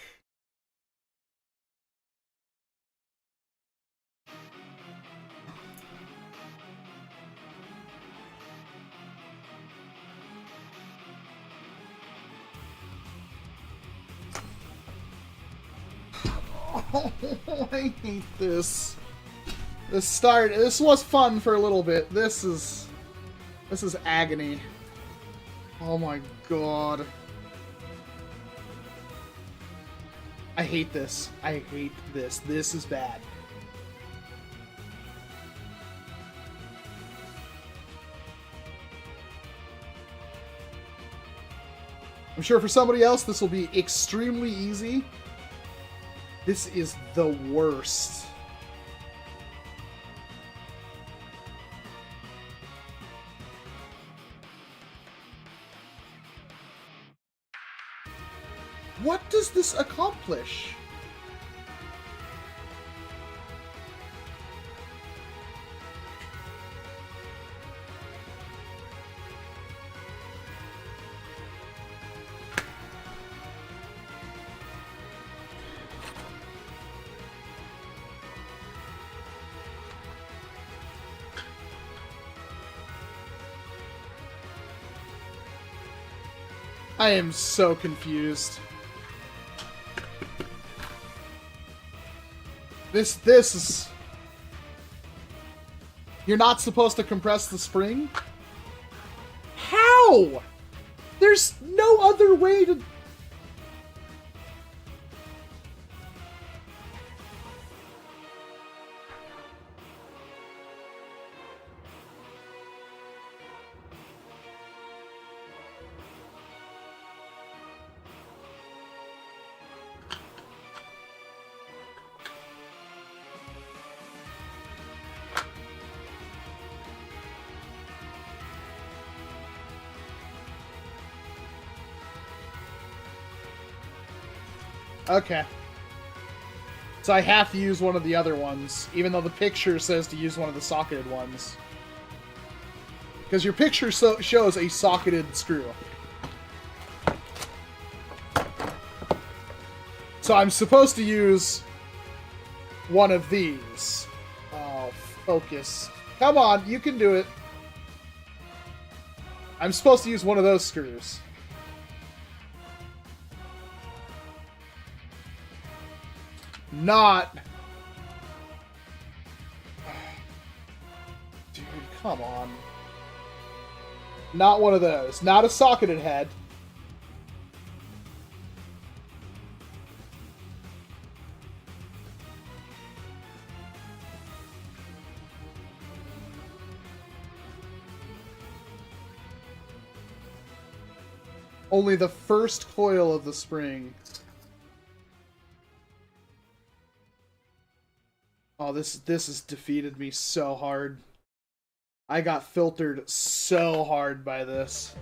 Oh, I hate this. This was fun for a little bit. This is agony. Oh my god. I hate this. I hate this. This is bad. I'm sure for somebody else this will be extremely easy. This is the worst. What does this accomplish? I am so confused. This is... You're not supposed to compress the spring? How? There's no other way to... Okay. So I have to use one of the other ones, even though the picture says to use one of the socketed ones. Because your picture shows a socketed screw. So I'm supposed to use one of these. Oh, focus. Come on, you can do it. I'm supposed to use one of those screws. Not... Dude, come on. Not one of those. Not a socketed head. Only the first coil of the spring. Oh, this has defeated me so hard. I got filtered so hard by this.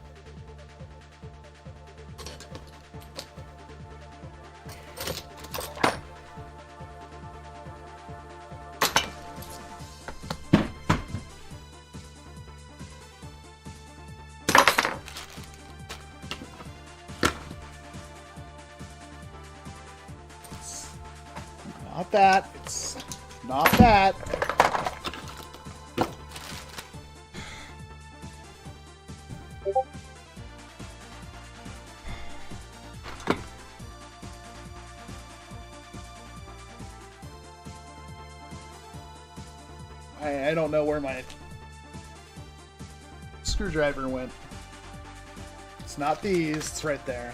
Not that. It's not that. I don't know where my screwdriver went. It's not these, it's right there.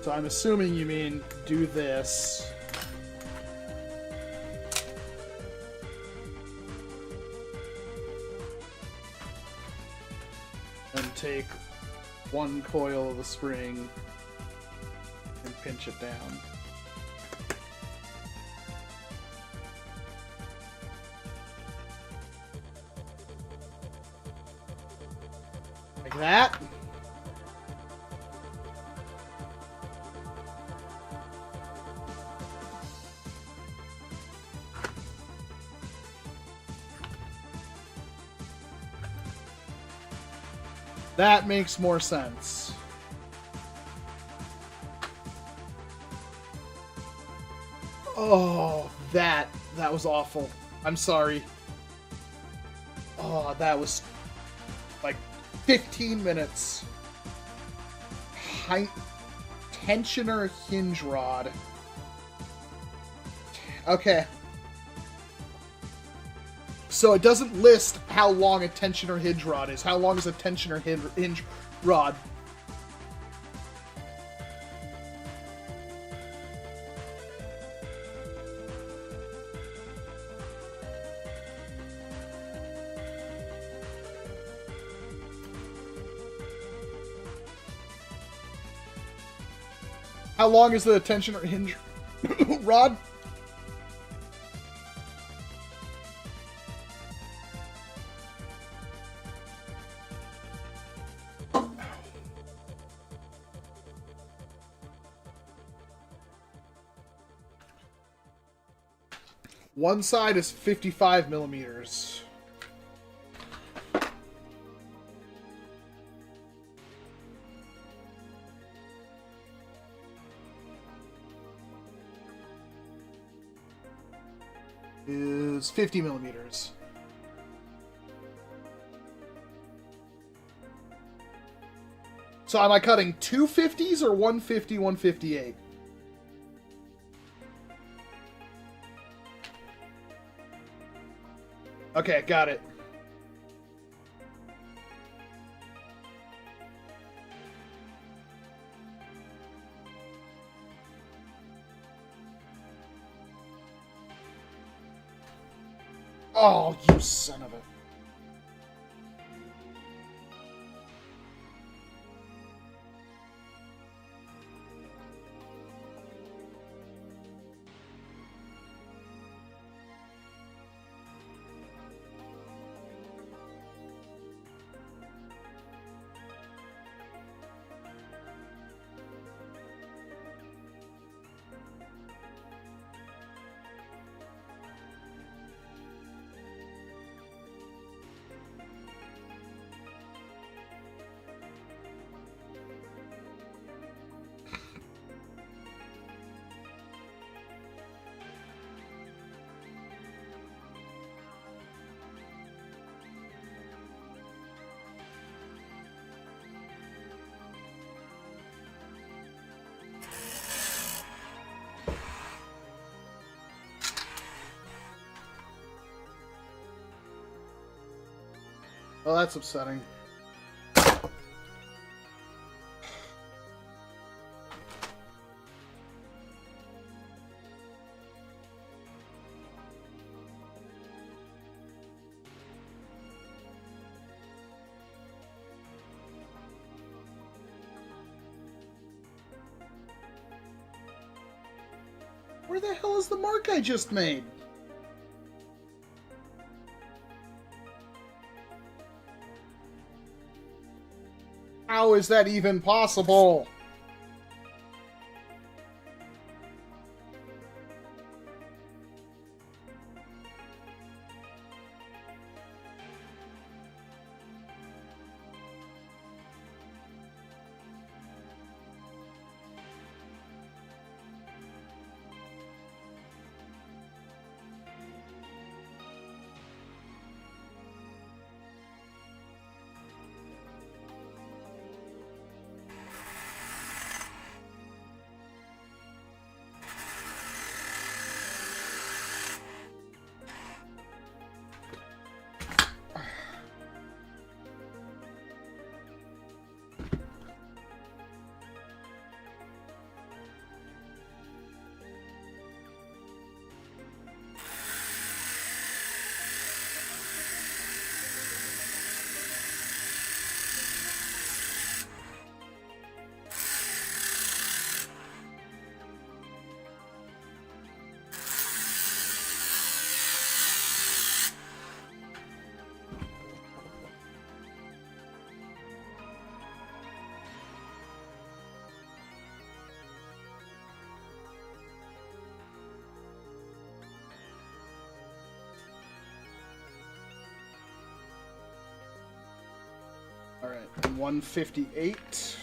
So I'm assuming you mean do this. And take one coil of the spring and pinch it down. Like that. That makes more sense. Oh, that was awful. I'm sorry. Oh, that was like 15 minutes. Tensioner hinge rod. Okay. So it doesn't list how long a tensioner hinge rod is. How long is a tensioner hinge rod? How long is the tensioner hinge rod? One side is 55 millimeters. Is 50 millimeters. So am I cutting two 50s or 150, 158? Okay, got it. Oh, you son of a... Oh, that's upsetting. Where the hell is the mark I just made? How is that even possible? All right, and 158.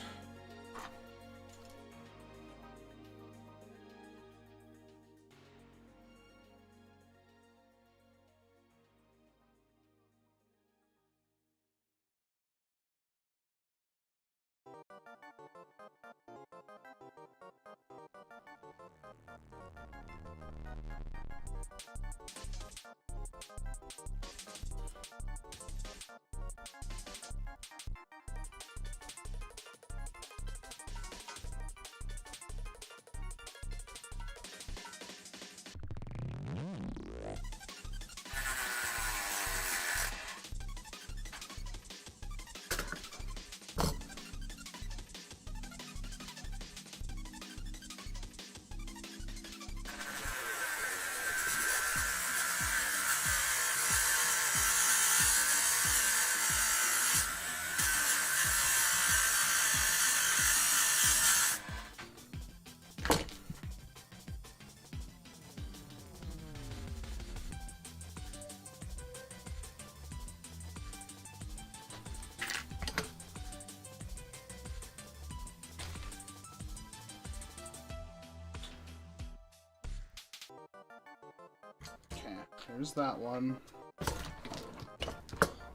Okay, there's that one.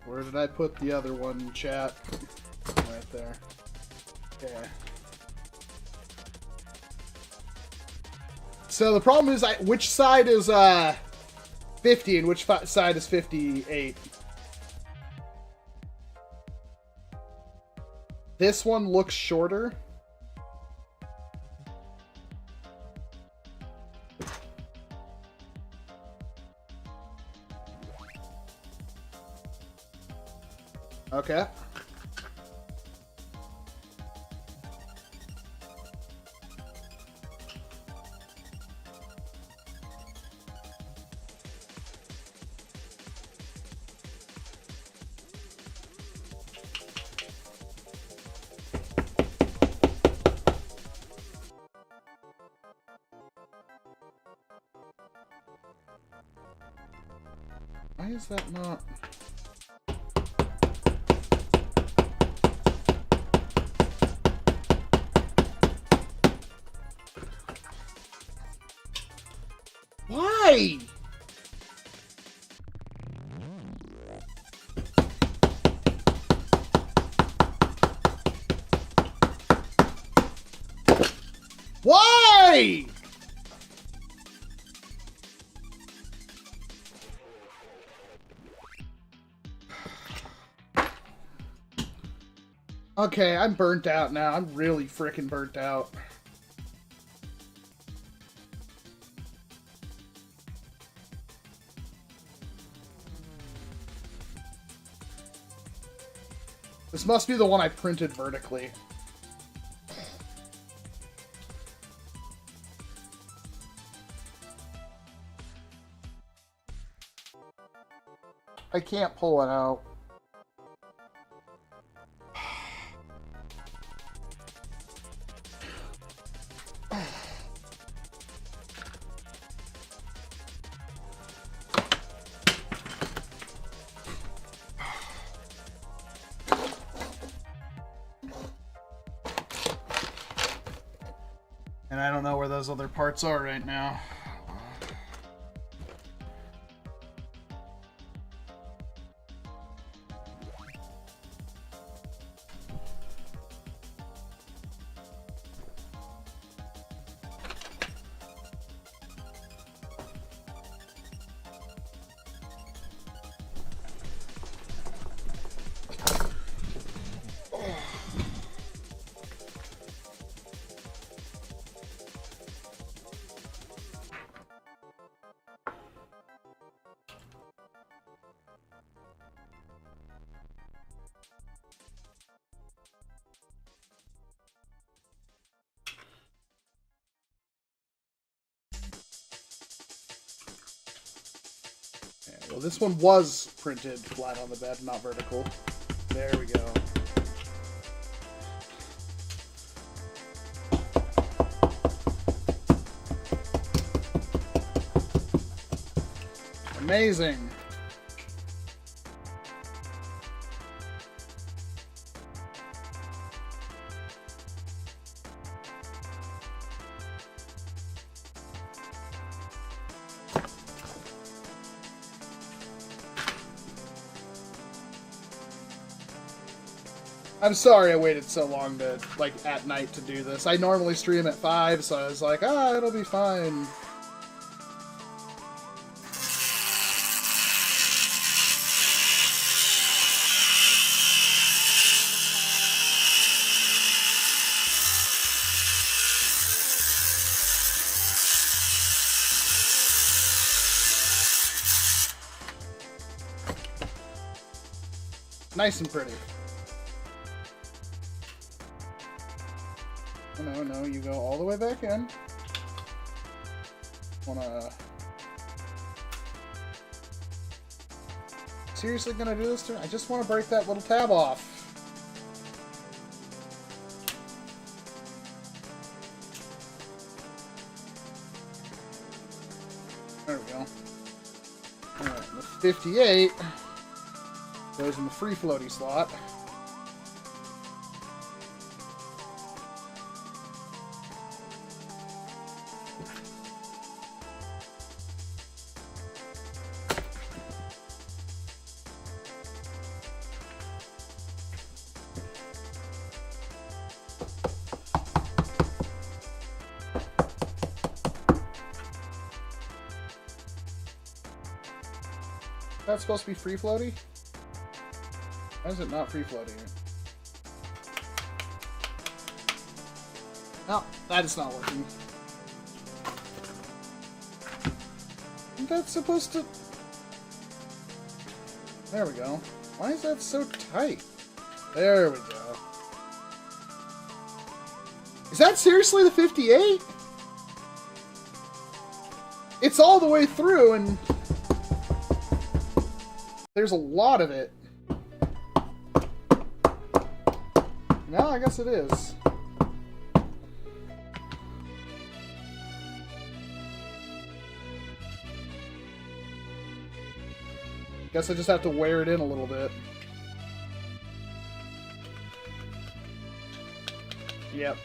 Where did I put the other one, chat? Right there. Okay. So the problem is, which side is 50 and which side is 58? This one looks shorter. Okay. Why is that not... Why? Why? Okay, I'm burnt out now. I'm really freaking burnt out. This must be the one I printed vertically. I can't pull it out. And I don't know where those other parts are right now. Well, this one was printed flat on the bed, not vertical. There we go. Amazing. I'm sorry I waited so long to, like, at night to do this. I normally stream at 5, so I was like, ah, it'll be fine. Nice and pretty. Oh, no, no, you go all the way back in. Wanna... Seriously gonna do this to me? I just want to break that little tab off. There we go. Alright, the 58 goes in the free floaty slot. That's supposed to be free floaty? Why is it not free floating? No, that is not working. Isn't that supposed to... There we go. Why is that so tight? There we go. Is that seriously the 58? It's all the way through and... There's a lot of it. No, I guess it is. Guess I just have to wear it in a little bit. Yep.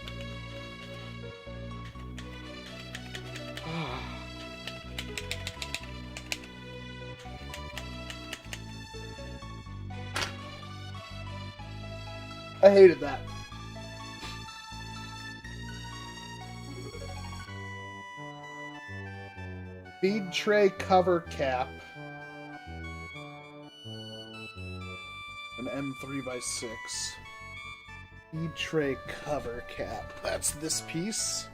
I hated that. Feed tray cover cap. An M3x6. Feed tray cover cap. That's this piece.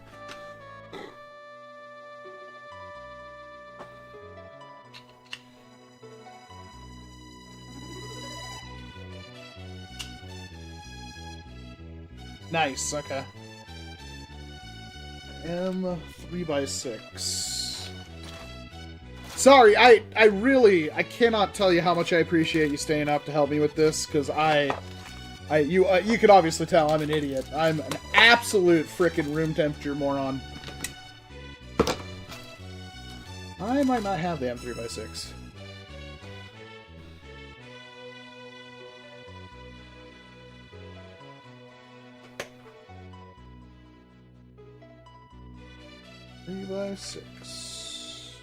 Nice, okay. M3x6. Sorry, I cannot tell you how much I appreciate you staying up to help me with this, because you could obviously tell I'm an idiot. I'm an absolute frickin' room temperature moron. I might not have the M3x6. By 6.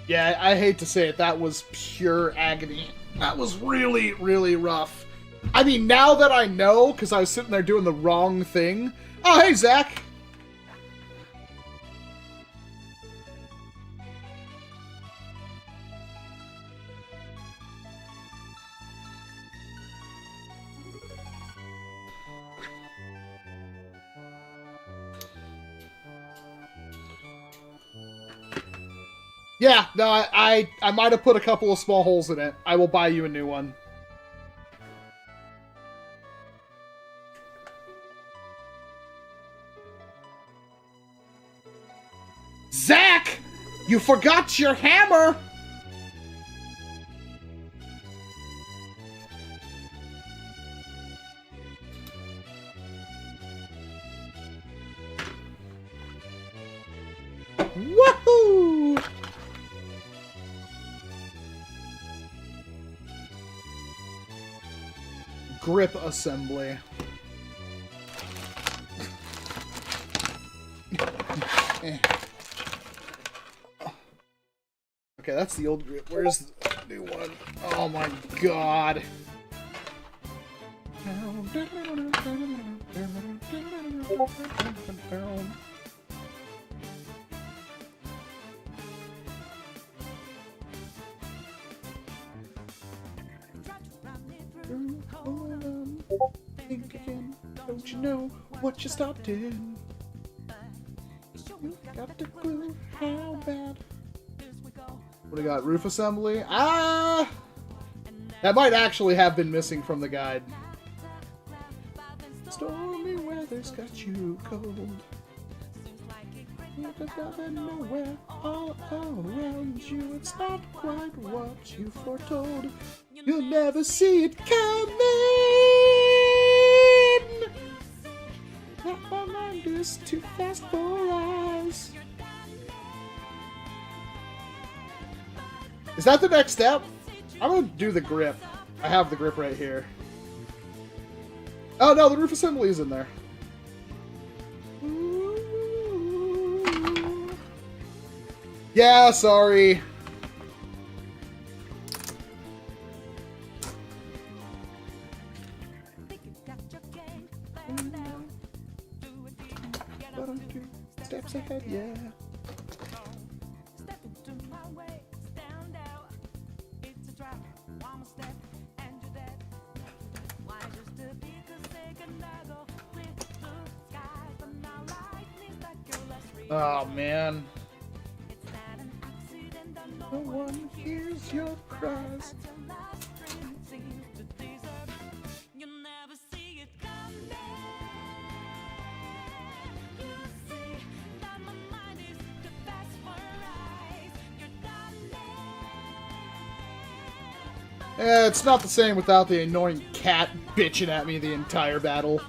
Yeah, I hate to say it, that was pure agony. That was really, really rough. I mean, now that I know, because I was sitting there doing the wrong thing... Oh, hey, Zach! Yeah, no, I might have put a couple of small holes in it. I will buy you a new one. Zach! You forgot your hammer! Woohoo! Grip assembly. Okay, that's the old grip. Where's the new one? Oh my god. Think again. Don't you know what you stopped in? You got the clue. How bad? What do we got? Roof assembly? Ah! That might actually have been missing from the guide. Stormy weather's got you cold. You're nothing nowhere all around you. It's not quite what you foretold. You'll never see it coming. That my mind is too fast for eyes. Is that the next step? I'm gonna do the grip. I have the grip right here. Oh no, the roof assembly is in there. Ooh. Yeah, sorry. Steps ahead, yeah. Oh man. No one hears your cries. It's not the same without the annoying cat bitching at me the entire battle.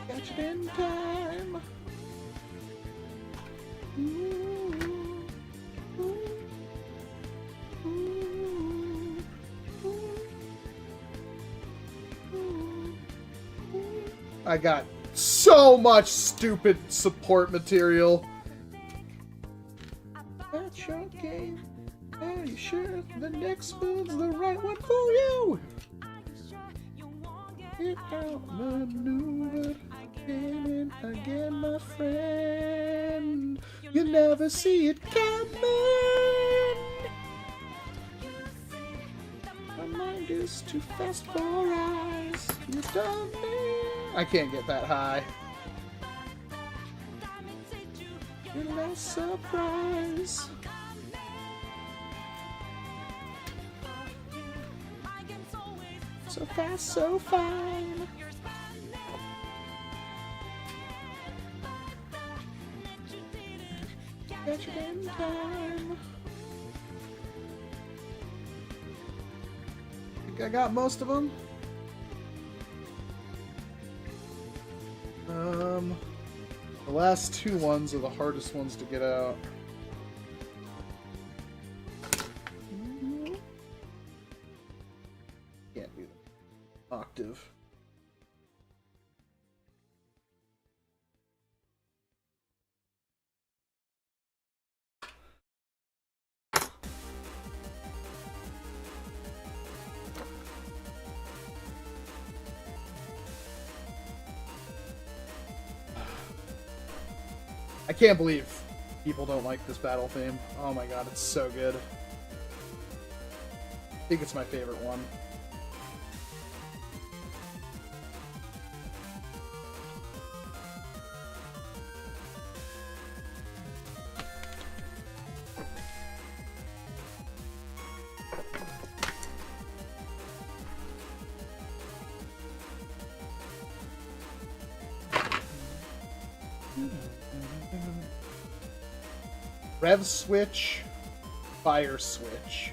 Catch it in time. Ooh, ooh, ooh, ooh, ooh. I got so much stupid support material. That's your game. Are you sure the next move's the right one for you? Get outmaneuvered again and again, my friend. You never see it coming. My mind is too fast for eyes. You done me. I can't get that high. You're no surprise. So fast, so fine. Catch it in time. Think I got most of them. The last two ones are the hardest ones to get out. Can't do them. Octave. I can't believe people don't like this battle theme. Oh my god, it's so good. I think it's my favorite one. Rev switch, fire switch,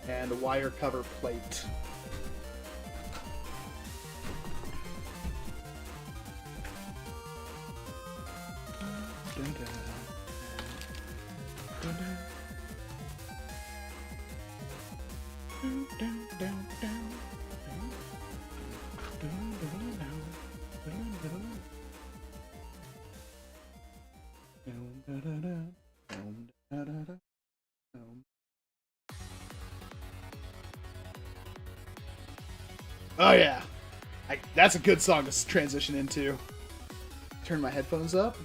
and a wire cover plate. Oh yeah, that's a good song to transition into. Turn my headphones up.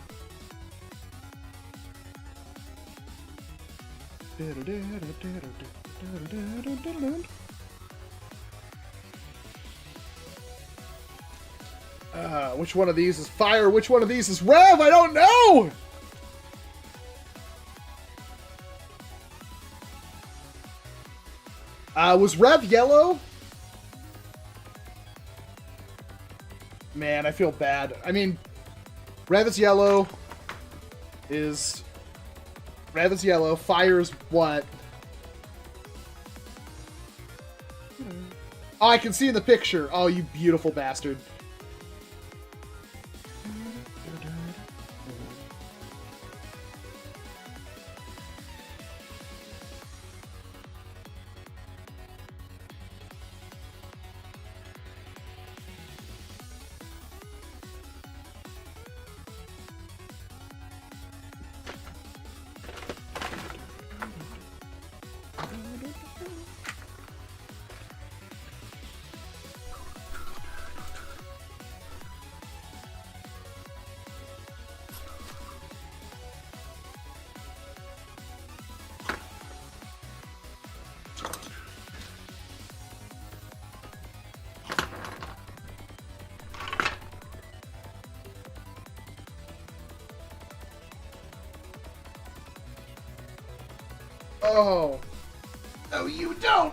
Which one of these is fire? Which one of these is rev? I don't know! Was rev yellow? Man, I feel bad. I mean, rev is yellow. Rev is yellow. Fire is what? Oh, I can see in the picture. Oh, you beautiful bastard. Oh. No, you don't!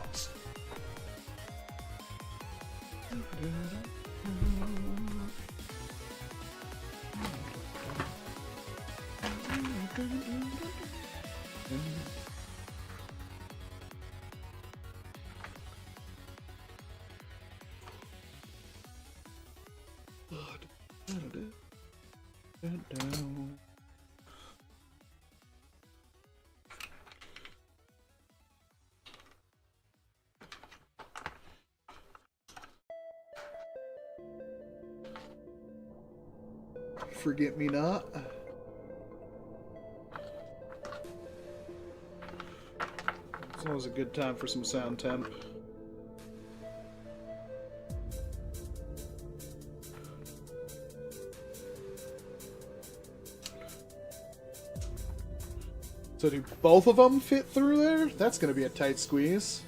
Forget me not. It's always a good time for some sound temp. So do both of them fit through there? That's going to be a tight squeeze.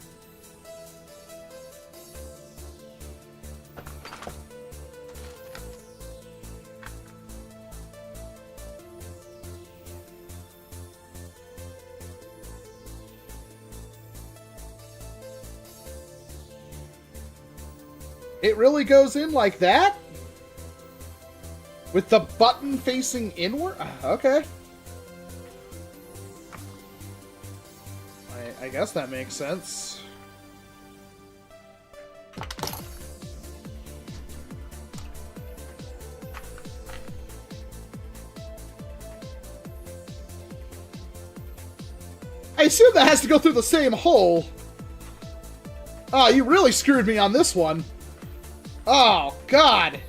It really goes in like that? With the button facing inward? Okay. I guess that makes sense. I assume that has to go through the same hole. Oh, you really screwed me on this one. Oh, God.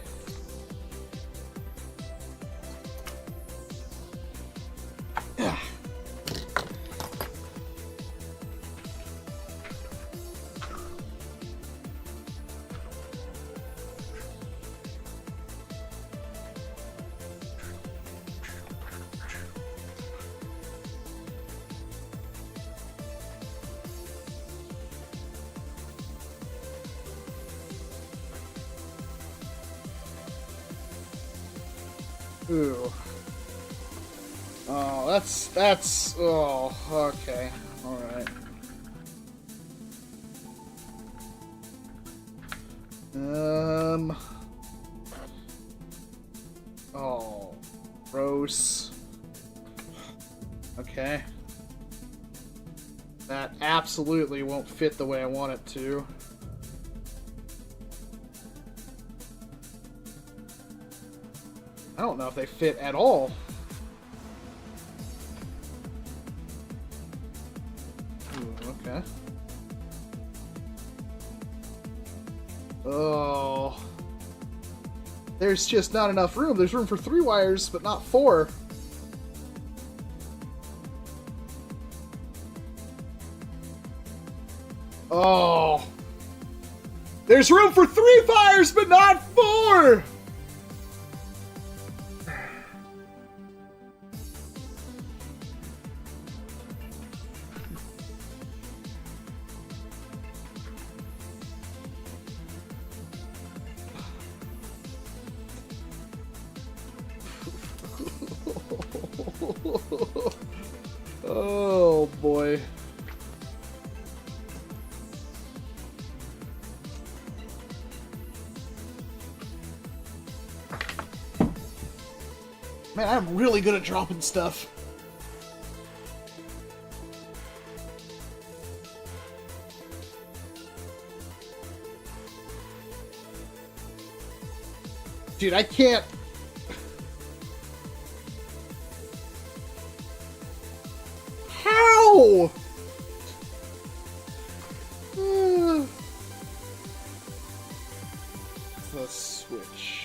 Ooh. Oh, that's, oh, okay. Alright. Oh, gross. Okay. That absolutely won't fit the way I want it to. I don't know if they fit at all. Ooh, okay. Oh. There's just not enough room. There's room for 3 wires, but not 4. Oh. There's room for 3 fires, but not 4! Oh boy. Man, I'm really good at dropping stuff. Dude, I can't... How? The switch.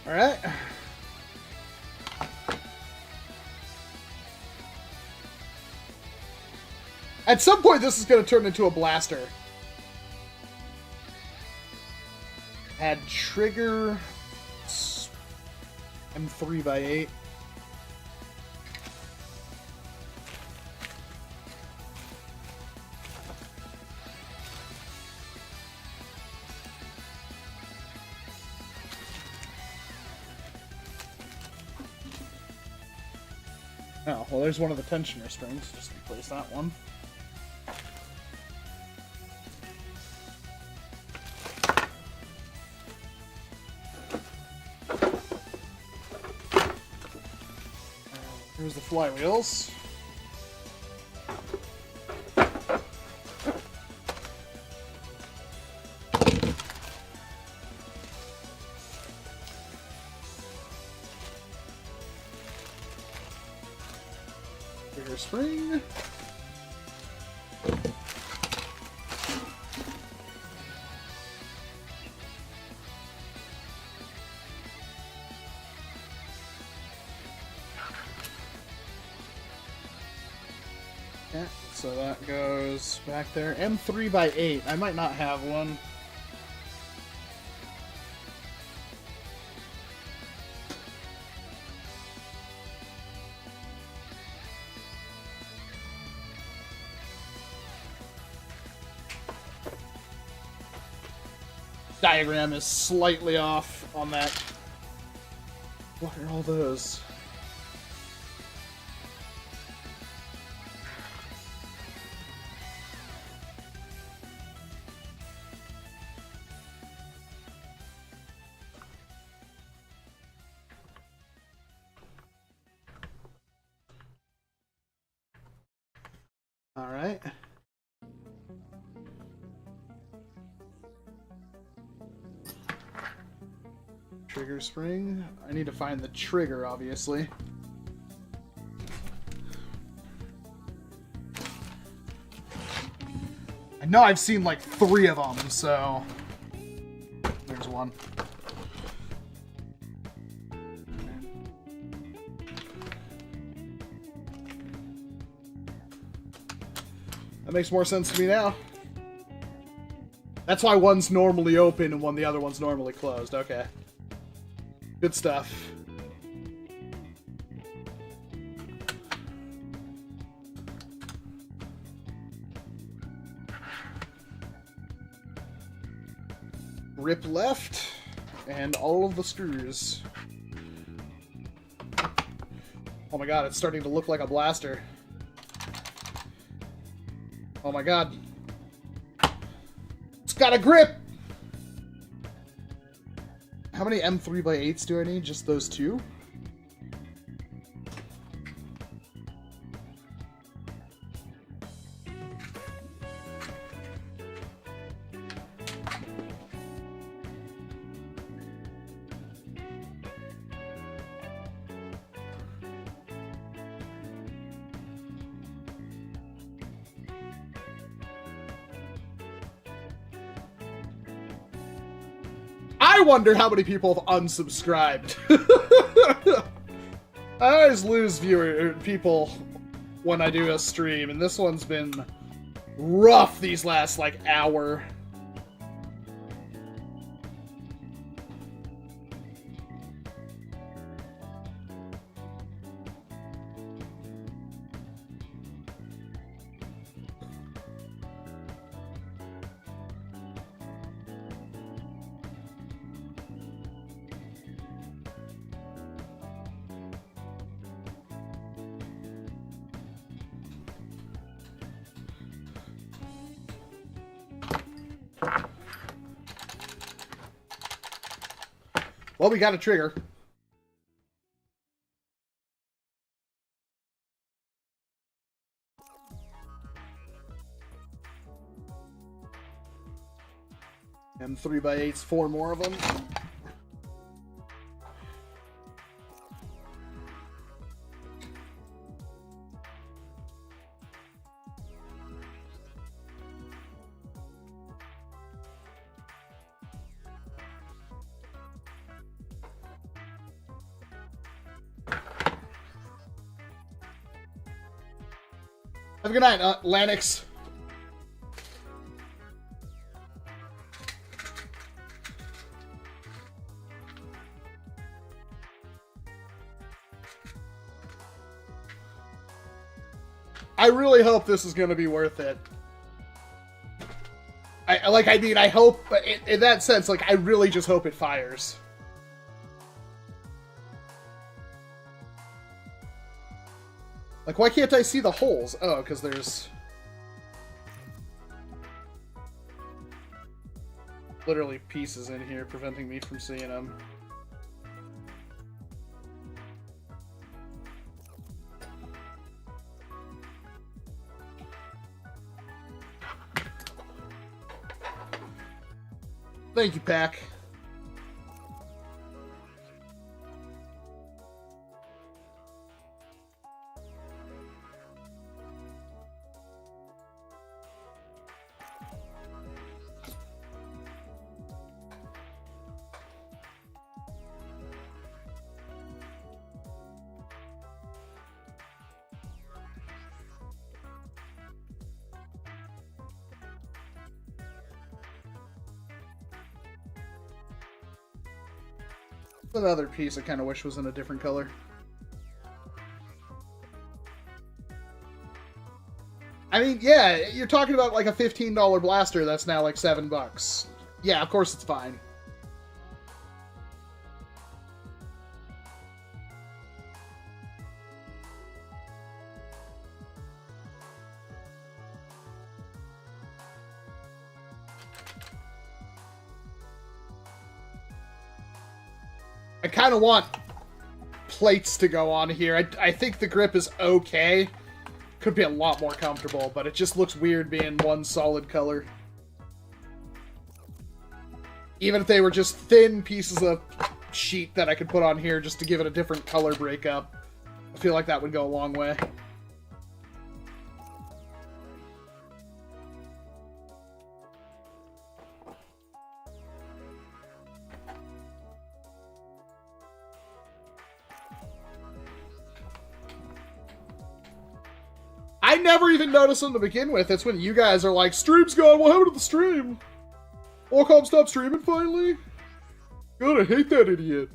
All right. At some point, this is going to turn into a blaster. Add trigger. M3x8. Oh, well, there's one of the tensioner springs. Just replace that one. Here's the flywheels. Bigger spring. Okay, so that goes back there. M3x8. I might not have one. Diagram is slightly off on that. What are all those? All right. Trigger spring. I need to find the trigger, obviously. I know I've seen like 3 of them, so... There's one. That makes more sense to me now. That's why one's normally open and the other one's normally closed. Okay. Good stuff. Grip left, and all of the screws. Oh my god, it's starting to look like a blaster. Oh my god. It's got a grip! How many M3x8s do I need? Just those 2? I wonder how many people have unsubscribed. I always lose people when I do a stream, and this one's been rough these last, like, hour. Well, we got a trigger. And 3x8s, 4 more of them. Have a good night, Lanix. I really hope this is going to be worth it. I hope, but in that sense, like, I really just hope it fires. Like, why can't I see the holes? Oh, because there's... literally pieces in here preventing me from seeing them. Thank you, Pack. Another piece I kind of wish was in a different color. I mean, yeah, you're talking about like a $15 blaster that's now like $7. Yeah, of course it's fine. I kind of want plates to go on here. I think the grip is okay. Could be a lot more comfortable, but it just looks weird being one solid color. Even if they were just thin pieces of sheet that I could put on here just to give it a different color breakup. I feel like that would go a long way. I never even noticed them to begin with. It's when you guys are like, stream's gone, what happened to the stream? Walcom stopped streaming finally? God, I hate that idiot.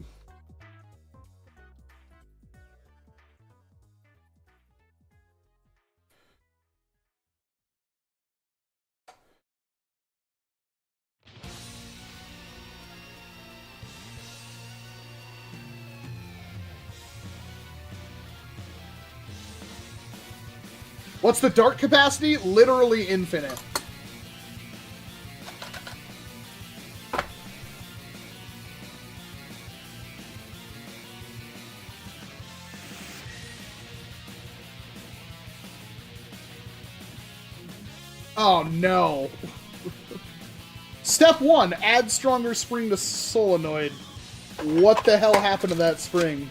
What's the dart capacity? Literally infinite. Oh no. Step 1, add stronger spring to solenoid. What the hell happened to that spring?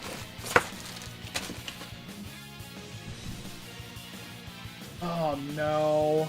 Oh no.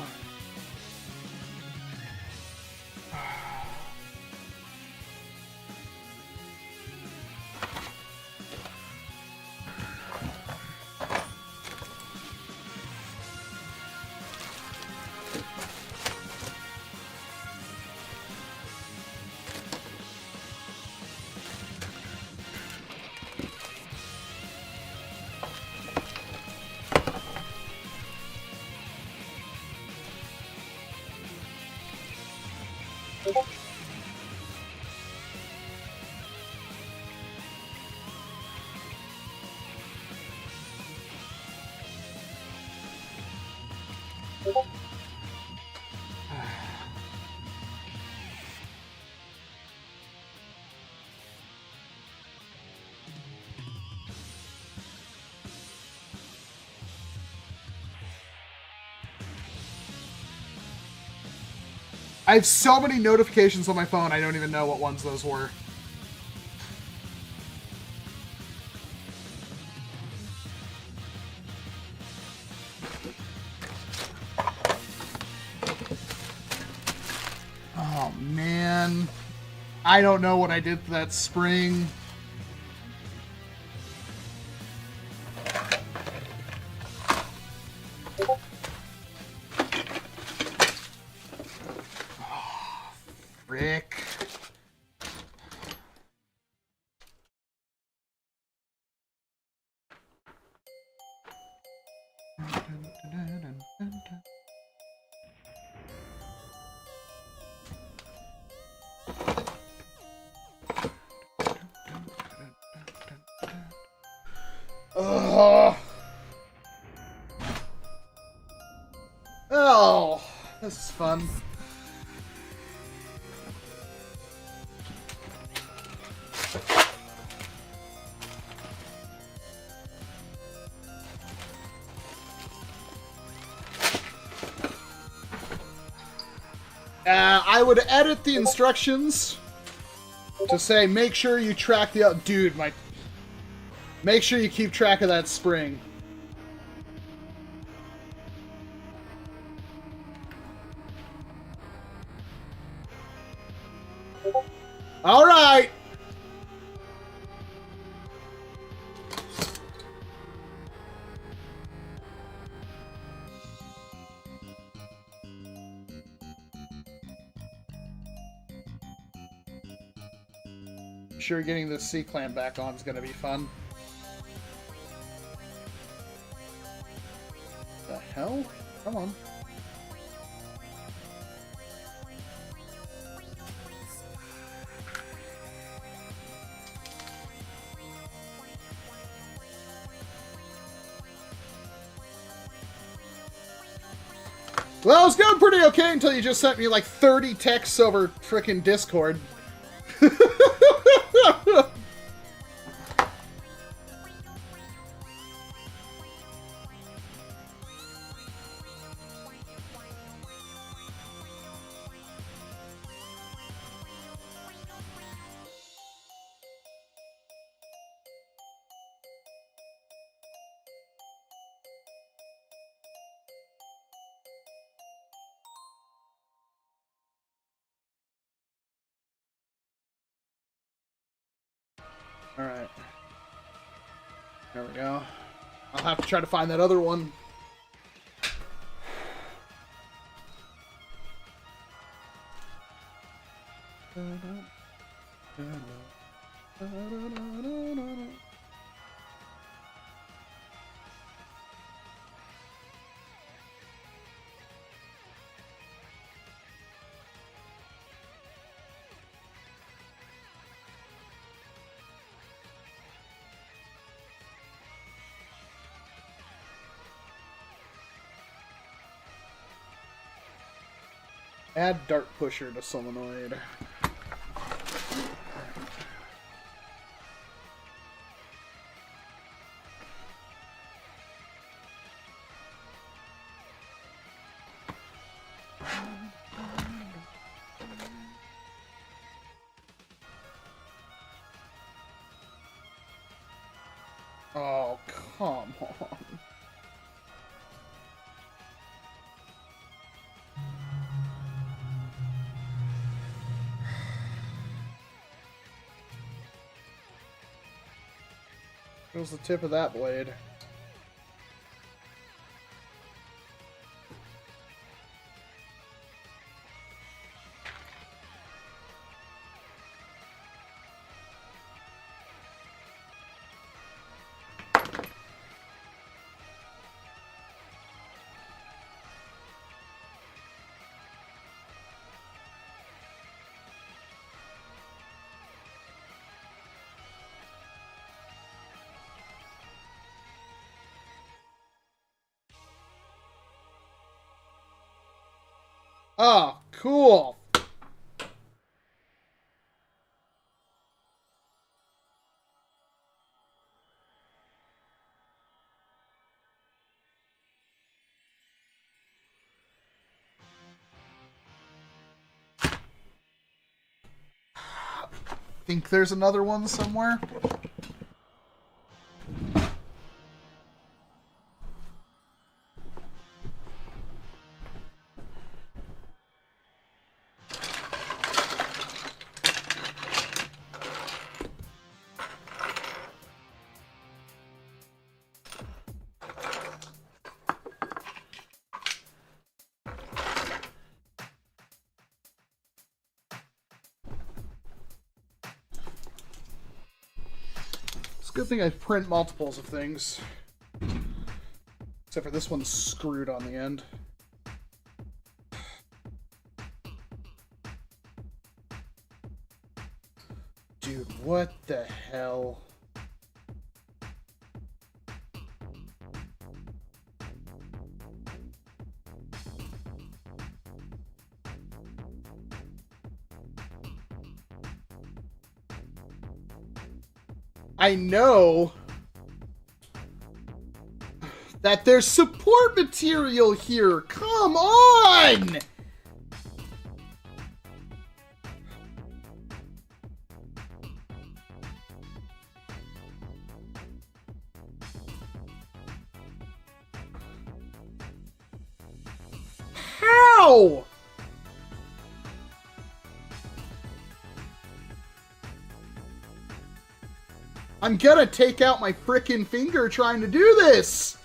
I have so many notifications on my phone, I don't even know what ones those were. Oh, man. I don't know what I did to that spring. Rick. Oh, this is fun. I would edit the instructions to say, make sure you track the... Dude, make sure you keep track of that spring. All right. Sure, getting this C-clamp back on is going to be fun. The hell? Come on. Well, it was going pretty okay until you just sent me like 30 texts over frickin' Discord. There we go. I'll have to try to find that other one. Add dart pusher to solenoid. Oh, come on. Here's the tip of that blade. Oh, cool. Think there's another one somewhere? Good thing I print multiples of things. Except for this one's screwed on the end. Dude, what the hell? I know that there's support material here. Come on! How? I'm gonna take out my frickin' finger trying to do this!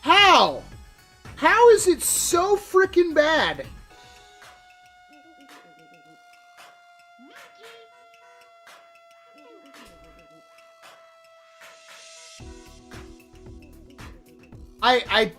How? How is it so frickin' bad? I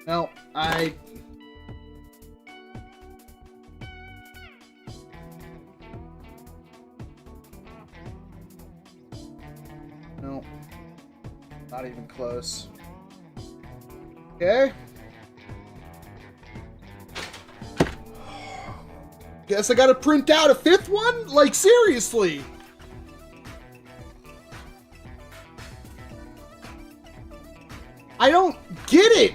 No, No. Not even close. Okay. Guess I gotta print out a fifth one? Like, seriously! I don't get it!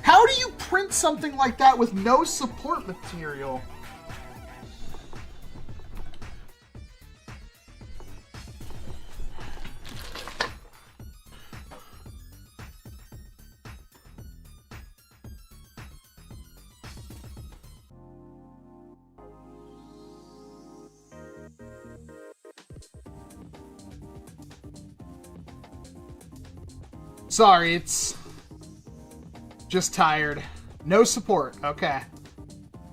How do you print something like that with no support material? Sorry, it's just tired. No support. Okay.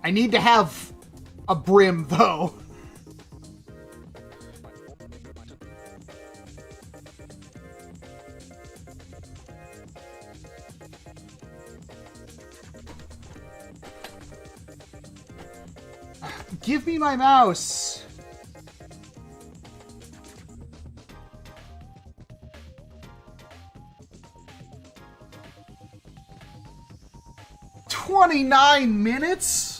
I need to have a brim, though. Give me my mouse. $29?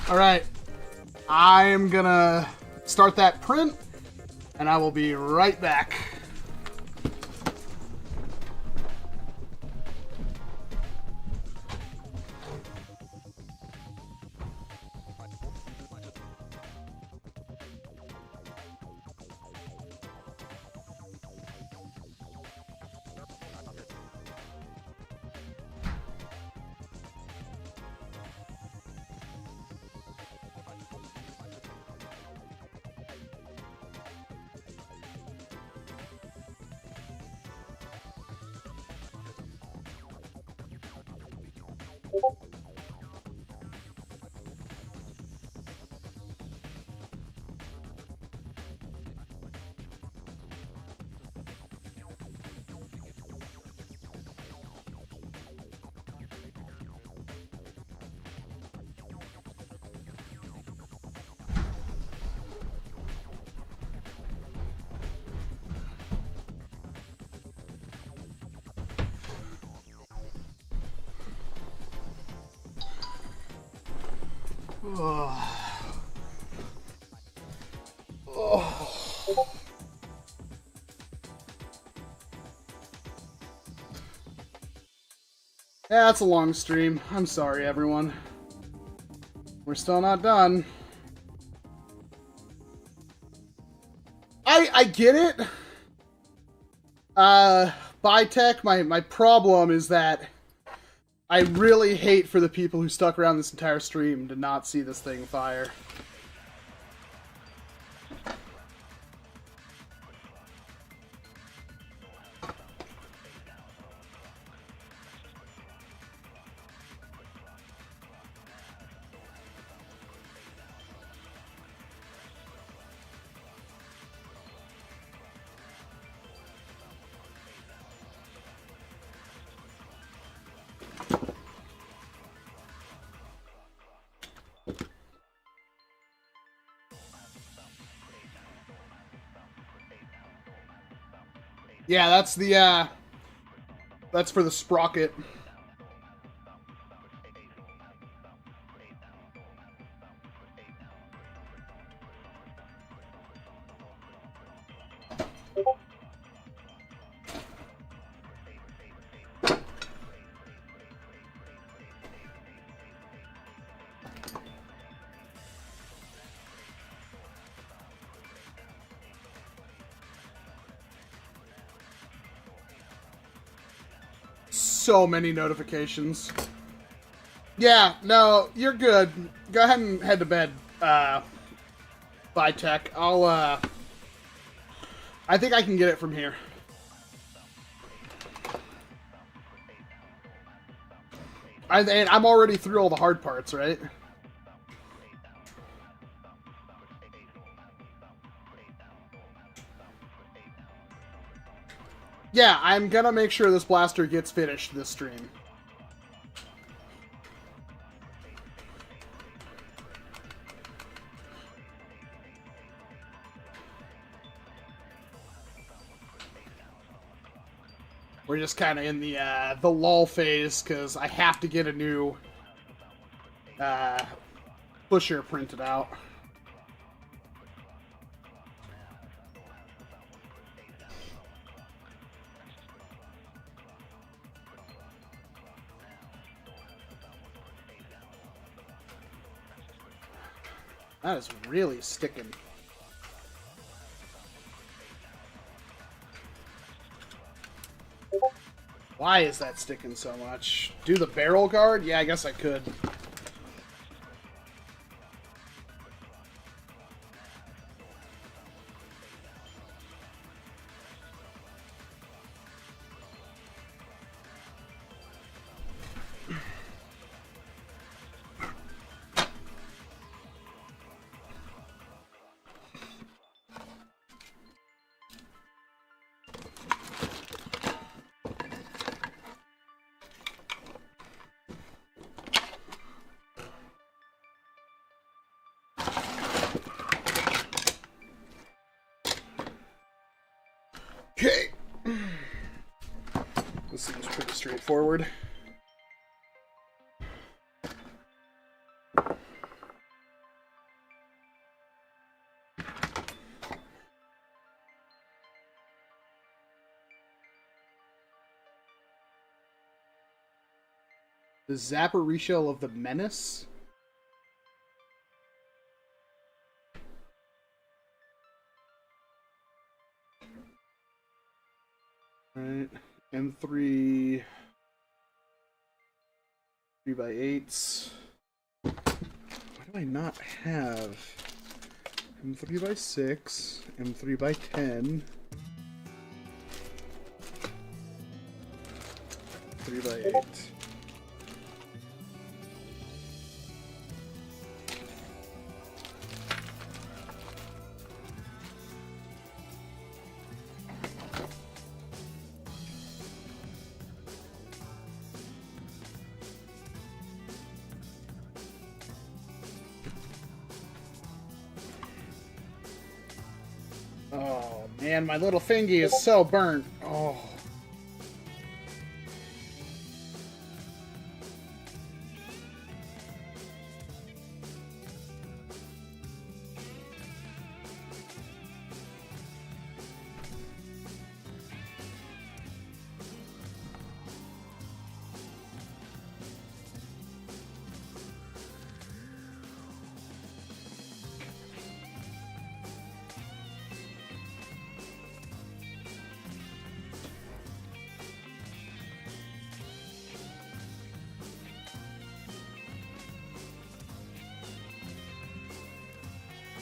Alright, I'm gonna start that print, and I will be right back. Yeah, it's a long stream. I'm sorry, everyone. We're still not done. I get it. BYETech, my problem is that I really hate for the people who stuck around this entire stream to not see this thing fire. Yeah, that's the that's for the sprocket. So many notifications. Yeah, no, you're good. Go ahead and head to bed, BYETech. I think I can get it from here. And I'm already through all the hard parts, right? Yeah, I'm gonna make sure this blaster gets finished this stream. We're just kind of in the lull phase because I have to get a new pusher printed out. That is really sticking. Why is that sticking so much? Do the barrel guard? Yeah, I guess I could. Okay. This seems pretty straightforward. The Zaporizhia of the Menace? Right, M3 3x8s. Why do I not have M3x6, M3x10, 3x8? Oh man, my little fingy is so burnt. Oh.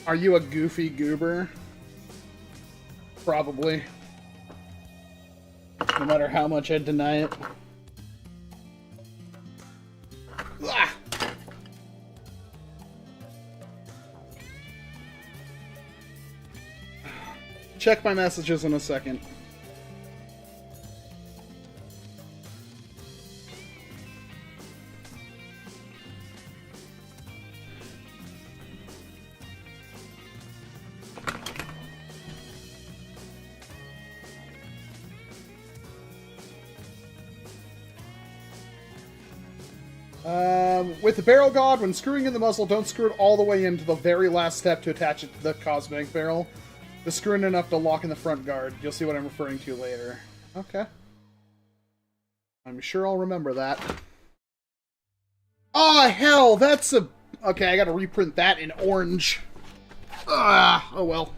Are you a goofy goober? Probably. No matter how much I deny it. Ah! Check my messages in a second. With the barrel guard, when screwing in the muzzle, don't screw it all the way into the very last step to attach it to the cosmetic barrel. Just screw in enough to lock in the front guard. You'll see what I'm referring to later. Okay. I'm sure I'll remember that. Oh, hell, that's a... Okay, I gotta reprint that in orange. Oh well.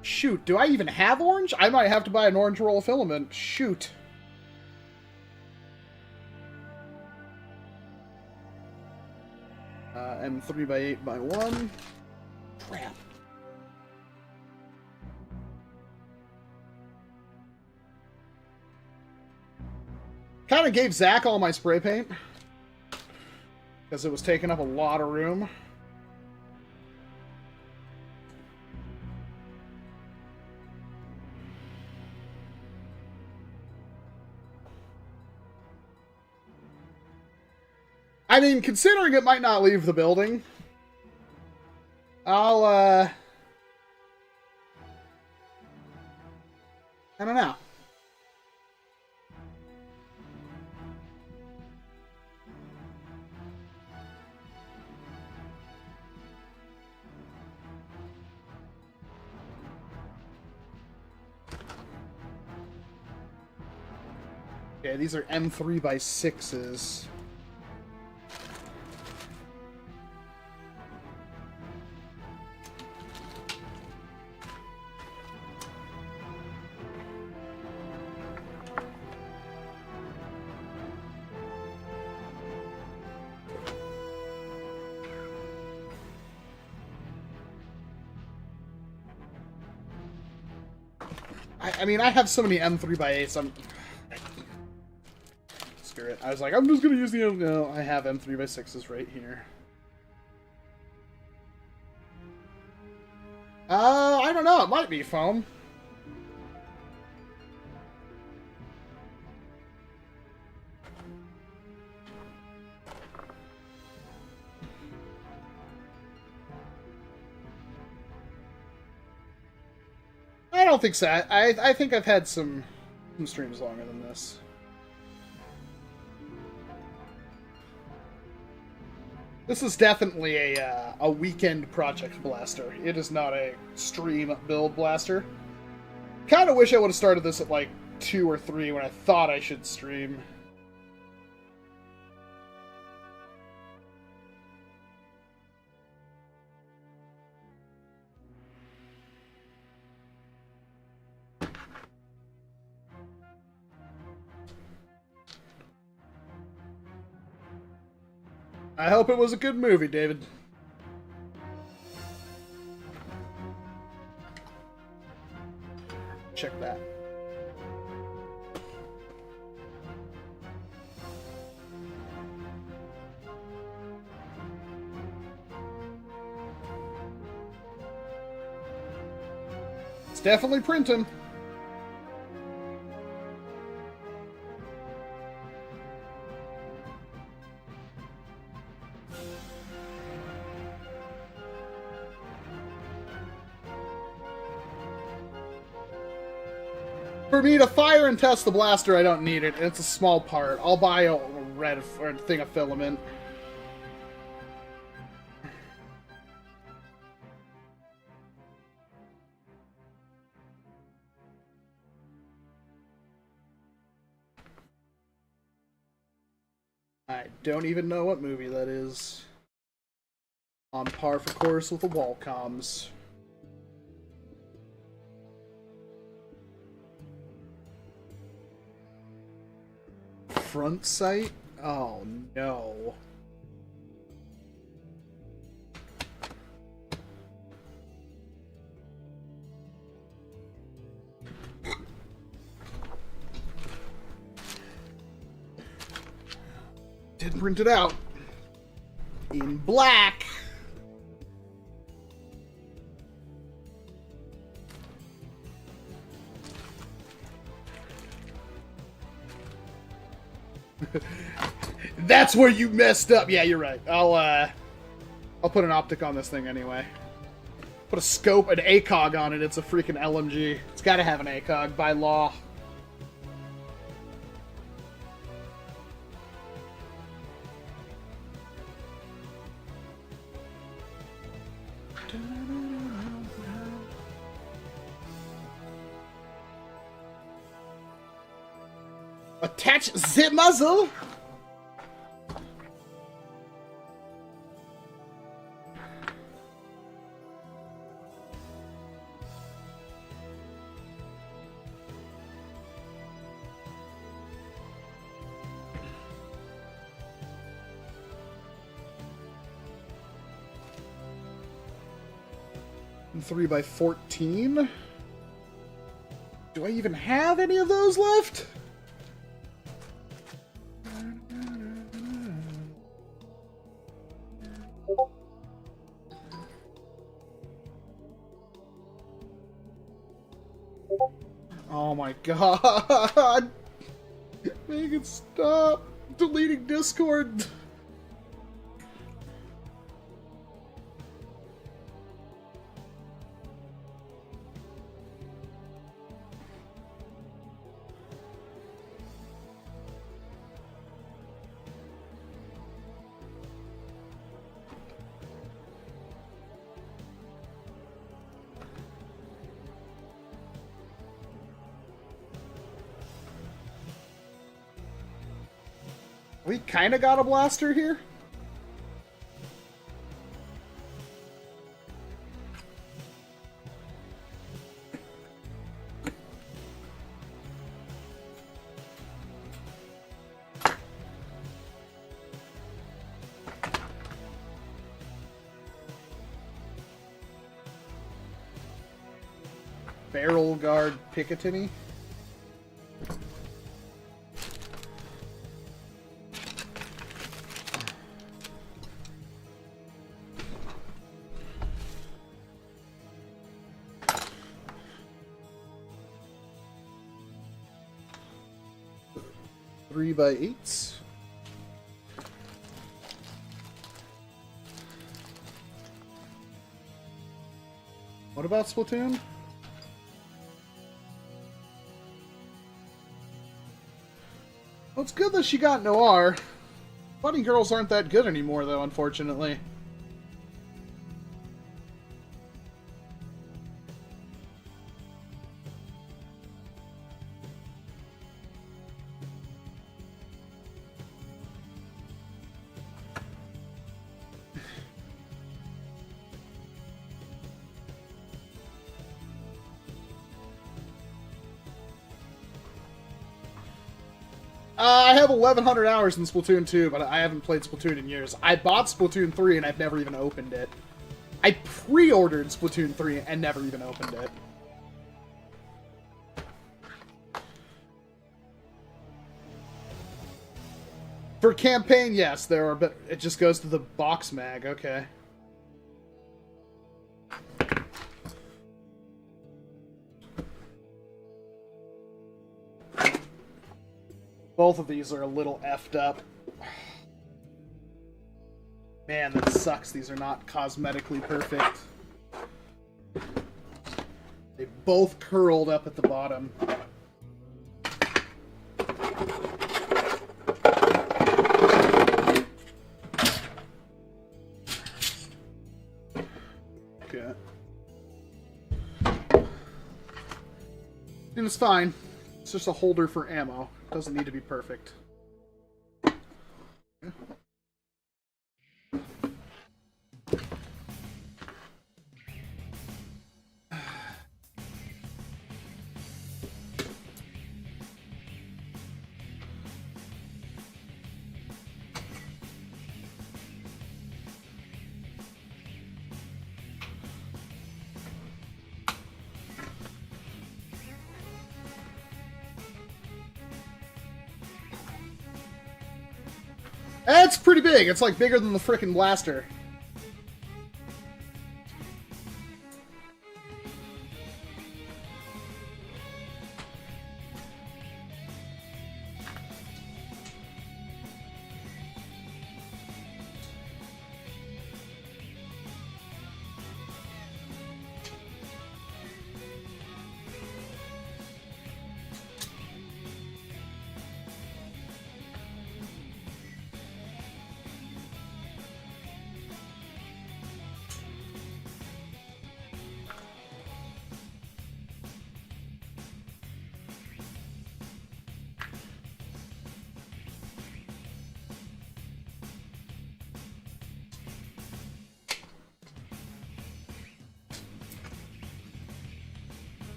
Shoot, do I even have orange? I might have to buy an orange roll of filament. Shoot. M3x8x1. Crap. Kind of gave Zach all my spray paint. Because it was taking up a lot of room. I mean, considering it might not leave the building, I don't know. Okay, these are M3x6s. I mean, I have so many M3x8s, Screw it. I was like, I'm just gonna use the... No, I have M3x6s right here. I don't know. It might be foam. I don't think so. I think I've had some streams longer than this. This is definitely a weekend project blaster. It is not a stream build blaster. Kind of wish I would have started this at like 2 or 3 when I thought I should stream. I hope it was a good movie, David. Check that. It's definitely printing. For me to fire and test the blaster, I don't need it. It's a small part. I'll buy a red or a thing of filament. I don't even know what movie that is. On par for course with the Walcoms. Front sight? Oh no. Didn't print it out. In black. That's where you messed up. Yeah, you're right. I'll put an optic on this thing anyway. Put a scope, an ACOG on it, it's a freaking LMG. It's gotta have an ACOG by law. Attach the muzzle! And 3x14. Do I even have any of those left? Oh my god! Make it stop! Deleting Discord! We kinda got a blaster here. Barrel guard Picatinny. Three by eights. What about Splatoon? Well, it's good that she got Noir. Bunny girls aren't that good anymore, though, unfortunately. I have 1,100 hours in Splatoon 2, but I haven't played Splatoon in years. I bought Splatoon 3 and I've never even opened it. I pre-ordered Splatoon 3 and never even opened it. For campaign, yes, there are, but it just goes to the box mag, okay. Both of these are a little effed up. Man, that sucks. These are not cosmetically perfect. They both curled up at the bottom. Okay. And it's fine. It's just a holder for ammo. Doesn't need to be perfect. It's pretty big. It's like bigger than the frickin' blaster.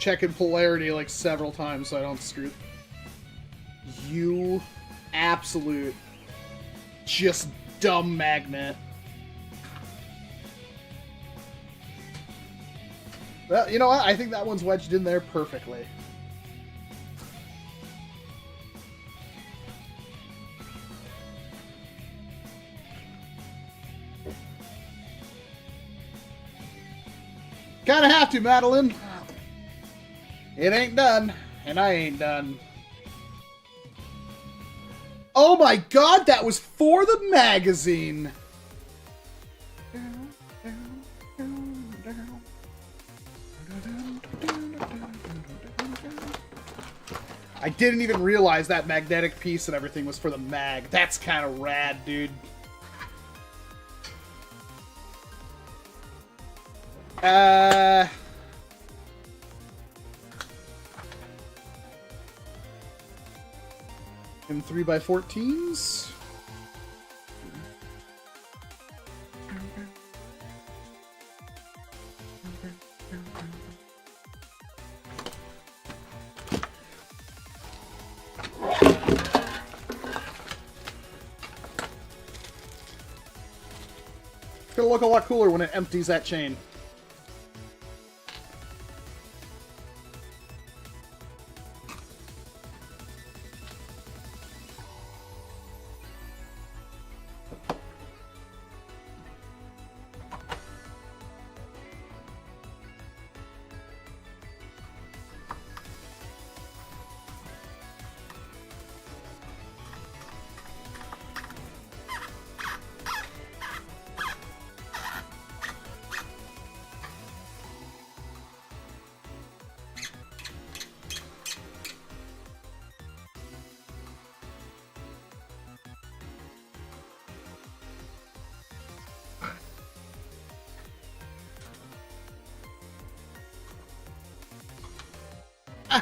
checking polarity like several times so I don't screw. You absolute just dumb magnet. Well, you know what? I think that one's wedged in there perfectly. Kinda have to, Madeline. It ain't done, and I ain't done. Oh my god, that was for the magazine! I didn't even realize that magnetic piece and everything was for the mag. That's kind of rad, dude. In 3x14s. It's gonna look a lot cooler when it empties that chain.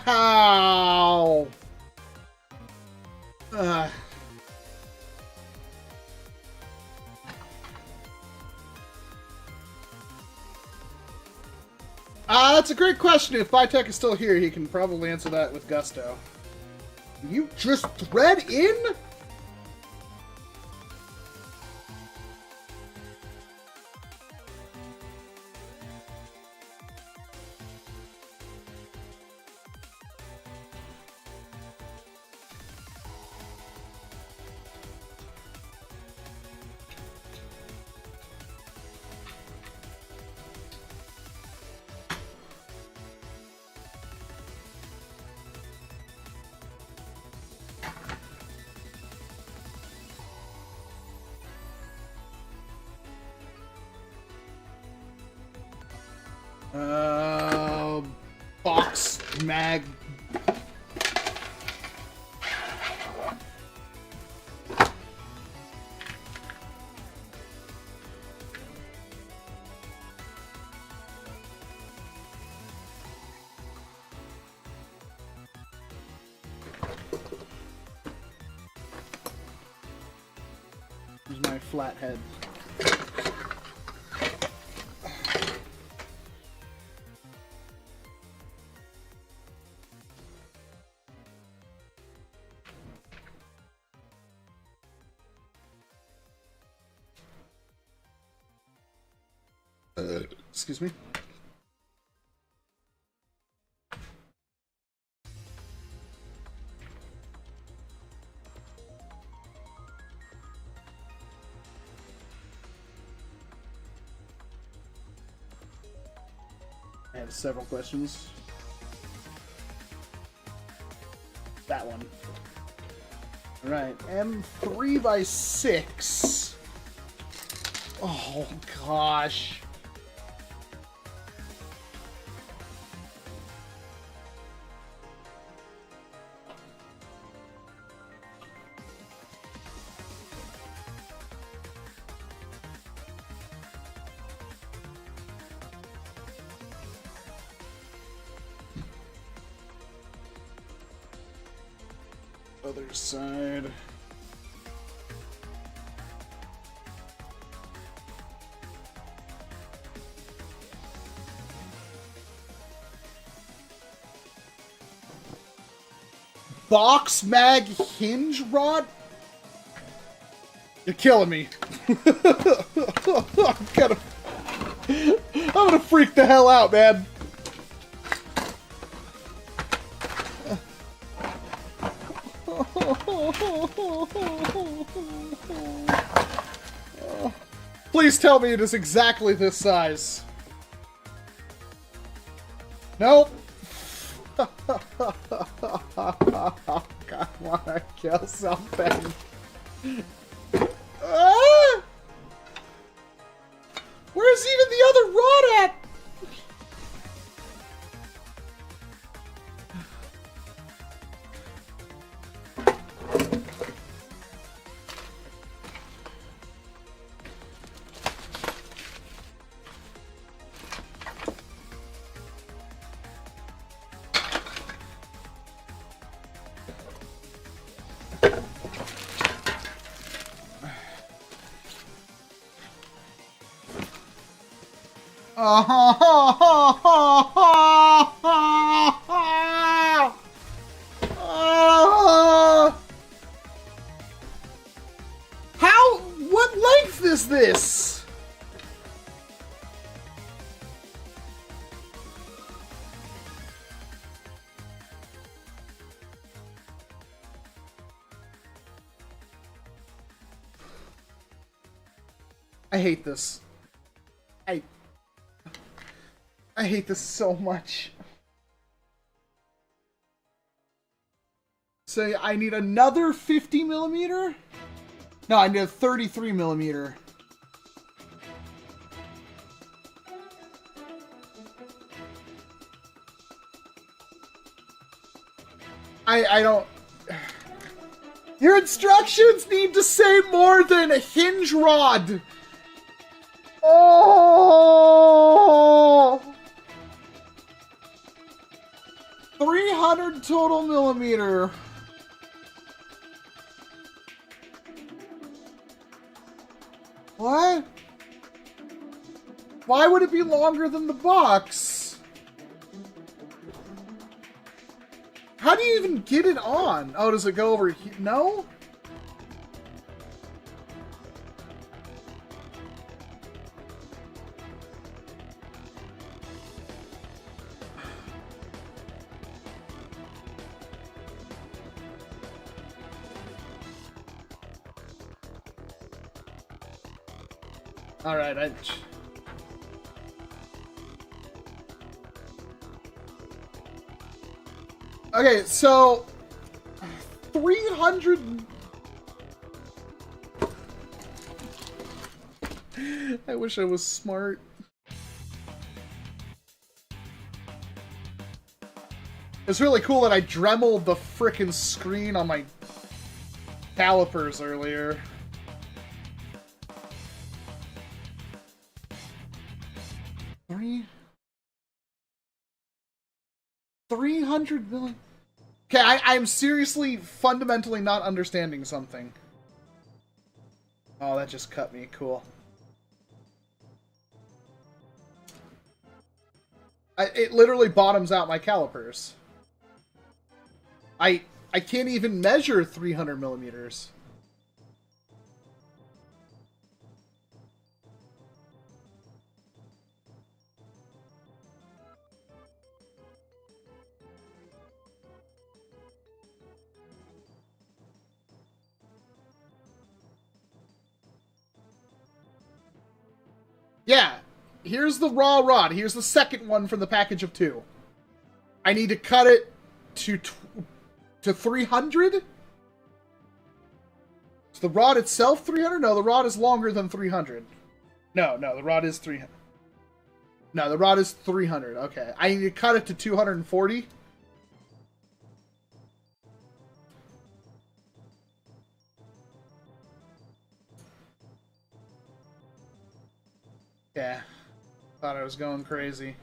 Ow! That's a great question. If BYETech is still here, he can probably answer that with gusto. You just thread in? Box mag. Here's my flathead. Excuse me. I have several questions. That one. Alright, M3x6. Oh, gosh. Other side. box mag hinge rod? You're killing me. I'm gonna freak the hell out, man. Please tell me it is exactly this size. Nope. God, I wanna kill something. Where's even the other rod at? What length is this? I hate this. I hate this so much. So I need another 50 millimeter? No, I need a 33 millimeter. I don't... Your instructions need to say more than a hinge rod. Oh! 300 total millimeter. What? Why would it be longer than the box? How do you even get it on? Oh, does it go over here? No? Alright, Okay, so... 300... I wish I was smart. It's really cool that I dremeled the frickin' screen on my calipers earlier. $300 million. Okay, I'm seriously, fundamentally not understanding something. Oh, that just cut me. Cool. It literally bottoms out my calipers. I can't even measure 300 millimeters. Yeah, here's the raw rod. Here's the second one from the package of 2. I need to cut it to 300? Is the rod itself 300? No, the rod is longer than 300. No, the rod is 300. No, the rod is 300. Okay, I need to cut it to 240. Yeah, thought I was going crazy.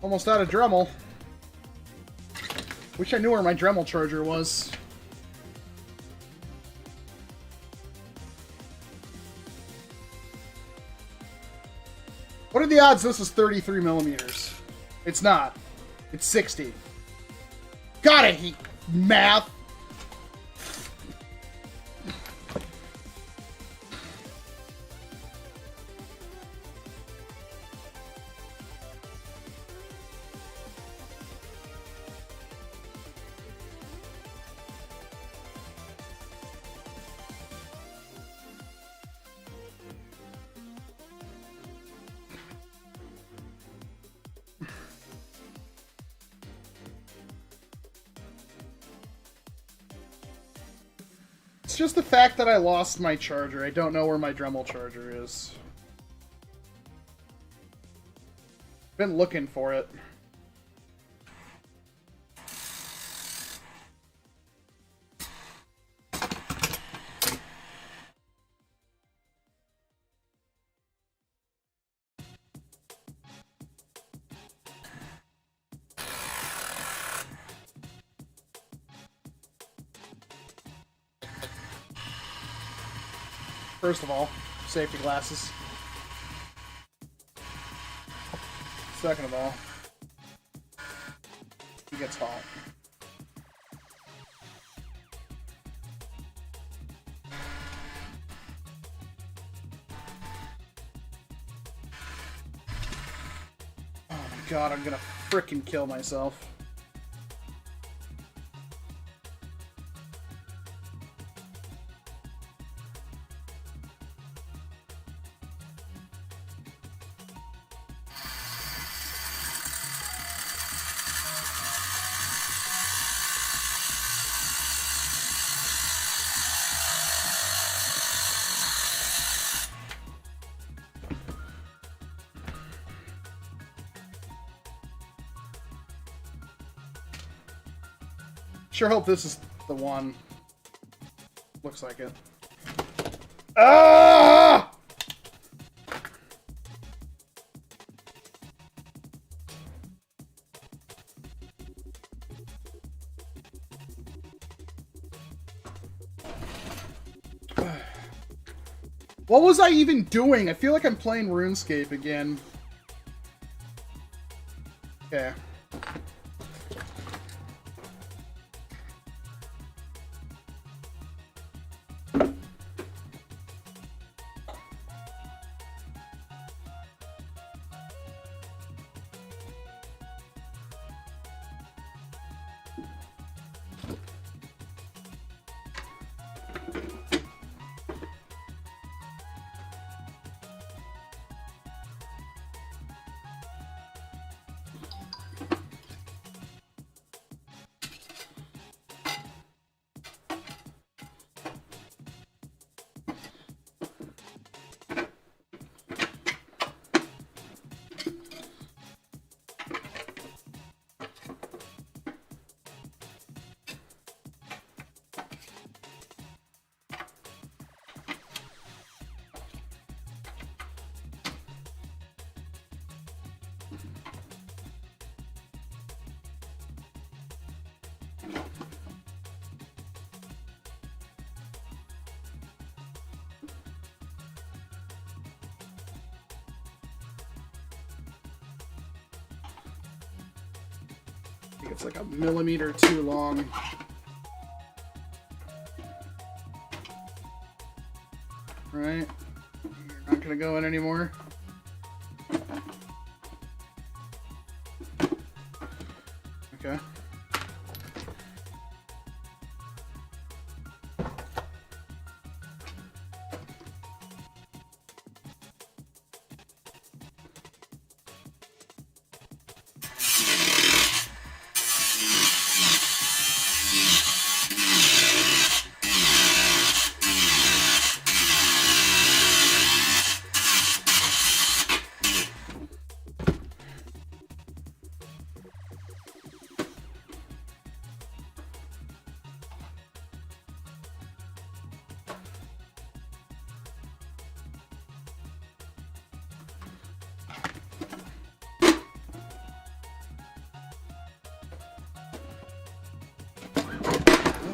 Almost out of Dremel. Wish I knew where my Dremel charger was. What are the odds this is 33 millimeters? It's not. It's 60. God, I hate math. It's just the fact that I lost my charger. I don't know where my Dremel charger is. Been looking for it. First of all, safety glasses. Second of all, he gets hot. Oh my god, I'm gonna frickin' kill myself. Sure hope this is the one. Looks like it. Ah! What was I even doing? I feel like I'm playing RuneScape again. Okay. It's like a millimeter too long. Right? You're not gonna go in anymore. Okay.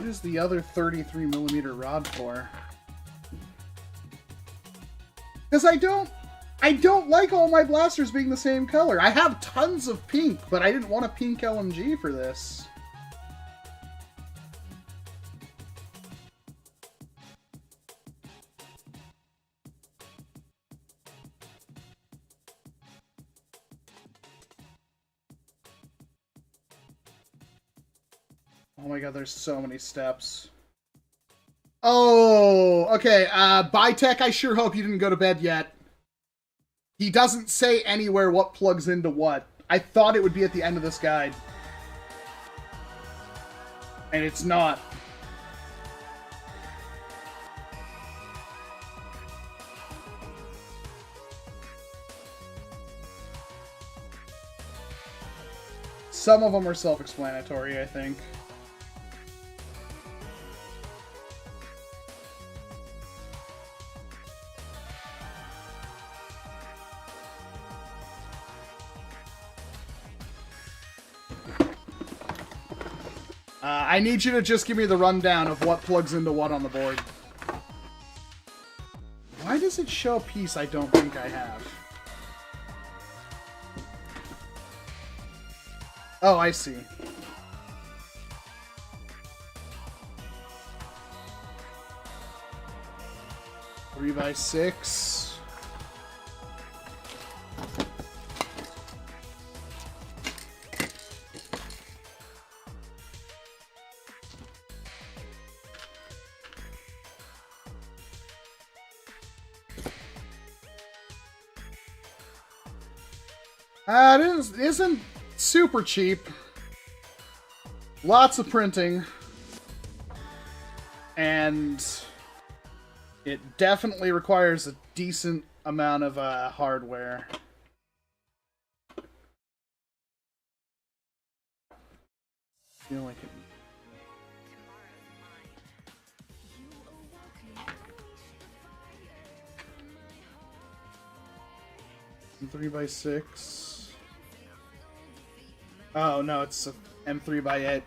What is the other 33mm rod for? Because I don't like all my blasters being the same color. I have tons of pink, but I didn't want a pink LMG for this. Oh my god, there's so many steps. Oh, okay. BYETech, I sure hope you didn't go to bed yet. He doesn't say anywhere what plugs into what. I thought it would be at the end of this guide. And it's not. Some of them are self-explanatory, I think. I need you to just give me the rundown of what plugs into what on the board. Why does it show a piece I don't think I have? Oh, I see. Three by 6. It isn't super cheap. Lots of printing. And it definitely requires a decent amount of hardware. Feel like it. 3 by 6. Oh no, it's a M3 by 8.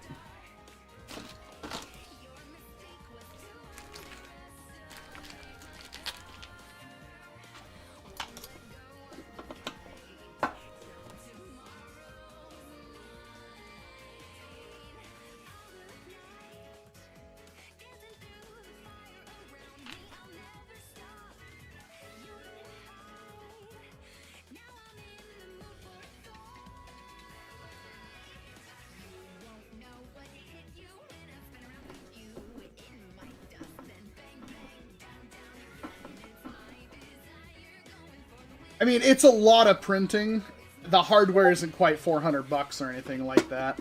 I mean, it's a lot of printing. The hardware isn't quite $400 or anything like that.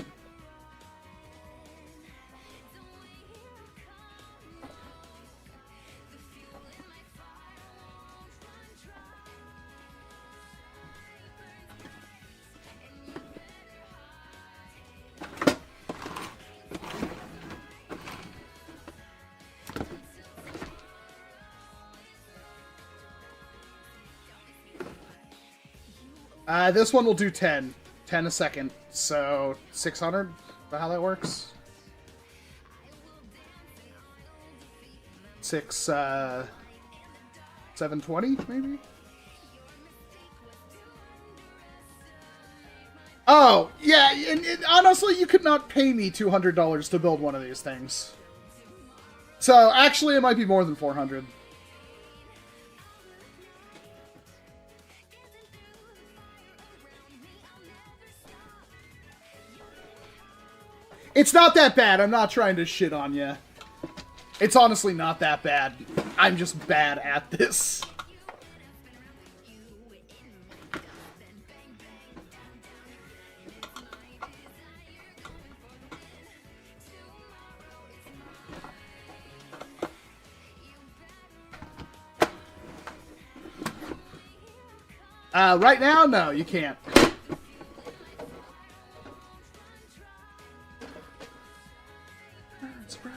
This one will do 10 a second, so 600. Is that how that works? 720 maybe. Oh yeah, and honestly, you could not pay me $200 to build one of these things. So actually, it might be more than 400. It's not that bad. I'm not trying to shit on you. It's honestly not that bad. I'm just bad at this. Right now, no, you can't. That's right.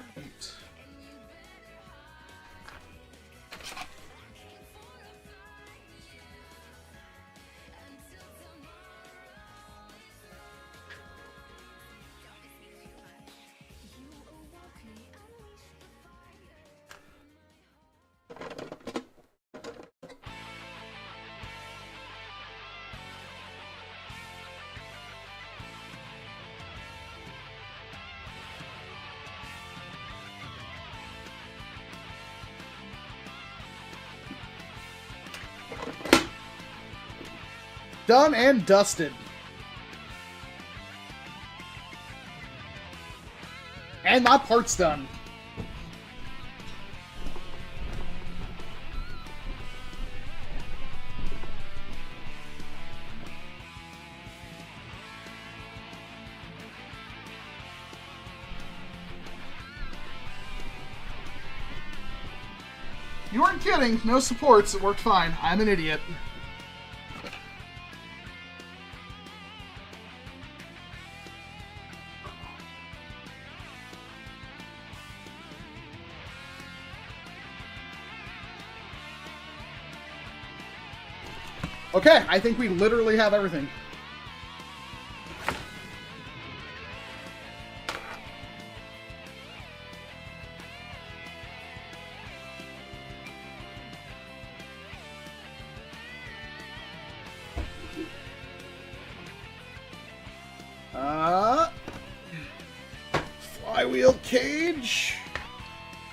Done and dusted. And my part's done. You weren't kidding. No supports. It worked fine. I'm an idiot. Okay, I think we literally have everything. Flywheel cage.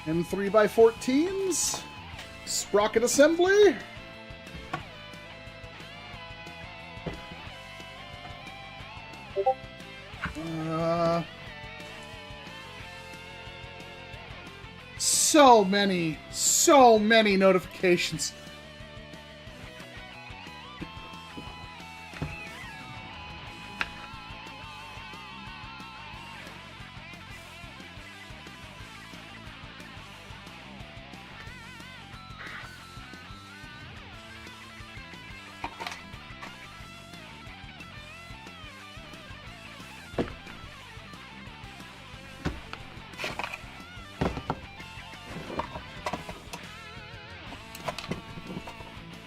And 3x14s. Sprocket assembly. So many notifications.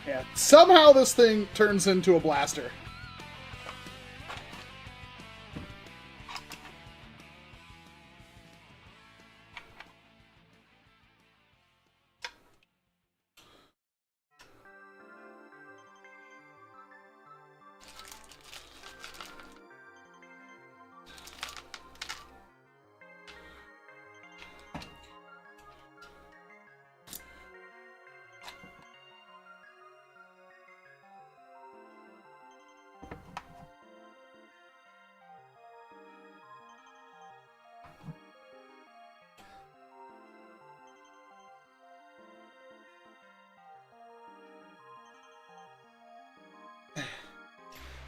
Yeah, somehow this thing turns into a blaster.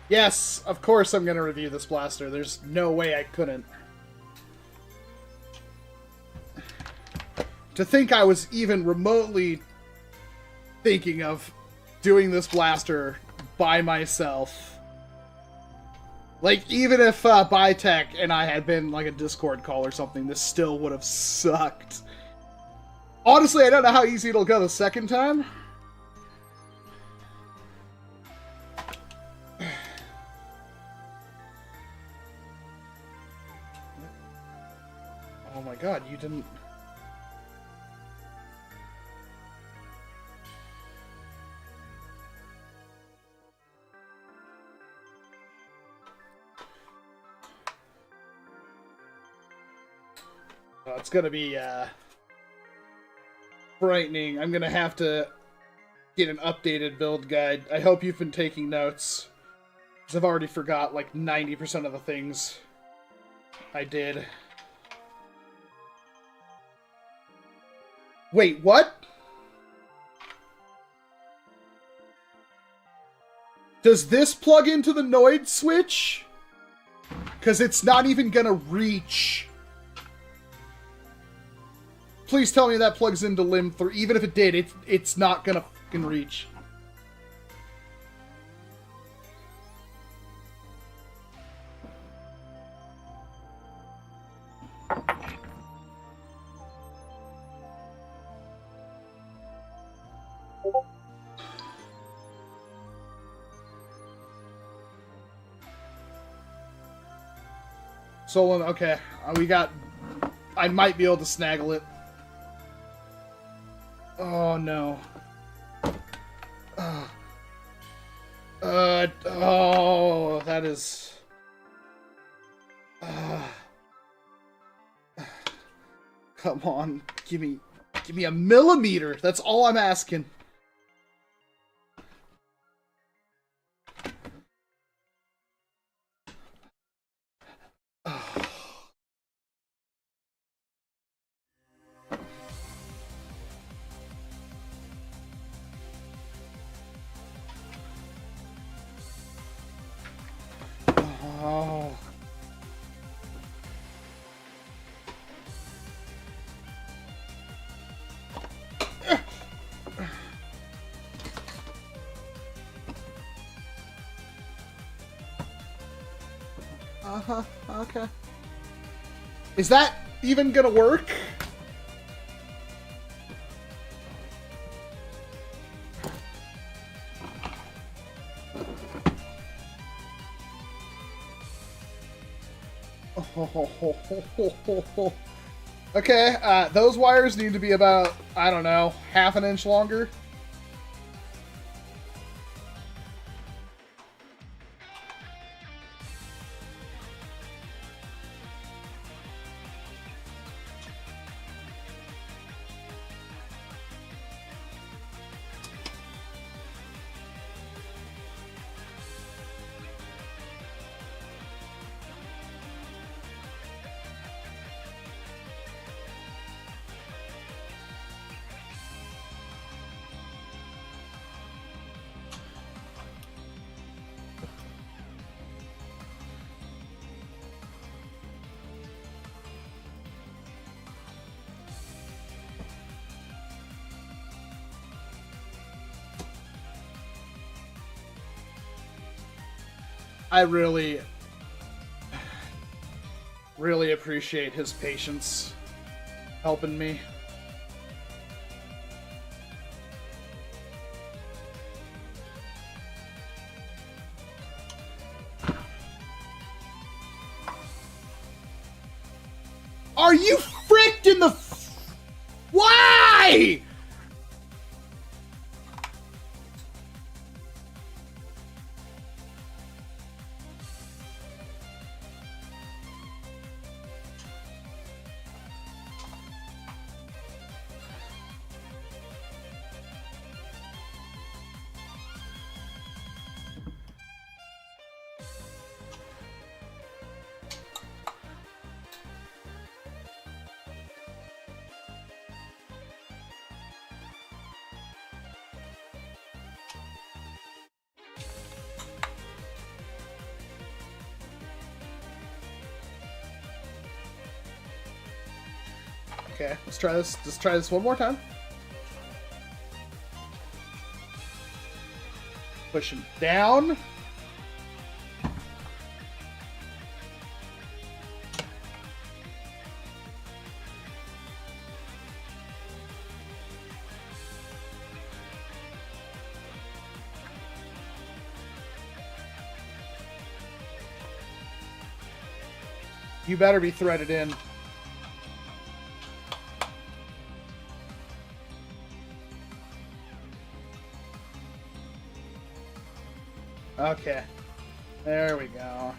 Yes, of course I'm going to review this blaster. There's no way I couldn't. To think I was even remotely thinking of doing this blaster by myself. Like, even if BYETech and I had been like a Discord call or something, this still would have sucked. Honestly, I don't know how easy it'll go the second time. Oh my god, you didn't... Oh, it's gonna be, frightening. I'm gonna have to get an updated build guide. I hope you've been taking notes, because I've already forgot, like, 90% of the things I did. Wait, what? Does this plug into the Noid switch? Because it's not even gonna reach. Please tell me that plugs into Limb 3. Even if it did, it's not gonna fucking reach. Solenoid, okay. We got... I might be able to snaggle it. Oh, no. Oh, that is... Come on. Give me a millimeter. That's all I'm asking. Uh-huh, okay. Is that even gonna work? Okay, those wires need to be about, I don't know, half an inch longer. I really appreciate his patience helping me. Are you fricked in the... Why? Okay, let's try this. Let's try this one more time. Pushing down. You better be threaded in. Okay, there we go.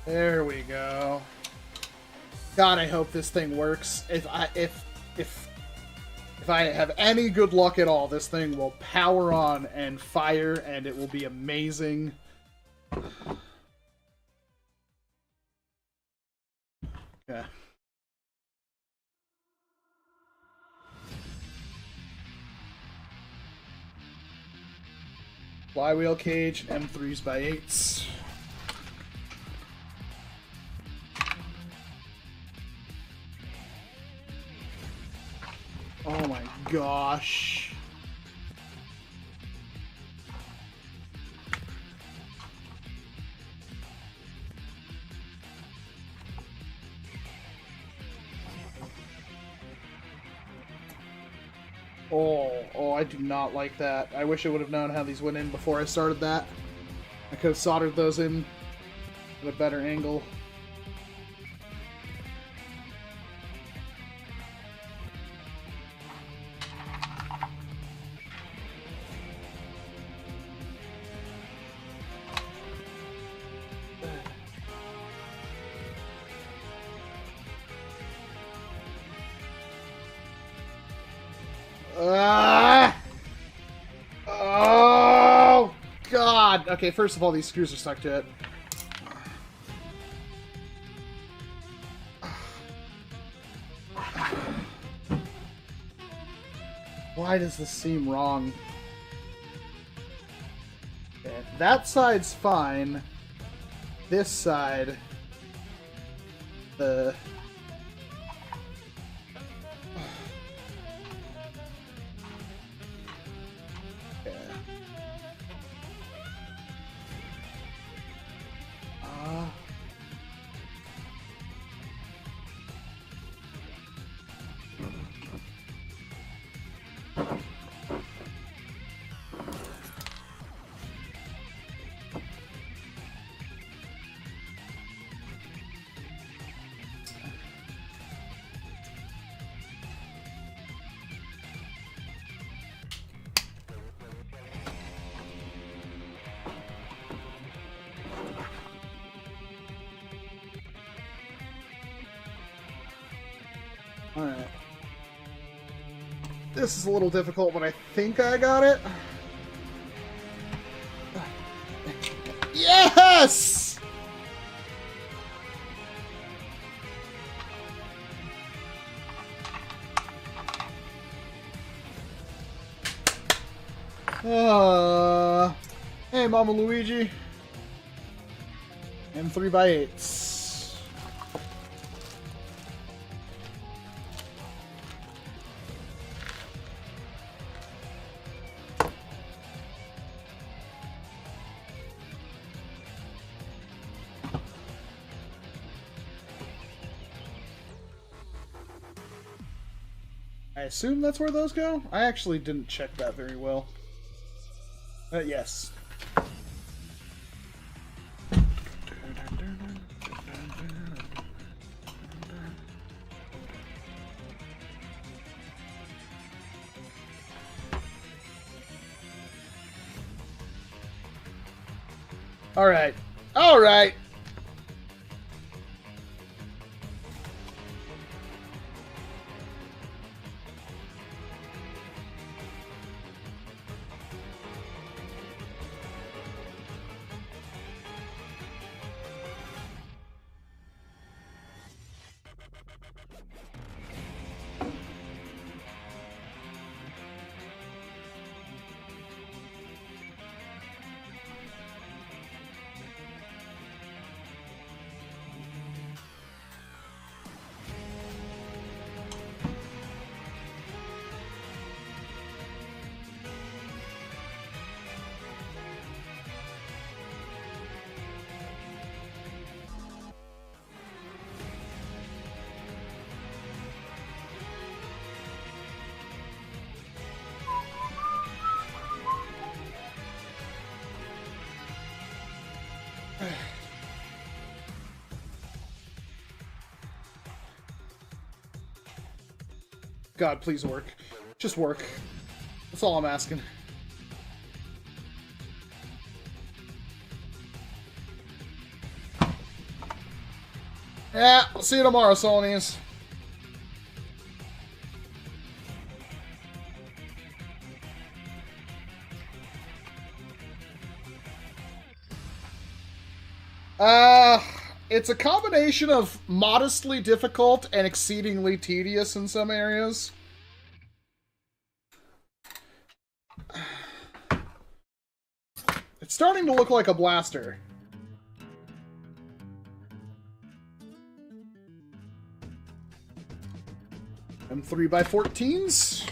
There we go. God, I hope this thing works. If I have any good luck at all, this thing will power on and fire, and it will be amazing. Okay. Flywheel cage, M3s by 8s. Oh my gosh. Oh, I do not like that. I wish I would have known how these went in before I started that. I could have soldered those in at a better angle. Oh, God. Okay, first of all, these screws are stuck to it. Why does this seem wrong? Okay, that side's fine. This side... Alright. This is a little difficult, but I think I got it. Yes! Hey, Mama Luigi. And 3x8s. I assume that's where those go? I actually didn't check that very well. Yes. Alright. Alright. God, please work. Just work. That's all I'm asking. Yeah, I'll see you tomorrow, Solonies. It's a combination of modestly difficult and exceedingly tedious in some areas. It's starting to look like a blaster. And 3x14s.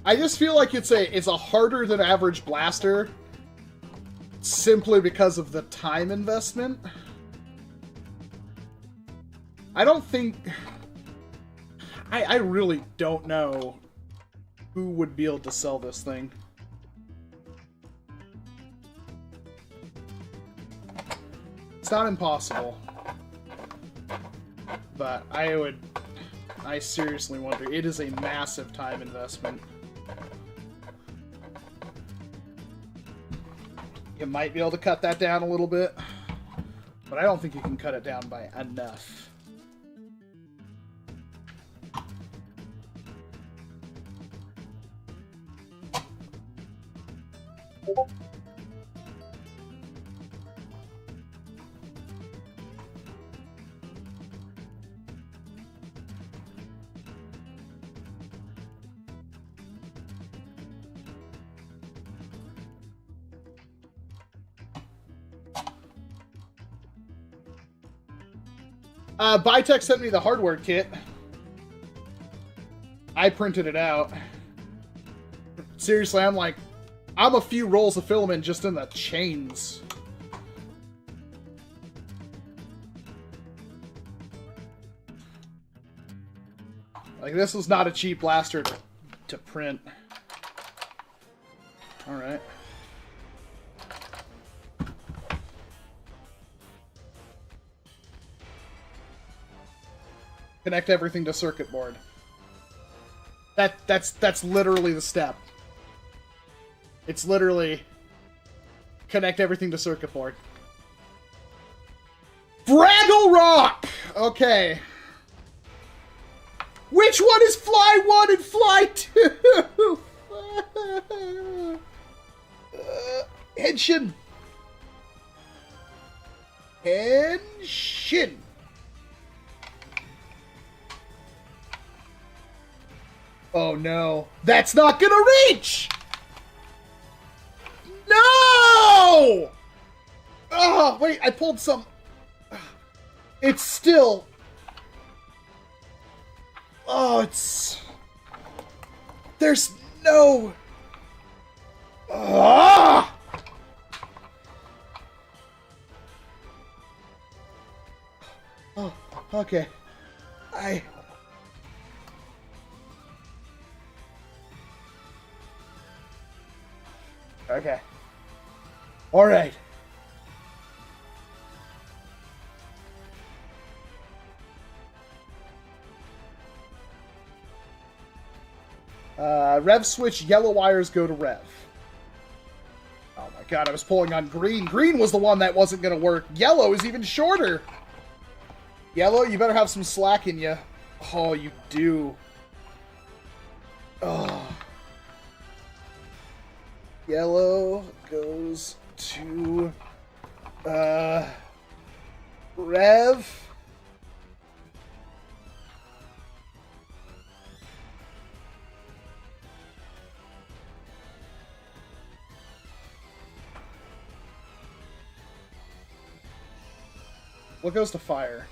I just feel like it's a harder than average blaster simply because of the time investment. I don't think... I really don't know who would be able to sell this thing. It's not impossible. But I seriously wonder. It is a massive time investment. You might be able to cut that down a little bit, but I don't think you can cut it down by enough. BYETech sent me the hardware kit. I printed it out. Seriously, I'm a few rolls of filament just in the chains. Like, this was not a cheap blaster to print. Alright. Connect everything to circuit board. That's literally the step. It's literally connect everything to circuit board. Fraggle Rock! Okay. Which one is Fly 1 and Fly 2? Henshin. Henshin. Oh no. That's not gonna reach! No! Oh, wait, I pulled some... It's still... Oh, it's... There's no... Ah! Oh, okay. Okay. Alright. Rev switch, yellow wires go to rev. Oh my god, I was pulling on green. Green was the one that wasn't gonna work. Yellow is even shorter. Yellow, you better have some slack in you. Oh, you do. Oh. Yellow goes to rev. What goes to fire?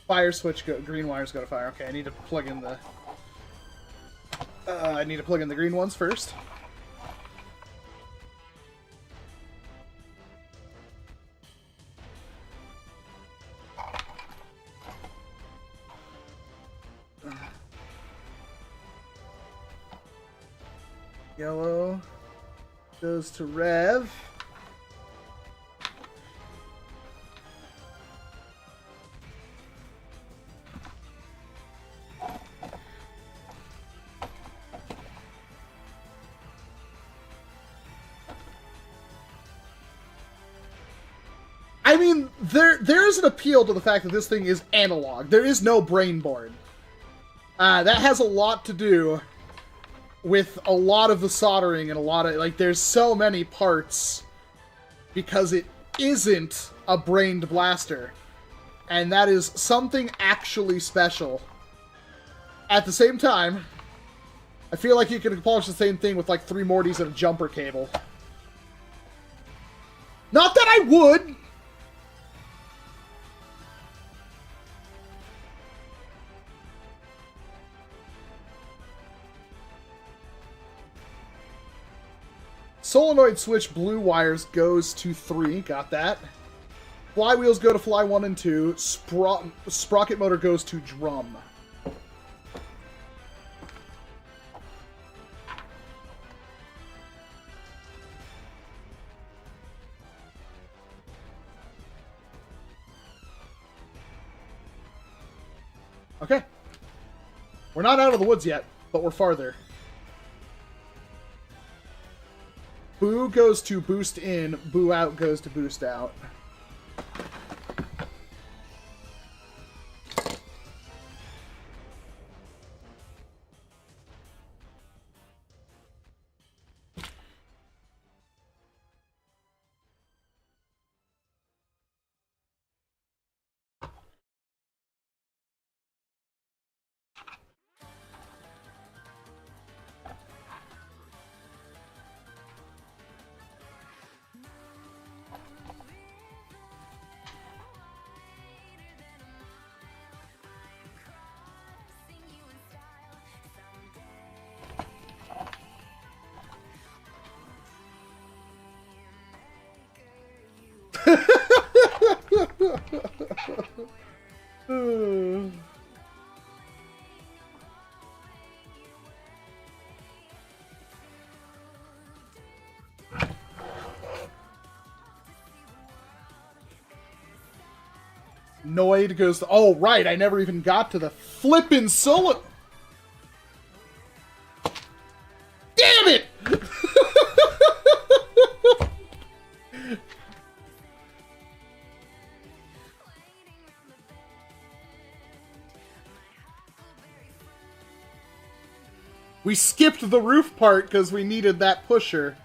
Fire switch, green wires go to fire. Okay, I need to plug in the... I need to plug in the green ones first. Yellow goes to rev. I mean, there is an appeal to the fact that this thing is analog. There is no brain board. That has a lot to do with a lot of the soldering and a lot of, like, there's so many parts because it isn't a brained blaster. And that is something actually special. At the same time, I feel like you could accomplish the same thing with, like, 3 Mortys and a jumper cable. Not that I would! Solenoid switch, blue wires goes to 3. Got that. Flywheels go to fly 1 and 2. Sprocket motor goes to drum. Okay. We're not out of the woods yet, but we're farther. Boo goes to boost in, boo out goes to boost out. Noid goes, oh, right, I never even got to the flippin' solo. Damn it! We skipped the roof part because we needed that pusher.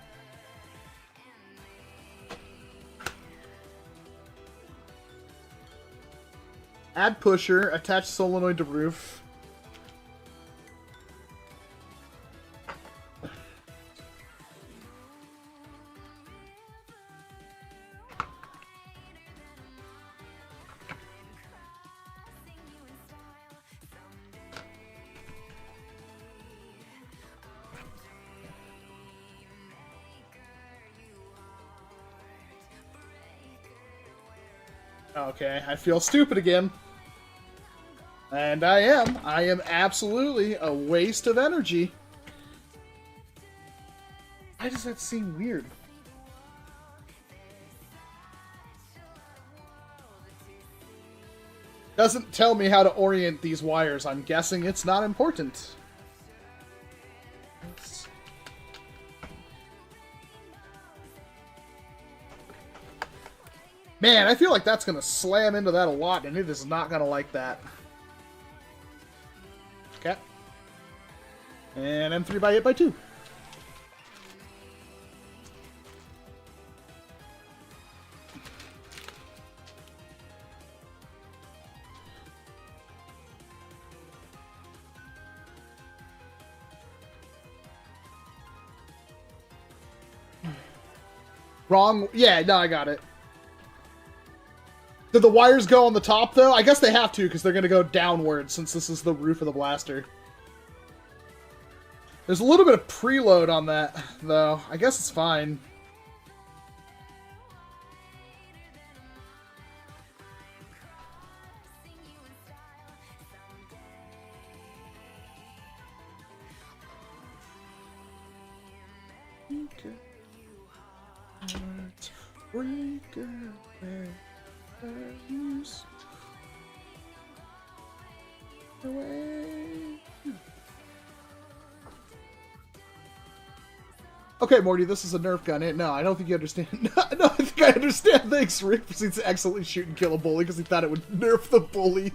Add pusher, attach solenoid to roof. Okay, I feel stupid again. And I am. I am absolutely a waste of energy. Why does that seem weird? Doesn't tell me how to orient these wires. I'm guessing it's not important. Man, I feel like that's going to slam into that a lot, and it is not going to like that. Okay. And M3 by 8 by 2. Wrong. Yeah, no, I got it. Did the wires go on the top, though? I guess they have to, because they're going to go downward, since this is the roof of the blaster. There's a little bit of preload on that, though. I guess it's fine. Okay, Morty, this is a Nerf gun. No, I don't think you understand. No, I think I understand. Thanks, Rick, proceeds to excellently shoot and kill a bully because he thought it would nerf the bully.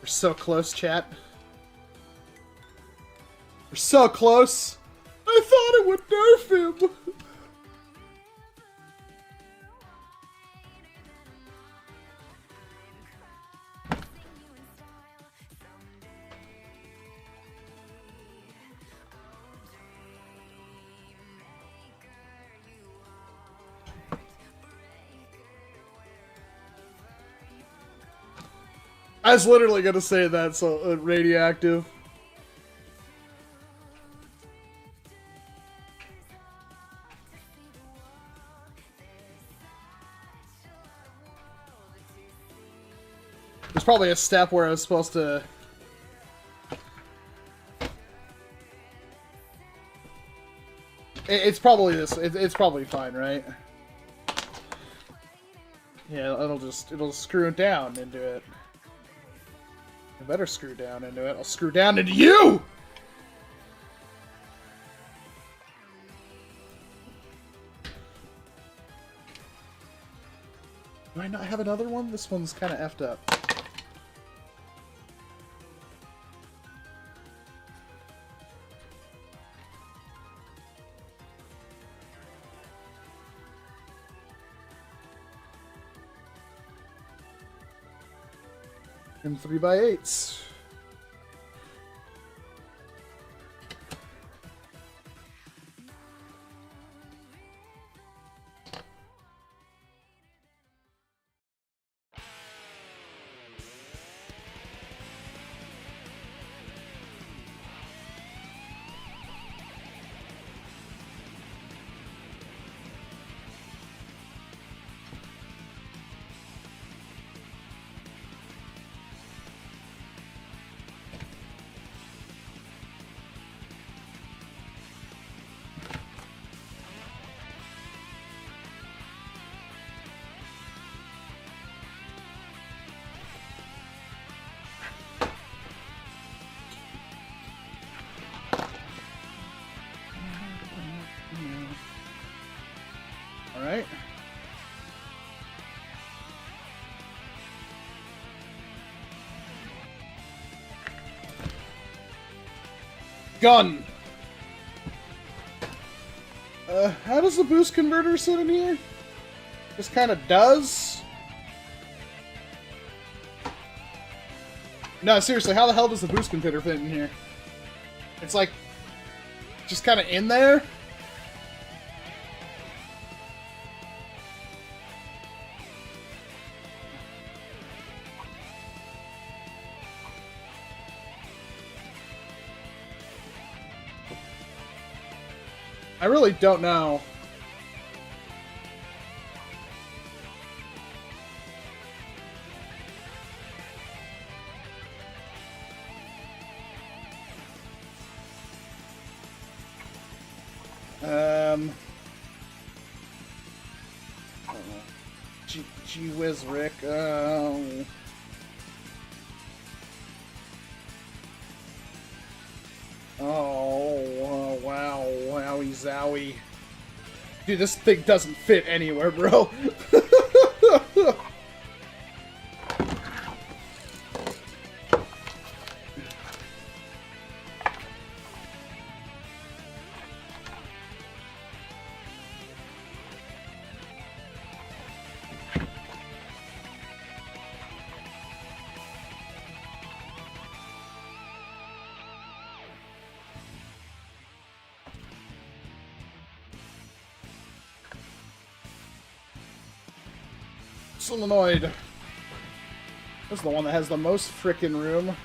We're so close, chat. We're so close. I thought it would nerf him. I was literally gonna say that, so radioactive. There's probably a step where I was supposed to... It's probably this. It's probably fine, right? Yeah, it'll screw it down into it. I better screw down into it. I'll screw down into you! Do I not have another one? This one's kind of effed up. And 3x8s. Gun. How does the boost converter sit in here? Just kind of does. No, seriously, how the hell does the boost converter fit in here? It's like, just kind of in there. I really don't know. Gee whiz, Rick. Oh, wow, wowie zowie. Dude, this thing doesn't fit anywhere, bro. Solenoid. This is the one that has the most frickin' room.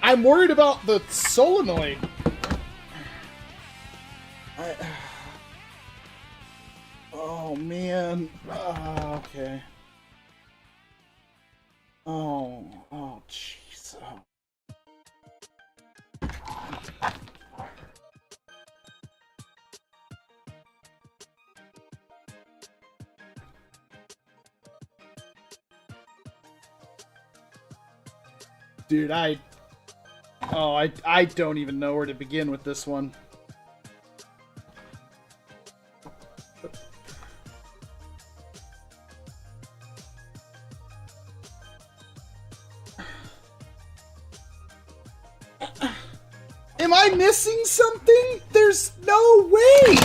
I'm worried about the solenoid. Oh, man. Okay. Oh, jeez. Oh. Dude, I don't even know where to begin with this one. Am I missing something? There's no way!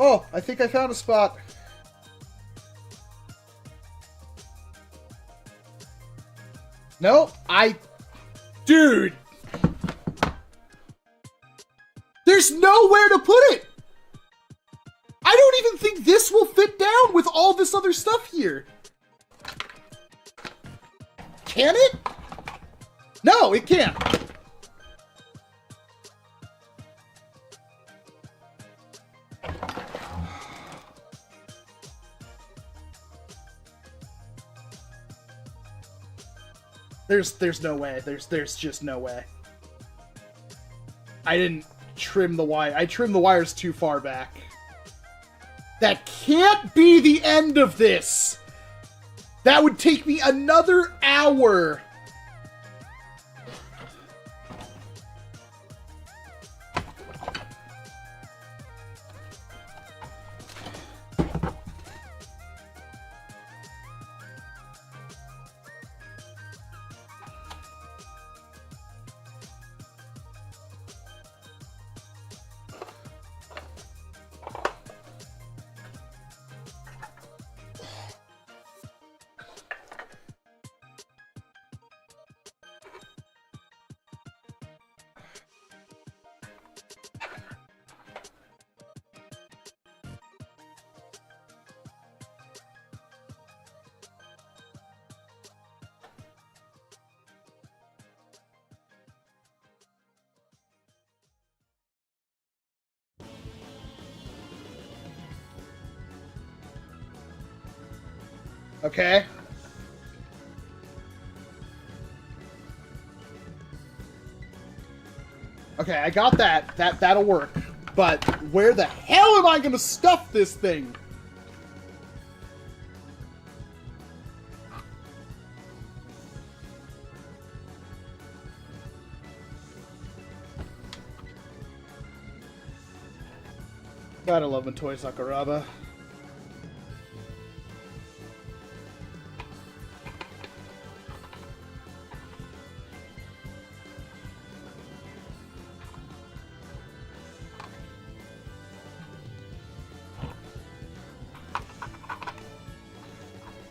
Oh, I think I found a spot. No, dude! There's nowhere to put it! I don't even think this will fit down with all this other stuff here. Can it? No, it can't. There's no way. There's just no way. I didn't trim the wire. I trimmed the wires too far back. That can't be the end of this. That would take me another hour. Okay. Okay, I got that. That'll work. But where the hell am I gonna stuff this thing? God, I love my toy Sakuraba.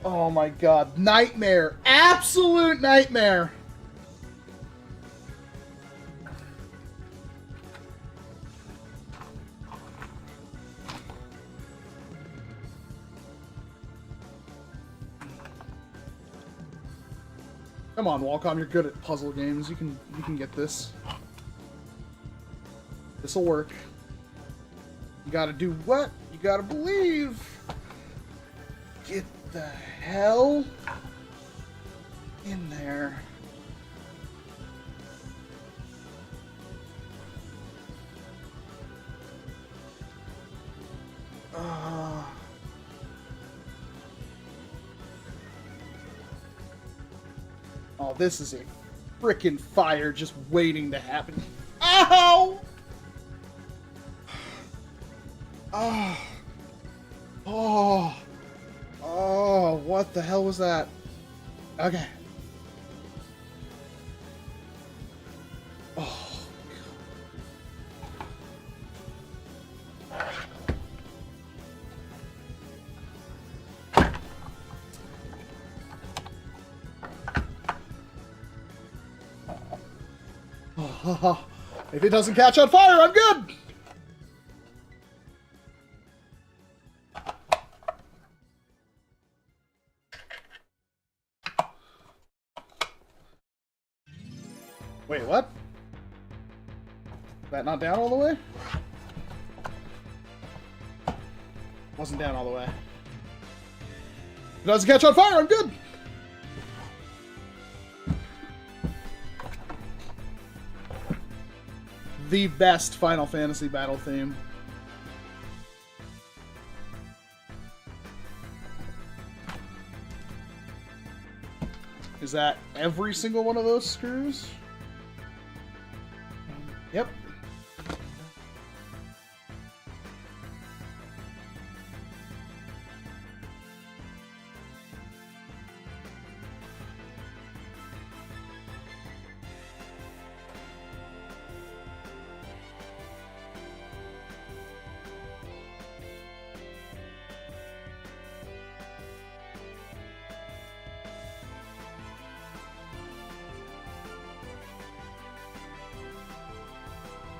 Oh my god, nightmare. Absolute nightmare. Come on, Walcom, you're good at puzzle games. You can get this. This'll work. You gotta do what? You gotta believe. Get the hell in there. Oh, this is a frickin' fire just waiting to happen. Ow! Oh. Oh. Oh, what the hell was that? Okay. Oh. Oh. If it doesn't catch on fire, I'm good! Wait, what? That not down all the way? Wasn't down all the way. If it doesn't catch on fire, I'm good! The best Final Fantasy battle theme. Is that every single one of those screws? Yep.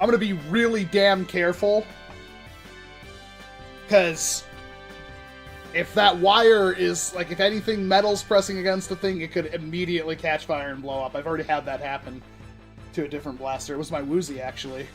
I'm gonna be really damn careful, because if that wire is, like, if anything metal's pressing against the thing, it could immediately catch fire and blow up. I've already had that happen to a different blaster. It was my Woozy, actually.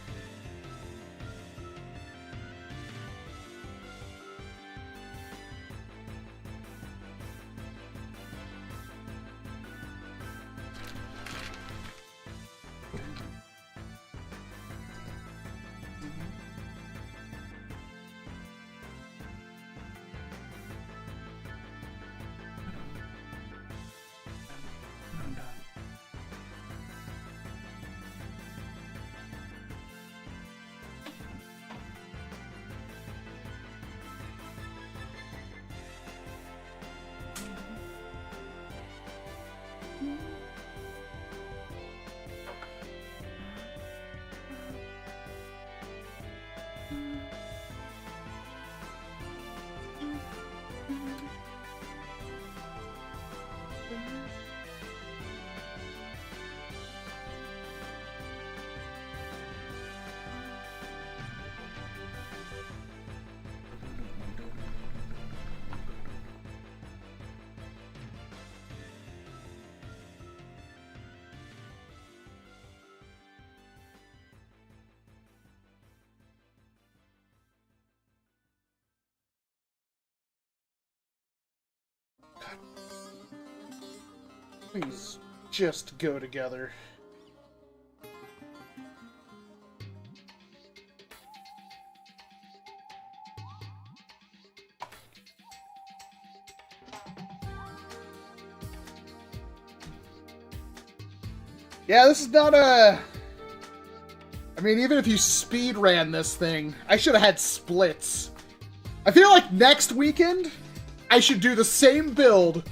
Please just go together. Yeah, this is not a... I mean, even if you speed ran this thing, I should have had splits. I feel like next weekend, I should do the same build,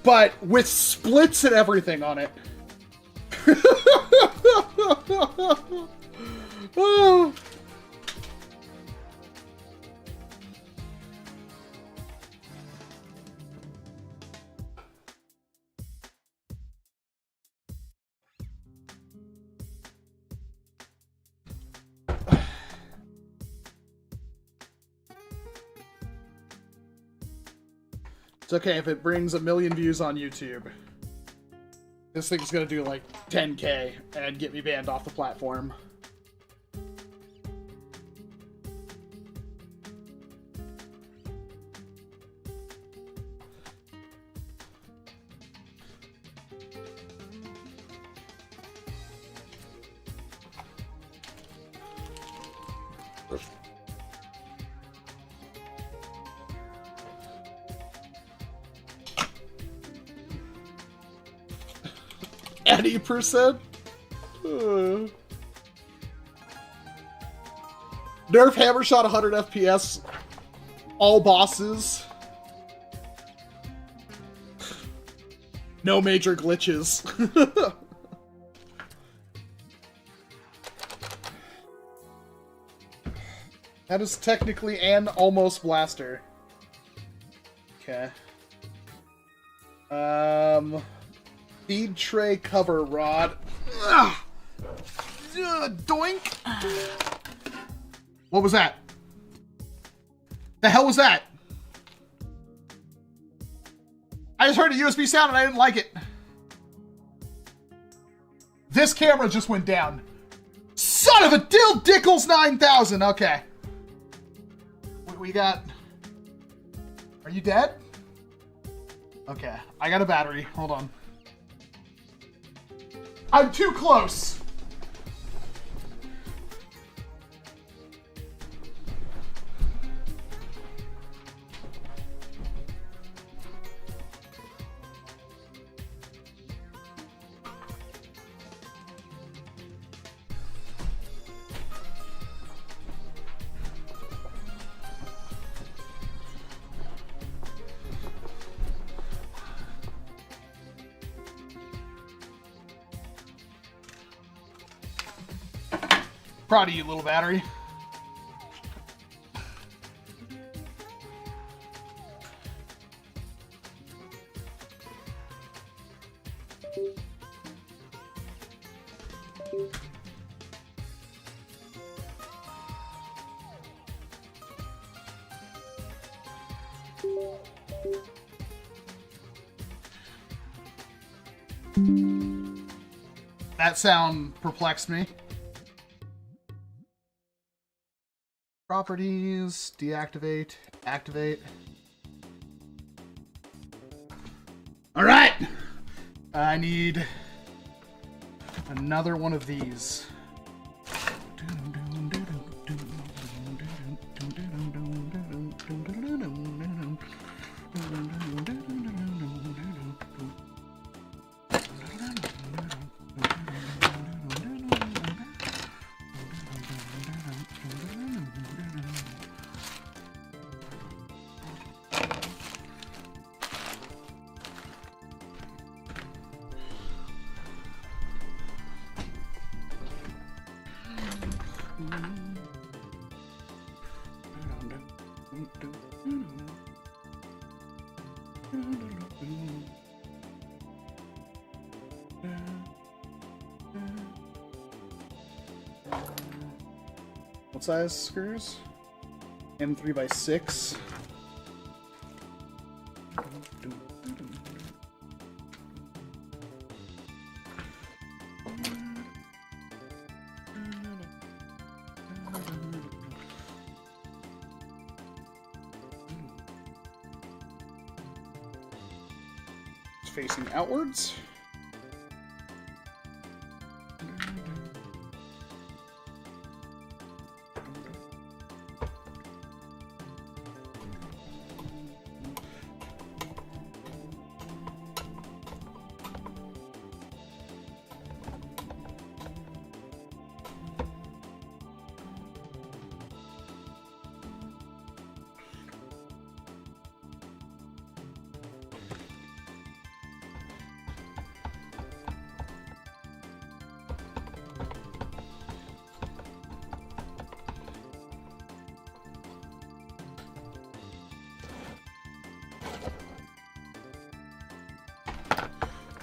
but with splits and everything on it. Oh. It's okay if it brings 1 million views on YouTube. This thing's gonna do like 10K and get me banned off the platform. Any percent? Nerf hammer shot 100 FPS. All bosses. No major glitches. That is technically an almost blaster. Okay. Feed tray cover rod. Doink. What was that? The hell was that? I just heard a USB sound and I didn't like it. This camera just went down. Son of a Dill Dickles 9000. Okay. We got... Are you dead? Okay. I got a battery. Hold on. I'm too close. Proud of you, little battery. That sound perplexed me. Properties, deactivate, activate. All right, I need another one of these. What size screws? M3x6. It's facing outwards.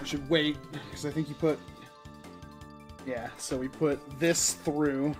We should wait, because I think you put... Yeah, so we put this through.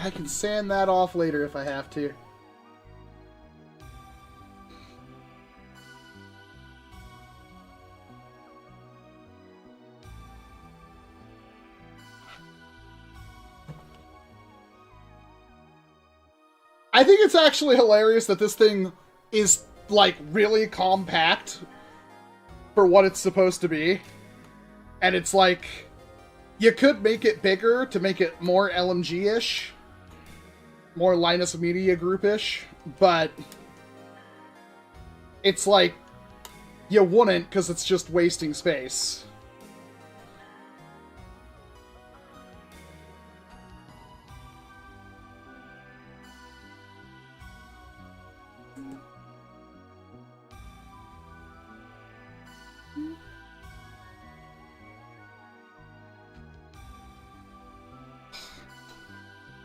I can sand that off later if I have to. I think it's actually hilarious that this thing is, like, really compact for what it's supposed to be. And it's like, you could make it bigger to make it more LMG-ish. More Linus Media Group-ish. But it's like, you wouldn't because it's just wasting space.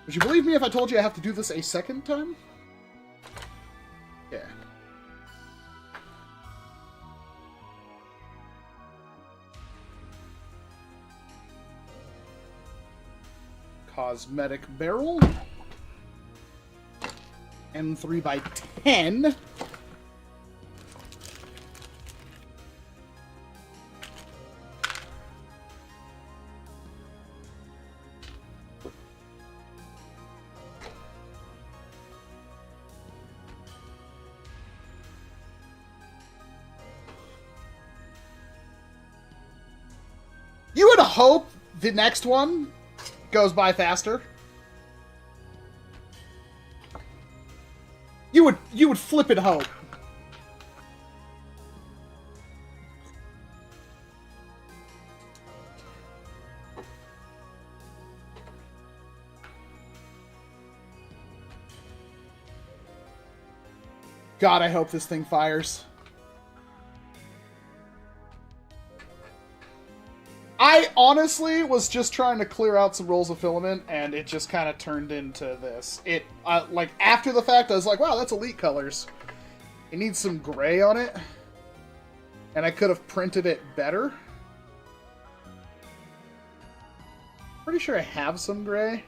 Would you believe me if I told you I have to do this a second time? Yeah. Cosmetic barrel. M3x10. You would hope the next one goes by faster. You would flip and hope. God, I hope this thing fires. I honestly was just trying to clear out some rolls of filament, and it just kind of turned into this. It, like, after the fact, I was like, wow, that's Elite colors. It needs some gray on it. And I could have printed it better. Pretty sure I have some gray.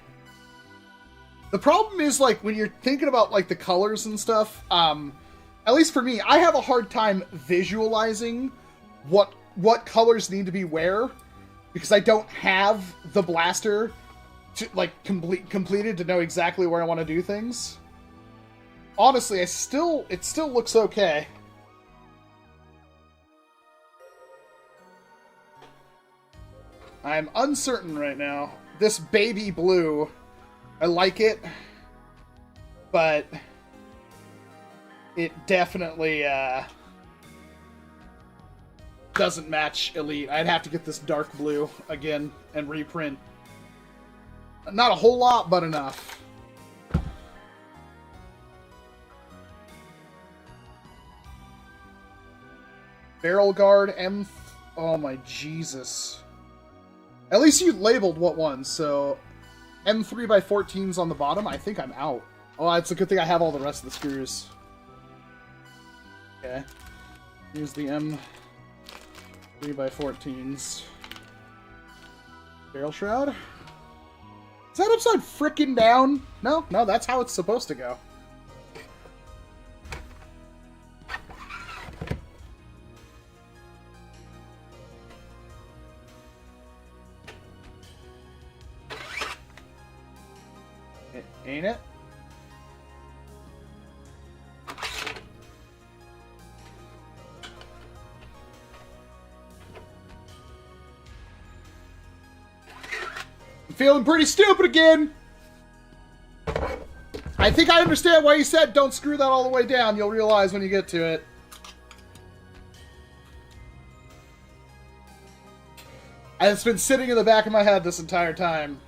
The problem is, like, when you're thinking about, like, the colors and stuff, at least for me, I have a hard time visualizing what colors need to be where. Because I don't have the blaster to, like, completed to know exactly where I want to do things. Honestly, it still looks okay. I'm uncertain right now. This baby blue, I like it, but it definitely, doesn't match Elite. I'd have to get this dark blue again and reprint. Not a whole lot, but enough. Barrel guard M... Oh my Jesus. At least you labeled what one, so... M3x14's on the bottom. I think I'm out. Oh, it's a good thing I have all the rest of the screws. Okay. Here's the M3x14s. Barrel shroud. Is that upside frickin' down? No, that's how it's supposed to go. Ain't it? I'm feeling pretty stupid again. I think I understand why you said don't screw that all the way down. You'll realize when you get to it. And it's been sitting in the back of my head this entire time.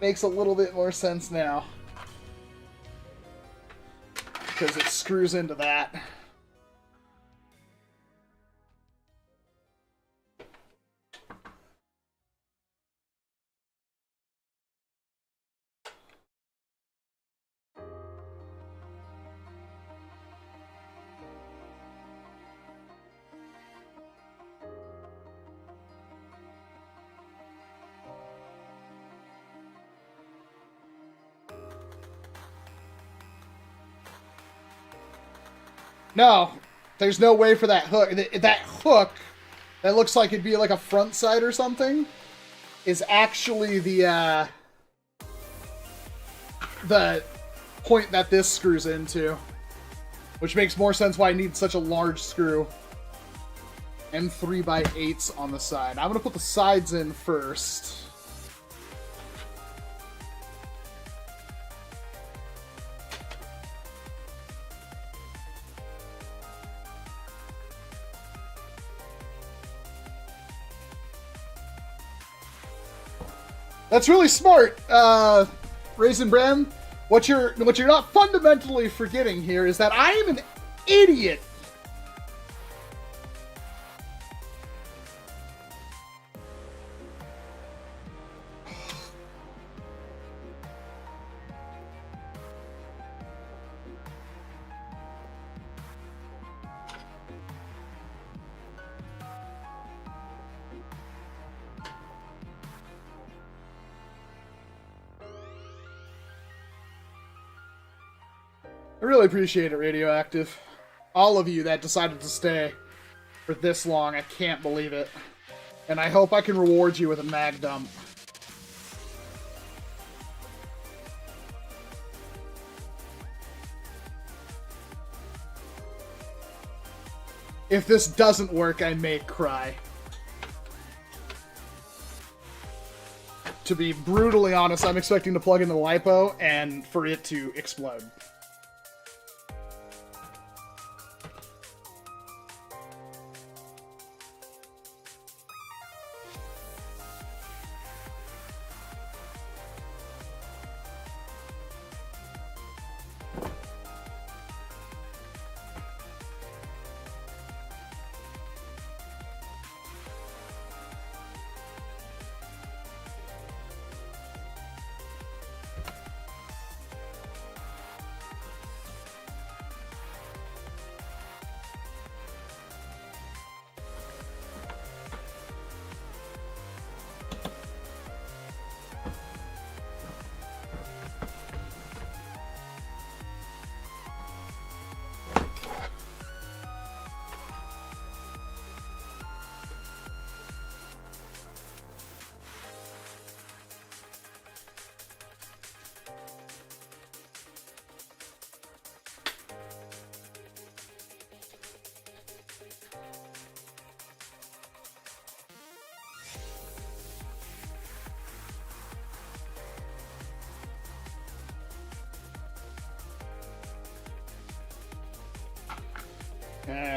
Makes a little bit more sense now. Because it screws into that. No, there's no way for that hook. That hook, that looks like it'd be like a front sight or something, is actually the point that this screws into. Which makes more sense why I need such a large screw. And 3x8s on the side. I'm going to put the sides in first. That's really smart, Raisin Bran. What you're not fundamentally forgetting here is that I am an idiot. I really appreciate it, Radioactive. All of you that decided to stay for this long, I can't believe it. And I hope I can reward you with a mag dump. If this doesn't work, I may cry. To be brutally honest, I'm expecting to plug in the LiPo and for it to explode.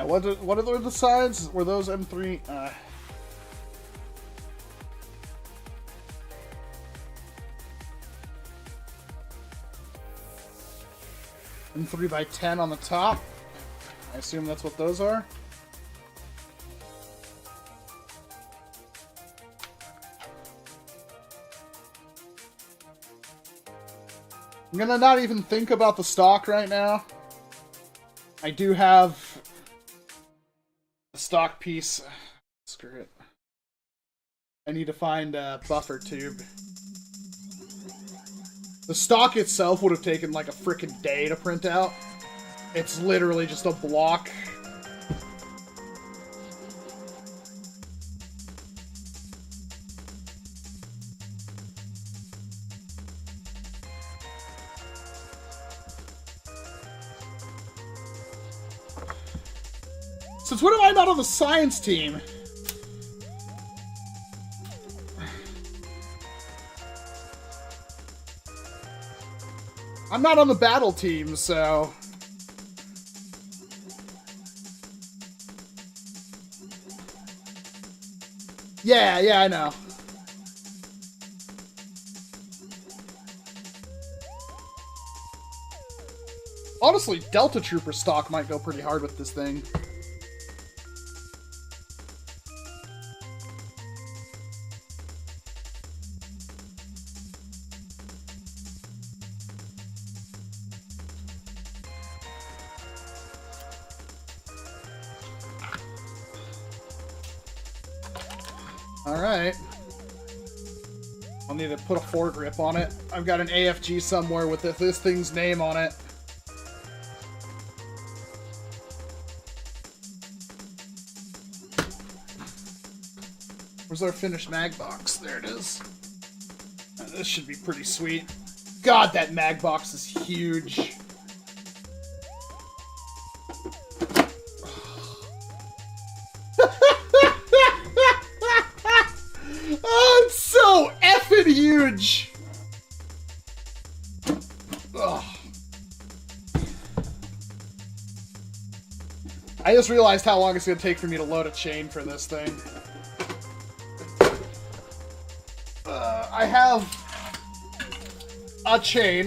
What are the sides? Were those M3? M3x10 on the top. I assume that's what those are. I'm gonna not even think about the stock right now. I do have a stock piece. Screw it. I need to find a buffer tube. The stock itself would have taken like a frickin' day to print out. It's literally just a block. Since when am I not on the science team? I'm not on the battle team, so... Yeah, I know. Honestly, Delta Trooper stock might go pretty hard with this thing. Alright. I'll need to put a foregrip on it. I've got an AFG somewhere with this thing's name on it. Where's our finished mag box? There it is. This should be pretty sweet. God, that mag box is huge. Oh, it's so effing huge! Ugh. I just realized how long it's going to take for me to load a chain for this thing. I have a chain.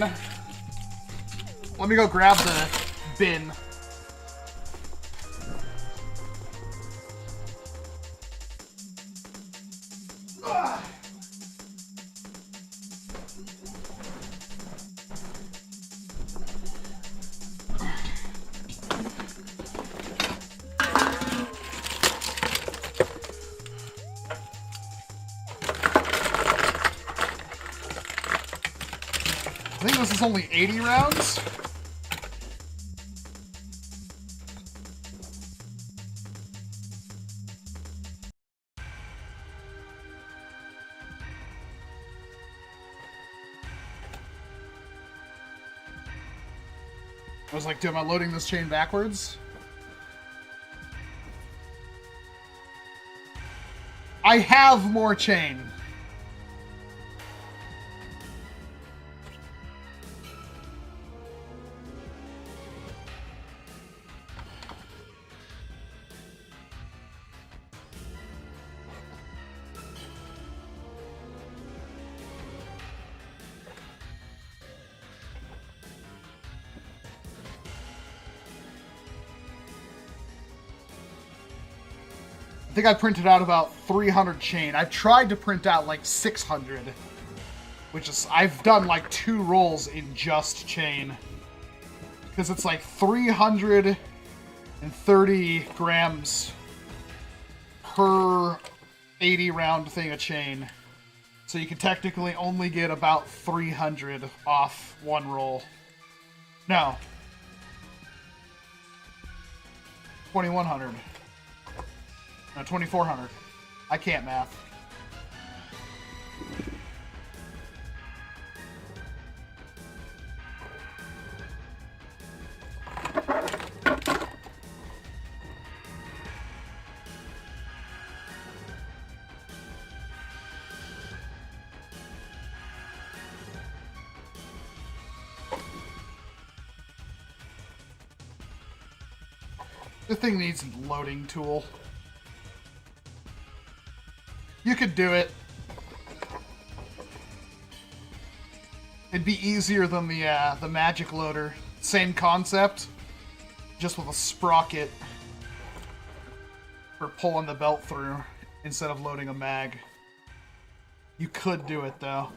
Let me go grab the bin. I think this is only 80 rounds. I was like, am I loading this chain backwards? I have more chain. I think I printed out about 300 chain. I've tried to print out like 600, which is, I've done like 2 rolls in just chain. Because it's like 330 grams per 80 round thing of chain. So you can technically only get about 300 off one roll. No. 2100. No, 2400. I can't math. The thing needs a loading tool. You could do it. It'd be easier than the magic loader. Same concept, just with a sprocket for pulling the belt through instead of loading a mag. You could do it though.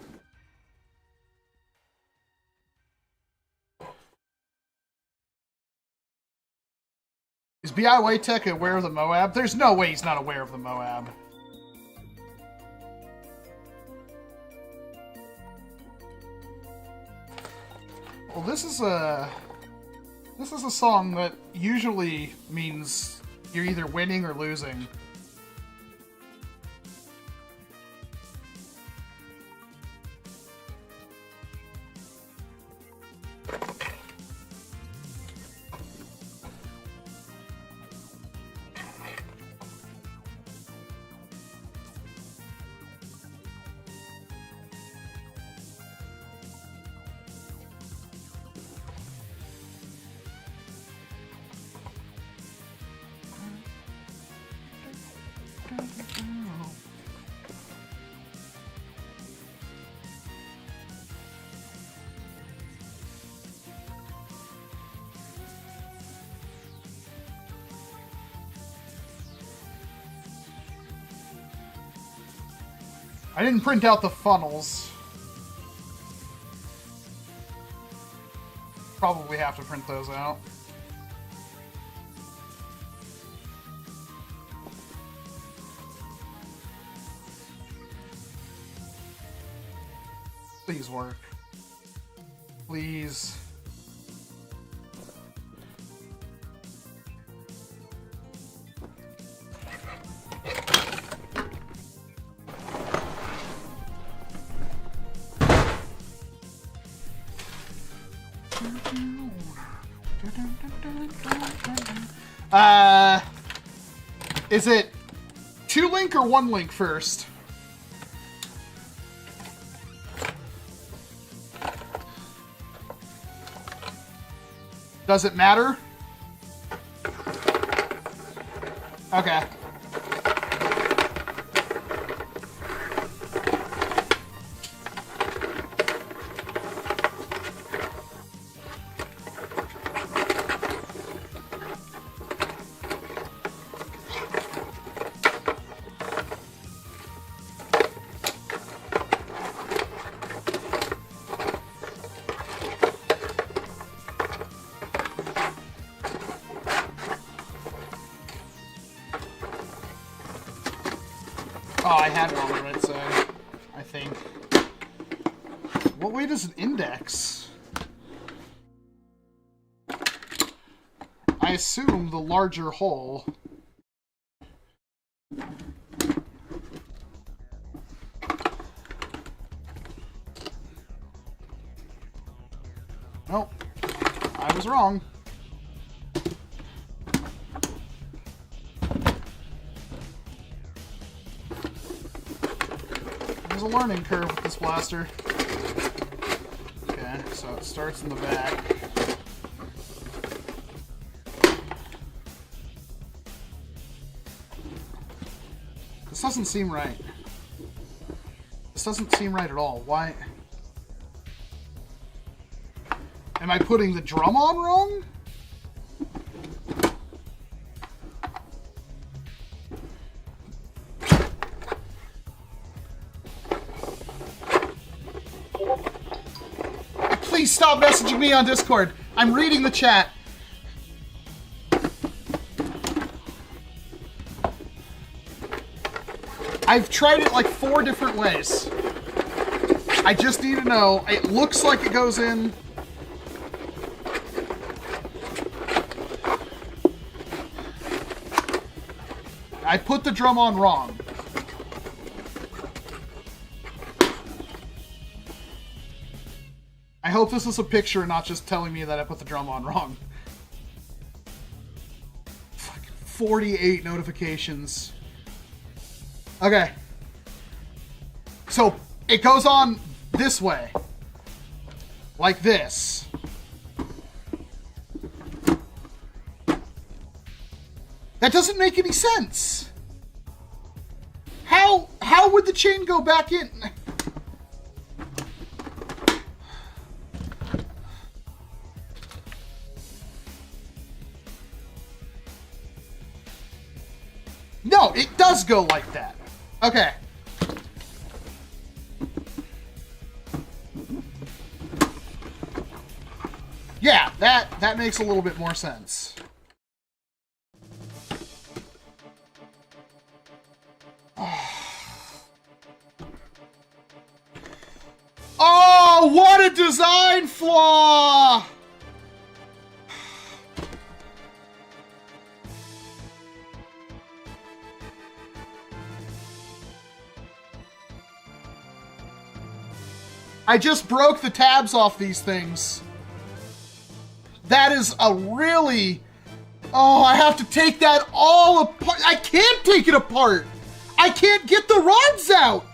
Is BYETech aware of the Moab? There's no way he's not aware of the Moab. Well, this is a song that usually means you're either winning or losing. I didn't print out the funnels. Probably have to print those out. Please work. Please. Is it 2-link or 1-link first? Does it matter? Okay. Oh, I had it on the right side, I think. What weight is an index? I assume the larger hole. Nope. I was wrong. There's a learning curve with this blaster. Okay, so it starts in the back. This doesn't seem right. This doesn't seem right at all. Why? Am I putting the drum on wrong? Please stop messaging me on Discord. I'm reading the chat. I've tried it like 4 different ways. I just need to know. It looks like it goes in. I put the drum on wrong. I hope this is a picture and not just telling me that I put the drum on wrong. Fucking 48 notifications. Okay. So, it goes on this way. Like this. That doesn't make any sense. How would the chain go back in? No, it does go like that. Okay. Yeah, that makes a little bit more sense. Oh, what a design flaw! I just broke the tabs off these things. That is a really... Oh, I have to take that all apart. I can't take it apart. I can't get the rods out.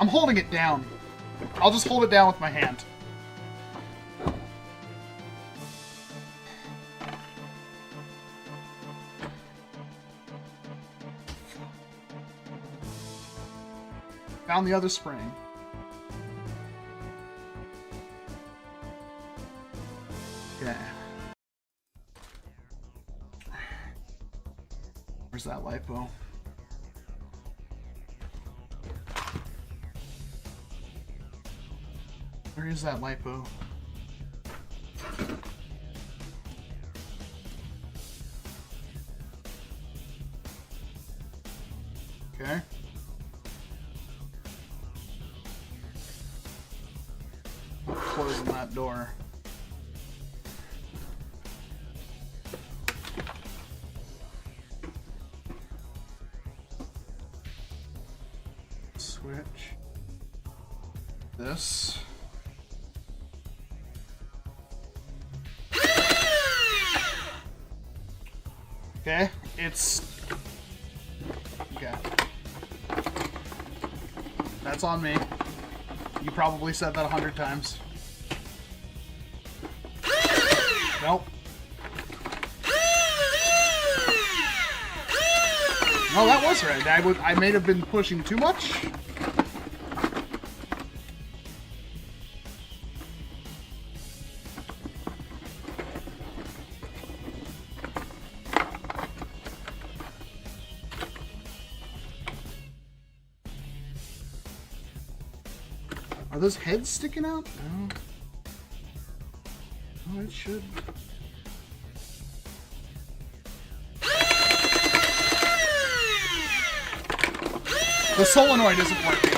I'm holding it down. I'll just hold it down with my hand. Found the other spring. Yeah. Where's that lipo? Where is that lipo? Okay. Closing that door. Switch. This. Okay, it's... Okay. That's on me. You probably said that 100 times. Nope. No, that was right. I may have been pushing too much. Are those heads sticking out? No. Oh, it should. The solenoid isn't working.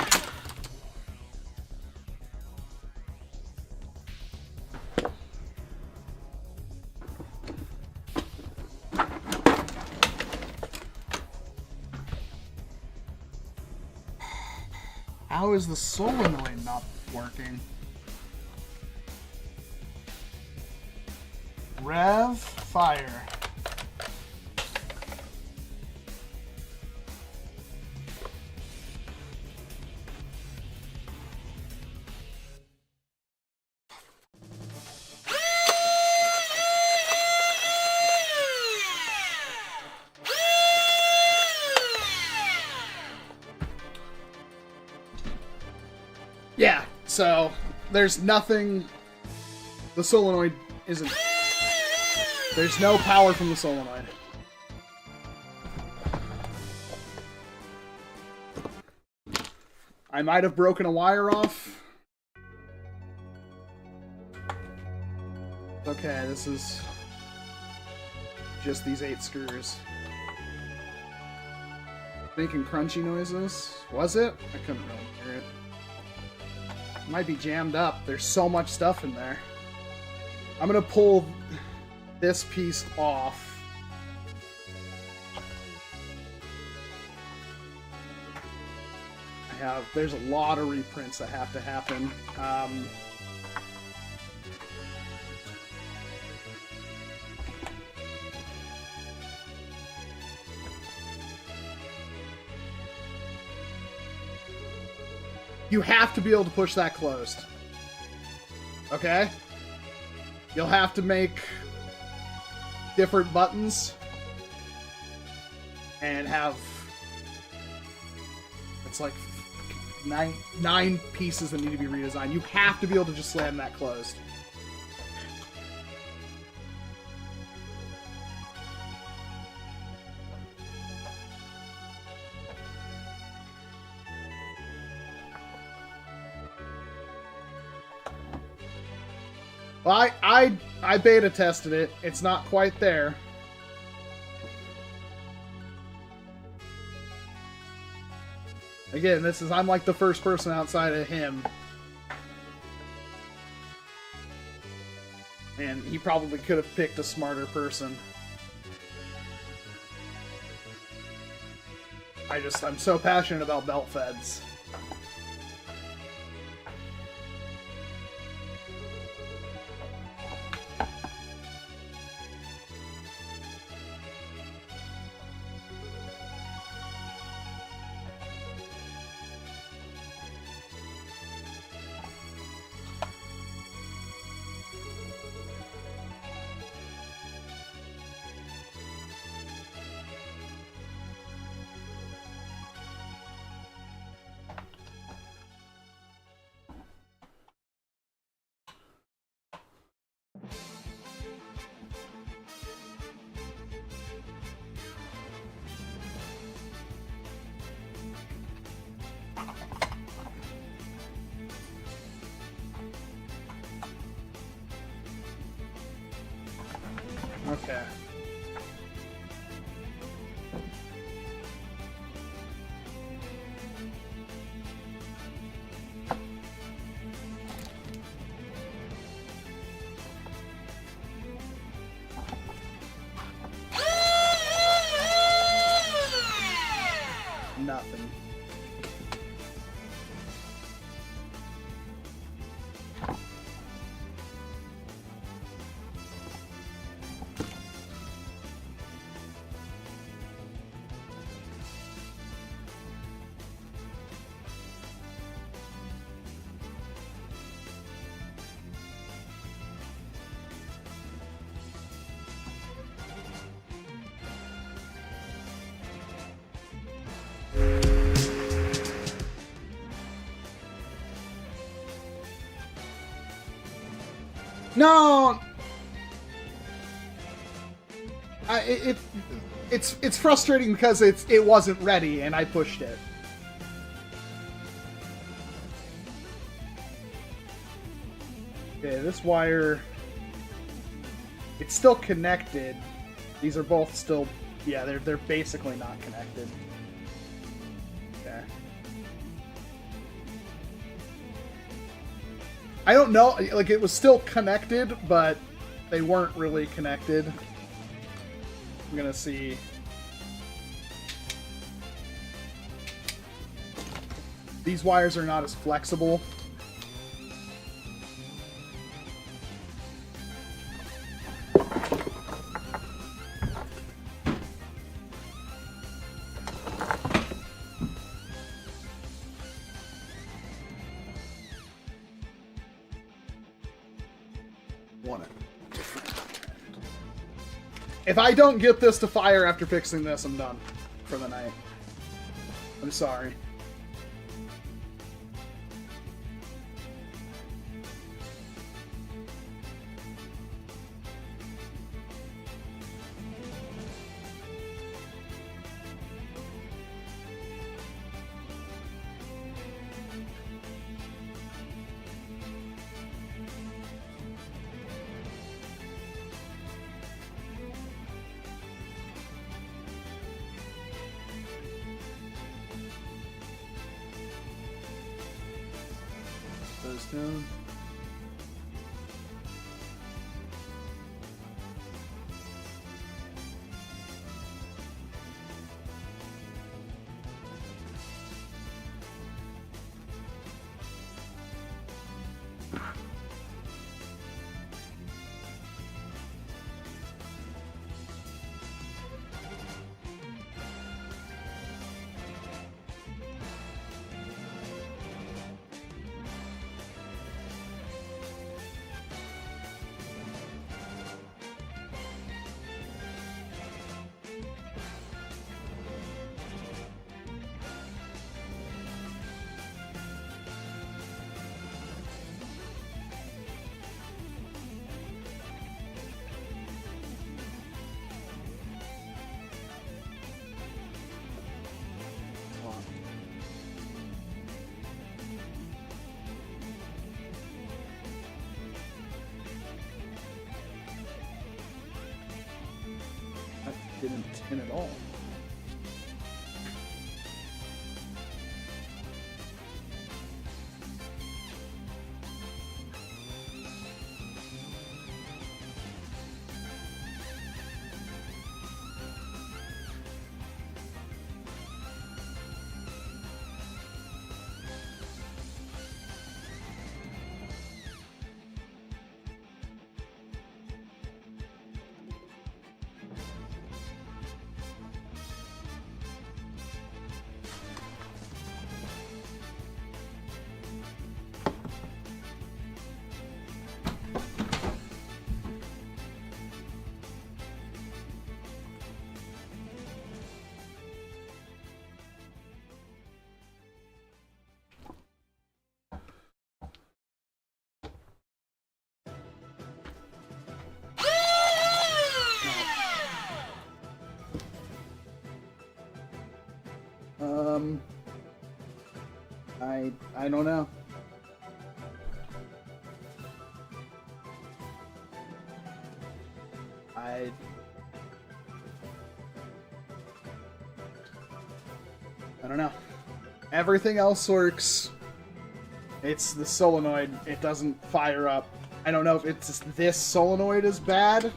How is the solenoid not working? Rev, fire. Yeah, so there's nothing. The solenoid isn't. There's no power from the solenoid. I might have broken a wire off. Okay, this is just these 8 screws. Making crunchy noises. Was it? I couldn't really hear it. It might be jammed up. There's so much stuff in there. I'm gonna pull this piece off. There's a lot of reprints that have to happen. You have to be able to push that closed. Okay? You'll have to make different buttons and have... It's like nine pieces that need to be redesigned. You have to be able to just slam that closed. Well, I beta tested it. It's not quite there. Again, I'm like the first person outside of him. And he probably could have picked a smarter person. I'm so passionate about belt feds. Okay. Nothing. No, it's frustrating because it wasn't ready and I pushed it. Okay, this wire, it's still connected. These are both still, yeah, they're basically not connected. Okay. I don't know, like, it was still connected, but they weren't really connected. I'm gonna see. These wires are not as flexible. If I don't get this to fire after fixing this, I'm done for the night. I'm sorry. Those down. Didn't tin at all. I don't know. I don't know. Everything else works. It's the solenoid. It doesn't fire up. I don't know if it's this solenoid is bad.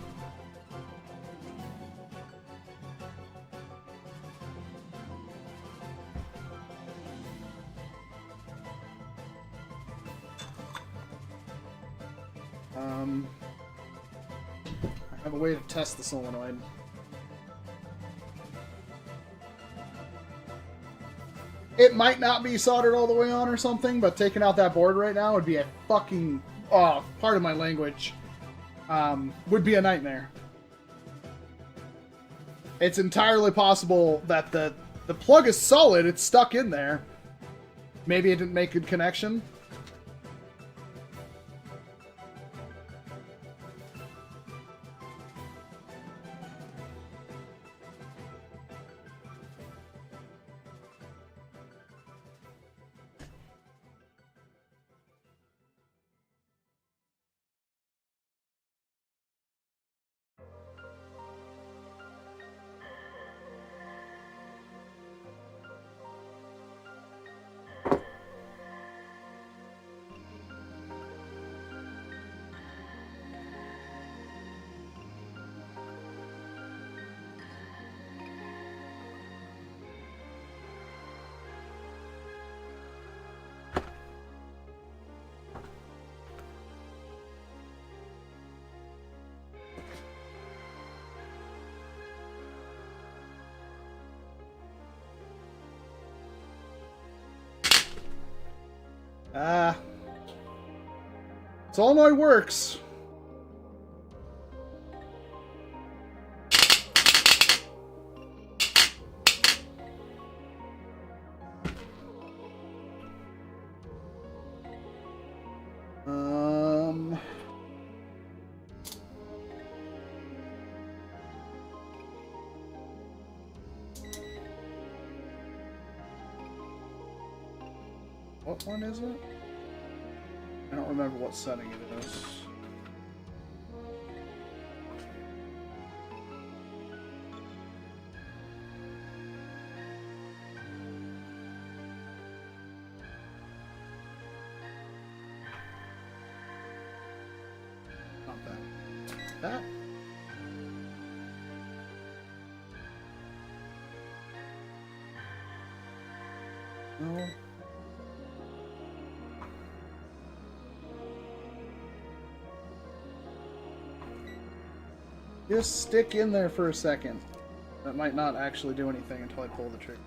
I have a way to test the solenoid. It might not be soldered all the way on or something, but taking out that board right now would be a fucking, part of my language, would be a nightmare. It's entirely possible that the plug is solid, it's stuck in there. Maybe it didn't make good connection. Solenoid works. What one is it? I don't remember what setting it is. Not that. That? No. Just stick in there for a second. That might not actually do anything until I pull the trigger.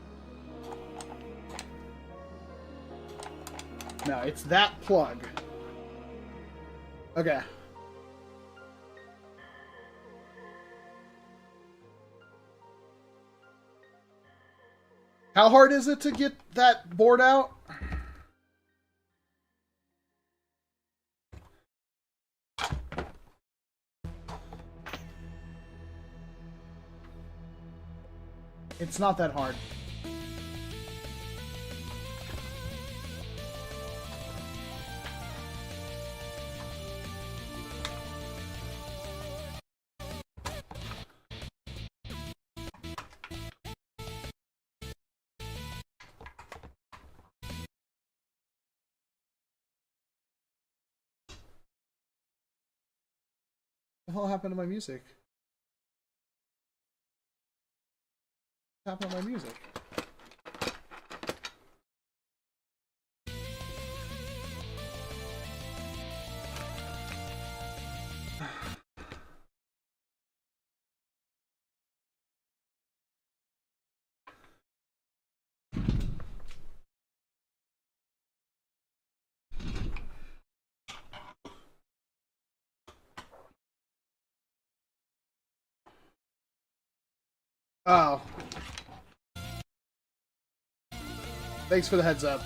No, it's that plug. Okay. How hard is it to get that board out? It's not that hard. What the hell happened to my music? What happened to my music? Oh. Thanks for the heads up.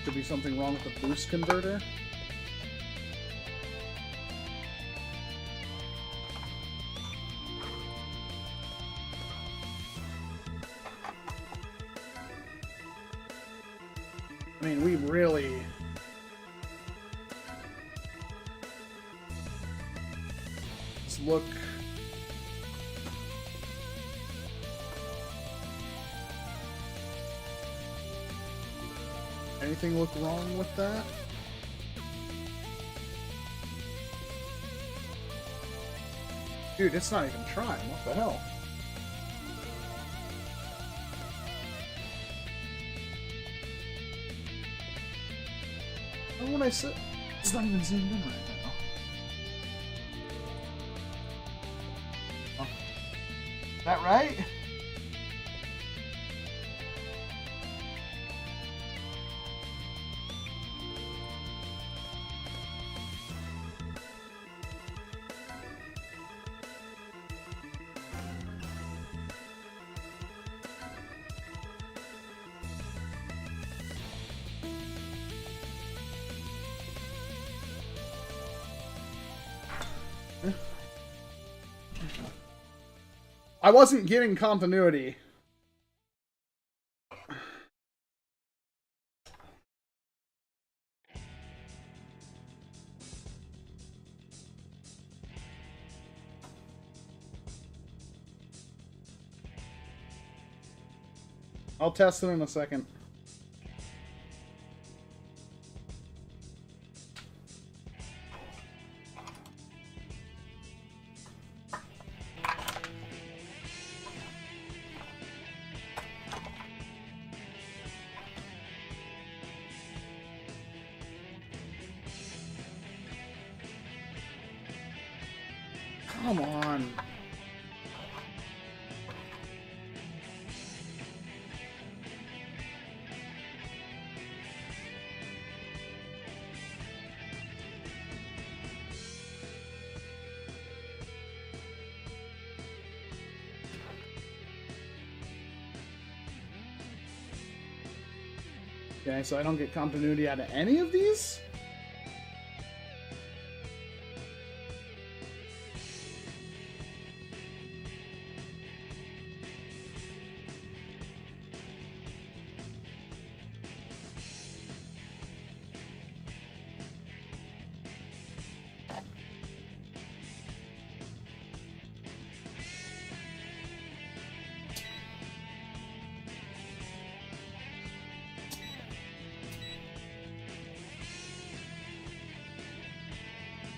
Could be something wrong with the boost converter. I mean, we really look... Anything look wrong with that? Dude, it's not even trying. What the hell? When I said it's not even zoomed in right now. Oh. Is that right? I wasn't getting continuity. I'll test it in a second. Come on. Okay, so I don't get continuity out of any of these?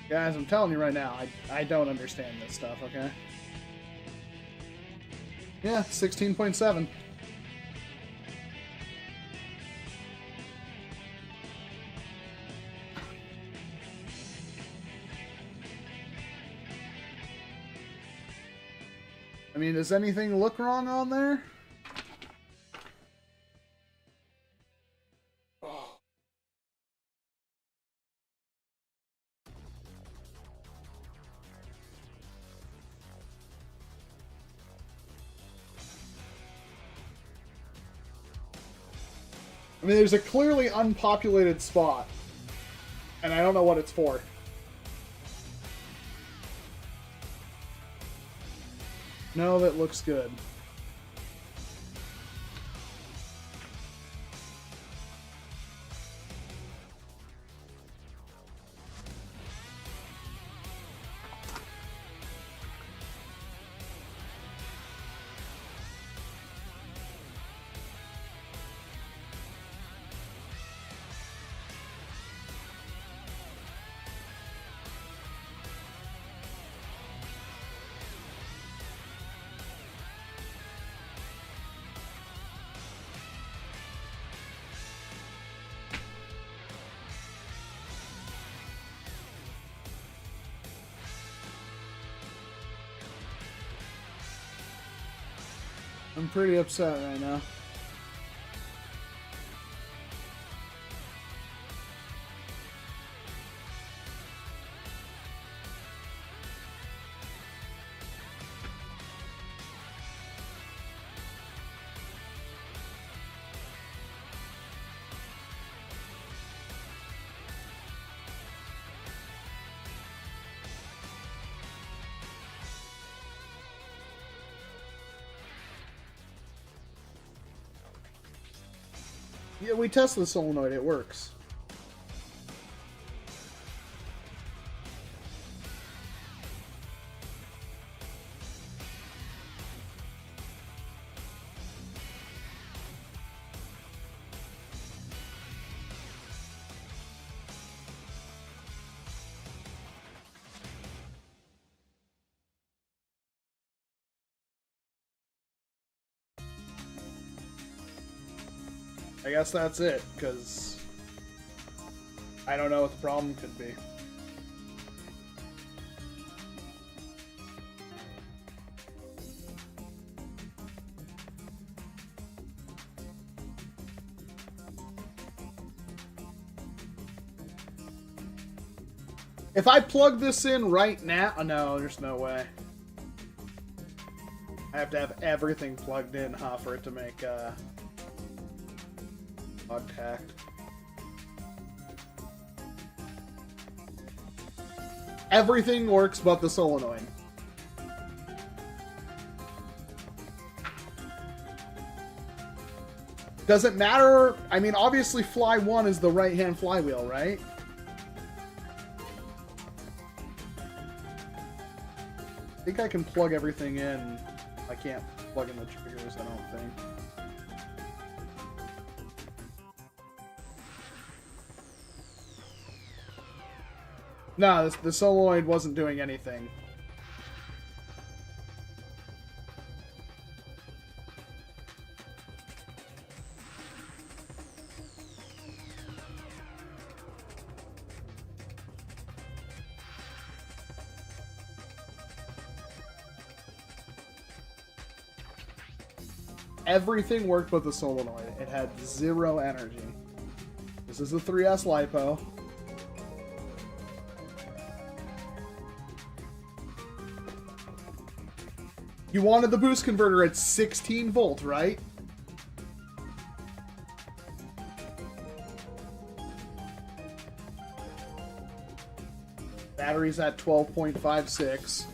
Guys, I'm telling you right now, I don't understand this stuff, okay? Yeah, 16.7. I mean, does anything look wrong on there? I mean, there's a clearly unpopulated spot, and I don't know what it's for. No, that looks good. I'm pretty upset right now. Yeah, we tested the solenoid. It works. I guess that's it, because I don't know what the problem could be. If I plug this in right now... Oh, no, there's no way. I have to have everything plugged in, huh, for it to make contact. Everything works but the solenoid. Does it matter? I mean, obviously fly 1 is the right-hand flywheel, right? I think I can plug everything in. I can't plug in the triggers, I don't think. No, the solenoid wasn't doing anything. Everything worked but the solenoid. It had 0 energy. This is a 3S LiPo. You wanted the boost converter at 16 volt, right? Battery's at 12.56.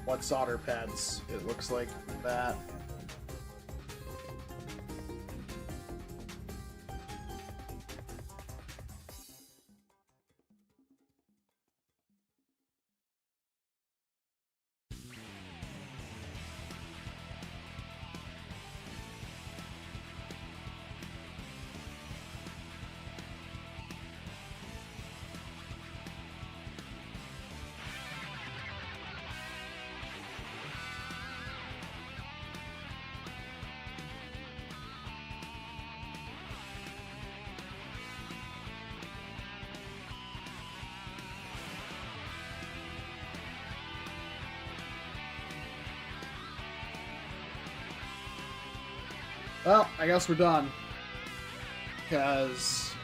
What solder pads? It looks like that. Well, I guess we're done. Because...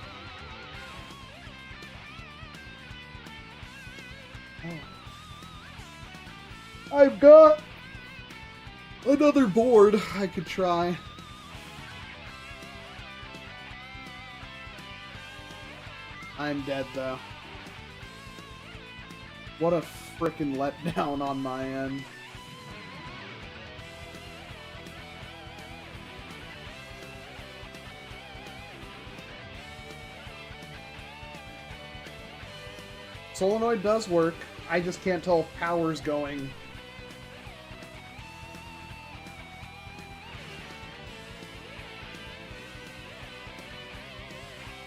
Oh. I've got another board I could try. I'm dead, though. What a frickin' letdown on my end. Solenoid does work. I just can't tell if power's going.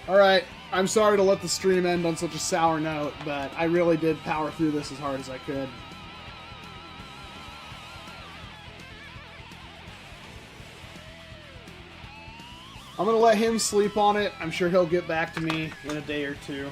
Alright, I'm sorry to let the stream end on such a sour note, but I really did power through this as hard as I could. I'm gonna let him sleep on it. I'm sure he'll get back to me in a day or two.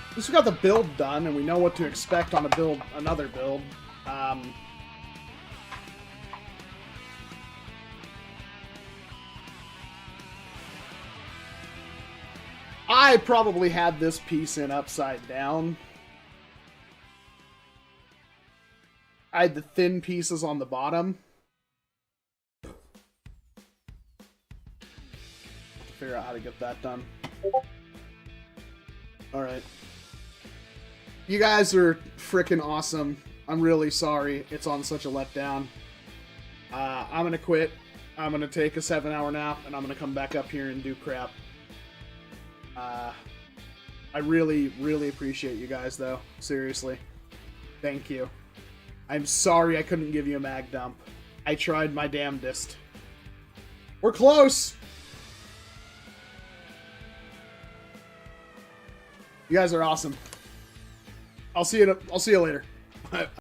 At least we got the build done, and we know what to expect on a build, another build. I probably had this piece in upside down. I had the thin pieces on the bottom. Figure out how to get that done. Alright. You guys are freaking awesome. I'm really sorry it's on such a letdown. I'm gonna quit. I'm gonna take a 7-hour nap, and I'm gonna come back up here and do crap. I really, really appreciate you guys, though. Seriously. Thank you. I'm sorry I couldn't give you a mag dump. I tried my damnedest. We're close! You guys are awesome. I'll see you later.